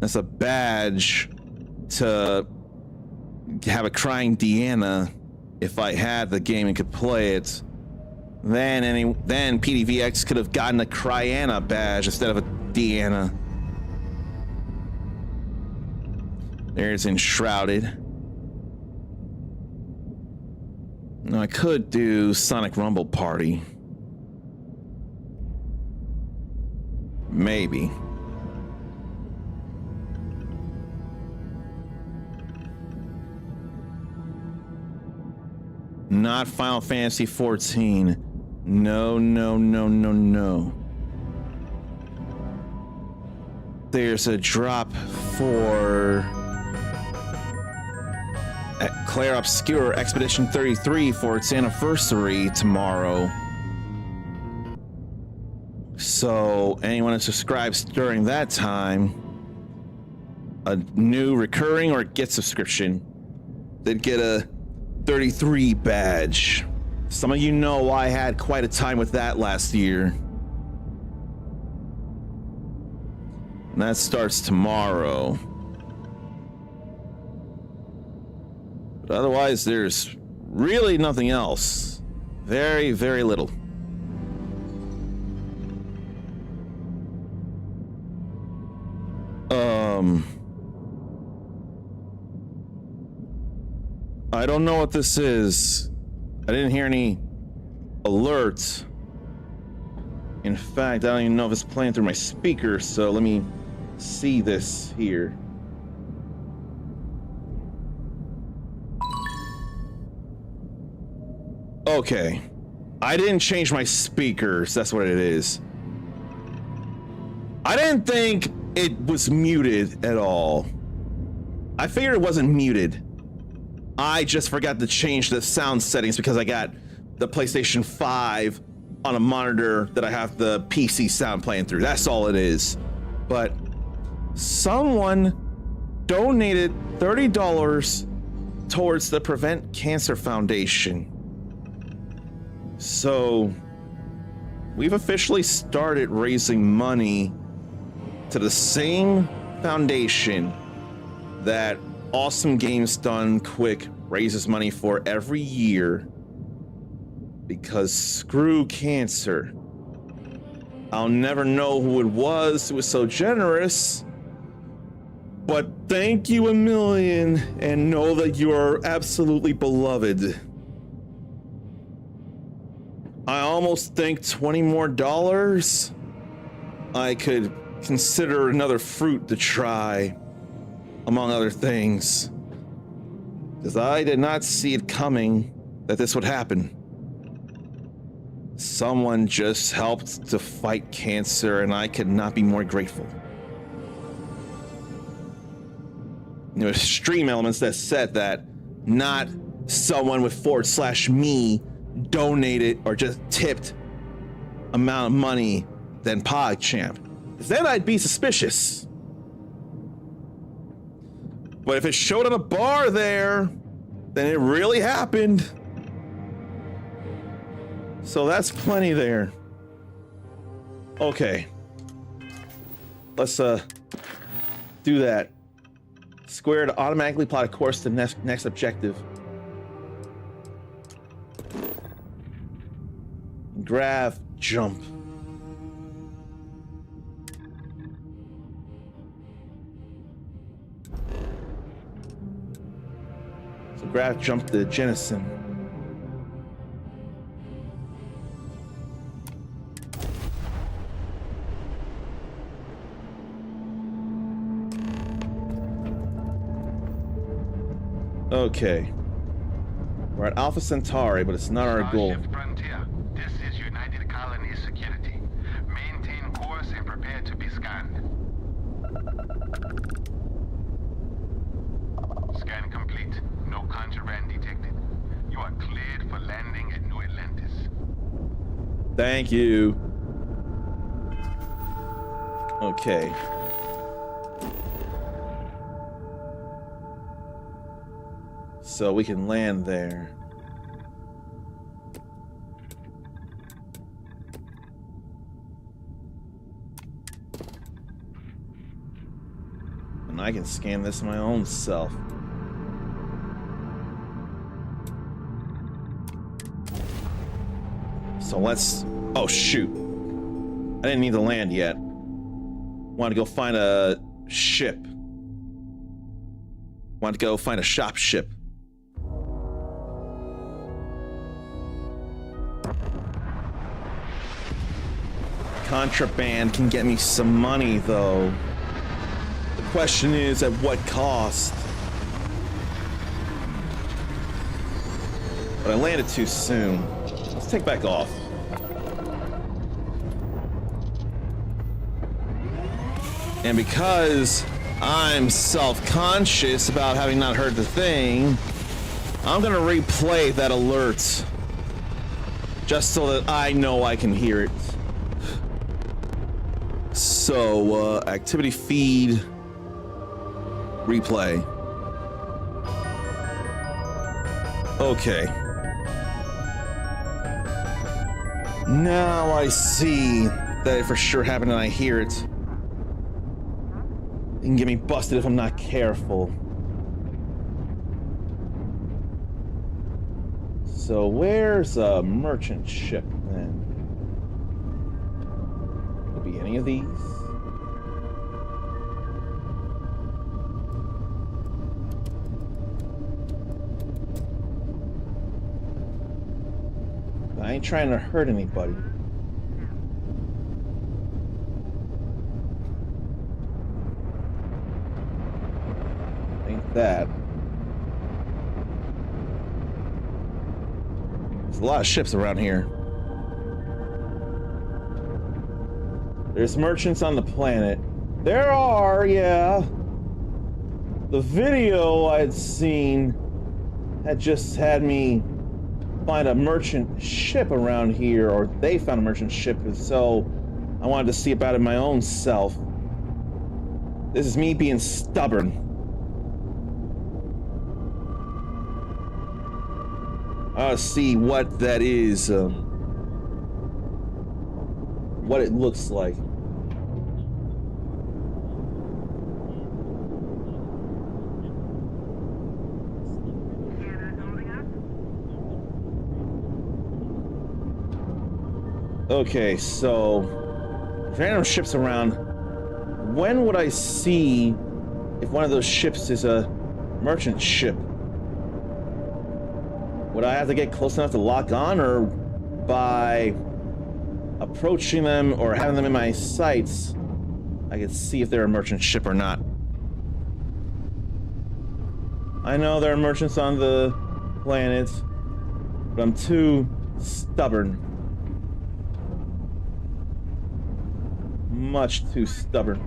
That's a badge to have a crying Deanna if I had the game and could play it. Then PDVX could have gotten a Cryana badge instead of a Deanna. There's Enshrouded. Now I could do Sonic Rumble Party. Maybe. Not Final Fantasy 14. No, no, no, no, no. There's a drop for Claire Obscure Expedition 33 for its anniversary tomorrow. So anyone who subscribes during that time, a new recurring or get subscription, they'd get a 33 badge. Some of you know I had quite a time with that last year. And that starts tomorrow. But otherwise, there's really nothing else. Very, very little. I don't know what this is. I didn't hear any alerts. In fact, I don't even know if it's playing through my speaker, so let me see this here. Okay. I didn't change my speakers, that's what it is. I didn't think it was muted at all. I figured it wasn't muted. I just forgot to change the sound settings because I got the PlayStation 5 on a monitor that I have the PC sound playing through. That's all it is. But someone donated $30 towards the Prevent Cancer Foundation. So we've officially started raising money to the same foundation that Awesome Games Done Quick raises money for every year. Because screw cancer. I'll never know who it was who was so generous. But thank you a million, and know that you are absolutely beloved. I almost think $20 more, I could consider another fruit to try, among other things. Because I did not see it coming that this would happen. Someone just helped to fight cancer, and I could not be more grateful. There were stream elements that said that not someone with /me donated or just tipped amount of money than PogChamp. Then I'd be suspicious. But if it showed on a bar there, then it really happened. So that's plenty there. Okay. Let's do that. Square to automatically plot a course to next objective. Graph jump. So graph jump to Jennison. Okay. We're at Alpha Centauri, but it's not our goal. Starship Frontier, this is United Colonies Security. Maintain course and prepare to be scanned. Scan complete. No contraband detected. You are cleared for landing at New Atlantis. Thank you. Okay. So we can land there. And I can scan this my own self. So let's... Oh, shoot. I didn't need to land yet. Want to go find a ship. Want to go find a shop ship. Contraband can get me some money, though. The question is, at what cost? But I landed too soon. Let's take back off. And because I'm self-conscious about having not heard the thing, I'm gonna replay that alert. Just so that I know I can hear it. So, activity feed, replay. Okay. Now I see that it for sure happened and I hear it. It can get me busted if I'm not careful. So where's a merchant ship then? Could be any of these. I ain't trying to hurt anybody. Ain't that. There's a lot of ships around here. There's merchants on the planet. There are, yeah. The video I'd seen had just had me find a merchant ship around here, or they found a merchant ship, so I wanted to see about it my own self. This is me being stubborn. I want to see what that is, what it looks like. Okay, so random ships around. When would I see if one of those ships is a merchant ship? Would I have to get close enough to lock on, or by approaching them or having them in my sights, I could see if they're a merchant ship or not? I know there are merchants on the planet, but I'm too stubborn. Much too stubborn.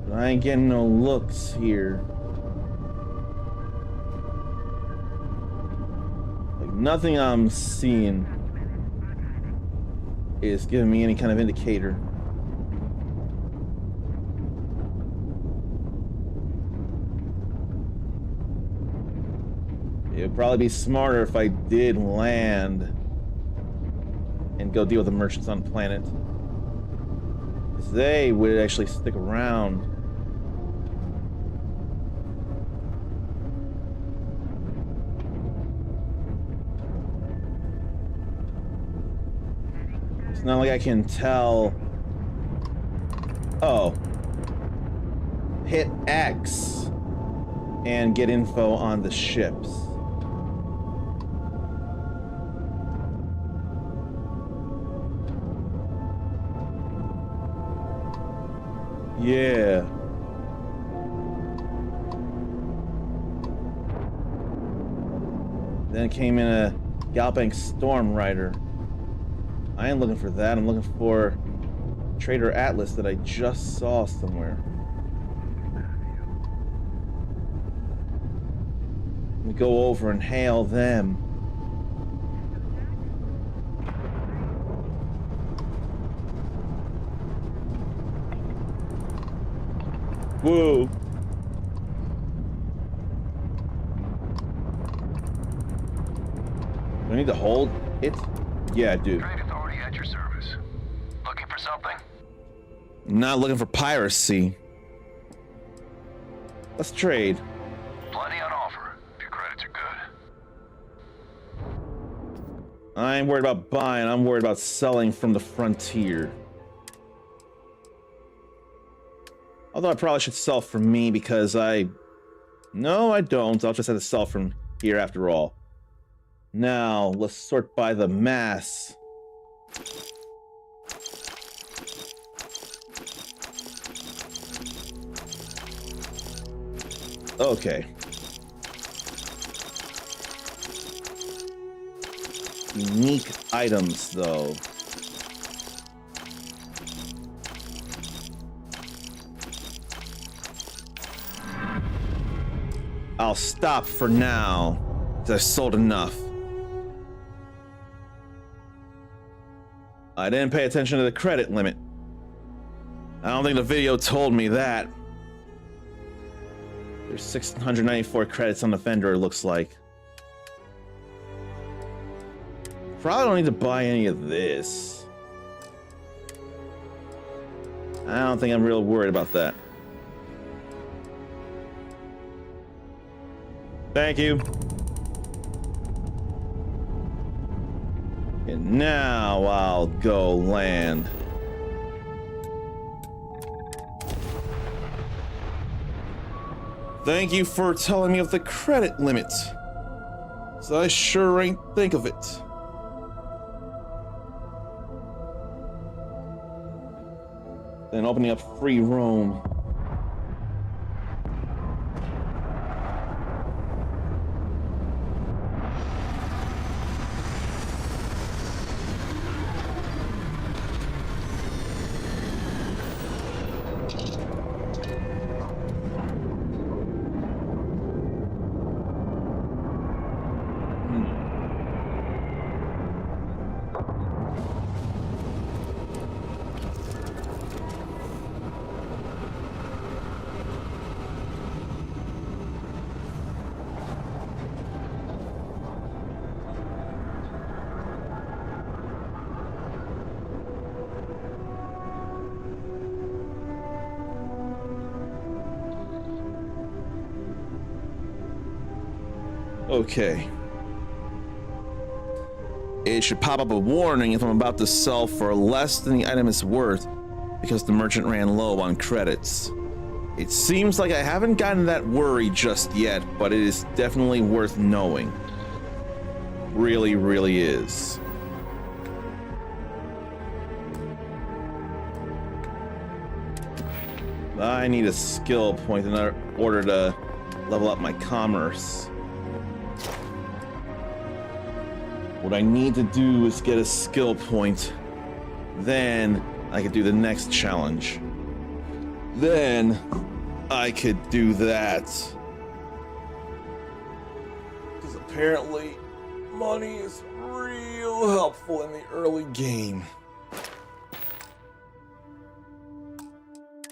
But I ain't getting no looks here. Like, nothing I'm seeing is giving me any kind of indicator. It would probably be smarter if I did land and go deal with the merchants on the planet. Because they would actually stick around. It's not like I can tell. Oh. Hit X and get info on the ships. Yeah. Then came in a Galbank Storm Rider. I ain't looking for that. I'm looking for Trader Atlas that I just saw somewhere. Let me go over and hail them. Whoa. Do I need to hold it? Yeah, I do. Trade authority at your service. Looking for something? Not looking for piracy. Let's trade. Plenty on offer. If your credits are good. I ain't worried about buying, I'm worried about selling from the frontier. Although I probably should sell from me because No, I don't. I'll just have to sell from here after all. Now, let's sort by the mass. Okay. Unique items, though. I'll stop for now, because I've sold enough. I didn't pay attention to the credit limit. I don't think the video told me that. There's 694 credits on the vendor, it looks like. Probably don't need to buy any of this. I don't think I'm real worried about that. Thank you. And now I'll go land. Thank you for telling me of the credit limit. So I sure ain't think of it. Then opening up free roam. Okay. It should pop up a warning if I'm about to sell for less than the item is worth because the merchant ran low on credits. It seems like I haven't gotten that worry just yet, but it is definitely worth knowing. Really, really is. I need a skill point in order to level up my commerce. What I need to do is get a skill point. Then I could do the next challenge. Then I could do that. Because apparently money is real helpful in the early game.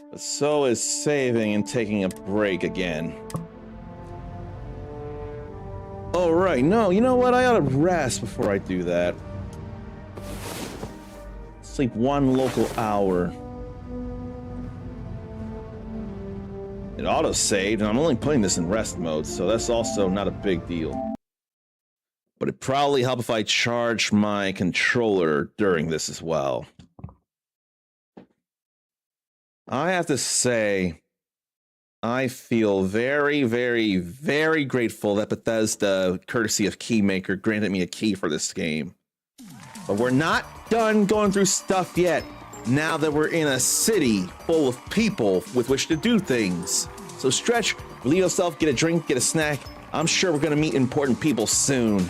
But so is saving and taking a break again. Oh, right. No, you know what? I ought to rest before I do that. Sleep 1 local hour. It auto-saved, and I'm only putting this in rest mode, so that's also not a big deal. But it'd probably help if I charged my controller during this as well. I have to say, I feel very, very, very grateful that Bethesda, courtesy of Keymaker, granted me a key for this game. But we're not done going through stuff yet, now that we're in a city full of people with which to do things. So stretch, relieve yourself, get a drink, get a snack. I'm sure we're gonna meet important people soon.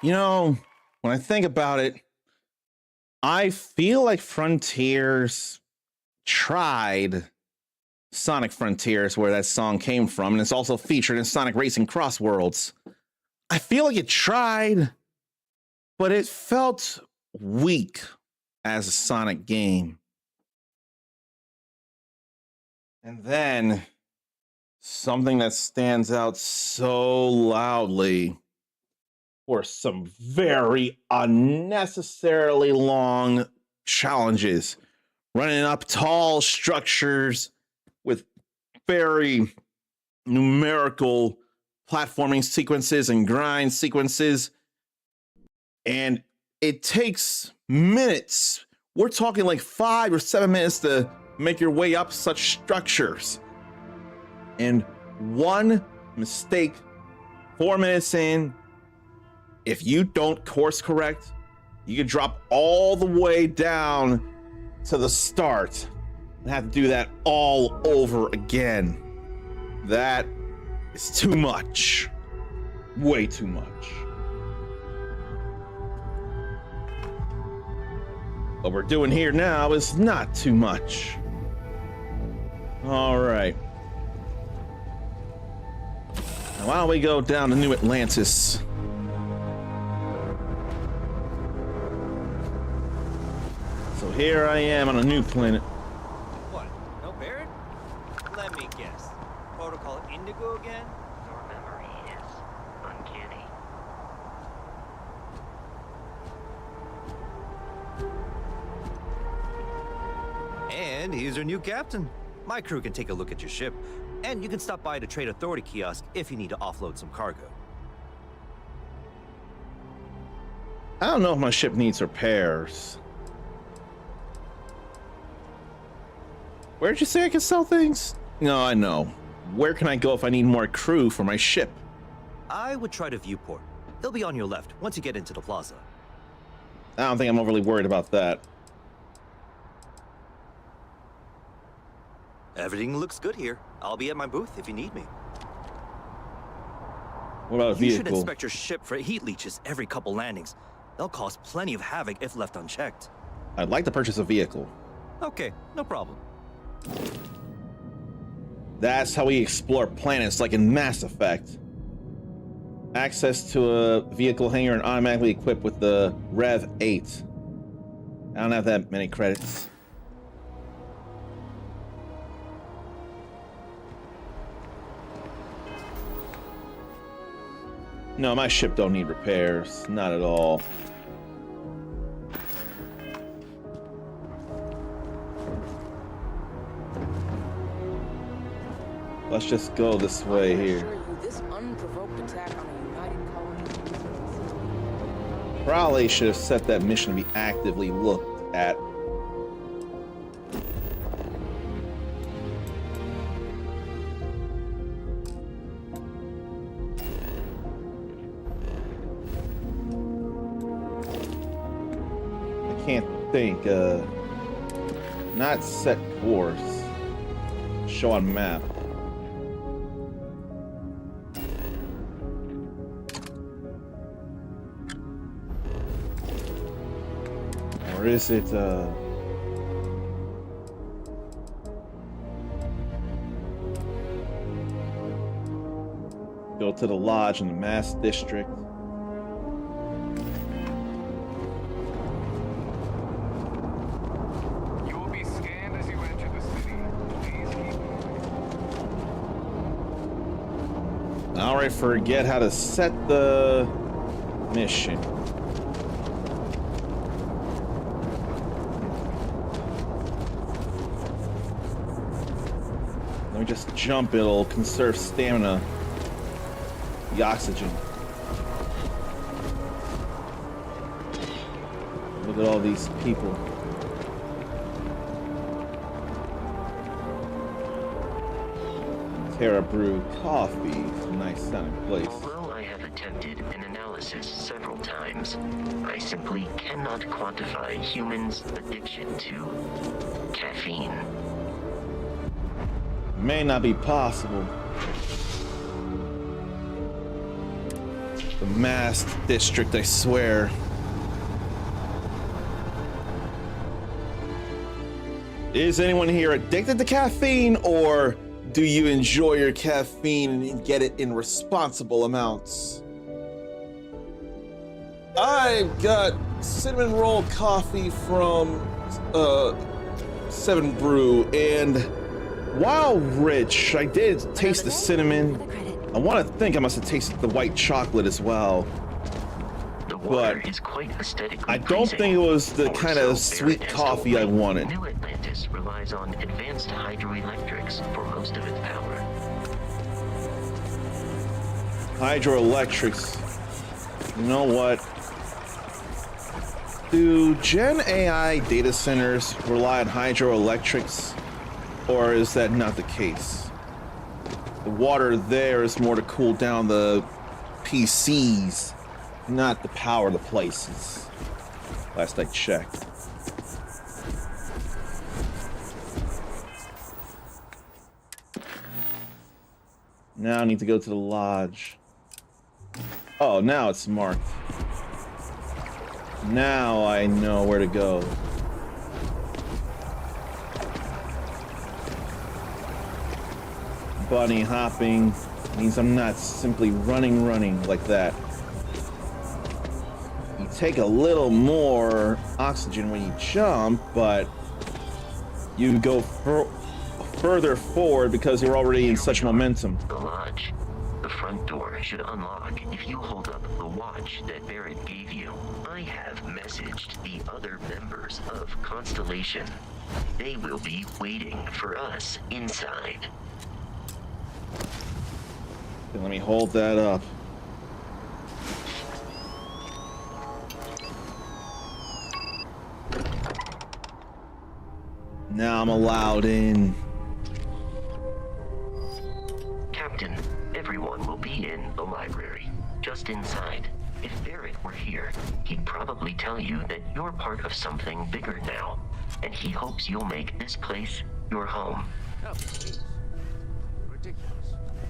You know, when I think about it, I feel like Frontiers tried Sonic Frontiers, where that song came from, and it's also featured in Sonic Racing Cross Worlds. I feel like it tried, but it felt weak as a Sonic game. And then something that stands out so loudly for some very unnecessarily long challenges, running up tall structures with very numerical platforming sequences and grind sequences. And it takes minutes. We're talking like 5 or 7 minutes to make your way up such structures. And one mistake 4 minutes in, if you don't course correct, you can drop all the way down to the start and have to do that all over again. That is too much. Way too much. What we're doing here now is not too much. All right. Now, why don't we go down to New Atlantis? So here I am on a new planet. What? No Barrett? Let me guess. Protocol Indigo again? Your memory is uncanny. And here's your new captain. My crew can take a look at your ship, and you can stop by the Trade Authority kiosk if you need to offload some cargo. I don't know if my ship needs repairs. Where'd you say I could sell things? No, I know. Where can I go if I need more crew for my ship? I would try the viewport. It'll be on your left once you get into the plaza. I don't think I'm overly worried about that. Everything looks good here. I'll be at my booth if you need me. What about a vehicle? You should inspect your ship for heat leeches every couple landings. They'll cause plenty of havoc if left unchecked. I'd like to purchase a vehicle. Okay, no problem. That's how we explore planets like in Mass Effect. Access to a vehicle hangar and automatically equipped with the Rev 8. I don't have that many credits. No, my ship don't need repairs. Not at all. Let's just go this way here. This unprovoked attack on a United colony. Probably should have set that mission to be actively looked at. I can't think. Not set course. Show on map. Or is it, go to the lodge in the Mass District. You will be scanned as you enter the city. Please keep moving. I already forget how to set the mission. Let me just jump, it'll conserve stamina. The oxygen. Look at all these people. Terra Brew Coffee. Nice sounding place. Although I have attempted an analysis several times, I simply cannot quantify humans' addiction to caffeine. May not be possible. The masked district, I swear. Is anyone here addicted to caffeine, or do you enjoy your caffeine and get it in responsible amounts? I've got cinnamon roll coffee from 7 Brew, and while rich, I did taste the cinnamon. I want to think I must have tasted the white chocolate as well. But Is quite aesthetically I don't think it was the kind of sweet coffee I wanted. New Atlantis relies on advanced hydroelectrics for most of its power. Hydroelectrics. You know what? Do Gen AI data centers rely on hydroelectrics, or is that not the case? The water there is more to cool down the PCs, not to power the places. Last I checked. Now I need to go to the lodge. Oh, now it's marked. Now I know where to go. Bunny hopping means I'm not simply running like that. You take a little more oxygen when you jump, but you go further forward because you're already in such momentum. The lodge. The front door should unlock if you hold up the watch that Vert gave you. I have messaged the other members of Constellation. They will be waiting for us inside. Okay, let me hold that up. Now I'm allowed in. Captain, everyone will be in the library, just inside. If Vert were here, he'd probably tell you that you're part of something bigger now, and he hopes you'll make this place your home. Oh, please. Ridiculous.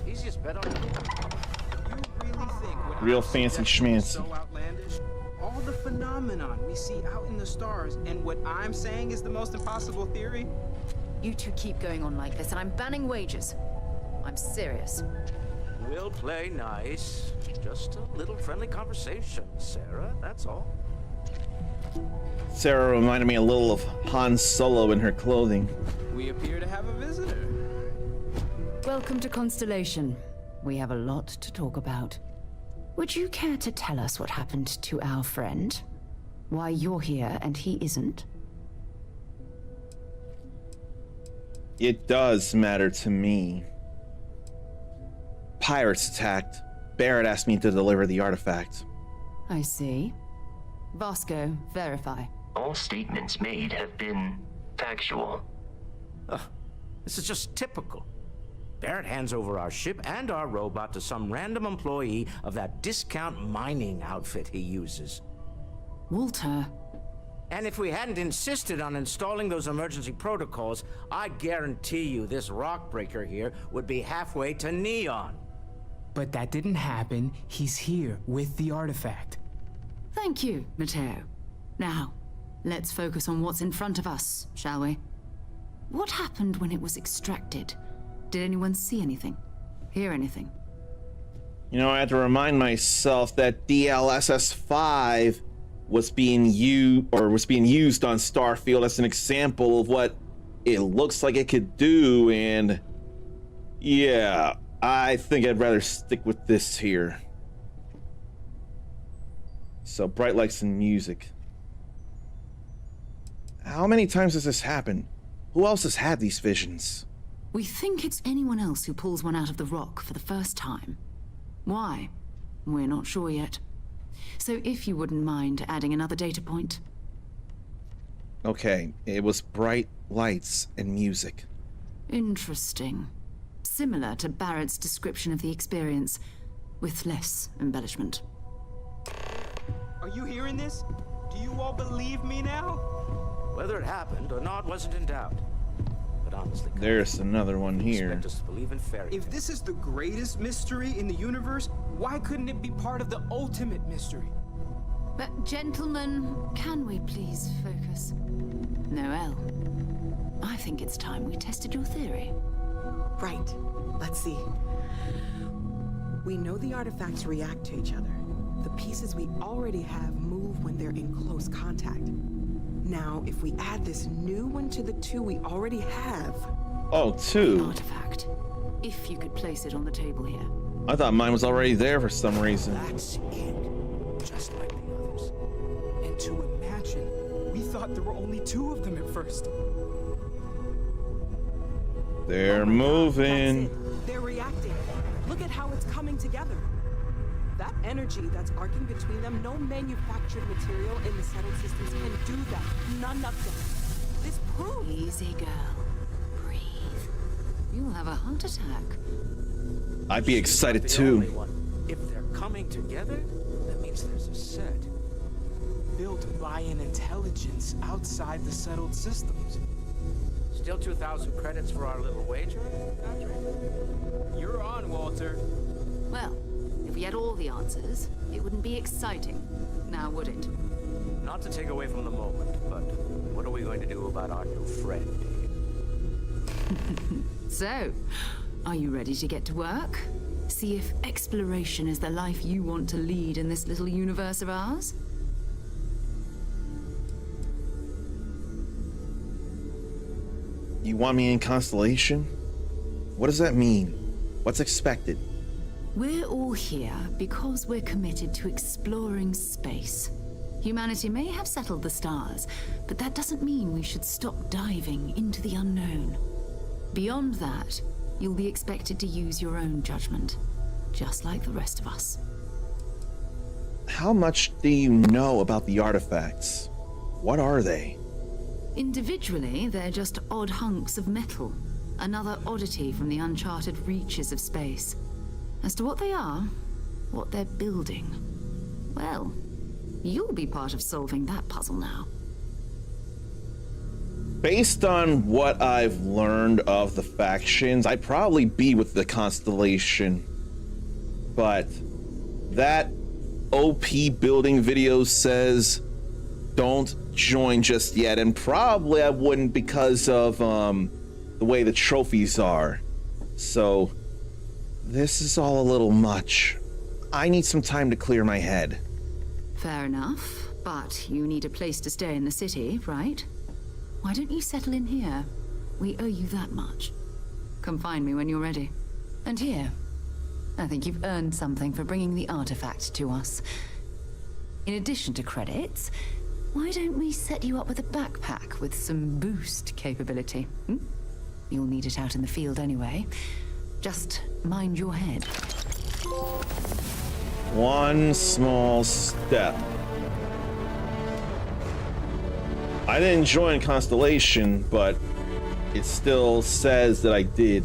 Easiest bet on. You really think what Real I'm fancy suggesting is schmancy. so outlandish? All the phenomenon we see out in the stars, and what I'm saying is the most impossible theory? You two keep going on like this, and I'm banning wagers. I'm serious. We'll play nice. Just a little friendly conversation, Sarah, that's all. Sarah reminded me a little of Han Solo in her clothing. We appear to have a visitor. Welcome to Constellation. We have a lot to talk about. Would you care to tell us what happened to our friend? Why you're here and he isn't? It does matter to me. Pirates attacked. Barrett asked me to deliver the artifact. I see. Vasco, verify. All statements made have been factual. This is just typical. Barrett hands over our ship and our robot to some random employee of that discount mining outfit he uses. Walter. And if we hadn't insisted on installing those emergency protocols, I guarantee you this rock breaker here would be halfway to Neon. But that didn't happen. He's here with the artifact. Thank you, Matteo. Now, let's focus on what's in front of us, shall we? What happened when it was extracted? Did anyone see anything? Hear anything? You know, I had to remind myself that DLSS-5 was being used on Starfield as an example of what it looks like it could do, and yeah, I think I'd rather stick with this here. So, bright lights and music. How many times has this happened? Who else has had these visions? We think it's anyone else who pulls one out of the rock for the first time. Why? We're not sure yet. So if you wouldn't mind adding another data point. Okay, it was bright lights and music. Interesting. Similar to Barrett's description of the experience, with less embellishment. Are you hearing this? Do you all believe me now? Whether it happened or not wasn't in doubt. But honestly, There's another one here. expect us to believe in fairy tales. If this is the greatest mystery in the universe, Why couldn't it be part of the ultimate mystery? But gentlemen, can we please focus? Noel, I think it's time we tested your theory. Right. Let's see. We know the artifacts react to each other. The pieces we already have move when they're in close contact. Now, if we add this new one to the two we already have... Oh, two. Artifact. If you could place it on the table here. I thought mine was already there for some reason. That's it. Just like the others. And to imagine, we thought there were only 2 of them at first. They're moving. They're reacting. Look at how it's coming together. That energy that's arcing between them, no manufactured material in the settled systems can do that. None of them. This proves... Easy, girl. Breathe. You'll have a heart attack. I'd be excited too. If they're coming together, that means there's a set. Built by an intelligence outside the settled systems. Still 2,000 credits for our little wager, Patrick? You're on, Walter. Well, if we had all the answers, it wouldn't be exciting. Now, would it? Not to take away from the moment, but what are we going to do about our new friend? So, are you ready to get to work? See if exploration is the life you want to lead in this little universe of ours? You want me in Constellation? What does that mean? What's expected? We're all here because we're committed to exploring space. Humanity may have settled the stars, but that doesn't mean we should stop diving into the unknown. Beyond that, you'll be expected to use your own judgment, just like the rest of us. How much do you know about the artifacts? What are they? Individually, they're just odd hunks of metal. Another oddity from the uncharted reaches of space. As to what they are, what they're building, well, you'll be part of solving that puzzle now. Based on what I've learned of the factions, I'd probably be with the Constellation. But that OP building video says don't join just yet, and probably I wouldn't because of the way the trophies are. So this is all a little much. I need some time to clear my head. Fair enough, but you need a place to stay in the city, right? Why don't you settle in here? We owe you that much. Come find me when you're ready. And here, I think you've earned something for bringing the artifact to us. In addition to credits, why don't we set you up with a backpack with some boost capability? You'll need it out in the field anyway. Just mind your head. One small step. I didn't join Constellation, but it still says that I did.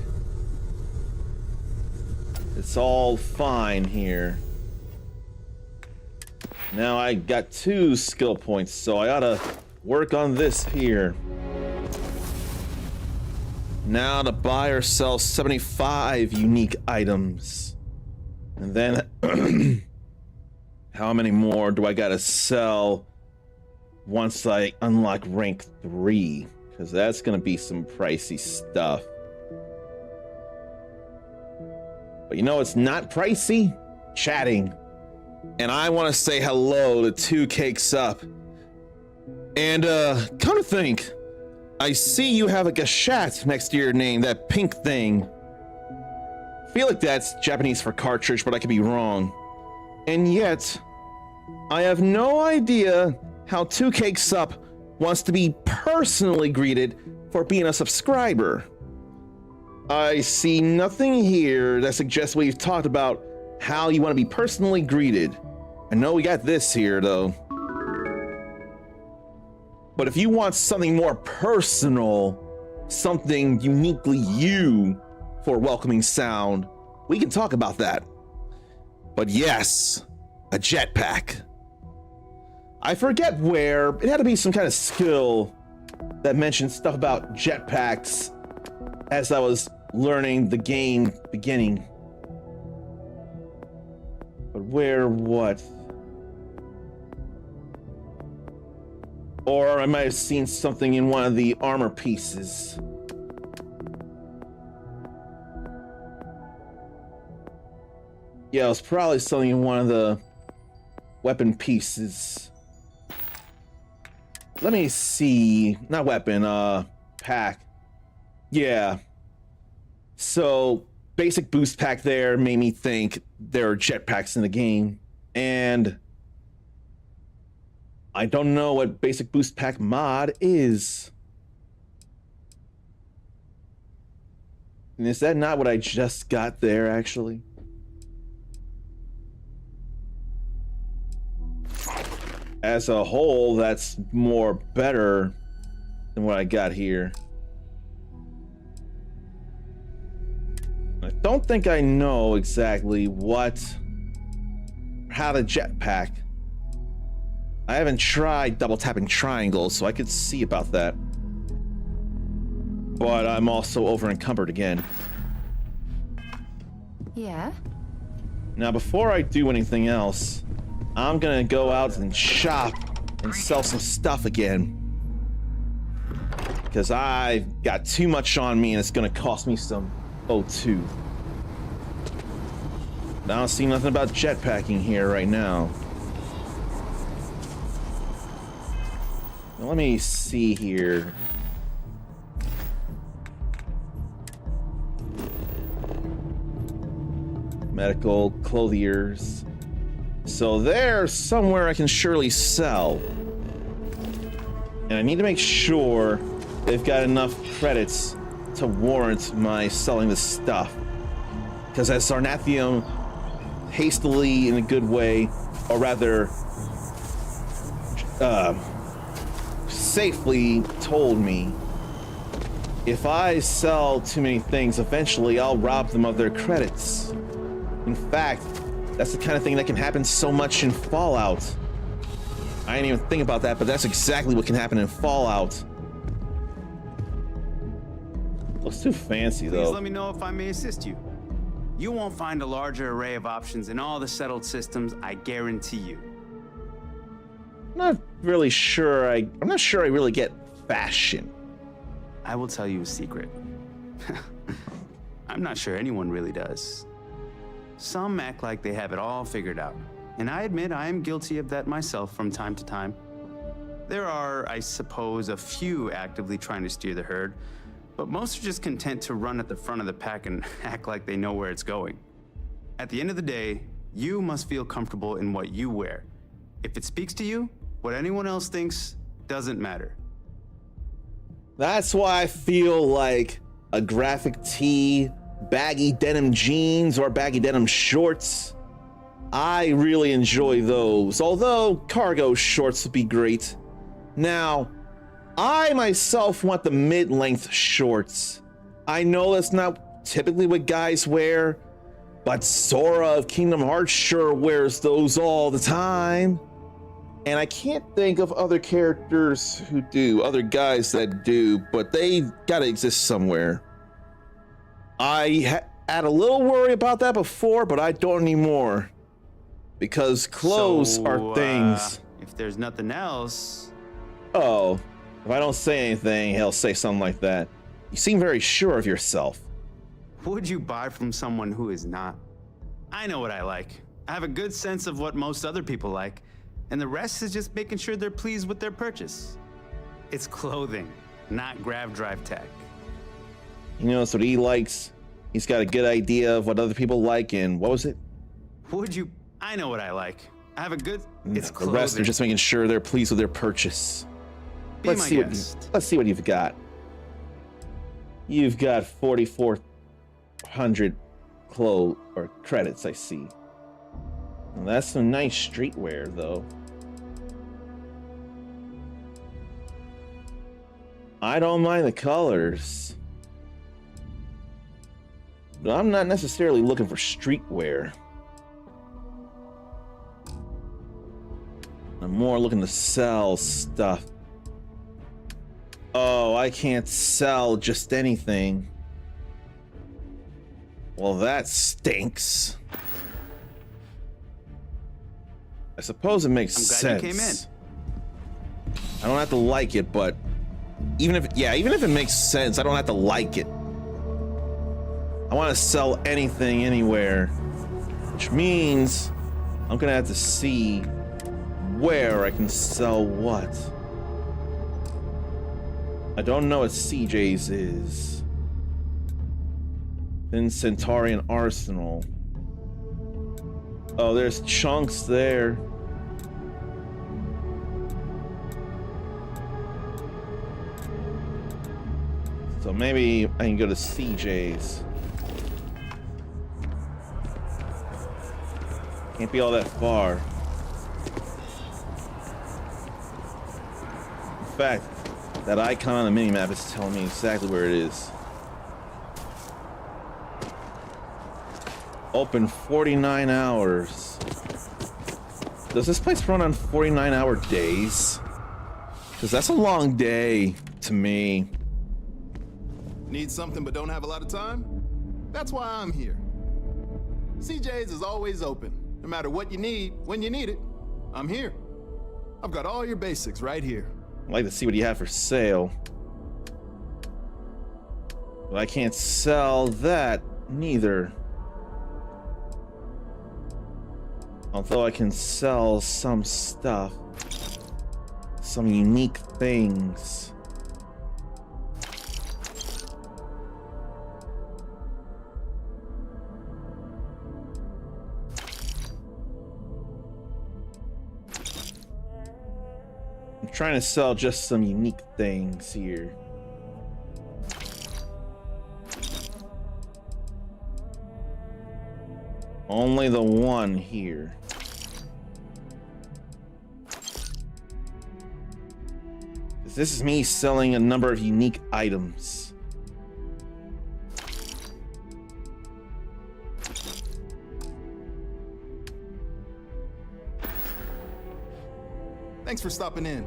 It's all fine here. Now I got 2 skill points, so I ought to work on this here. Now to buy or sell 75 unique items. And then how many more do I gotta sell once I unlock rank 3? Because that's gonna be some pricey stuff. But you know it's not pricey? Chatting. And I want to say hello to 2 Cakes Up. And come to think, I see you have a gachet next to your name, that pink thing. I feel like that's Japanese for cartridge, but I could be wrong. And yet, I have no idea how 2 Cakes Up wants to be personally greeted for being a subscriber. I see nothing here that suggests we've talked about how you want to be personally greeted. I know we got this here, though. But if you want something more personal, something uniquely you for welcoming sound, we can talk about that. But yes, a jetpack. I forget where, it had to be some kind of skill that mentioned stuff about jetpacks as I was learning the game beginning. where what? Or I might have seen something in one of the armor pieces. Yeah, it was probably something in one of the weapon pieces. Let me see. Not weapon, pack. Yeah. So, basic boost pack there made me think there are jetpacks in the game. And I don't know what basic boost pack mod is. And is that not what I just got there, actually? As a whole, that's more better than what I got here. I don't think I know exactly how to jetpack. I haven't tried double tapping triangles, so I could see about that. But I'm also over encumbered again. Yeah? Now, before I do anything else, I'm gonna go out and shop and sell some stuff again. Because I've got too much on me and it's gonna cost me some O2. I don't see nothing about jetpacking here right now. Now, let me see here. Medical, clothiers. So there's somewhere I can surely sell. And I need to make sure they've got enough credits to warrant my selling this stuff. Because as Sarnathium hastily, in a good way, or rather, safely told me, if I sell too many things, eventually I'll rob them of their credits. In fact, that's the kind of thing that can happen so much in Fallout. I didn't even think about that, but that's exactly what can happen in Fallout. Looks too fancy, though. Please let me know if I may assist you. You won't find a larger array of options in all the settled systems, I guarantee you. I'm not really sure. I'm not sure I really get fashion. I will tell you a secret. I'm not sure anyone really does. Some act like they have it all figured out, and I admit I am guilty of that myself from time to time. There are, I suppose, a few actively trying to steer the herd, but most are just content to run at the front of the pack and act like they know where it's going. At the end of the day, you must feel comfortable in what you wear. If it speaks to you, what anyone else thinks doesn't matter. That's why I feel like a graphic tee, baggy denim jeans, or baggy denim shorts. I really enjoy those, although cargo shorts would be great. Now, I myself want the mid-length shorts. I know that's not typically what guys wear, but Sora of Kingdom Hearts sure wears those all the time. And I can't think of other characters who do, other guys that do, but they gotta exist somewhere. I had a little worry about that before, but I don't anymore. Because clothes are things. If there's nothing else... Oh, if I don't say anything, he'll say something like that. You seem very sure of yourself. Would you buy from someone who is not? I know what I like. I have a good sense of what most other people like, and the rest is just making sure they're pleased with their purchase. It's clothing, not grav drive tech. He knows what he likes. He's got a good idea of what other people like, and what was it? Would you? I know what I like. I have a good. It's the clothing. rest are just making sure they're pleased with their purchase. Let's see what you've got. You've got 4,400 credits, I see. Well, that's some nice streetwear, though. I don't mind the colors, but I'm not necessarily looking for streetwear. I'm more looking to sell stuff. Oh, I can't sell just anything. Well, that stinks. I suppose it makes I'm sense. glad you came in. I don't have to like it, but even if it makes sense, I don't have to like it. I want to sell anything, anywhere, which means I'm gonna have to see where I can sell what. I don't know what CJ's is. Then Centaurian Arsenal. Oh, there's chunks there. So maybe I can go to CJ's. Can't be all that far. In fact, that icon on the minimap is telling me exactly where it is. Open 49 hours. Does this place run on 49-hour days? Because that's a long day to me. Need something but don't have a lot of time? That's why I'm here. CJ's is always open. No matter what you need, when you need it, I'm here. I've got all your basics right here. I'd like to see what you have for sale. But I can't sell that neither. Although I can sell some stuff. Some unique things. I'm trying to sell just some unique things here. Only the one here. This is me selling a number of unique items. Thanks for stopping in.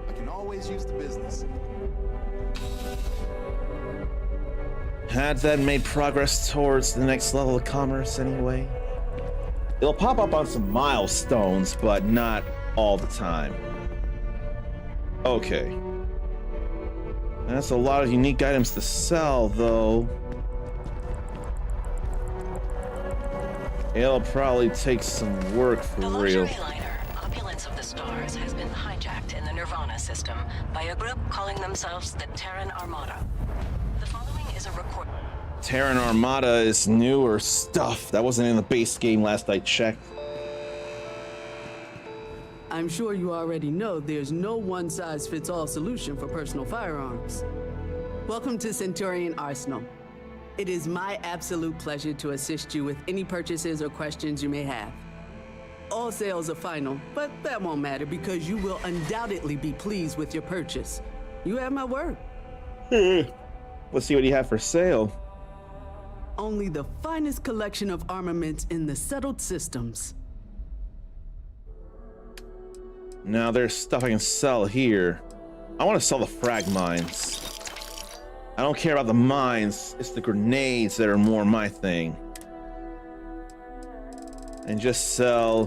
I can always use the business. Had that made progress towards the next level of commerce anyway? It'll pop up on some milestones, but not all the time. Okay. That's a lot of unique items to sell, though. It'll probably take some work for The real. luxury liner, Opulence of the Stars, has been hijacked in the Nirvana system by a group calling themselves the Terran Armada. The following is a record. Terran Armada is newer stuff. That wasn't in the base game last I checked. I'm sure you already know there's no one-size-fits-all solution for personal firearms. Welcome to Centaurian Arsenal. It is my absolute pleasure to assist you with any purchases or questions you may have. All sales are final, but that won't matter because you will undoubtedly be pleased with your purchase. You have my word. Let's see what you have for sale. Only the finest collection of armaments in the settled systems. Now there's stuff I can sell here. I want to sell the frag mines. I don't care about the mines, it's the grenades that are more my thing. And just sell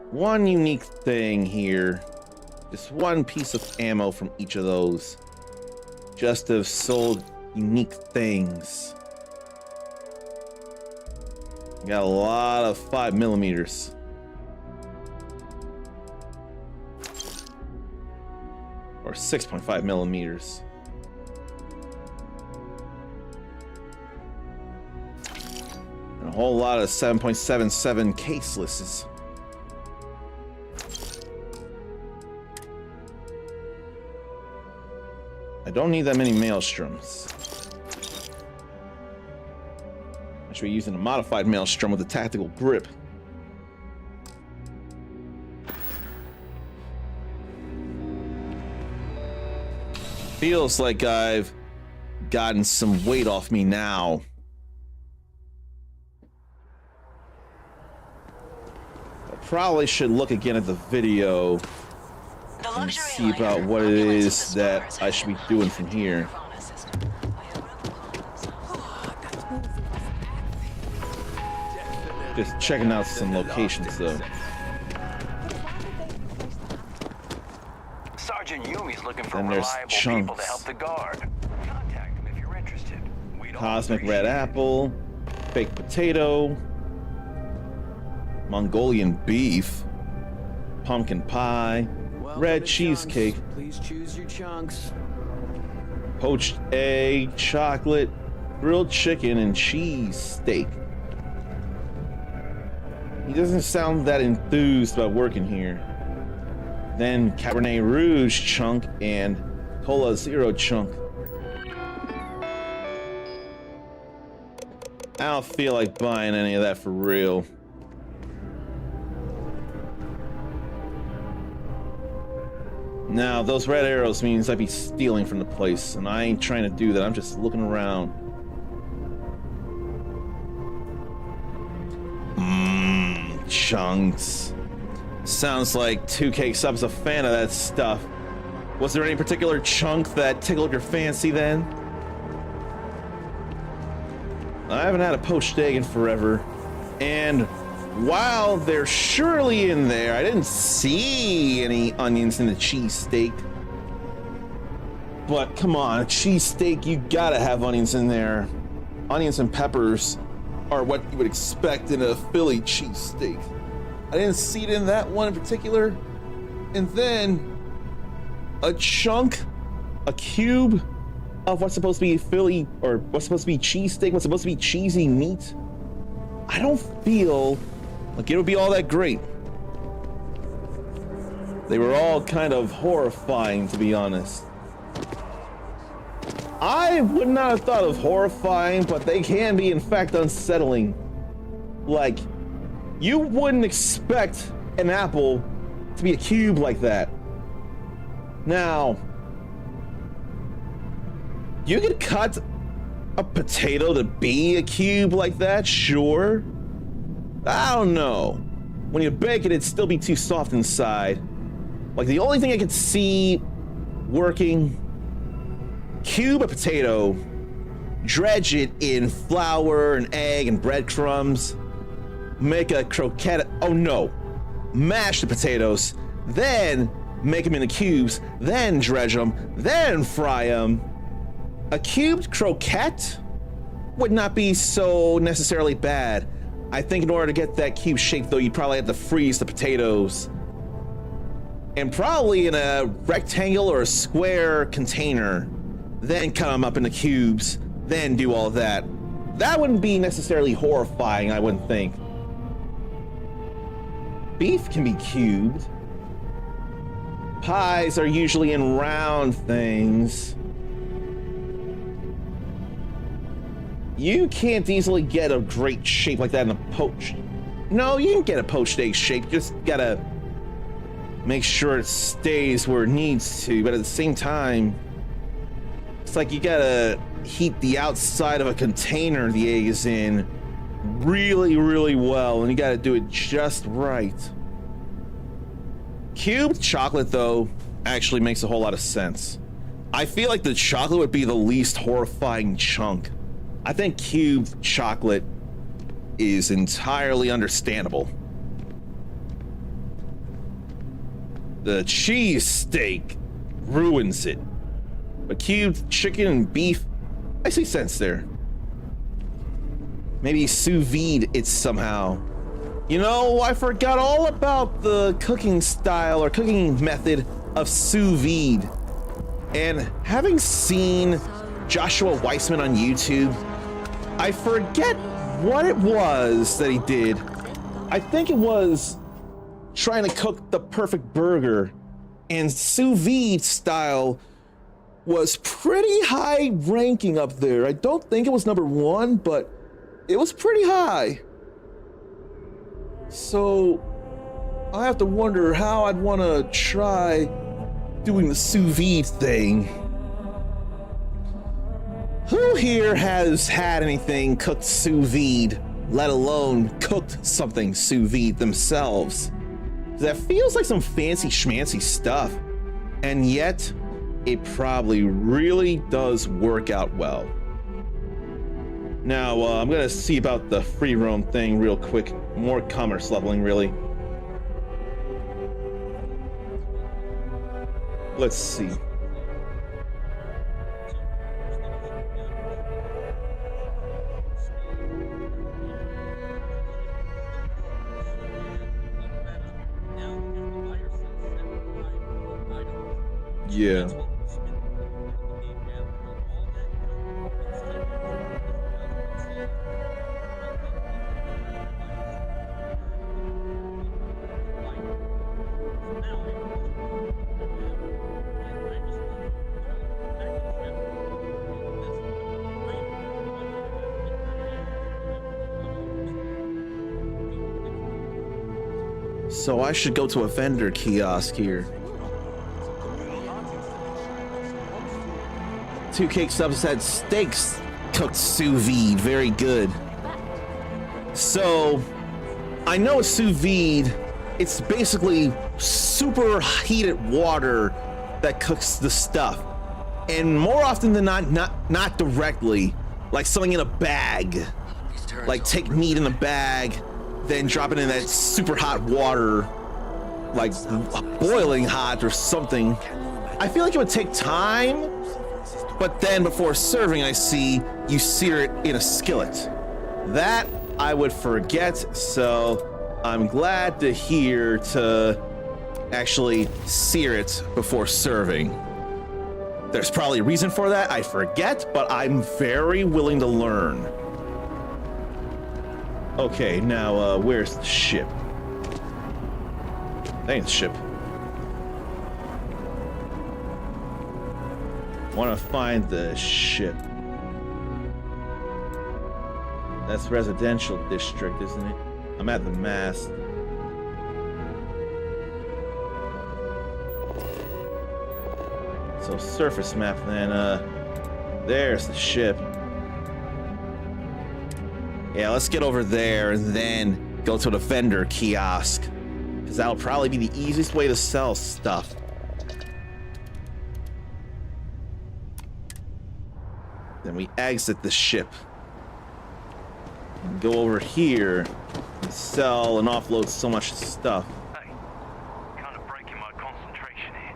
one unique thing here. Just one piece of ammo from each of those. Just to have sold unique things. Got a lot of 5mm. Or 6.5mm. And a whole lot of 7.77 caselesses. I don't need that many maelstroms. I should be using a modified maelstrom with a tactical grip. Feels like I've gotten some weight off me now. I probably should look again at the video and see about what it is that I should be doing from here. Just checking out some locations though. Sergeant Yumi's looking for Then there's reliable people to chunks. help the guard. Contact him if you're interested. We'd all Cosmic appreciate red apple, baked potato, Mongolian beef, pumpkin pie, red cheesecake, Please choose your chunks. poached egg, chocolate, grilled chicken, and cheese steak. He doesn't sound that enthused about working here. Then Cabernet Rouge chunk and Cola Zero chunk. I don't feel like buying any of that for real. Now, those red arrows means I'd be stealing from the place, and I ain't trying to do that. I'm just looking around. Chunks. Sounds like 2K Sub's a fan of that stuff. Was there any particular chunk that tickled your fancy then? I haven't had a poached egg in forever, and while they're surely in there, I didn't see any onions in the cheesesteak. But come on, a cheesesteak, you gotta have onions in there. Onions and peppers are what you would expect in a Philly cheesesteak. I didn't see it in that one in particular. And then a chunk, a cube of what's supposed to be Philly, or what's supposed to be cheesesteak, what's supposed to be cheesy meat. I don't feel like it would be all that great. They were all kind of horrifying, to be honest. I would not have thought of horrifying, but they can be, in fact, unsettling. Like, you wouldn't expect an apple to be a cube like that. Now, you could cut a potato to be a cube like that, sure. I don't know. When you bake it, it'd still be too soft inside. Like, the only thing I could see working, cube a potato, dredge it in flour and egg and breadcrumbs, make a croquette. Oh no, mash the potatoes, then make them into cubes, then dredge them, then fry them. A cubed croquette would not be so necessarily bad. I think in order to get that cube shape though, you'd probably have to freeze the potatoes. And probably in a rectangle or a square container, then cut them up into cubes, then do all that. That wouldn't be necessarily horrifying, I wouldn't think. Beef can be cubed. Pies are usually in round things. You can't easily get a great shape like that in a poached. No, you can get a poached egg shape. You just gotta make sure it stays where it needs to, but at the same time, it's like you gotta heat the outside of a container the egg is in really, really well, and you gotta do it just right. Cubed chocolate, though, actually makes a whole lot of sense. I feel like the chocolate would be the least horrifying chunk. I think cubed chocolate is entirely understandable. The cheese steak ruins it. But cubed chicken and beef, I see sense there. Maybe sous vide it somehow. You know, I forgot all about the cooking style or cooking method of sous vide. And having seen Joshua Weissman on YouTube, I forget what it was that he did. I think it was trying to cook the perfect burger, and sous vide style was pretty high ranking up there. I don't think it was #1, but it was pretty high. So I have to wonder how I'd want to try doing the sous vide thing. Who here has had anything cooked sous vide, let alone cooked something sous vide themselves? That feels like some fancy schmancy stuff, and yet it probably really does work out well. Now, I'm gonna see about the free roam thing real quick. More commerce leveling, really. Let's see. Yeah. So I should go to a vendor kiosk here. 2 cake subs had steaks cooked sous vide. Very good. So I know a sous vide, it's basically super heated water that cooks the stuff. And more often than not directly, like something in a bag. Like take meat in a bag, then drop it in that super hot water, like boiling hot or something. I feel like it would take time, but then before serving, I see you sear it in a skillet. That I would forget, so I'm glad to hear to actually sear it before serving. There's probably a reason for that, I forget, but I'm very willing to learn. Okay, now, where's the ship? That ain't the ship. Want to find the ship. That's residential district, isn't it? I'm at the mast. So surface map then, there's the ship. Yeah, let's get over there and then go to the vendor kiosk, because that'll probably be the easiest way to sell stuff. Then we exit the ship and go over here and sell and offload so much stuff. Hey, kind of breaking my concentration here.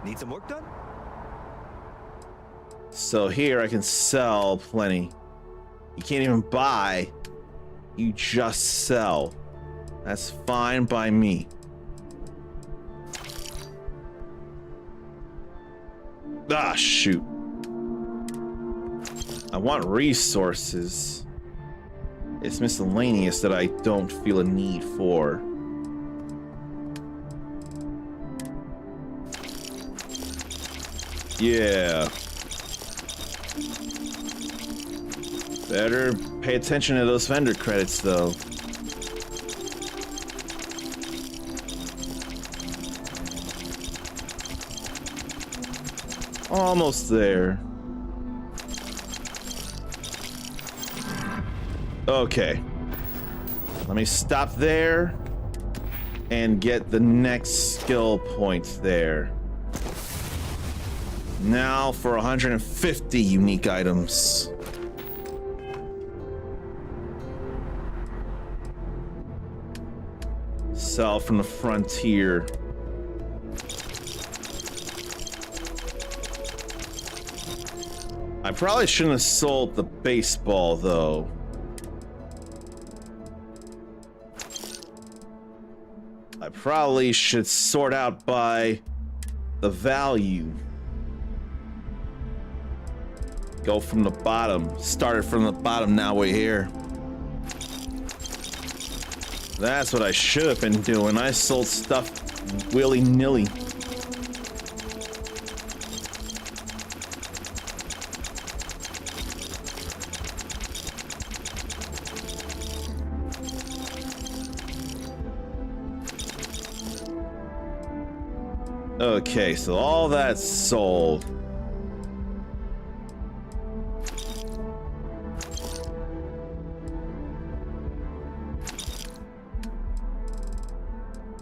Need some work done? So here I can sell plenty. You can't even buy, you just sell. That's fine by me. Ah, shoot. I want resources. It's miscellaneous that I don't feel a need for. Yeah. Better pay attention to those vendor credits, though. Almost there. Okay. Let me stop there and get the next skill point there. Now for 150 unique items. Sell from the frontier. I probably shouldn't have sold the baseball, though. I probably should sort out by the value. Go from the bottom. Started from the bottom, now we're here. That's what I should have been doing. I sold stuff willy-nilly. Okay, so all that's sold.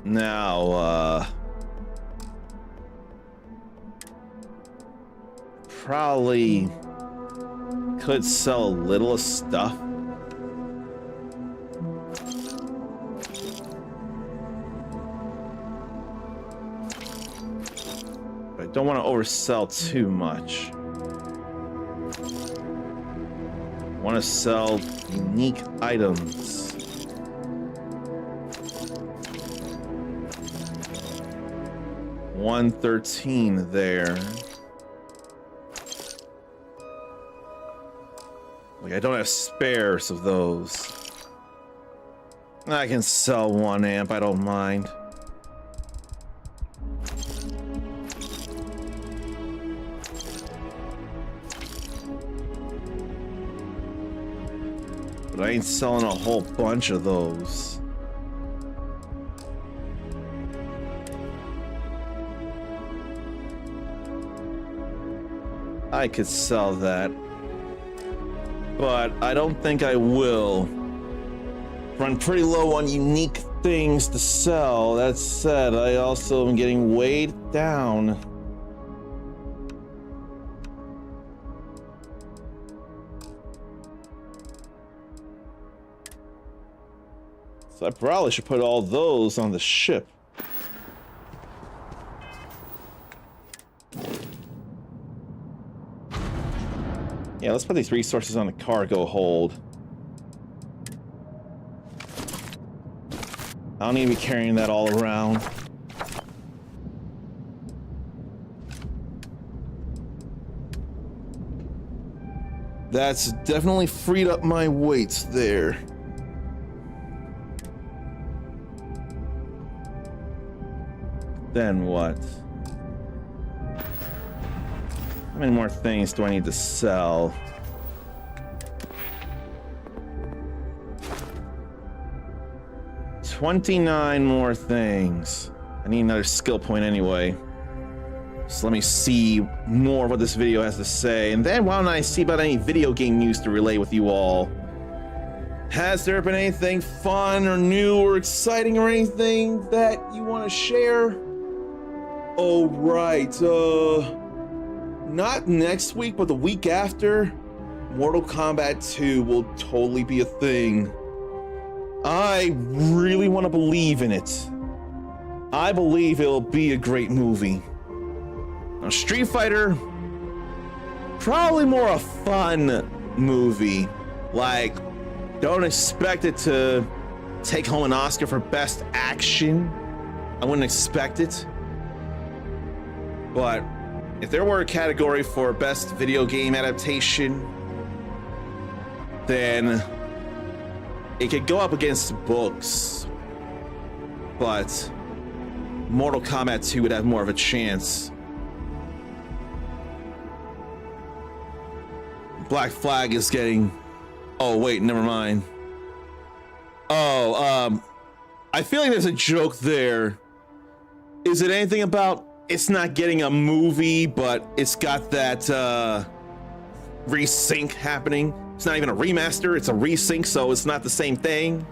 Now, probably could sell a little stuff. I don't want to oversell too much. I want to sell unique items. $113 there. Like, I don't have spares of those. I can sell 1 amp, I don't mind. But I ain't selling a whole bunch of those. I could sell that, but I don't think I will. Run pretty low on unique things to sell. That said, I also am getting weighed down. So I probably should put all those on the ship. Yeah, let's put these resources on the cargo hold. I don't need to be carrying that all around. That's definitely freed up my weights there. Then what? How many more things do I need to sell? $29 more things. I need another skill point anyway. So let me see more of what this video has to say, and then why don't I see about any video game news to relay with you all. Has there been anything fun or new or exciting or anything that you want to share? Oh, right. Not next week, but the week after, Mortal Kombat 2 will totally be a thing. I really want to believe in it. I believe it'll be a great movie. Now, Street Fighter, probably more a fun movie. Like, don't expect it to take home an Oscar for Best Action. I wouldn't expect it. But if there were a category for Best Video Game Adaptation, then it could go up against books. But Mortal Kombat 2 would have more of a chance. Black Flag is getting... Oh, wait, never mind. Oh, I feel like there's a joke there. Is it anything about it's not getting a movie, but it's got that resync happening? It's not even a remaster, it's a resync, so it's not the same thing.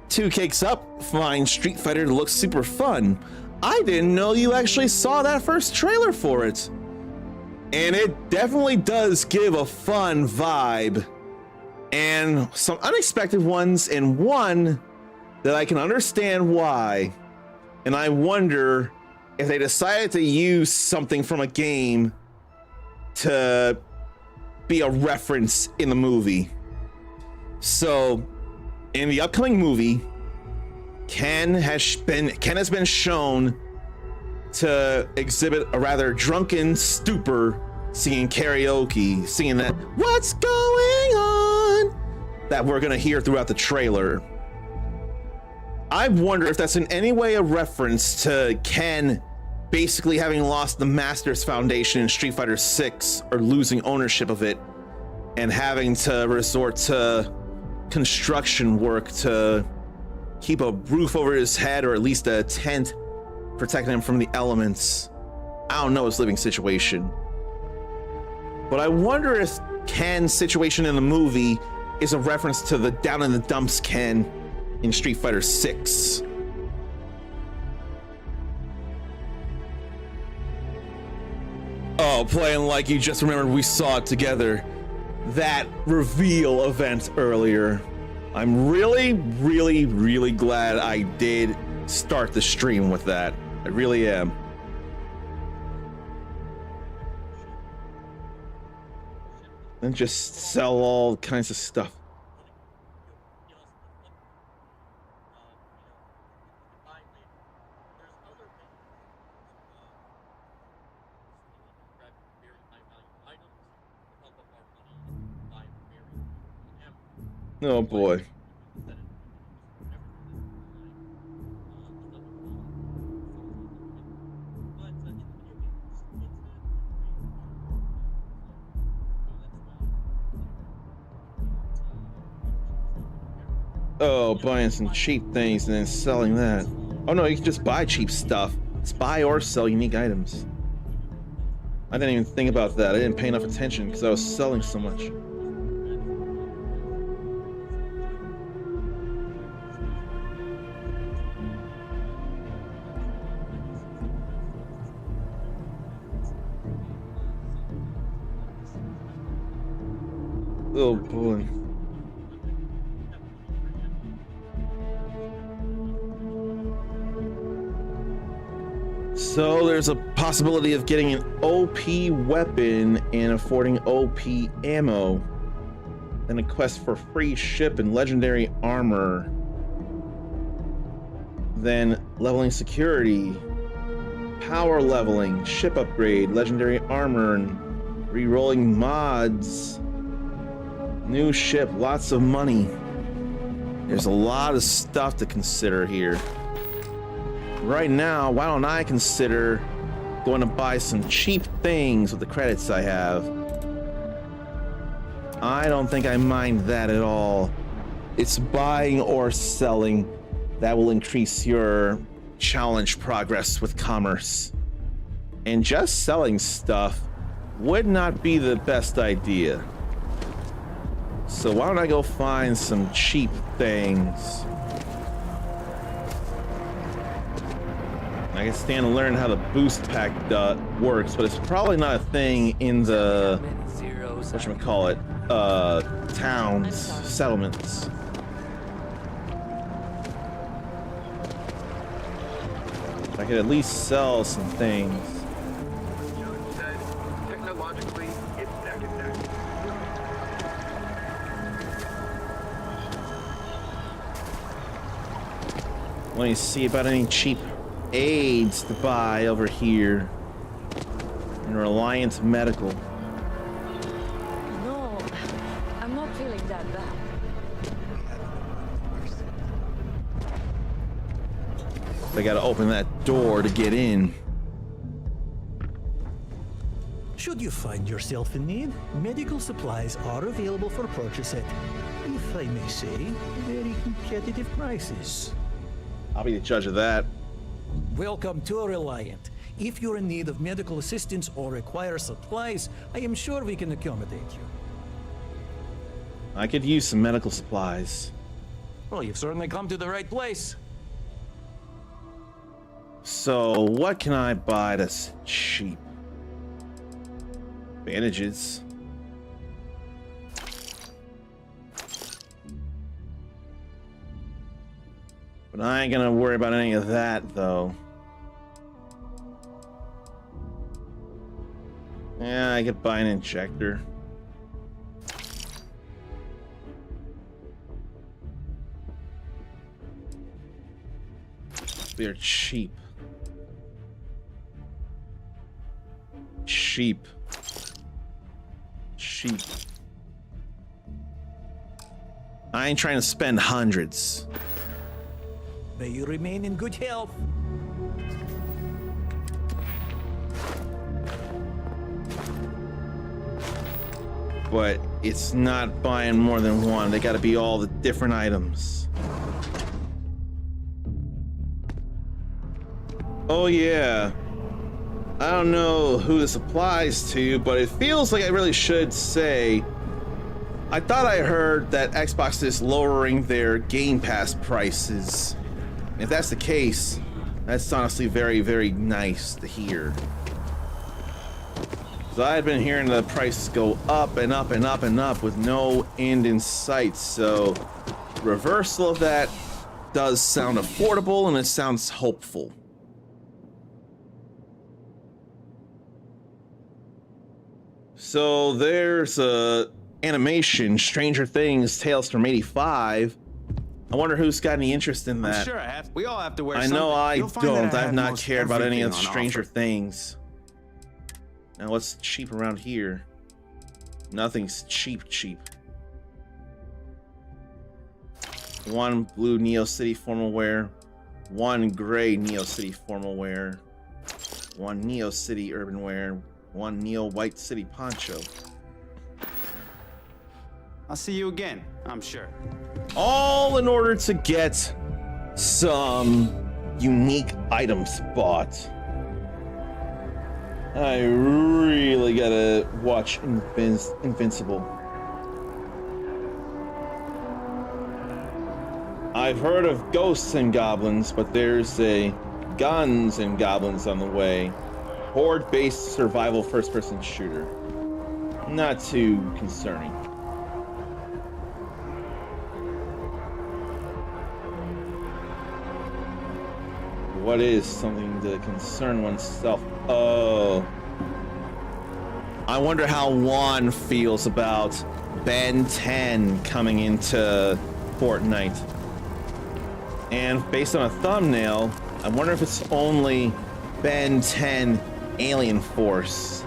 2 cakes up, fine. Street Fighter looks super fun. I didn't know you actually saw that first trailer for it. And it definitely does give a fun vibe. And some unexpected ones, and one that I can understand why. And I wonder if they decided to use something from a game to be a reference in the movie. So, in the upcoming movie, Ken has been shown to exhibit a rather drunken stupor, singing karaoke, singing that "What's Going On" that we're gonna hear throughout the trailer. I wonder if that's in any way a reference to Ken basically having lost the Masters Foundation in Street Fighter 6, or losing ownership of it, and having to resort to construction work to keep a roof over his head, or at least a tent protecting him from the elements. I don't know his living situation. But I wonder if Ken's situation in the movie is a reference to the down in the dumps Ken in Street Fighter 6. Oh, playing like you just remembered we saw it together. That reveal event earlier. I'm really, really, really glad I did start the stream with that. I really am. and just sell all kinds of stuff. Oh boy. Oh, buying some cheap things and then selling that. Oh no, you can just buy cheap stuff. Just buy or sell unique items. I didn't even think about that. I didn't pay enough attention because I was selling so much. Oh boy. So there's a possibility of getting an OP weapon and affording OP ammo. Then a quest for free ship and legendary armor. Then leveling security. Power leveling, ship upgrade, legendary armor, and re-rolling mods. New ship, lots of money. There's a lot of stuff to consider here. Right now, why don't I consider going to buy some cheap things with the credits I have? I don't think I mind that at all. It's buying or selling that will increase your challenge progress with commerce. And just selling stuff would not be the best idea. So why don't I go find some cheap things? I can stand to learn how the boost pack works, but it's probably not a thing in the whatchamacallit, towns, settlements. I could at least sell some things. Technologically, it's neck and neck. Let me see about any cheap aids to buy over here in Reliance Medical. No, I'm not feeling that bad. I gotta open that door to get in. Should you find yourself in need, medical supplies are available for purchase at, if I may say, very competitive prices. I'll be the judge of that. Welcome to Reliant. If you're in need of medical assistance or require supplies, I am sure we can accommodate you. I could use some medical supplies. Well, you've certainly come to the right place. So, what can I buy that's cheap? Bandages. But I ain't gonna worry about any of that, though. Yeah, I could buy an injector. They're cheap. Cheap. Cheap. I ain't trying to spend hundreds. May you remain in good health. But it's not buying more than one. They gotta be all the different items. Oh yeah. I don't know who this applies to, but it feels like I really should say, I thought I heard that Xbox is lowering their Game Pass prices. If that's the case, that's honestly very, very nice to hear. So I've been hearing the prices go up and up and up and up with no end in sight, so reversal of that does sound affordable and it sounds hopeful. So there's a animation, Stranger Things, Tales from '85. I wonder who's got any interest in that. I'm sure we all have to wear I something. know I You'll find that don't. I have have not most cared about any of everything on Stranger offer. Things. Now what's cheap around here? Nothing's cheap. One blue Neo City formal wear, one gray Neo City formal wear, one Neo City urban wear, one Neo White City poncho. I'll see you again, I'm sure. All in order to get some unique items bought. I really gotta watch Invincible. I've heard of ghosts and goblins, but there's a guns and goblins on the way. Horde-based survival first-person shooter. Not too concerning. What is something to concern oneself? Oh. I wonder how Juan feels about Ben 10 coming into Fortnite. And based on a thumbnail, I wonder if it's only Ben 10 Alien Force.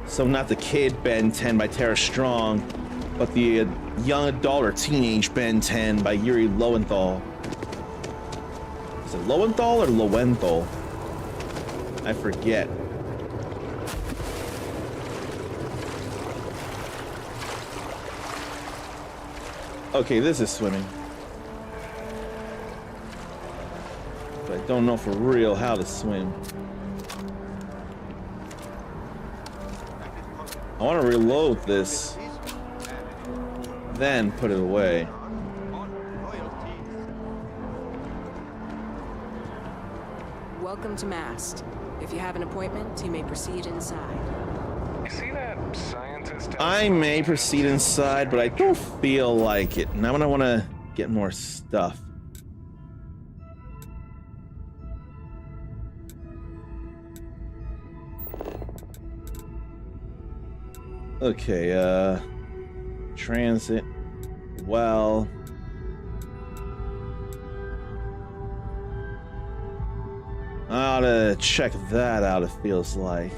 So not the kid Ben 10 by Tara Strong, but the young adult or teenage Ben 10 by Yuri Lowenthal. Is it Lowenthal or Lowenthal? I forget. Okay, this is swimming. But I don't know for real how to swim. I want to reload this, then put it away. Welcome to Mast. If you have an appointment, you may proceed inside. You see that scientist? I may proceed inside, but I don't feel like it. Now I want to get more stuff. Okay, transit. Well, I ought to check that out, it feels like.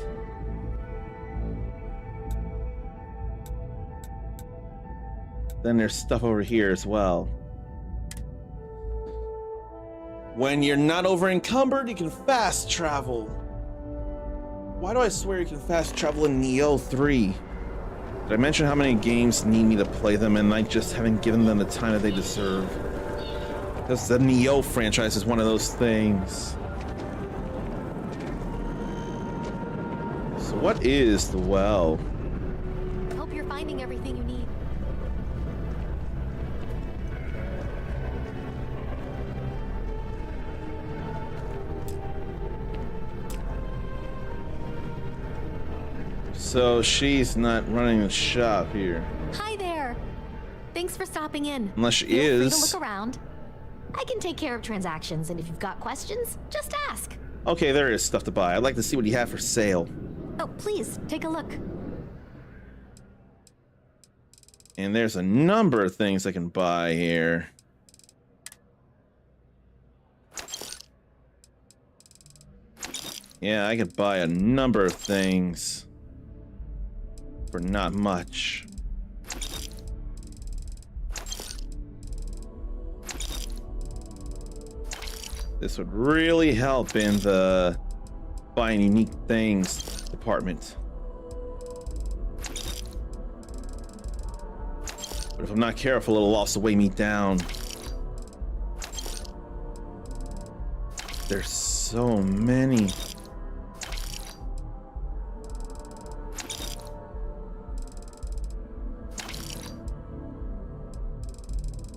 Then there's stuff over here as well. When you're not over encumbered, you can fast travel. Why do I swear you can fast travel in Neo 3? Did I mention how many games need me to play them and I just haven't given them the time that they deserve? Because the Neo franchise is one of those things. So what is the well? Hope you're finding everything you need. So she's not running the shop here. Hi there. Thanks for stopping in. Unless she Feel free is. to look around. I can take care of transactions, and if you've got questions, just ask. Okay, there is stuff to buy. I'd like to see what you have for sale. Oh, please, take a look. And there's a number of things I can buy here. Yeah, I could buy a number of things for not much. This would really help in the buying unique things department. But if I'm not careful, it'll also weigh me down. There's so many.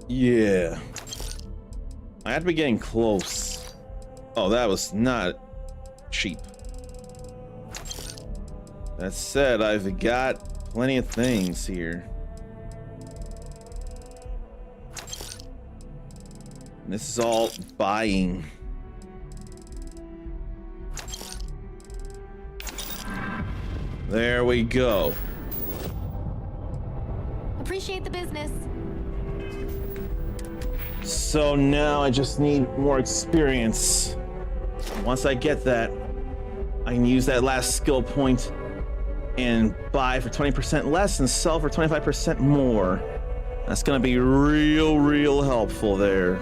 Yeah. I had to be getting close. Oh, that was not cheap. That said, I've got plenty of things here. And this is all buying. There we go. Appreciate the business. So now I just need more experience. Once I get that, I can use that last skill point and buy for 20% less and sell for 25% more. That's gonna be real helpful there.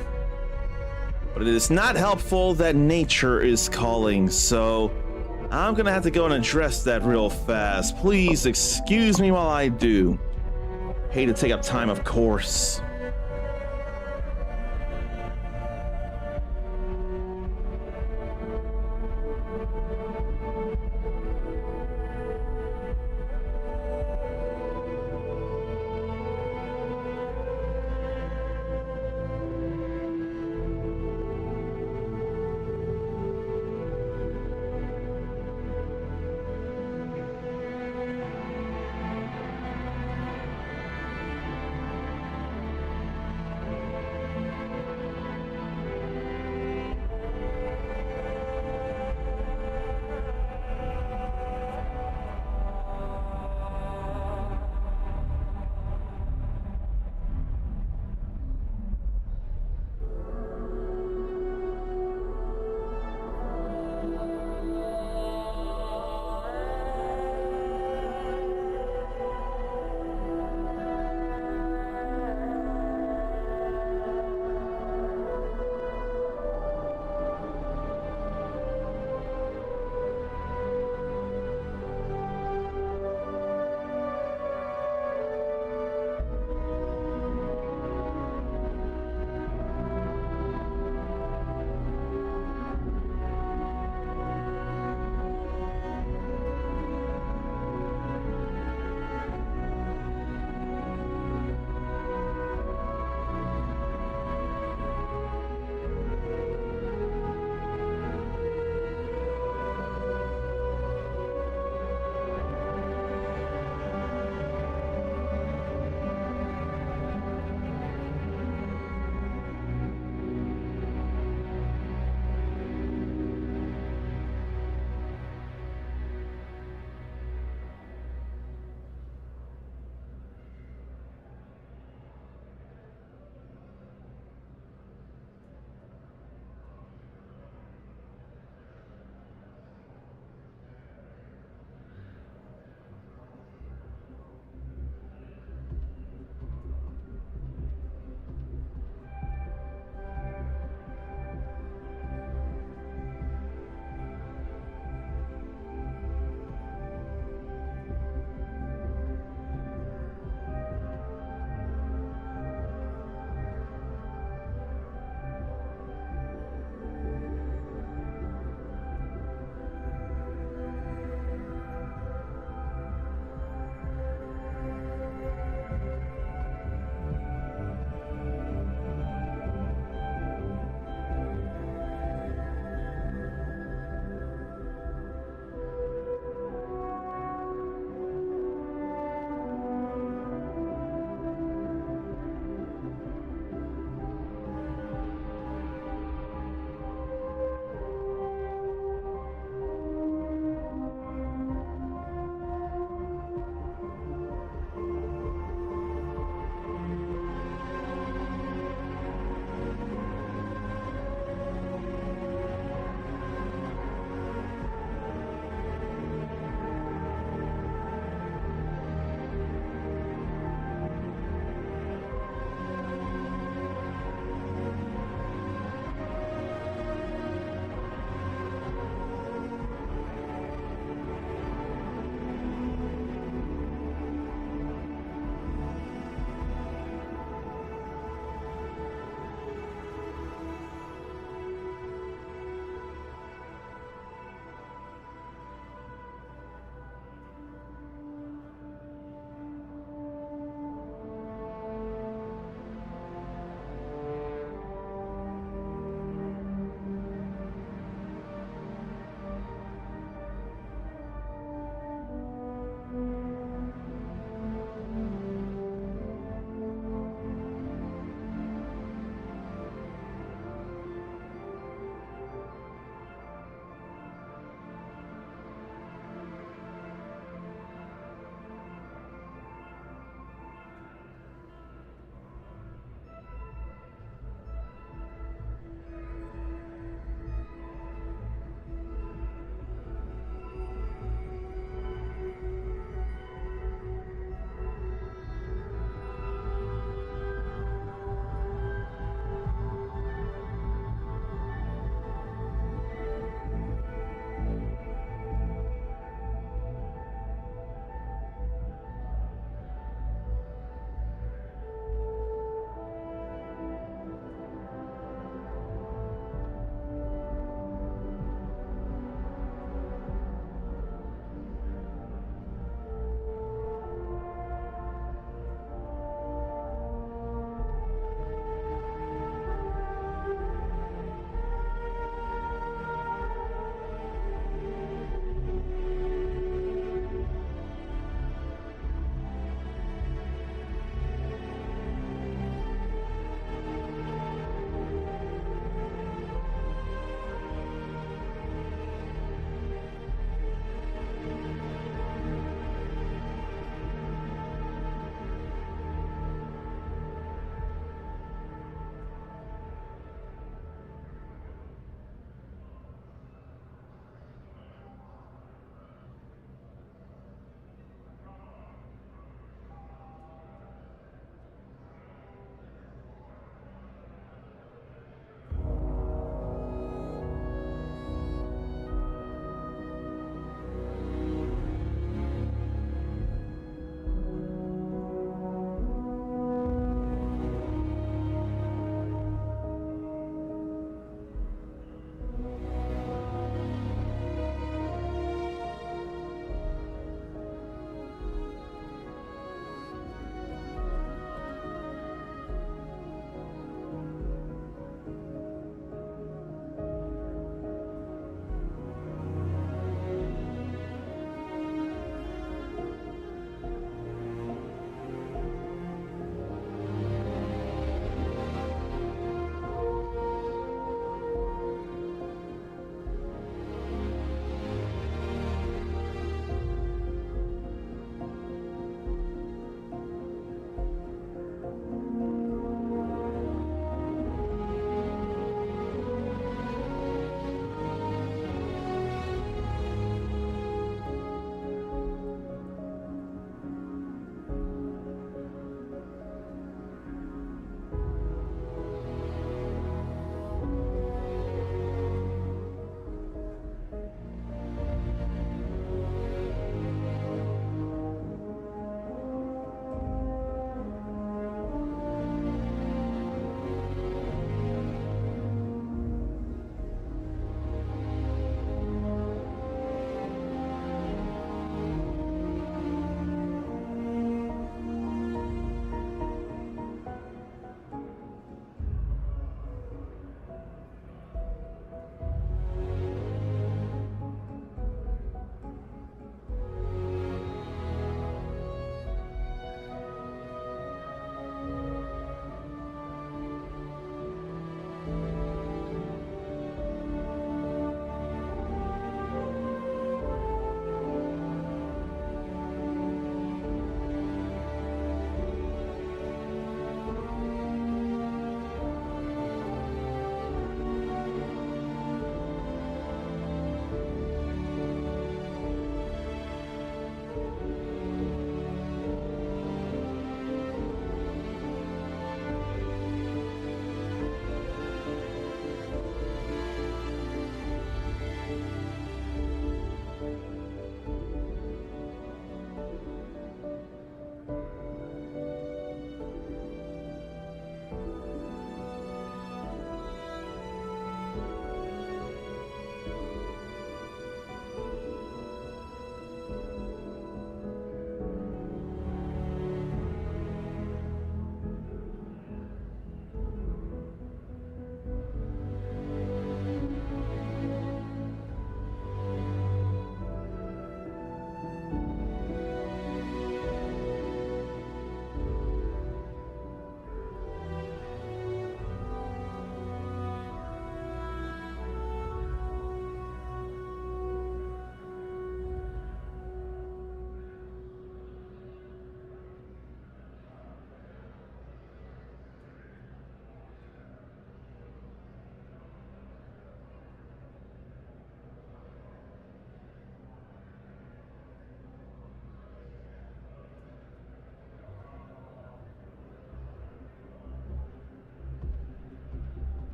But it is not helpful that nature is calling, so I'm gonna have to go and address that real fast. Please excuse me while I do. Hate to take up time, of course.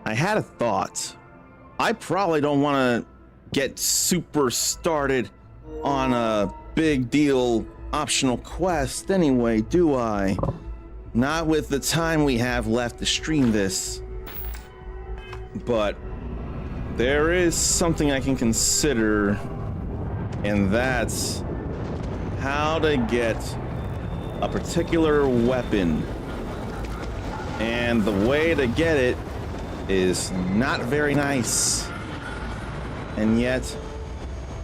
I had a thought. I probably don't want to get super started on a big deal optional quest anyway, do I? Not with the time we have left to stream this. But there is something I can consider, and that's how to get a particular weapon. And the way to get it is not very nice. And yet,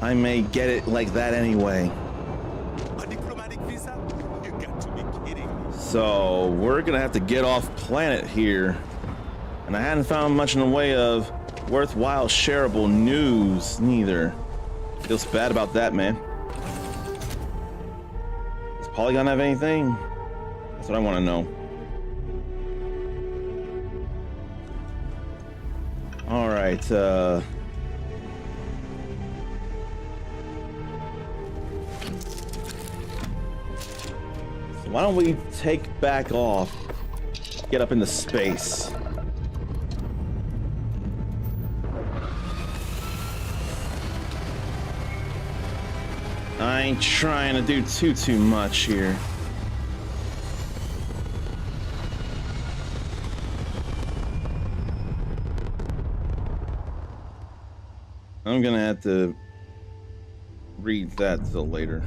I may get it like that anyway. A diplomatic visa? You got to be kidding me. So, we're gonna have to get off planet here. And I hadn't found much in the way of worthwhile shareable news, neither. Feels bad about that, man. Does Polygon have anything? That's what I want to know. All right, so why don't we take back off, get up into space. I ain't trying to do too much here. I'm gonna have to read that till later.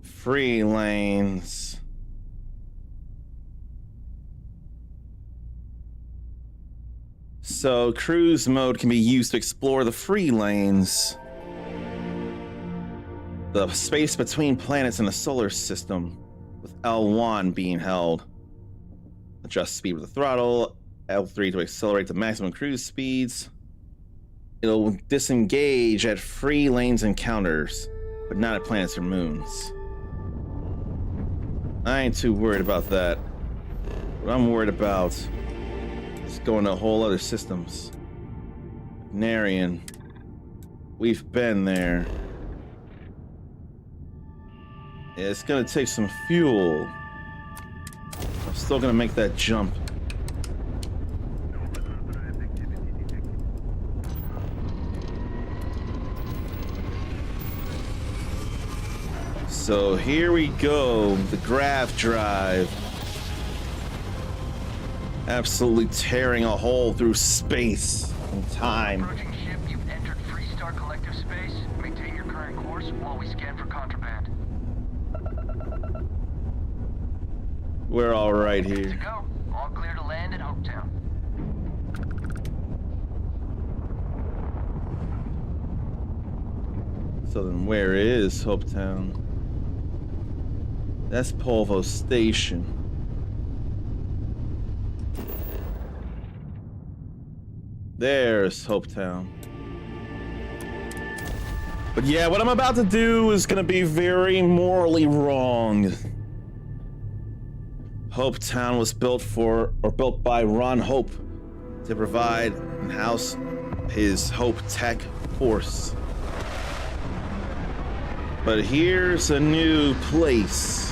Free lanes. So cruise mode can be used to explore the free lanes. The space between planets in the solar system, with L1 being held. Adjust speed with the throttle, L3 to accelerate to maximum cruise speeds. It'll disengage at free lanes encounters, but not at planets or moons. I ain't too worried about that. What I'm worried about is going to whole other systems. Narian. We've been there. Yeah, it's gonna take some fuel. I'm still gonna make that jump. So here we go, the grav drive. Absolutely tearing a hole through space and time. Approaching ship, you've entered Freestar Collective space. Maintain your current course while we scan for contraband. We're all right Good to here. go. All clear to land at Hopetown. So then where is Hopetown? That's Polvo Station. There's Hopetown. But yeah, what I'm about to do is gonna be very morally wrong. Hopetown was built by Ron Hope to provide and house his Hope Tech force. But here's a new place.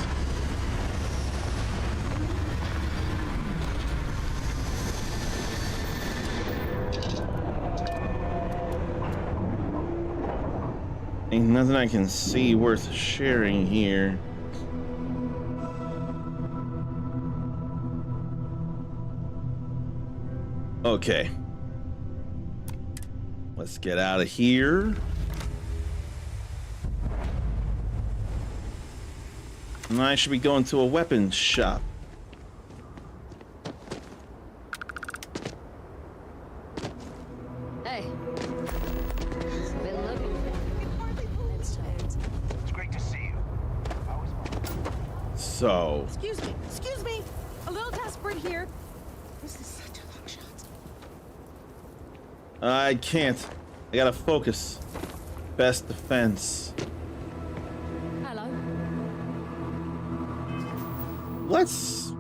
Ain't nothing I can see worth sharing here. Okay. Let's get out of here. And I should be going to a weapons shop. Hey. Been looking. It's great to see you. So. Excuse me. A little desperate here. This is such a long shot. I can't. I gotta focus. Best defense. Hello. Let's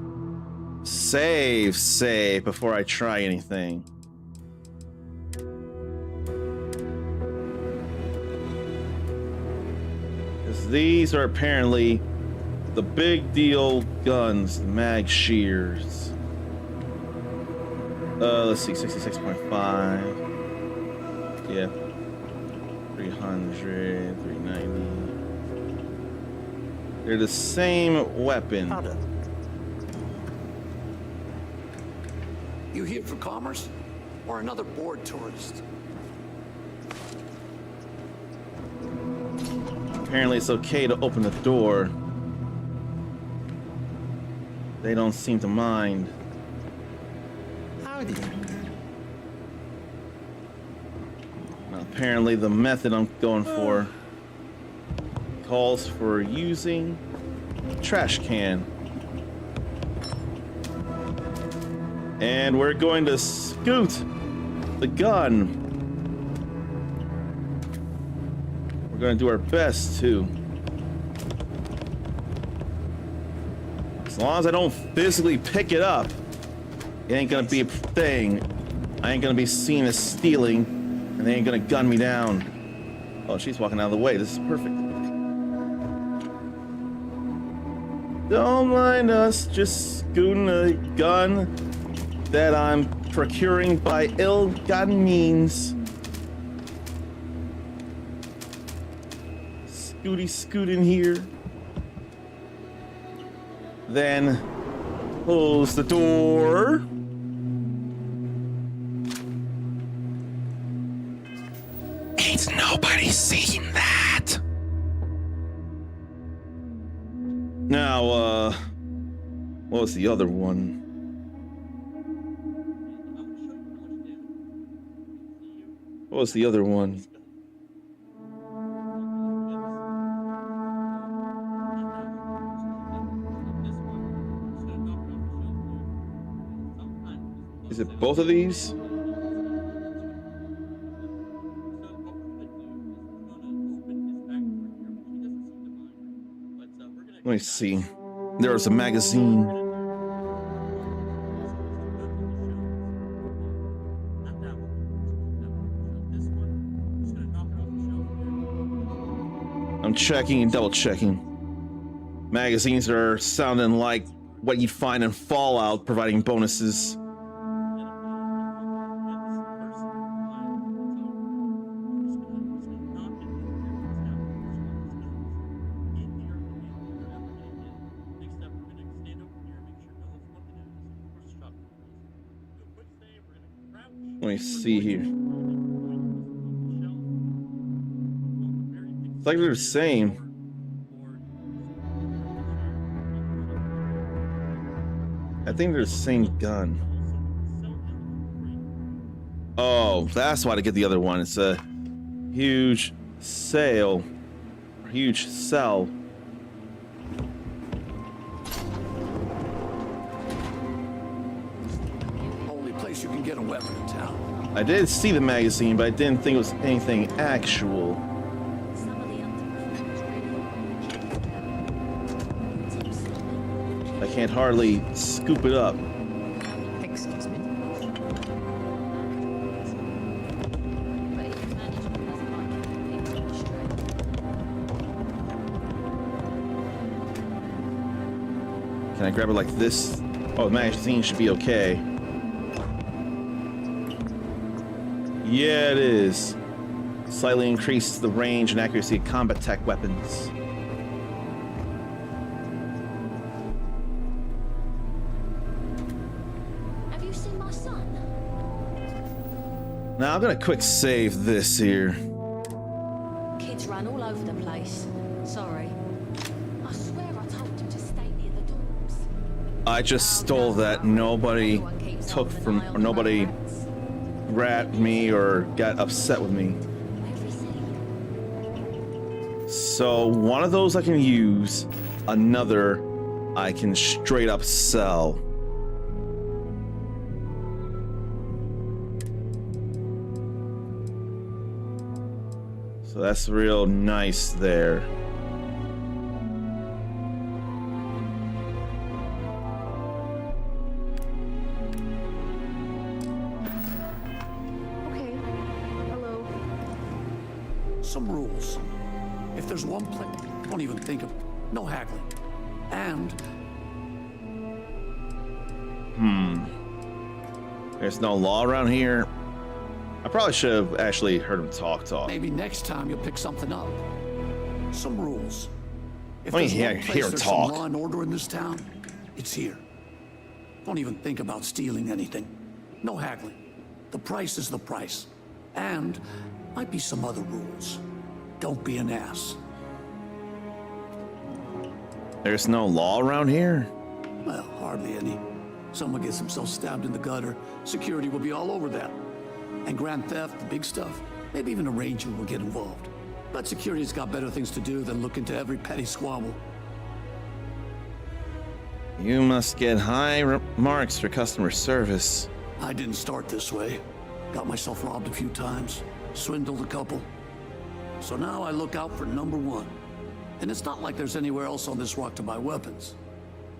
save before I try anything. Because these are apparently The big deal guns, mag shears. Let's see, 66.5. Yeah. 300, 390. They're the same weapon. You here for commerce? Or another bored tourist? Apparently it's okay to open the door. They don't seem to mind. Howdy. Now, apparently the method I'm going for calls for using a trash can. And we're going to scoot the gun. We're going to do our best to. As long as I don't physically pick it up, it ain't gonna be a thing. I ain't gonna be seen as stealing, and they ain't gonna gun me down. Oh, she's walking out of the way. This is perfect. Don't mind us just scooting a gun that I'm procuring by ill-gotten means. Scooty scoot in here. Then close the door. Ain't nobody seen that. Now, what was the other one? What was the other one? Is it both of these? Let me see. There's a magazine. I'm checking and double checking. Magazines are sounding like what you'd find in Fallout, providing bonuses. Let me see here. It's like they're the same. I think they're the same gun. Oh, that's why to get the other one. It's a huge sale. Huge sell. Only place you can get a weapon in town. I did see the magazine, but I didn't think it was anything actual. I can't hardly scoop it up. Excuse me. Can I grab it like this? Oh, the magazine should be okay. Yeah, it is. Slightly increased the range and accuracy of combat tech weapons. Have you seen my son? Now I'm gonna quick save this here. Kids run all over the place. Sorry. I swear I told him to stay near the dorms. I just stole that. Nobody took from, or nobody grabbed me or got upset with me. So one of those I can use, another I can straight up sell. So that's real nice there. Okay. Hello. Some rules. If there's one place, don't even think of no haggling. And There's no law around here. I probably should have actually heard him talk. maybe next time you'll pick something up. Some rules. If Let me there's one place hear him there's talk. some law and order in this town, it's here. Don't even think about stealing anything. No haggling. The price is the price. And might be some other rules. Don't be an ass. There's no law around here? Well, hardly any. Someone gets himself stabbed in the gutter, security will be all over that. And grand theft, the big stuff, maybe even a ranger will get involved. But security's got better things to do than look into every petty squabble. You must get high marks for customer service. I didn't start this way. Got myself robbed a few times, swindled a couple. So now I look out for number one. And it's not like there's anywhere else on this rock to buy weapons.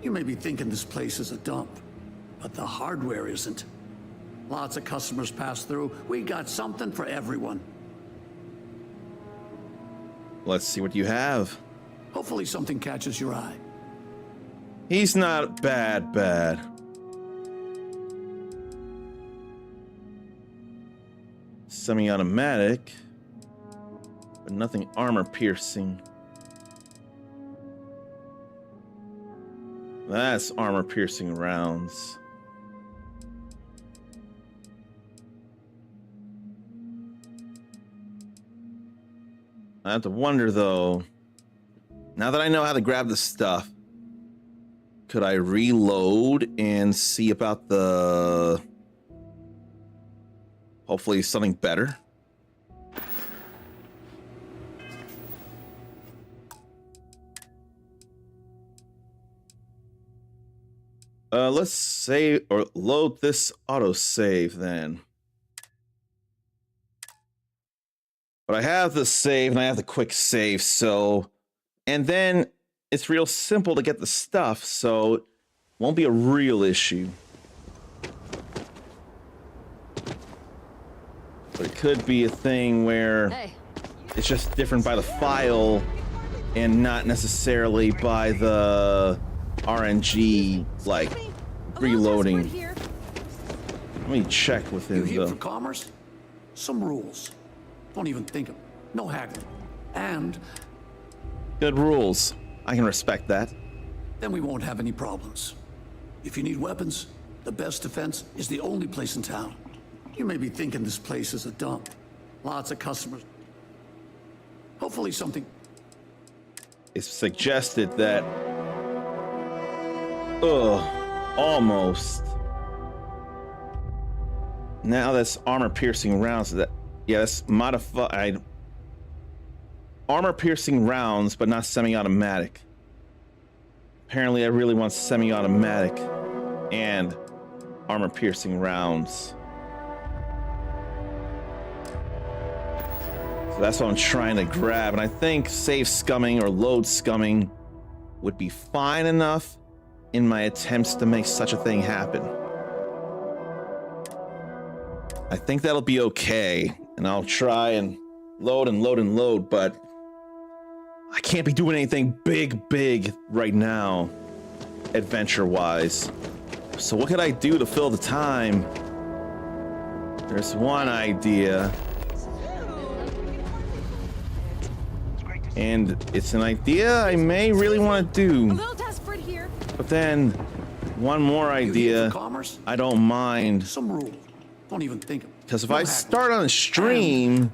You may be thinking this place is a dump, but the hardware isn't. Lots of customers pass through. We got something for everyone. Let's see what you have. Hopefully something catches your eye. He's not bad. Semi-automatic, but nothing armor-piercing. That's armor-piercing rounds. I have to wonder, though, now that I know how to grab the stuff, could I reload and see about the... hopefully something better? Let's save or load this autosave then. But I have the save and I have the quick save, so... And then it's real simple to get the stuff, so it won't be a real issue. But it could be a thing where it's just different by the file and not necessarily by the RNG, like, reloading. Let me check with him, You here though. for commerce? Some rules. Don't even think of them. No haggling. And Good rules. I can respect that. then we won't have any problems. If you need weapons, the best defense is the only place in town. You may be thinking this place is a dump. Lots of customers. Hopefully something... It's suggested that... almost. Now that's armor-piercing rounds. That, yeah, that's modified. Armor-piercing rounds, but not semi-automatic. Apparently, I really want semi-automatic and armor-piercing rounds. So that's what I'm trying to grab, and I think save scumming or load scumming would be fine enough in my attempts to make such a thing happen. I think that'll be okay, and I'll try and load, but I can't be doing anything big right now, adventure-wise. So what could I do to fill the time? There's one idea. And it's an idea I may really want to do. But then, one more idea I don't mind. Some rule. Don't even think of it. Because if I start on a stream,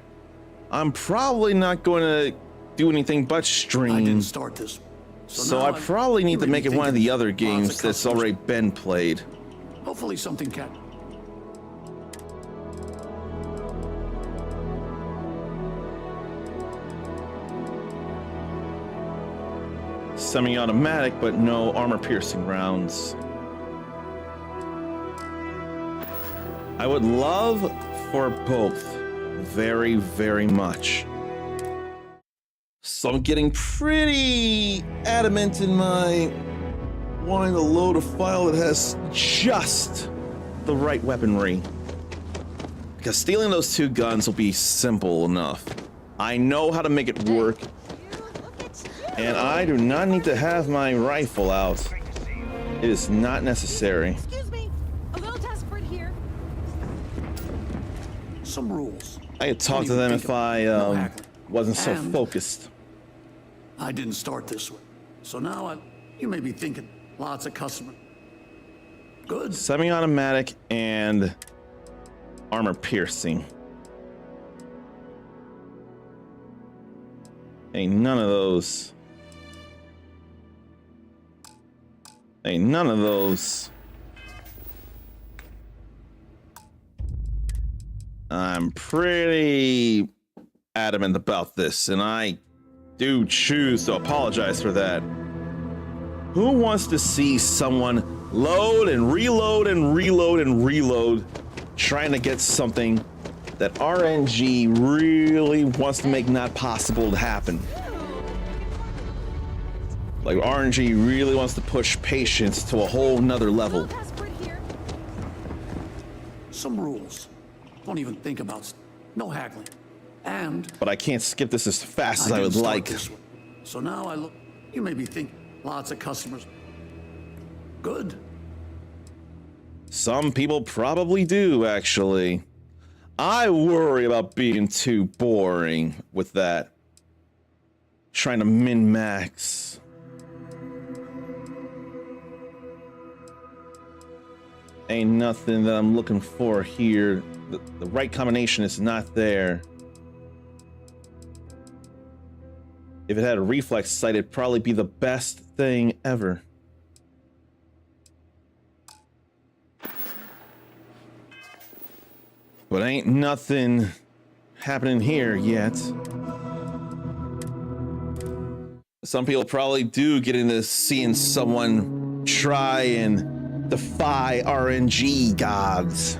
I'm probably not going to do anything but stream. I didn't start this. So I probably need to make it one of the other games that's already been played. Hopefully something can... Semi-automatic, but no armor-piercing rounds. I would love for both very much. So I'm getting pretty adamant in my wanting to load a file that has just the right weaponry. Because stealing those two guns will be simple enough. I know how to make it work. And I do not need to have my rifle out. It is not necessary. Excuse me, a little desperate here. Some rules. I could talk to them if I wasn't so And focused. I didn't start this way. So now you may be thinking, lots of customers. Good. Semi-automatic and armor piercing. Ain't none of those. Ain't none of those. I'm pretty adamant about this, and I do choose to apologize for that. Who wants to see someone load and reload and reload and reload, trying to get something that RNG really wants to make not possible to happen? Like, RNG really wants to push patience to a whole nother level. Some rules. Don't even think about no haggling. And But I can't skip this as fast as I would didn't start like. this way. So now I look. You may be thinking, lots of customers. Good. Some people probably do, actually. I worry about being too boring with that. Trying to min-max. Ain't nothing that I'm looking for here. The right combination is not there. If it had a reflex sight, it'd probably be the best thing ever. But ain't nothing happening here yet. Some people probably do get into seeing someone try and defy RNG gods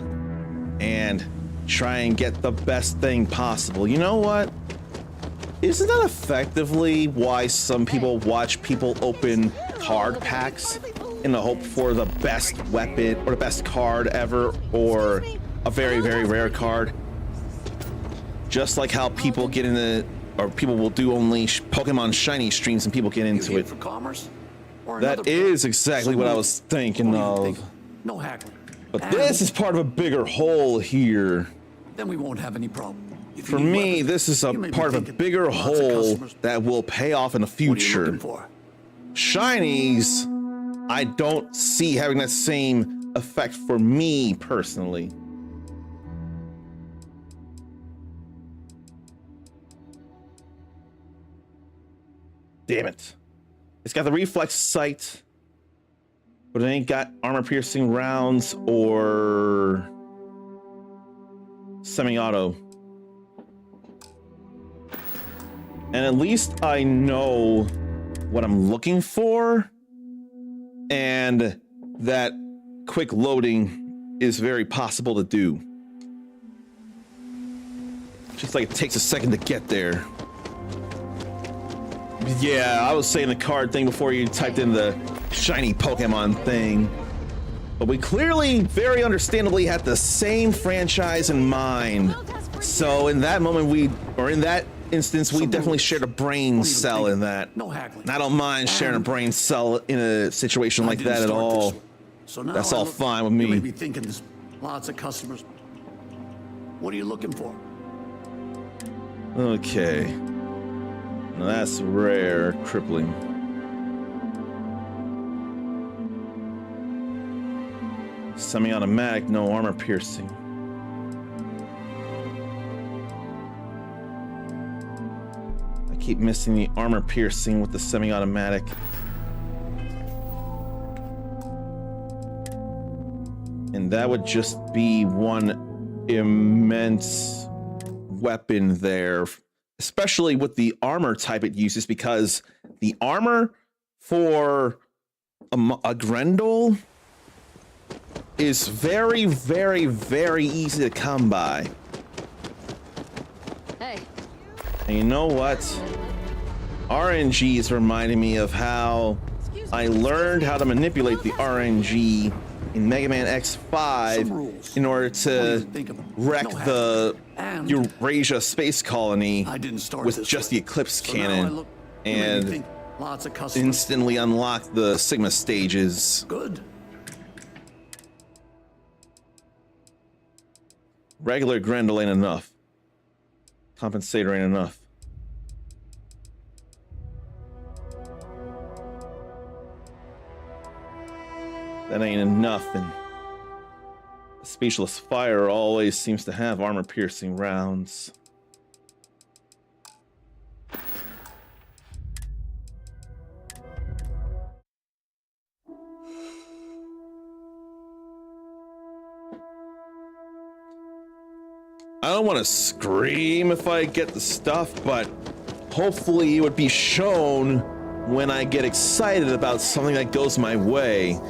and try and get the best thing possible. You know what? Isn't that effectively why some people watch people open card packs in the hope for the best weapon or the best card ever, or a very, very rare card? Just like how people get into, or people will do only Pokemon shiny streams and people get into it. For commerce? That is exactly what I was thinking of. No haggling. But this is part of a bigger whole here. Then we won't have any problem. For me, this is a part of a bigger whole that will pay off in the future. Shinies, I don't see having that same effect for me personally. Damn it. It's got the reflex sight, but it ain't got armor piercing rounds or semi-auto. And at least I know what I'm looking for, and that quick loading is very possible to do. Just like it takes a second to get there. Yeah, I was saying the card thing before you typed in the shiny Pokemon thing. But we clearly, very understandably, had the same franchise in mind. So in that moment, in that instance, we definitely shared a brain cell in that. And I don't mind sharing a brain cell in a situation like that at all. That's all fine with me. You may be thinking there's lots of customers. What are you looking for? Okay. Now that's rare, crippling. Semi-automatic, no armor piercing. I keep missing the armor piercing with the semi-automatic. And that would just be one immense weapon there, especially with the armor type it uses, because the armor for a Grendel is very, very, very easy to come by. Hey. And you know what? RNG is reminding me of how I learned how to manipulate the RNG in Mega Man X5 in order to wreck the Eurasia space colony with just the Eclipse cannon. And Lots of customers. instantly unlock the Sigma stages. Good. Regular Grendel ain't enough. Compensator ain't enough. That ain't enough, and the Speechless Fire always seems to have armor-piercing rounds. I don't want to scream if I get the stuff, but hopefully it would be shown when I get excited about something that goes my way.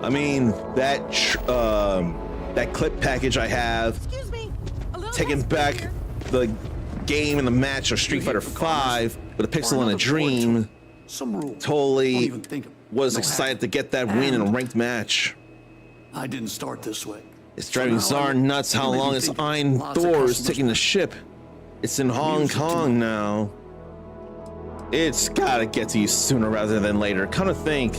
I mean, that clip package I have, taking back the game and the match of Street Fighter V with a pixel and a dream, totally was excited to get that win in a ranked match. I didn't start this way. It's driving Czar nuts how long this Ein Thor is taking the ship. It's in Hong Kong now. It's gotta get to you sooner rather than later. Come to think,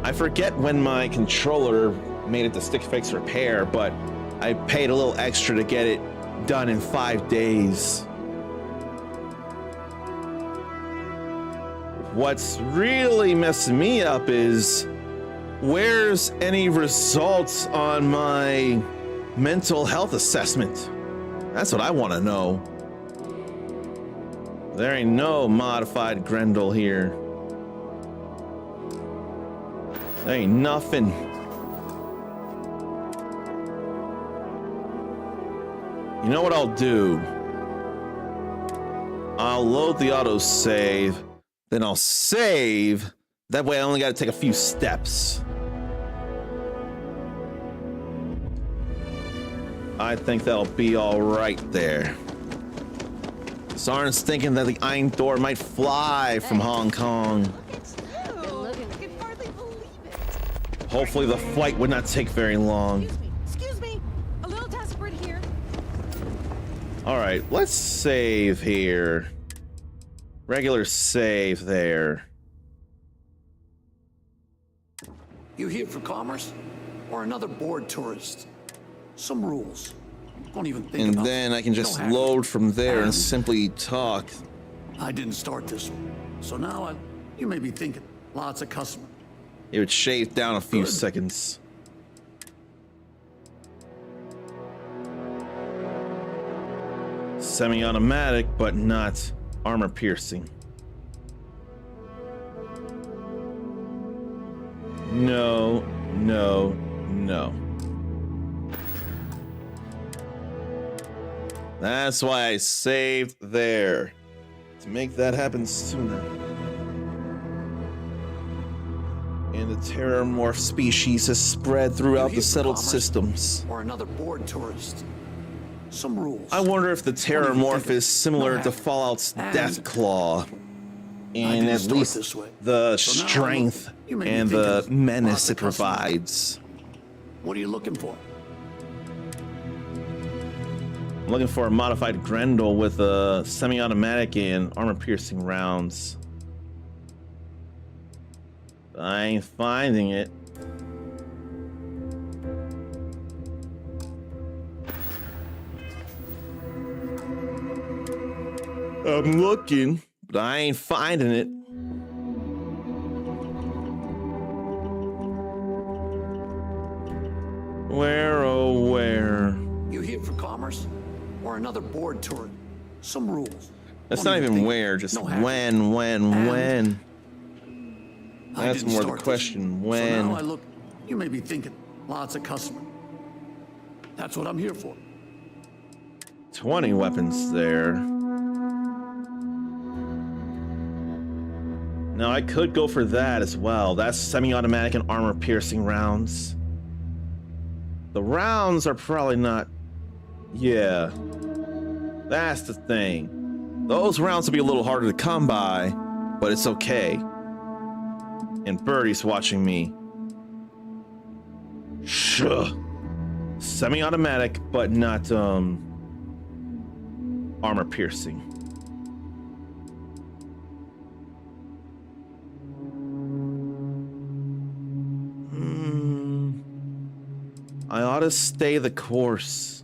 I forget when my controller made it to stick fix repair, but I paid a little extra to get it done in 5 days. What's really messing me up is where's any results on my mental health assessment? That's what I want to know. There ain't no modified Grendel here. There ain't nothing. You know what I'll do? I'll load the autosave, then I'll save. That way I only got to take a few steps. I think that'll be all right there. Sarn's thinking that the Ein Thor might fly from Hong Kong. Hopefully the flight would not take very long. Excuse me. A little desperate here. All right, let's save here. Regular save there. You here for commerce? Or another bored tourist? Some rules. Don't even think And about then it. I can just No haggling. load from there and simply talk. I didn't start this one. So now you may be thinking, lots of customers. It would shave down a few seconds. Semi-automatic, but not armor piercing. No, no, no. That's why I saved there. To make that happen sooner. And the Terramorph species has spread throughout the settled systems. Or another bored tourist. Some rules. I wonder if the Terramorph is similar to Fallout's Deathclaw. And at least the strength and the menace it provides. What are you looking for? I'm looking for a modified Grendel with a semi-automatic and armor-piercing rounds. I ain't finding it. I'm looking, but I ain't finding it. Where, oh, where? You here for commerce? Or another bored tourist? Some rules. That's not even where, just when. That's more the question, when. So now I look, you may be thinking, lots of customers. That's what I'm here for. 20 weapons there. Now I could go for that as well. That's semi-automatic and armor-piercing rounds. The rounds are probably not... Yeah. That's the thing. Those rounds will be a little harder to come by, but it's okay. And Birdie's watching me. Sure. Semi-automatic, but not, armor-piercing. I ought to stay the course.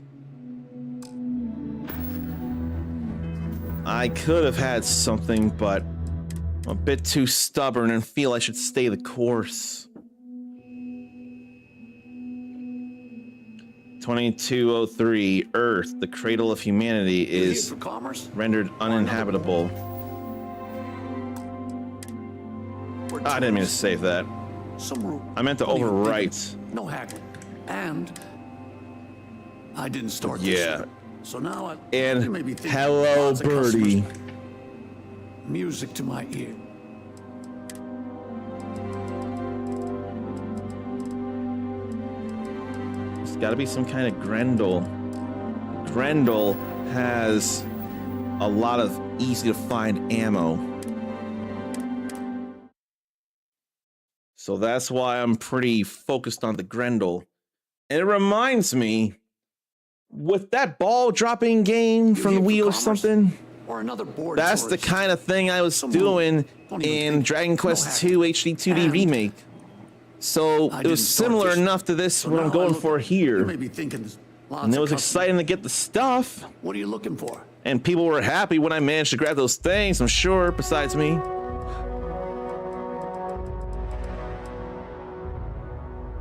I could have had something, but I'm a bit too stubborn and feel I should stay the course. 2203, Earth, the cradle of humanity, is rendered uninhabitable. I didn't mean to save that. I meant to overwrite. No haggling. And I didn't start this. Yeah. So now And you may be thinking, hello, lots of birdie. customers. Music to my ear. There's got to be some kind of Grendel. Grendel has a lot of easy to find ammo. So that's why I'm pretty focused on the Grendel. And it reminds me, with that ball dropping game from the Wii or something, Or another board that's the tourist. kind of thing I was doing in Dragon Quest II HD 2D Remake. So it was similar enough to this, what I'm going for here. You may be thinking there's lots And it of was customers. exciting to get the stuff. What are you looking for? And people were happy when I managed to grab those things, I'm sure, besides me.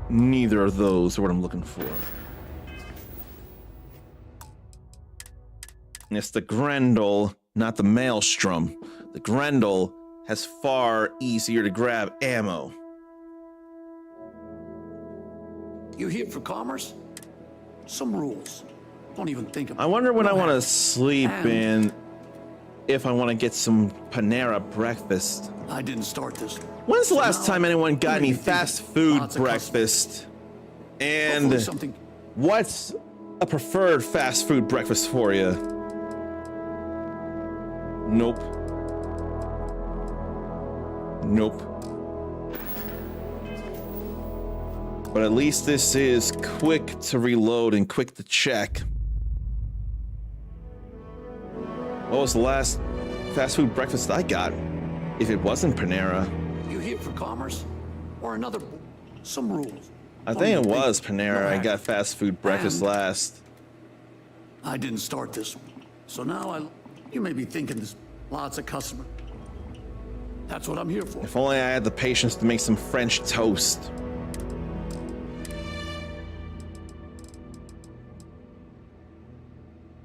Neither of those are what I'm looking for. And it's the Grendel, not the Maelstrom. The Grendel has far easier to grab ammo. You here for commerce? Some rules. Don't even think about I wonder when No I want to haggling. sleep And and if I want to get some Panera breakfast. I didn't start this. When's the So last now time anyone got you may me be thinking fast food lots of breakfast? And Hopefully something. what's a preferred fast food breakfast for you? Nope. Nope. But at least this is quick to reload and quick to check. What was the last fast food breakfast I got? If it wasn't Panera. You here for commerce? Or another some rules. I Don't think even it think was Panera. I haggling. got fast food breakfast And last. I didn't start this one. So now you may be thinking there's lots of customers. That's what I'm here for. If only I had the patience to make some French toast.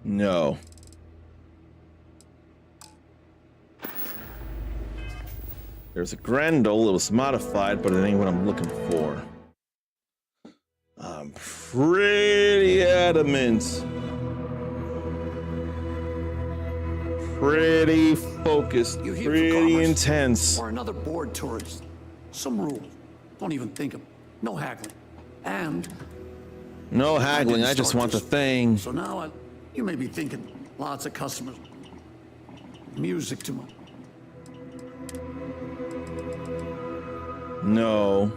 No. There's a Grendel. It was modified, but it ain't what I'm looking for. I'm pretty adamant. Pretty focused. You here for Pretty commerce? intense. Or another bored tourist. Some rules. Don't even think of. No haggling. And No haggling. I just want the thing. so now you may be thinking lots of customers. Music to my No.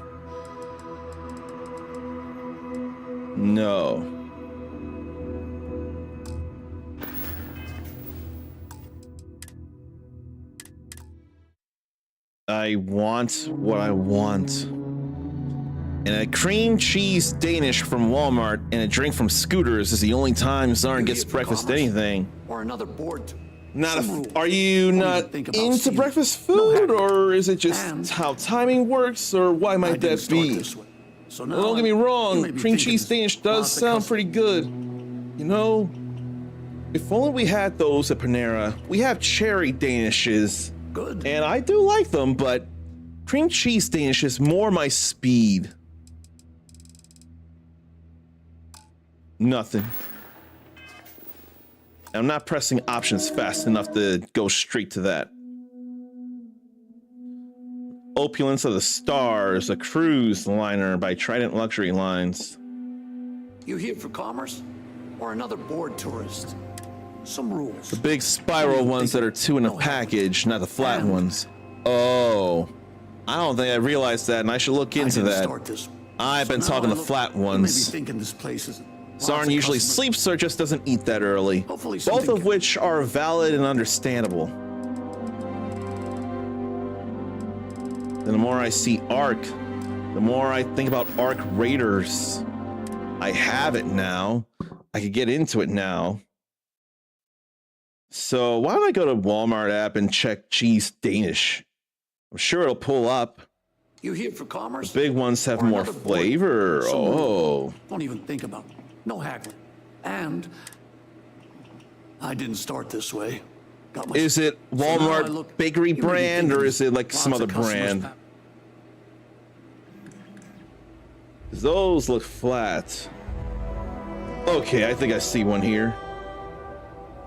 No. I want what I want. And a cream cheese Danish from Walmart and a drink from Scooters is the only time Zarn gets breakfast anything. or another board. Not are you not into breakfast food, or is it just how timing works, or why might that be? So Well, don't get me wrong, may be cream thinking cheese Danish does lots of sound pretty good. You know, if only we had those at Panera. We have cherry Danishes. Good. And I do like them, but cream cheese Danish is more my speed. Nothing. I'm not pressing options fast enough to go straight to that. Opulence of the Stars, a cruise liner by Trident Luxury Lines. You here for commerce? Or another bored tourist? Some rules. The big spiral ones that are two in a package, not the flat ones. Oh, I don't think I realized that, and I should look into that. I've been talking the flat You may be ones. thinking this place is Zarn usually sleeps or just doesn't eat that early. Both of which are valid and understandable. And the more I see Ark, the more I think about Ark Raiders. I have it now. I could get into it now. So why don't I go to Walmart app and check cheese Danish? I'm sure it'll pull up. You here for commerce? The big ones have Or more another flavor. Some Oh. Don't even think about it. No haggling. And I didn't start this way. Got my Is it Walmart bakery brand or is it like some other brand? Those look flat. Okay, I think I see one here.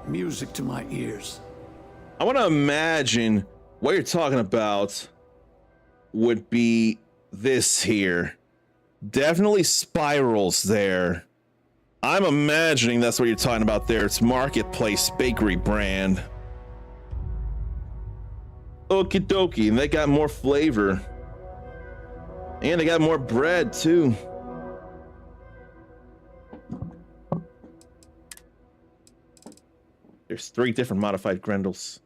Music to my ears. I want to imagine what you're talking about would be this here. Definitely spirals there. I'm imagining that's what you're talking about there. It's Marketplace Bakery brand. Okie dokie, and they got more flavor. And they got more bread too. There's 3 different modified Grendels.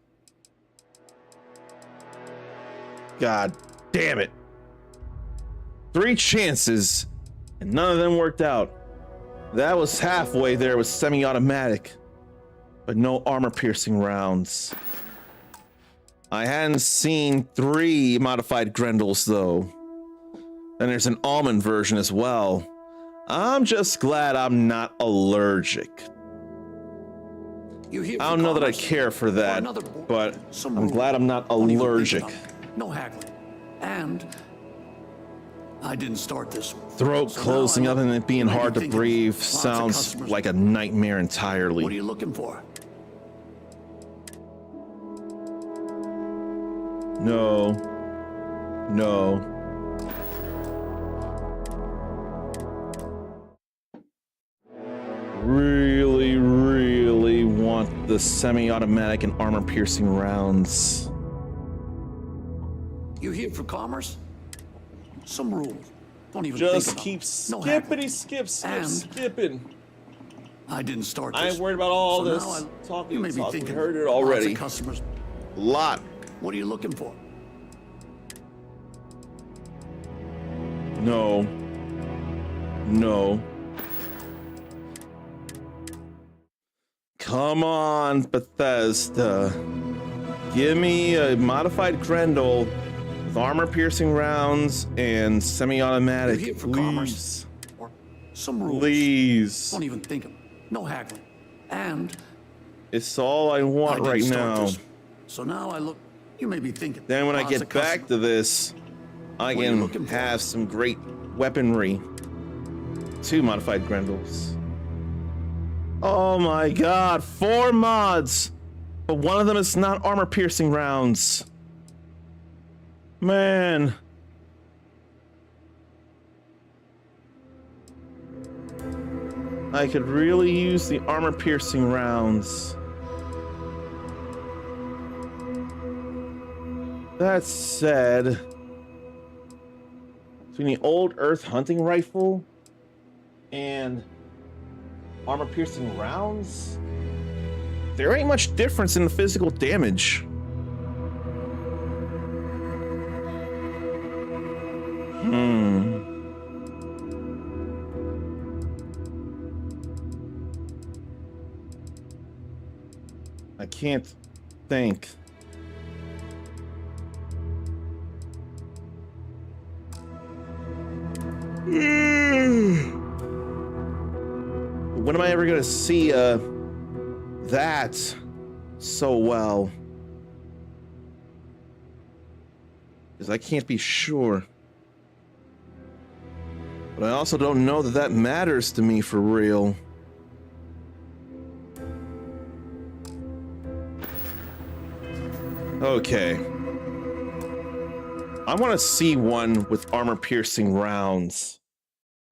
God damn it. 3 chances, and none of them worked out. That was halfway there with semi-automatic, but no armor-piercing rounds. I hadn't seen 3 modified Grendels, though. And there's an almond version as well. I'm just glad I'm not allergic. I don't know that I care for that, but I'm glad I'm not allergic. No haggling. And I didn't start this one. Throat closing up and it being hard to breathe sounds like a nightmare entirely. What are you looking for? No. No. Really, really want the semi-automatic and armor-piercing rounds. You here for commerce? Some rules. Don't even Just think about keep it. No skipping. I didn't start this. I ain't worried about all So this now talking. you may be We thinking, heard it lots already. of customers. Lot. What are you looking for? No. No. Come on, Bethesda. Give me a modified Grendel with armor-piercing rounds and semi-automatic. You're here for commerce. Or some rules. Please. Don't even think of it. No haggling. And It's all I want didn't right start now. this. So now I look. You may be thinking. Then when I lots get of back to this, I What are you can looking for? have some great weaponry. 2 modified Grendels. Oh my god, 4 mods! But one of them is not armor-piercing rounds. Man. I could really use the armor-piercing rounds. That said, between the old Earth hunting rifle and armor-piercing rounds, there ain't much difference in the physical damage. I can't think. When am I ever gonna see that so well? Because I can't be sure. But I also don't know that that matters to me for real. Okay. I want to see one with armor-piercing rounds.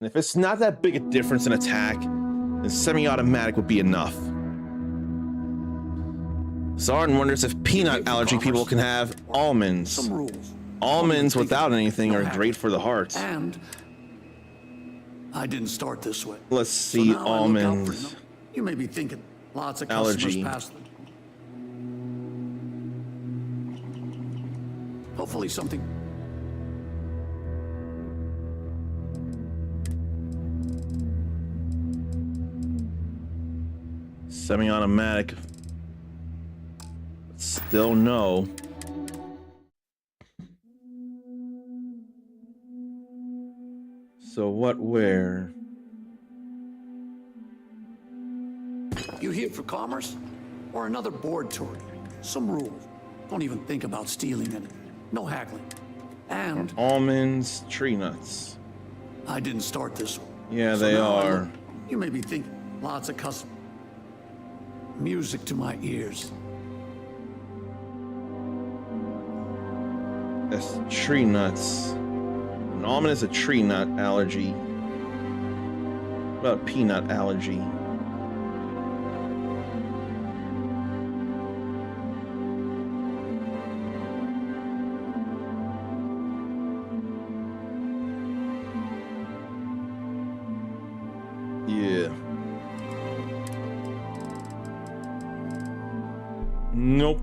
And if it's not that big a difference in attack, then semi-automatic would be enough. Zarn wonders if peanut allergy people can have almonds. Some rules. Almonds without anything are great for the heart. And I didn't start this way. Let's So see now I look out for almonds. You may be thinking, lots of Allergy. customers pass them. Hopefully something. Semi-automatic. Still no. So what, where? You here for commerce? Or another board tour? Some rules. Don't even think about stealing it. No haggling. And Almonds, tree nuts. I didn't start this one. Yeah, So they now I are. look- You may be thinking, lots of custom. Music to my ears. That's tree nuts. An almond is a tree nut allergy. What about peanut allergy? Yeah. Nope.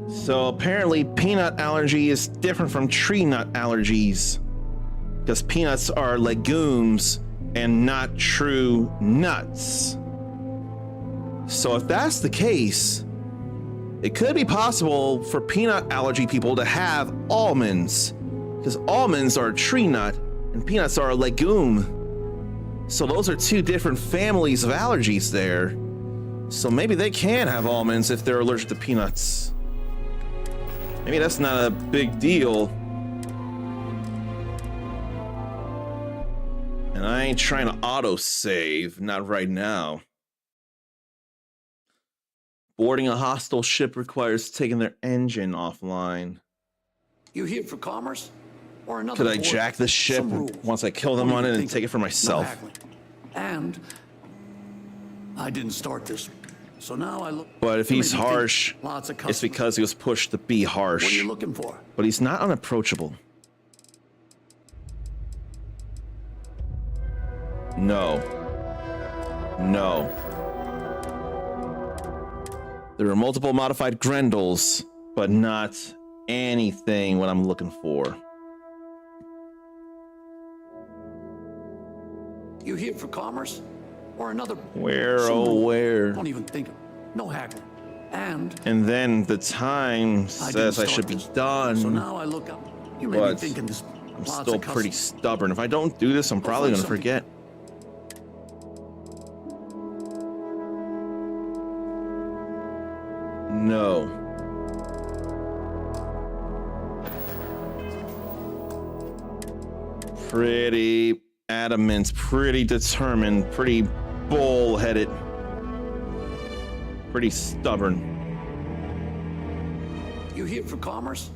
So apparently peanut allergy is different from tree nut allergies, because peanuts are legumes and not true nuts. So if that's the case, it could be possible for peanut allergy people to have almonds, because almonds are a tree nut and peanuts are a legume. So those are two different families of allergies there. So maybe they can have almonds if they're allergic to peanuts. Maybe that's not a big deal. And I ain't trying to autosave, not right now. Boarding a hostile ship requires taking their engine offline. You here for commerce? Or another Could I board? jack the ship Some rules. once I kill them Don't on even it and think take it for no myself? haggling. And I didn't start this one. So now I look. But if you may he's be thinking, harsh, lots of it's customers. because he was pushed to be harsh. What are you looking for? But he's not unapproachable. No. No. There are multiple modified Grendels, but not anything what I'm looking for. You here for commerce? Or another. Where, Some oh, rules. where? Don't even think. No haggling. And And then the time I says I didn't should start be this. done. So now I look up. You may be But thinking this. I'm lots still of pretty customers. stubborn. If I don't do this, I'm probably find gonna forget. No. Pretty adamant, pretty determined, pretty bull-headed, pretty stubborn. You here for commerce?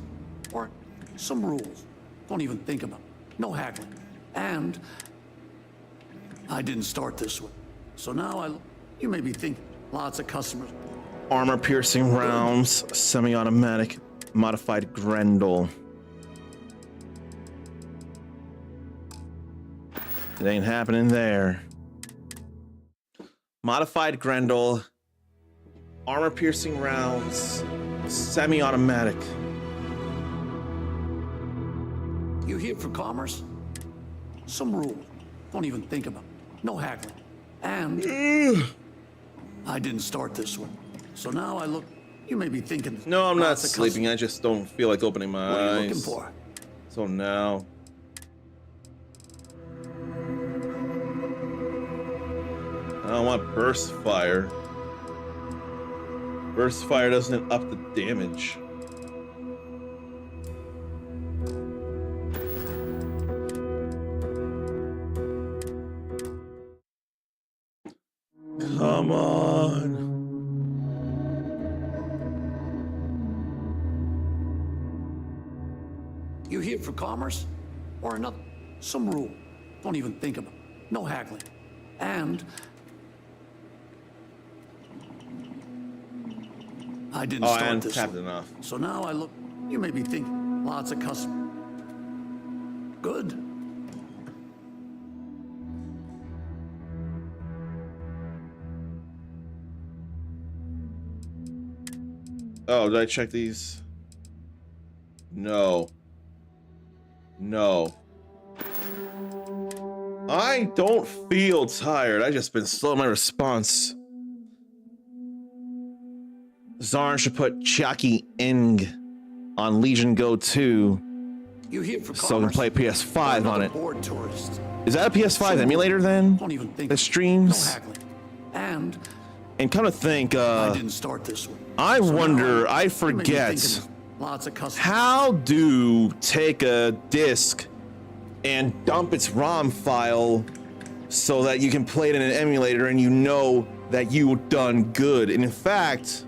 Or some rules. Don't even think about. No haggling. And I didn't start this one. So now I. You may be thinking. Lots of customers. Armor-piercing rounds, semi-automatic, modified Grendel. It ain't happening there. Modified Grendel, armor-piercing rounds, semi-automatic. You here for commerce? Some rules. Don't even think about. No haggling. And I didn't start this one. So now I look. You may be thinking. No, I'm not lots of sleeping. I just don't feel like opening my What are you eyes. looking for? So now. I don't want burst fire. Burst fire doesn't up the damage. Come on. You here for commerce? Or another. Some rule. Don't even think about. No haggling. And I didn't Oh, I start hadn't this tapped one. enough. So now I look. You may be thinking. Lots of customers. Good. Oh, did I check these? No. No. I don't feel tired. I just been slow in my response. Zarn should put Chucky Ing on Legion Go 2 so I can play PS5 on it. Is that a PS5 emulator then? That streams? And come to think, I didn't start this one. I wonder, I forget, how do take a disc and dump its ROM file so that you can play it in an emulator and you know that you've done good? And in fact,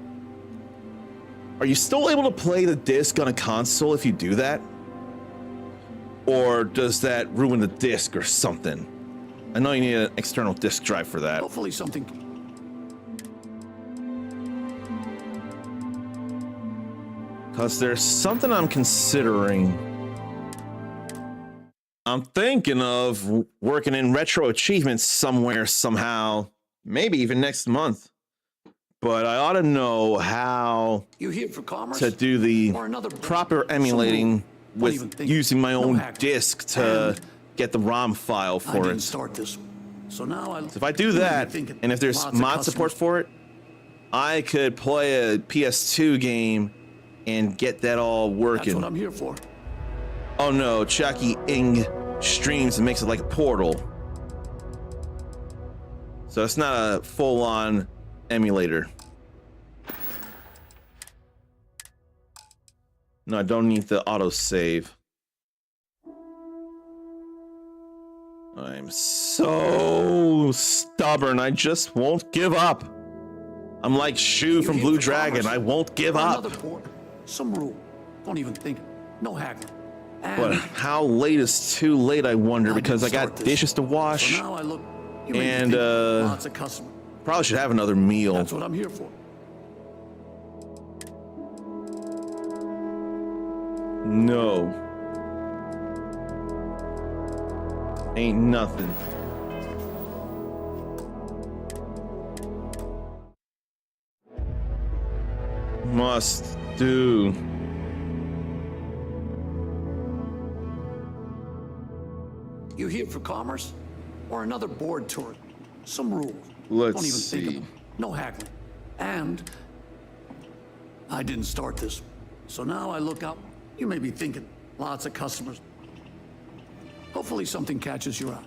are you still able to play the disc on a console if you do that? Or does that ruin the disc or something? I know you need an external disc drive for that. Hopefully something. Because there's something I'm considering. I'm thinking of working in retro achievements somewhere, somehow. Maybe even next month. But I ought to know how to do the proper emulating with using my own disc to get the ROM file for it. So if I do that, and if there's mod support for it, I could play a PS2 game and get that all working. That's what I'm here for. Oh no, Chucky Ing streams and makes it like a portal. So it's not a full-on emulator. No, I don't need the autosave. I'm so stubborn, I just won't give up. I'm like Shu from Blue Dragon, I won't give up. Some rule. Don't even think. No haggling. But how late is too late, I wonder, because I got dishes to wash. And probably should have another meal. That's what I'm here for. No. Ain't nothing. Must do. You here for commerce? Or another board tour? Some rules. Let's Don't even see. think of them. No haggling. And I didn't start this one. So now I look out. You may be thinking, lots of customers. Hopefully something catches your eye.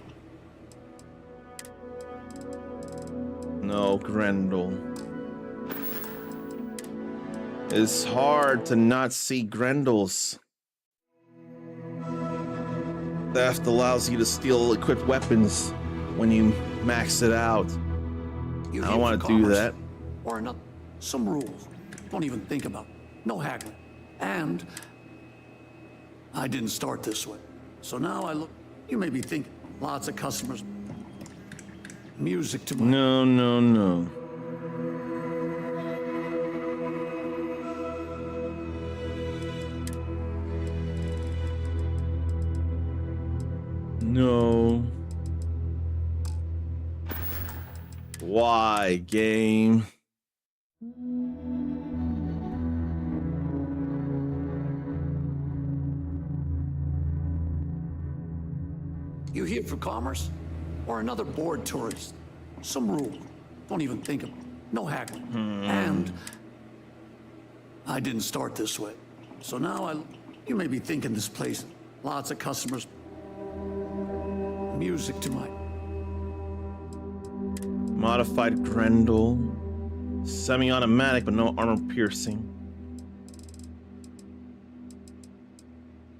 No, Grendel. It's hard to not see Grendels. Theft allows you to steal equipped weapons when you max it out. I don't want to do that. Or another. Some rules. Don't even think about it. No haggling. And I didn't start this way. So now I look. You may be thinking, lots of customers. Music to my... No, no, no. No. Why, game? You here for commerce? Or another bored tourist? Some rule. Don't even think of it. No haggling. And I didn't start this way. So now you may be thinking this place, lots of customers. Music to my... Modified Grendel. Semi-automatic, but no armor piercing.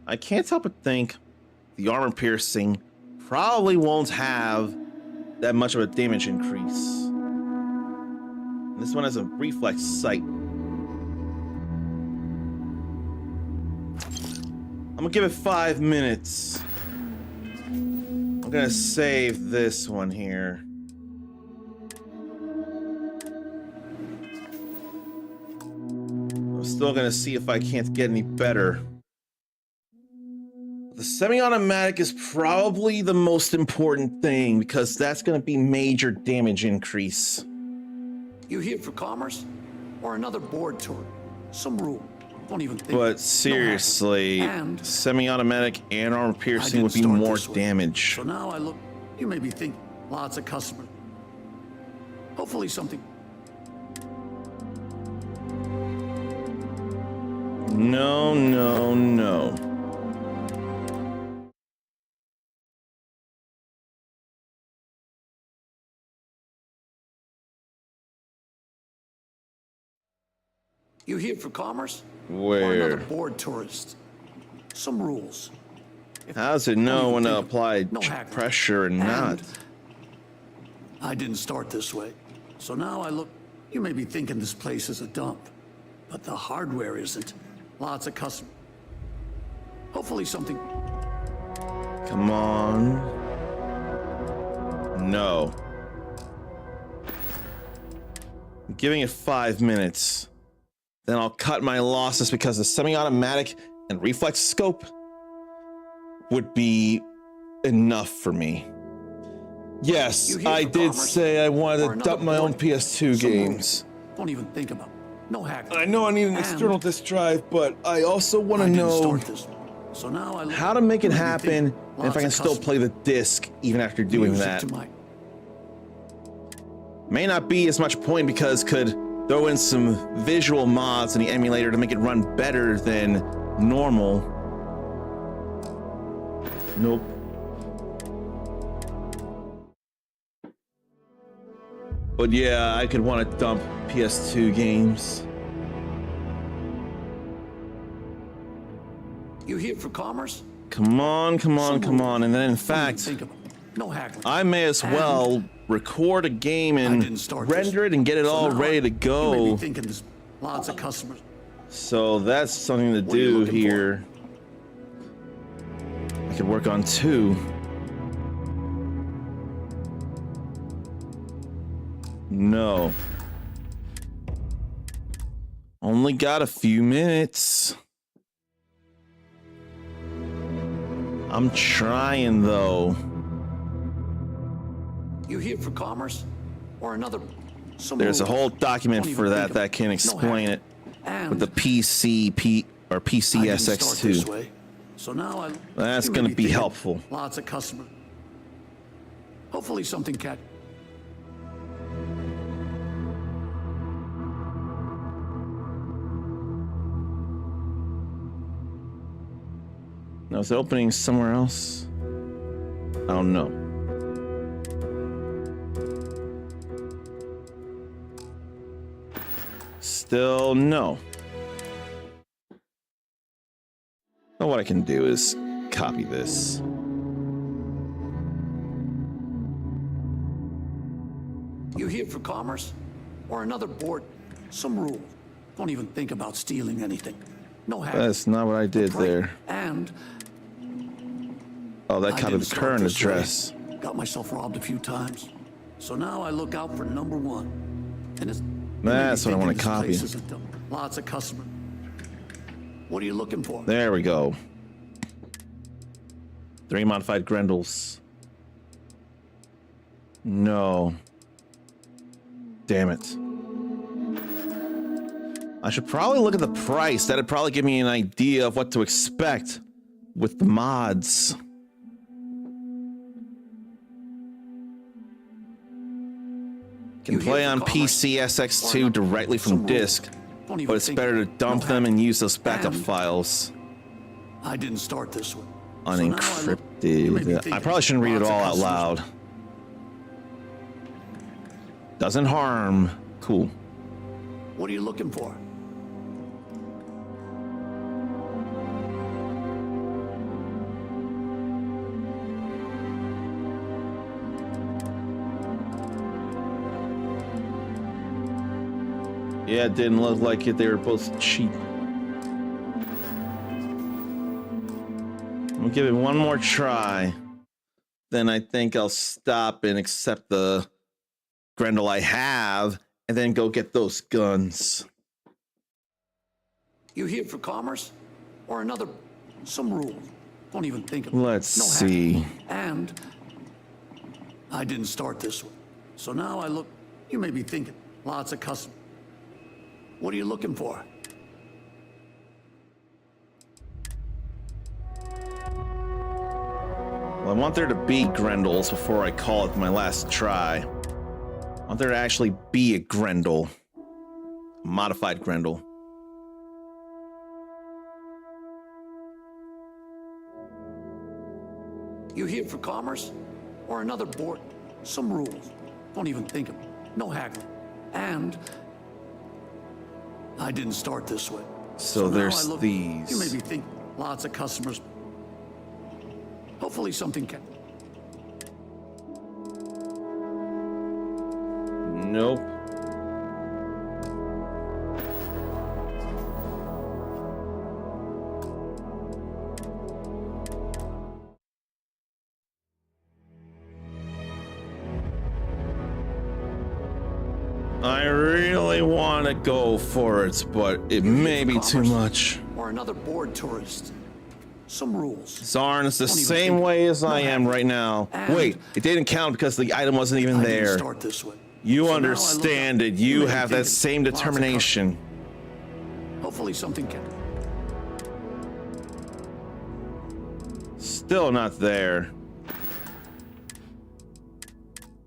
I can't help but think the armor piercing probably won't have that much of a damage increase. This one has a reflex sight. I'm gonna give it 5 minutes. I'm gonna save this one here. I'm still gonna see if I can't get any better. The semi-automatic is probably the most important thing because that's going to be major damage increase. You here for commerce? Or another board tour? Some rule. Don't even think. But seriously, semi-automatic and armor piercing would be more damage. So now I look. You may be thinking, lots of customers. Hopefully something. No, no, no. You here for commerce? Where? Or another bored tourist? Some rules. How does it know when to apply hack pressure and not? I didn't start this way. So now I look. You may be thinking this place is a dump, but the hardware isn't. Lots of customers. Hopefully something. Come on. No. I'm giving it 5 minutes. Then I'll cut my losses because the semi-automatic and reflex scope would be enough for me. Yes, I did say I wanted to dump my own PS2 games. Don't even think about it. No hack. I know I need an external disk drive, but I also want to know so now I how to make it happen and if I can still play the disc even after doing that. May not be as much point because could throw in some visual mods in the emulator to make it run better than normal. Nope. But yeah, I could want to dump PS2 games. You here for commerce? Come on, come on, come on. And then in fact, no hack. I may as well record a game and render it and get it all ready to go. Lots of customers. So that's something to do here. I could work on 2. No. Only got a few minutes. I'm trying though. You here for commerce? Or another? There's a whole document for that can explain it with the PCSX2. So now that's going to be helpful. Lots of customers. Hopefully something catch. Now is it opening somewhere else? I don't know. Still no. Now what I can do is copy this. You here for commerce? Or another board? Some rule. Don't even think about stealing anything. No hack. That's not what I did there. And oh, that copied the current address. Got myself robbed a few times. So now I look out for number 1. And it's that's what I want to copy. Lots of customers. What are you looking for? There we go. 3 modified Grendels. No. Damn it. I should probably look at the price. That'd probably give me an idea of what to expect with the mods. Can play on PCSX2 directly from disk, but it's better to dump them and use those backup files. I didn't start this one. Unencrypted. I probably shouldn't read it all out loud. Doesn't harm. Cool. What are you looking for? Yeah, it didn't look like it. They were both cheap. I'll give it one more try. Then I think I'll stop and accept the Grendel I have, and then go get those guns. You here for commerce? Or another? Some rule. Don't even think of it. Let's see. And I didn't start this one. So now I look. You may be thinking, lots of customers. What are you looking for? want there to be Grendels before I call it my last try. I want there to actually be a Grendel. A modified Grendel. You here for commerce? Or another board? Some rules. Don't even think of it. No haggling. And I didn't start this way. So now there's I look, these. You may be thinking, lots of customers. Hopefully something can. Nope. I really want to go for it, but it may be too much. Or another board tourist. Some rules. Zarn's the same way as I am right now. Wait, it didn't count because the item wasn't even there. Start this way. You understand it. You have that same determination. Hopefully something can. Still not there.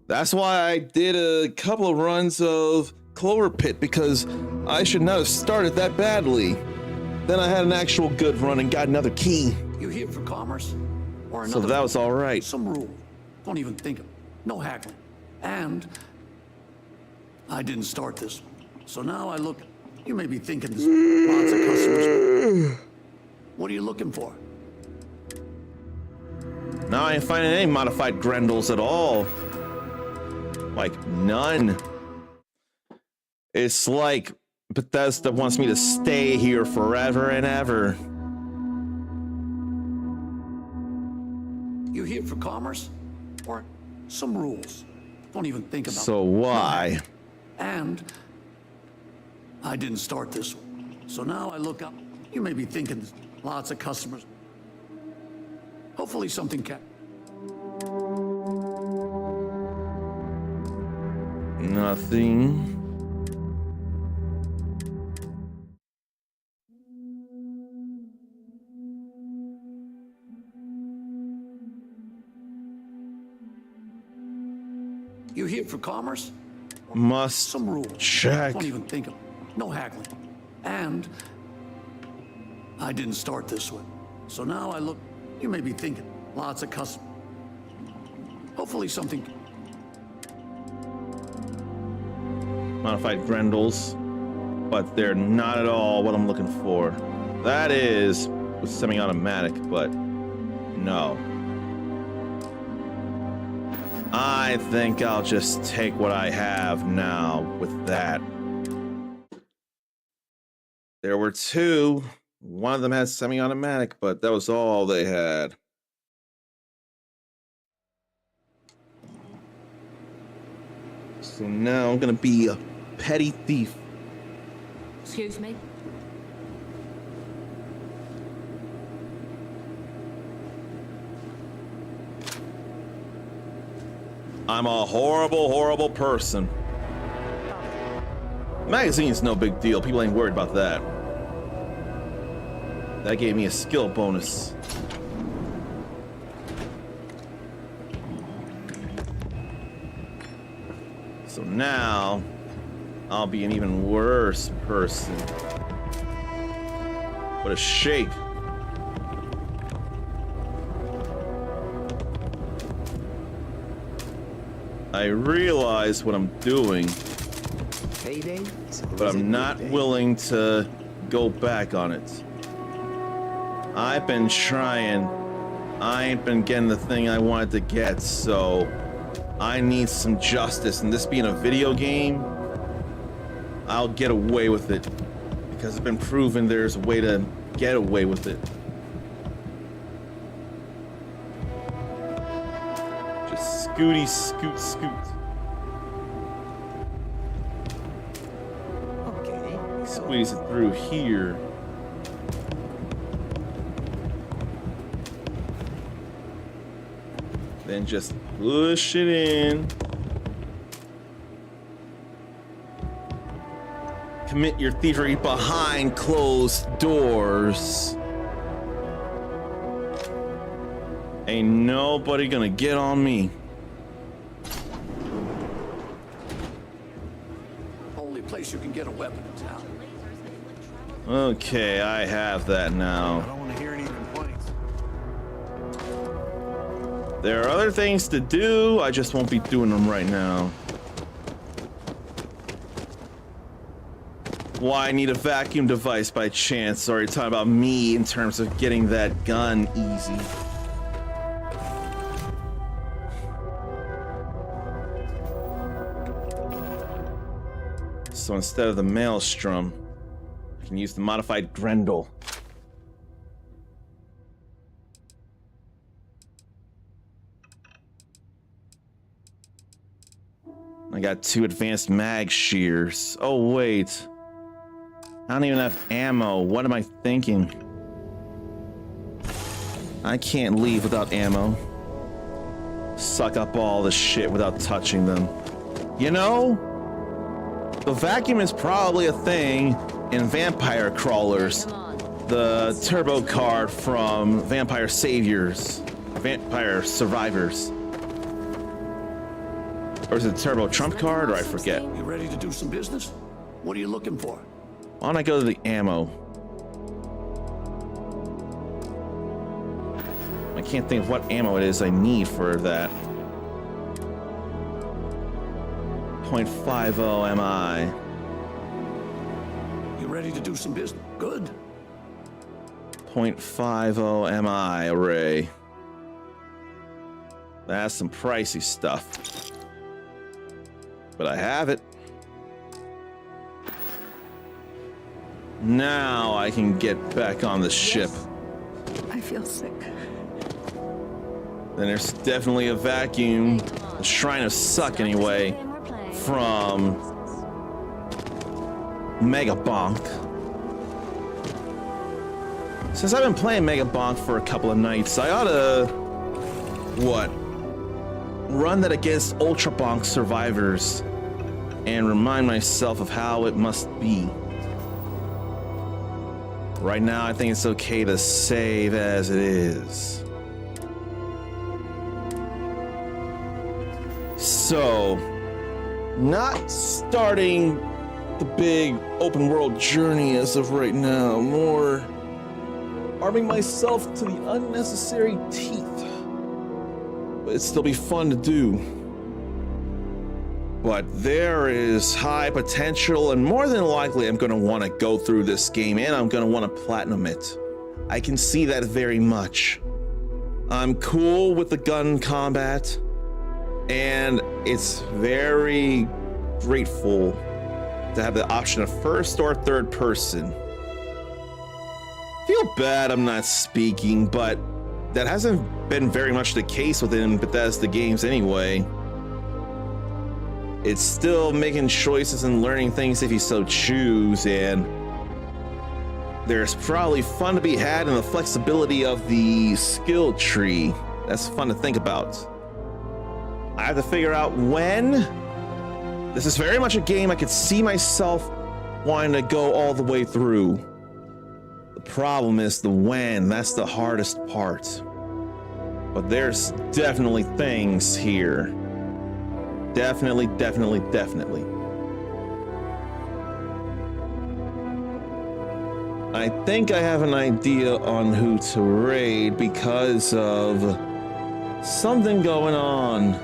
That's why I did a couple of runs of Clover Pit, because I should not have started that badly. Then I had an actual good run and got another key. You here for commerce? Or So that was all right. Some rule. Don't even think of it. No haggling. And I didn't start this one. So now I look. You may be thinking there's lots of customers. What are you looking for? Now I ain't finding any modified Grendels at all. Like, none. It's like Bethesda wants me to stay here forever and ever. You here for commerce? Or some rules? Don't even think about it. So why? And I didn't start this one. So now I look up. You may be thinking there's lots of customers. Hopefully something can. Nothing. You here for commerce? Must some rules. Check. Don't even think of it. No haggling. And I didn't start this one. So now I look. You may be thinking lots of customers. Hopefully something. Modified Grendels, but they're not at all what I'm looking for. That is with semi-automatic, but no. I think I'll just take what I have now with that. There were two. One of them had semi-automatic, but that was all they had. So now I'm gonna be a petty thief. Excuse me? I'm a horrible, horrible person. Magazine's no big deal. People ain't worried about that. That gave me a skill bonus. So now, I'll be an even worse person. What a shake. I realize what I'm doing, but I'm not willing to go back on it. I've been trying. I ain't been getting the thing I wanted to get, so I need some justice. And this being a video game, I'll get away with it because it's been proven there's a way to get away with it. Just scooty, scoot, scoot. Okay. Squeeze it through here. Then just push it in. Commit your thievery behind closed doors. Ain't nobody gonna get on me. Only place you can get a weapon in town. Okay, I have that now. I don't want to hear any complaints. There are other things to do, I just won't be doing them right now. Why I need a vacuum device by chance? Or are you talking about me in terms of getting that gun easy? So instead of the Maelstrom, I can use the modified Grendel. I got 2 advanced mag shears. Oh wait. I don't even have ammo. What am I thinking? I can't leave without ammo. Suck up all the shit without touching them. You know, the vacuum is probably a thing in vampire crawlers. The turbo card from Vampire Saviors. Vampire Survivors. Or is it turbo trump card, or I forget. You ready to do some business? What are you looking for? Why don't I go to the ammo? I can't think of what ammo it is I need for that. .50 MI. You ready to do some business? Good. .50 MI array. That's some pricey stuff. But I have it. Now I can get back on the ship. I feel sick. Then there's definitely a vacuum, the Shrine of Suck anyway, from Mega Bonk. Since I've been playing Mega Bonk for a couple of nights, I ought to, run that against Ultra Bonk survivors and remind myself of how it must be. Right now, I think it's okay to save as it is. So, not starting the big open world journey as of right now, more arming myself to the unnecessary teeth. But it'd still be fun to do. But there is high potential, and more than likely I'm going to want to go through this game, and I'm going to want to platinum it. I can see that very much. I'm cool with the gun combat, and it's very grateful to have the option of first or third person. Feel bad I'm not speaking, but that hasn't been very much the case within Bethesda games anyway. It's still making choices and learning things if you so choose, and there's probably fun to be had in the flexibility of the skill tree. That's fun to think about. I have to figure out when. This is very much a game I could see myself wanting to go all the way through. The problem is the when. That's the hardest part. But there's definitely things here. Definitely. I think I have an idea on who to raid because of something going on.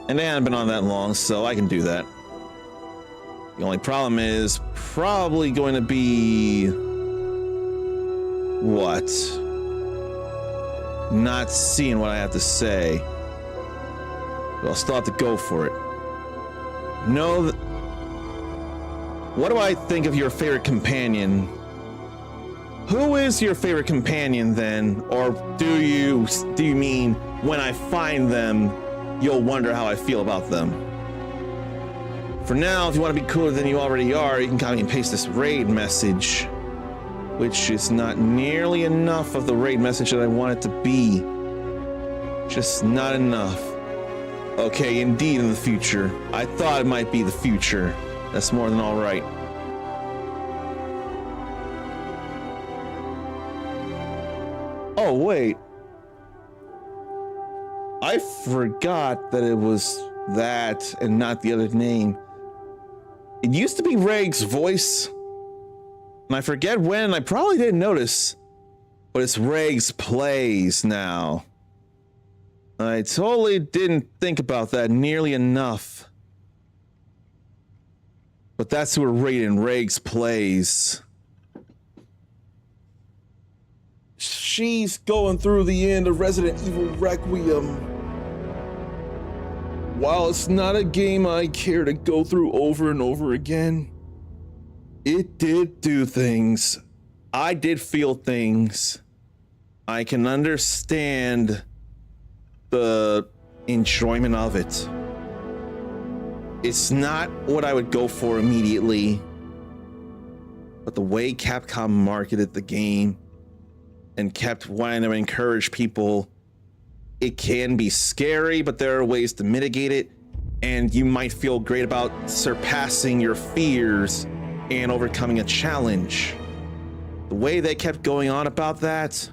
And they haven't been on that long, so I can do that. The only problem is probably going to be... what? Not seeing what I have to say. But I'll still have to go for it. No. What do I think of your favorite companion? Who is your favorite companion then? Or do you mean when I find them, you'll wonder how I feel about them? For now, if you want to be cooler than you already are, you can copy and paste this raid message. Which is not nearly enough of the raid message that I want it to be. Just not enough. Okay, indeed in the future. I thought it might be the future. That's more than all right. wait. I forgot that it was that and not the other name. It used to be Reg's voice, and I forget when, I probably didn't notice, but it's Reg's plays now. I totally didn't think about that nearly enough. But that's who we're rating, Reg's plays. She's going through the end of Resident Evil Requiem. While it's not a game I care to go through over and over again, it did do things. I did feel things. I can understand the enjoyment of it. It's not what I would go for immediately, but the way Capcom marketed the game and kept wanting to encourage people, it can be scary, but there are ways to mitigate it, and you might feel great about surpassing your fears and overcoming a challenge. The way they kept going on about that,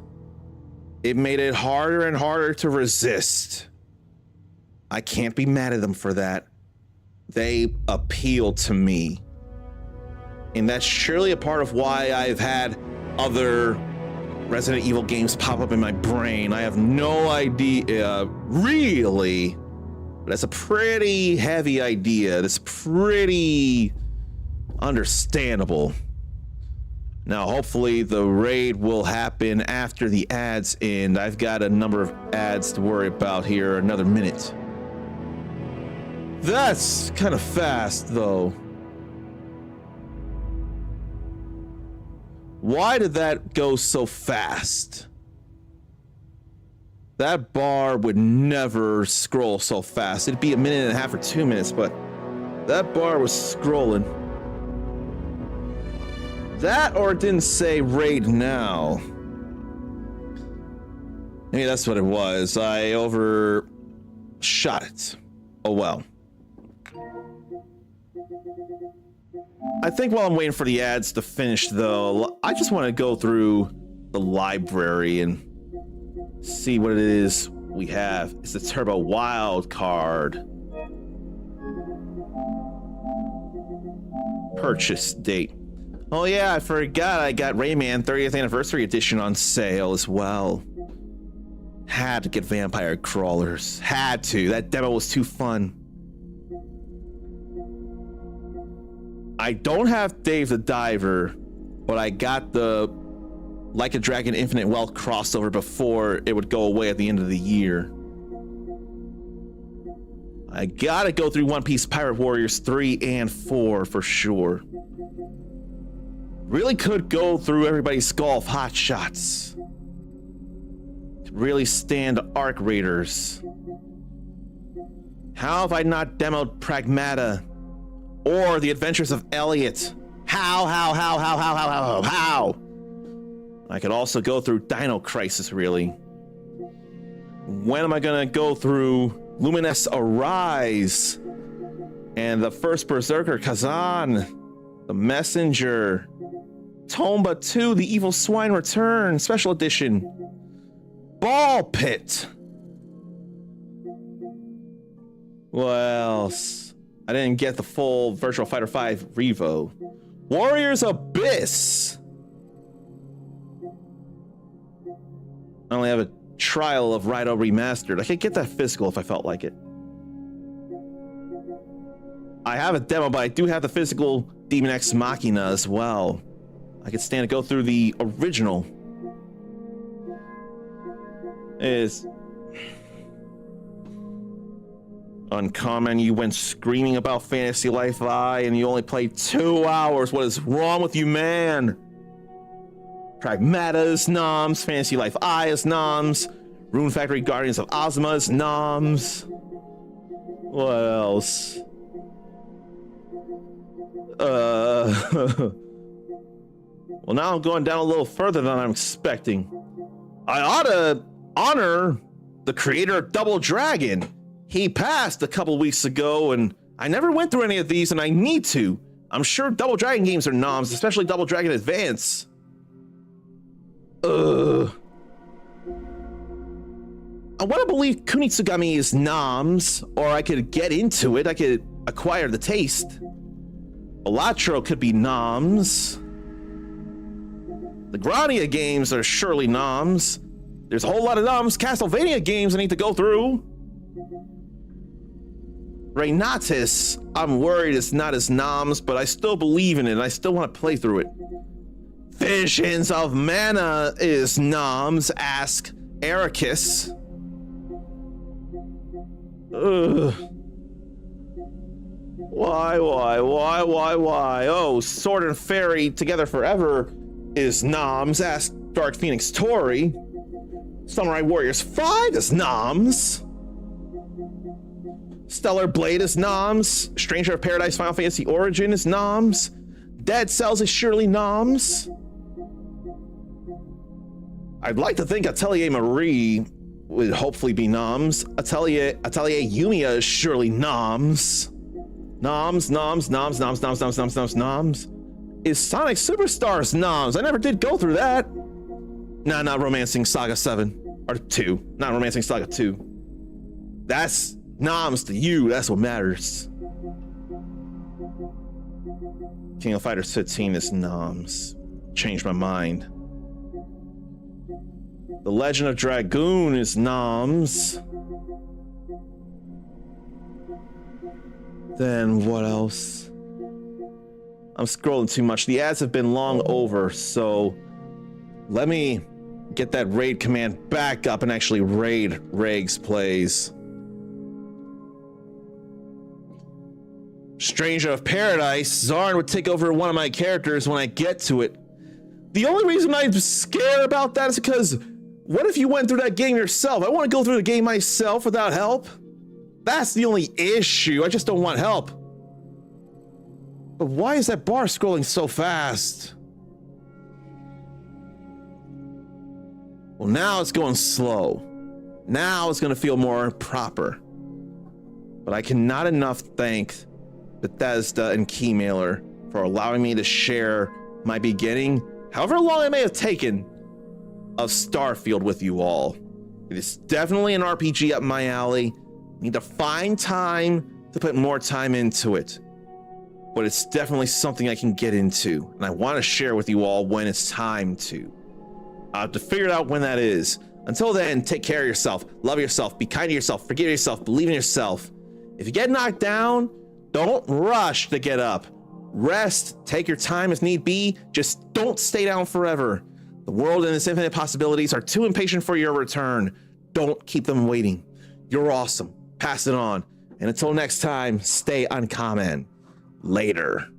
it made it harder and harder to resist. I can't be mad at them for that. They appeal to me. And that's surely a part of why I've had other Resident Evil games pop up in my brain. I have no idea, really, but that's a pretty heavy idea. That's pretty understandable. Now, hopefully the raid will happen after the ads end. I've got a number of ads to worry about here. Another minute. That's kind of fast, though. Why did that go so fast? That bar would never scroll so fast. It'd be a minute and a half or 2 minutes, but that bar was scrolling. That or it didn't say raid now. Maybe that's what it was. I overshot it. Oh well. I think while I'm waiting for the ads to finish, though, I just want to go through the library and see what it is we have. It's the Turbo Wild card. Purchase date. Oh yeah, I forgot I got Rayman 30th Anniversary Edition on sale as well. Had to get Vampire Crawlers. Had to. That demo was too fun. I don't have Dave the Diver, but I got the Like a Dragon Infinite Wealth crossover before it would go away at the end of the year. I gotta go through One Piece Pirate Warriors 3 and 4 for sure. Really could go through everybody's Skull of Hot Shots. Could really stand Arc Raiders. How have I not demoed Pragmata? Or The Adventures of Elliot? How? I could also go through Dino Crisis, really. When am I gonna go through Luminous Arise? And the first Berserker, Kazan, The Messenger, Tomba 2, The Evil Swine Return, Special Edition, Ball Pit. What else? I didn't get the full Virtual Fighter 5 Revo. Warriors Abyss. I only have a trial of Raido Remastered. I could get that physical if I felt like it. I have a demo, but I do have the physical Demon X Machina as well. I could stand to go through the original. Is uncommon. You went screaming about Fantasy Life I and you only played 2 hours. What is wrong with you, man? Pragmata is noms. Fantasy Life I is noms. Rune Factory Guardians of Ozma is noms. What else? Well, now I'm going down a little further than I'm expecting. I ought to honor the creator of Double Dragon. He passed a couple weeks ago, and I never went through any of these, and I need to. I'm sure Double Dragon games are noms, especially Double Dragon Advance. I want to believe Kunitsugami is noms, or I could get into it. I could acquire the taste. Elatro could be noms. The Grania games are surely noms. There's a whole lot of noms Castlevania games I need to go through. Reinatus, I'm worried it's not as noms, but I still believe in it. I still want to play through it. Visions of Mana is noms, ask Ericus. Ugh. Why? Oh, Sword and Fairy Together Forever is noms, ask Dark Phoenix Tori. Samurai Warriors 5 is noms. Stellar Blade is noms. Stranger of Paradise Final Fantasy Origin is noms. Dead Cells is surely noms. I'd like to think Atelier Marie would hopefully be noms. Atelier Yumiya is surely noms. Noms. Is Sonic Superstars noms? I never did go through that. Nah, not Romancing Saga 7. Or 2. Not Romancing Saga 2. That's noms to you. That's what matters. King of Fighters 15 is noms. Changed my mind. The Legend of Dragoon is noms. Then what else? I'm scrolling too much. The ads have been long over, so let me get that raid command back up and actually raid Regs Plays. Stranger of Paradise. Zarn would take over one of my characters when I get to it. The only reason I'm scared about that is because what if you went through that game yourself? I want to go through the game myself without help. That's the only issue. I just don't want help. But why is that bar scrolling so fast? Well, now it's going slow. Now it's going to feel more proper. But I cannot enough thank Bethesda and Keymailer for allowing me to share my beginning, however long it may have taken, of Starfield with you all. It is definitely an RPG up my alley. I need to find time to put more time into it. But it's definitely something I can get into, and I want to share with you all when it's time to. I'll have to figure out when that is. Until then, take care of yourself, love yourself, be kind to yourself, forgive yourself, believe in yourself. If you get knocked down, don't rush to get up. Rest, take your time as need be, just don't stay down forever. The world and its infinite possibilities are too impatient for your return. Don't keep them waiting. You're awesome. Pass it on. And until next time, stay uncommon. Later.